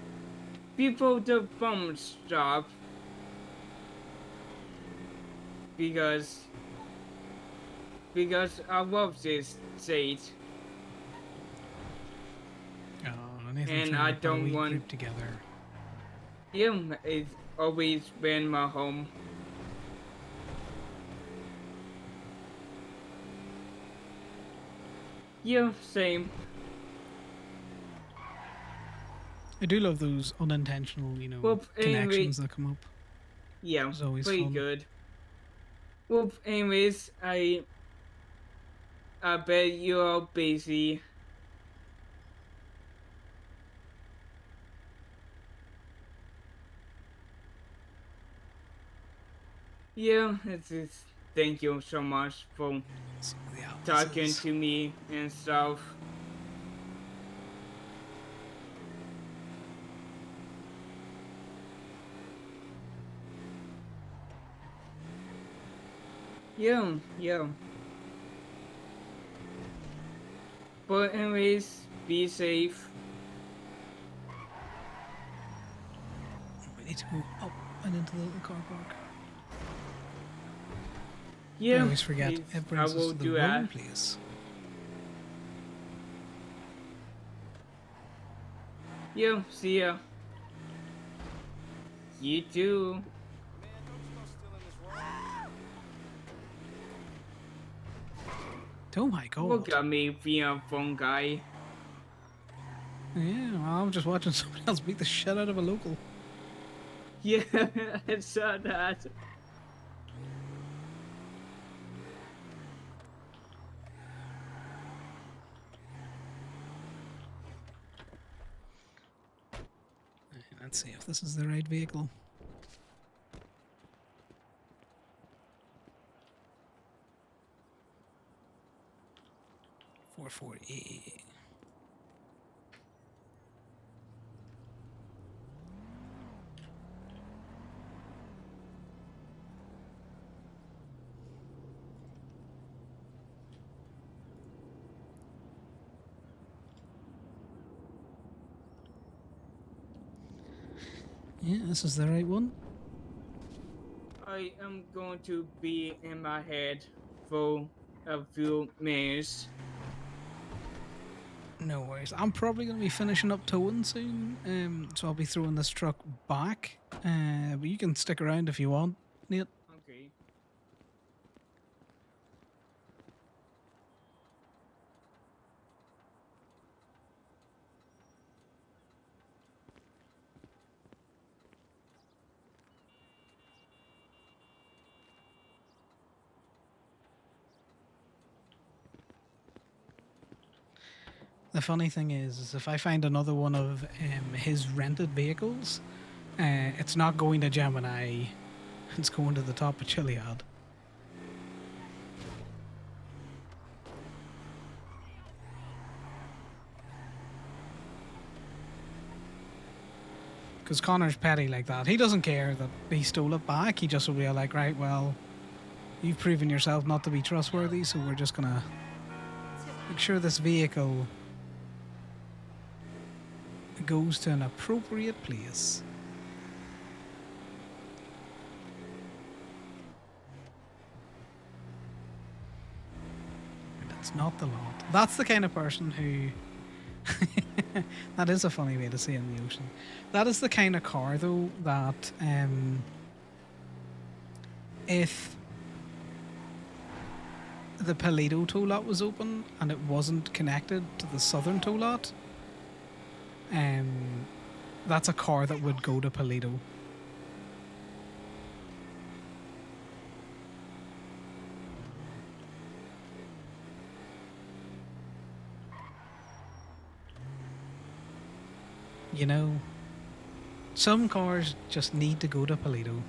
the bum stop because I love this state. Oh, Nathan And trying I to put a wee don't want group together. Yeah, it's always been my home. Yeah, same. I do love those unintentional, you know, Well, anyway, connections that come up. Yeah, It's always pretty fun. good. Well, anyways, I bet you're all busy. Yeah, thank you so much for talking to me and stuff. Yeah. But anyways, be safe. We need to go up and into the little car park. Yeah, I always forget. I It brings us will to the do wrong that. place. Yeah, see ya. You too. Oh my god. Look at me being a fun guy. Yeah, well, I'm just watching somebody else beat the shit out of a local. Yeah, I saw that. Let's see if this is the right vehicle. .44A. Yeah, this is the right one. I am going to be in my head for a few minutes. No worries. I'm probably going to be finishing up towing soon, so I'll be throwing this truck back. But you can stick around if you want, Nate. Okay. The funny thing is if I find another one of his rented vehicles, it's not going to Gemini. It's going to the top of Chiliad. Because Connor's petty like that. He doesn't care that he stole it back. He just will be like, right, well, you've proven yourself not to be trustworthy, so we're just going to make sure this vehicle goes to an appropriate place. That's not the lot. That's the kind of person who... That is a funny way to say in the ocean. That is the kind of car, though, that if the Paleto tow lot was open and it wasn't connected to the southern tow lot, that's a car that would go to Paleto. You know, some cars just need to go to Paleto.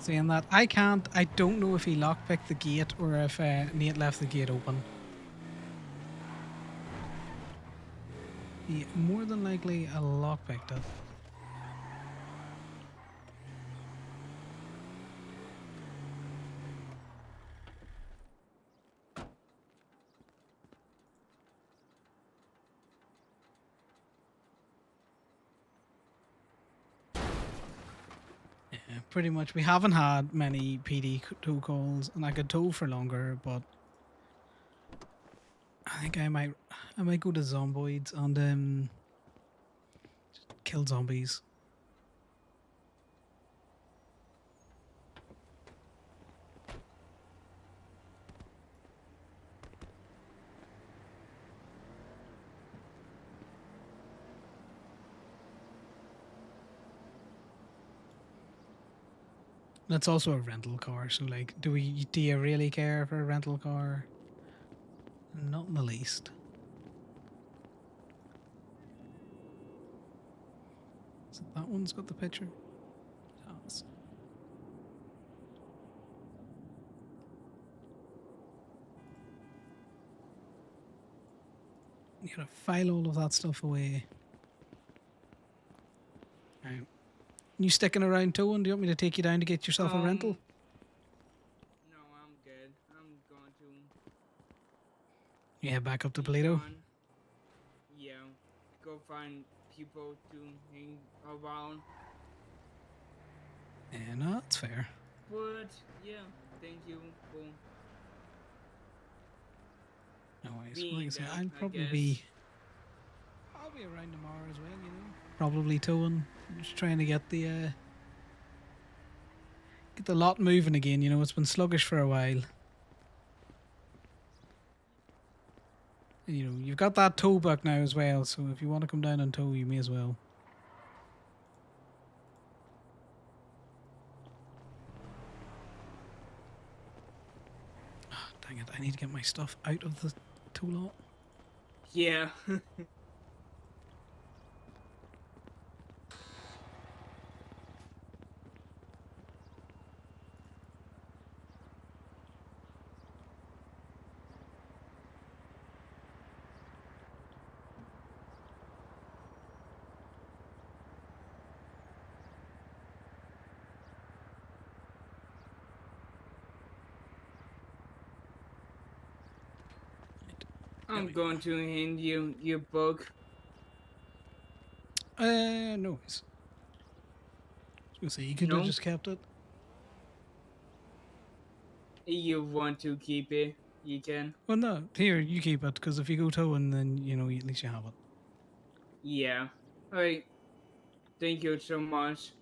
Saying that, I don't know if he lockpicked the gate or if Nate left the gate open. He more than likely lockpicked it. Yeah, pretty much. We haven't had many PD tow calls, and I could tow for longer, but I think I might go to Zomboids and kill zombies. That's also a rental car, so like, do you really care for a rental car? Not in the least. So that one's got the picture. Yes. You gotta file all of that stuff away. Right. You sticking around towing? Do you want me to take you down to get yourself a rental? No, I'm good. I'm going to... Yeah, back up to Paleto. Yeah, go find people to hang around. Yeah, no, that's fair. But, yeah, thank you for... No worries. being Like I say, there, I'll probably be... I'll be around tomorrow as well, you know. Probably towing. Just trying to get the lot moving again, you know. It's been sluggish for a while. And, you know, you've got that tow back now as well, so if you want to come down and tow, you may as well. Oh, dang it, I need to get my stuff out of the tow lot. Yeah. I'm going to hand you your book. No. I was gonna say you could have No? just kept it. You want to keep it? You can. Well, no. Here, you keep it because if you go towing, then you know at least you have it. Yeah. Alright. Thank you so much.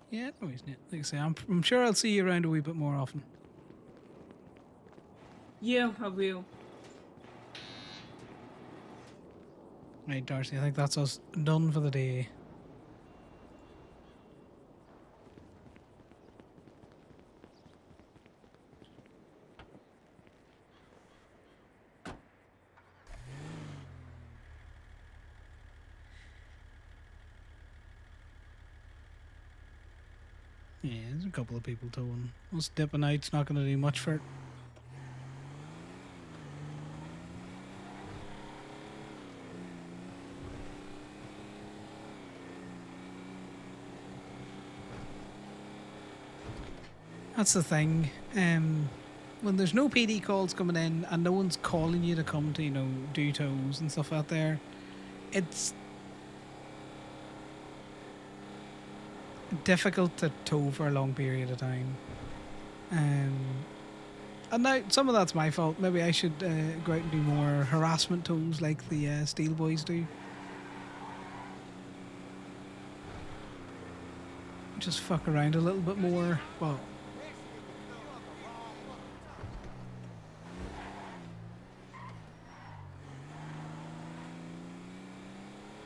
Yeah, no, isn't it? Like I say, I'm sure I'll see you around a wee bit more often. Yeah, I will. Right, Darcy. I think that's us done for the day. Yeah, there's a couple of people towing. Us dipping out's not going to do much for it. That's the thing. When there's no PD calls coming in and no one's calling you to come to, do tows and stuff out there, it's difficult to tow for a long period of time. And now some of that's my fault. Maybe I should go out and do more harassment tows like the Steel Boys do. Just fuck around a little bit more. Well,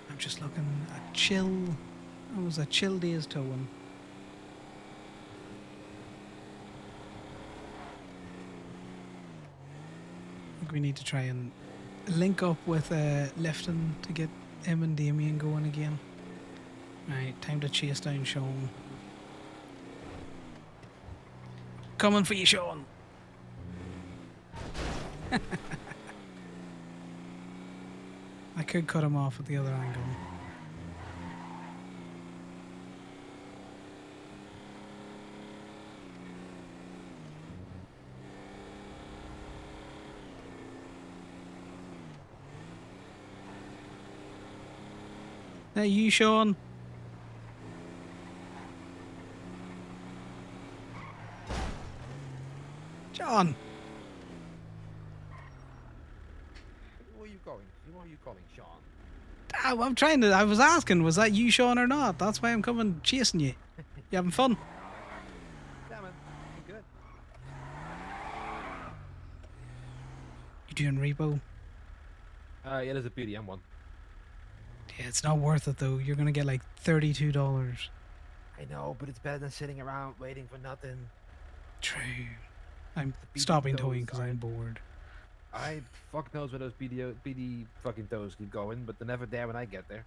I'm just looking at chill. It was a chill day's towing. I think we need to try and link up with Lifton to get him and Damien going again. Right, time to chase down Sean. Coming for you, Sean. I could cut him off at the other angle. That you, Sean? John! Where are you going? Who are you calling Sean? I'm trying to. I was asking, was that you, Sean, or not? That's why I'm coming chasing you. You having fun? Yeah, man. I'm good. You doing repo? Yeah, there's a BDM one. Yeah, it's not worth it though. You're gonna get like $32. I know, but it's better than sitting around waiting for nothing. True. I'm BD stopping tows, towing because I'm bored. I fuck knows where those BD fucking tows keep going, but they're never there when I get there.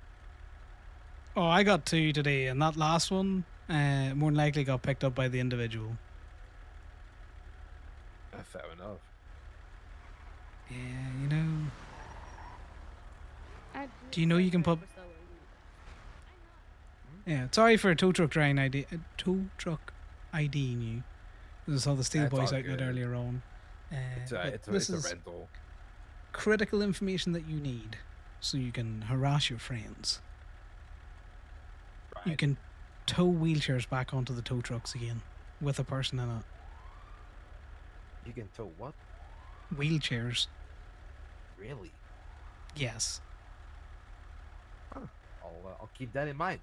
Oh, I got 2 today, and that last one more than likely got picked up by the individual. Fair enough. Yeah, you know. Do you know you can put? Yeah, sorry for a tow truck trying ID. Tow truck IDing you. I saw the Steel That's Boys all out there good. earlier on. It's This a is rental. critical information that you need, so you can harass your friends. You can tow wheelchairs back onto the tow trucks again with a person in it. You can tow what? Wheelchairs. Really? Yes, Huh. I'll keep that in mind.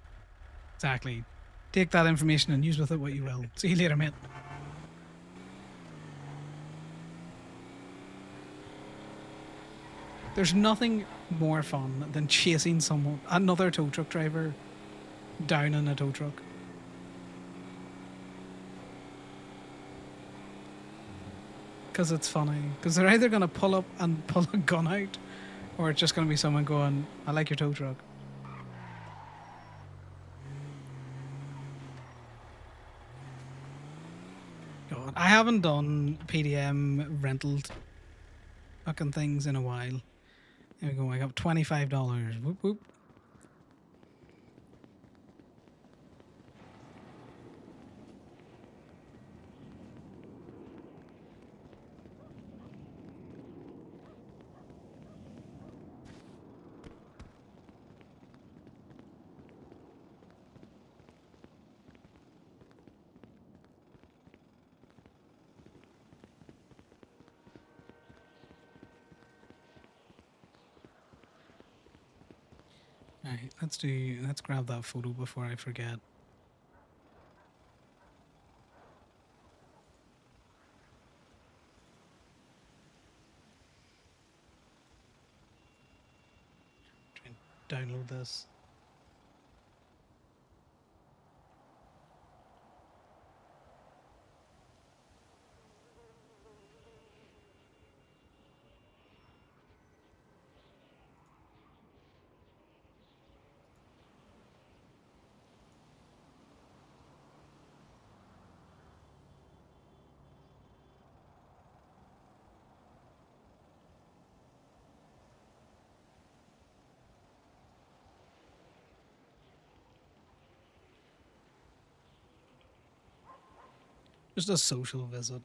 exactly. Take that information and use with it what you will. See you later, mate. There's nothing more fun than chasing another tow truck driver down in a tow truck. Because it's funny. Because they're either going to pull up and pull a gun out, or it's just going to be someone going, I like your tow truck. God, I haven't done PDM rental fucking things in a while. There we go, I got $25. Whoop whoop. Right, let's grab that photo before I forget. Try and download this. Just a social visit.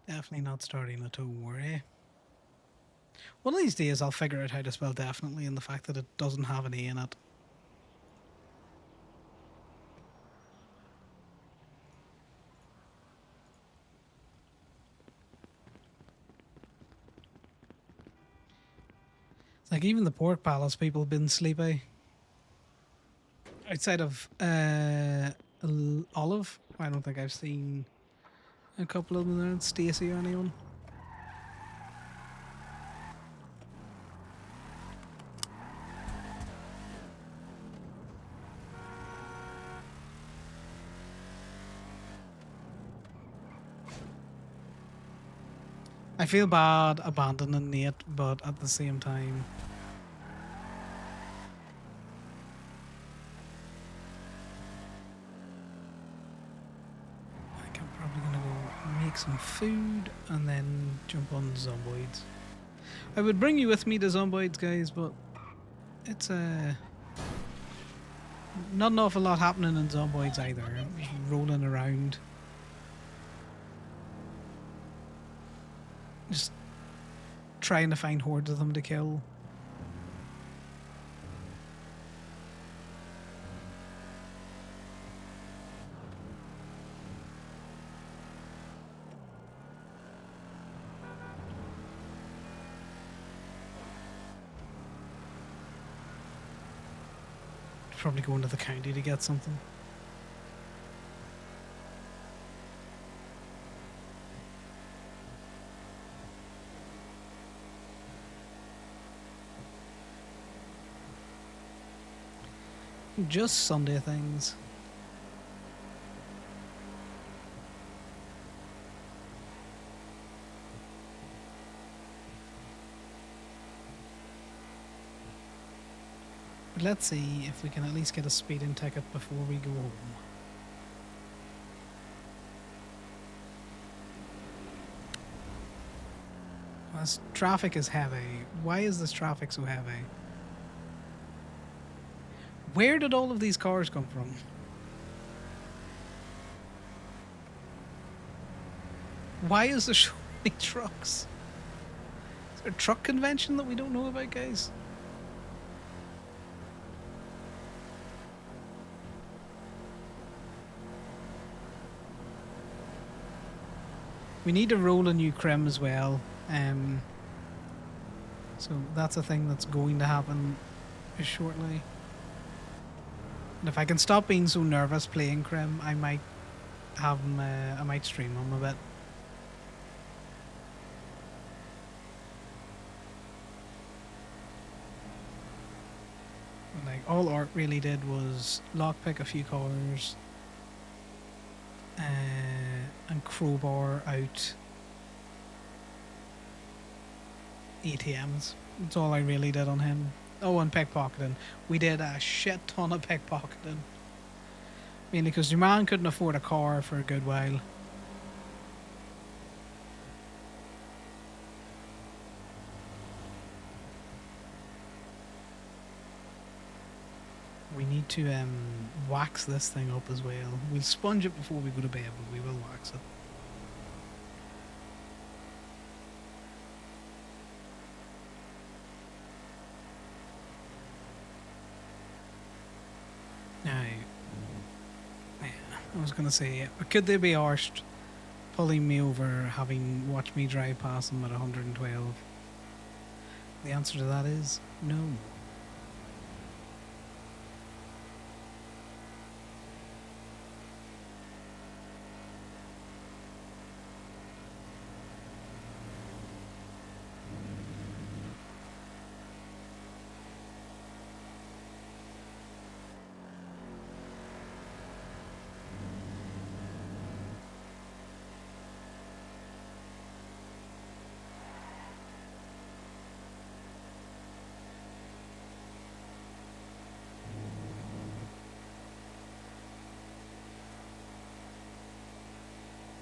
Definitely not starting a tow war, eh? One of these days I'll figure out how to spell definitely and the fact that it doesn't have an E in it. It's like even the Pork Palace people have been sleepy. Outside of Olive, I don't think I've seen a couple of them there. Stacy or anyone. I feel bad abandoning Nate, but at the same time, I think I'm probably gonna go make some food and then jump on Zomboids. I would bring you with me to Zomboids, guys, but it's not an awful lot happening in Zomboids either. Just rolling around. Just trying to find hordes of them to kill. Probably going to the county to get something. Just Sunday things. But let's see if we can at least get a speeding ticket before we go home. This traffic is heavy. Why is this traffic so heavy? Where did all of these cars come from? Why is there so many trucks? Is there a truck convention that we don't know about, guys? We need to roll a new Crim as well. So that's a thing that's going to happen shortly. And if I can stop being so nervous playing Crim, I might have him, I might stream him a bit. Like, all Art really did was lockpick a few cars and crowbar out ATMs. That's all I really did on him. Oh, and pickpocketing. We did a shit ton of pickpocketing. Mainly because your man couldn't afford a car for a good while. We need to wax this thing up as well. We'll sponge it before we go to bed, but we will wax it. I was gonna say, could they be arsed pulling me over, having watched me drive past them at 112? The answer to that is no.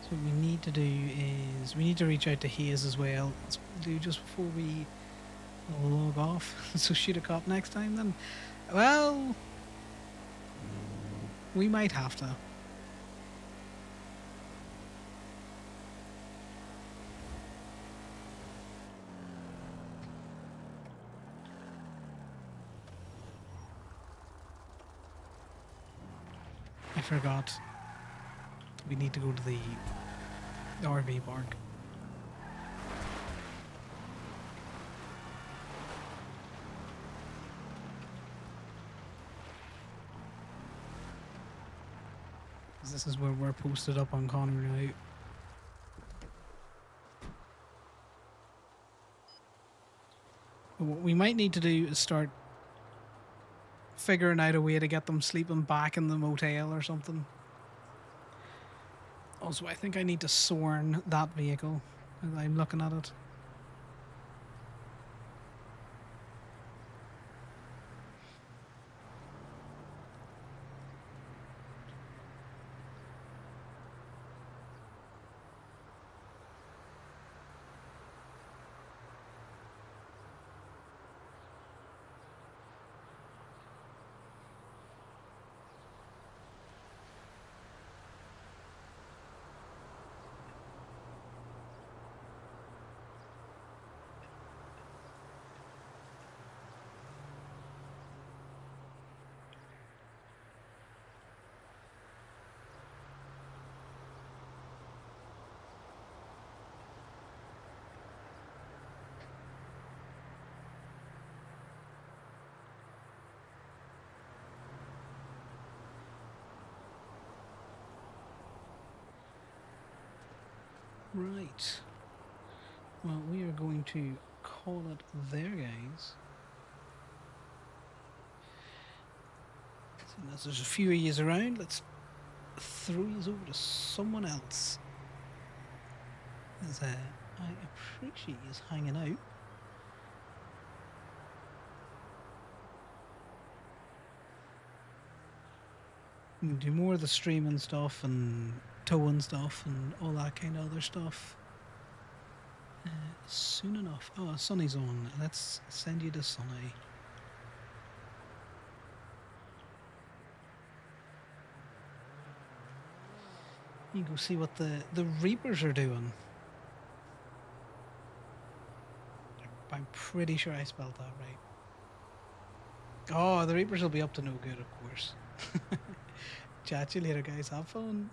So what we need to do is we need to reach out to Hayes as well. That's what we'll do just before we log off. So shoot a cop next time then. Well, we might have to. I forgot. We need to go to the RV park. This is where we're posted up on Conor now. What we might need to do is start figuring out a way to get them sleeping back in the motel or something. Also, I think I need to sorn that vehicle as I'm looking at it. Right. Well, we are going to call it there, guys. So as there's a few of yous around, let's throw yous over to someone else. As I appreciate yous hanging out. We can do more of the streaming stuff and towing stuff and all that kind of other stuff soon enough. Oh, Sonny's on. Let's send you to Sonny. You can go see what the Reapers are doing. I'm pretty sure I spelled that right. Oh, the Reapers will be up to no good, of course. Chat you later, guys. Have fun.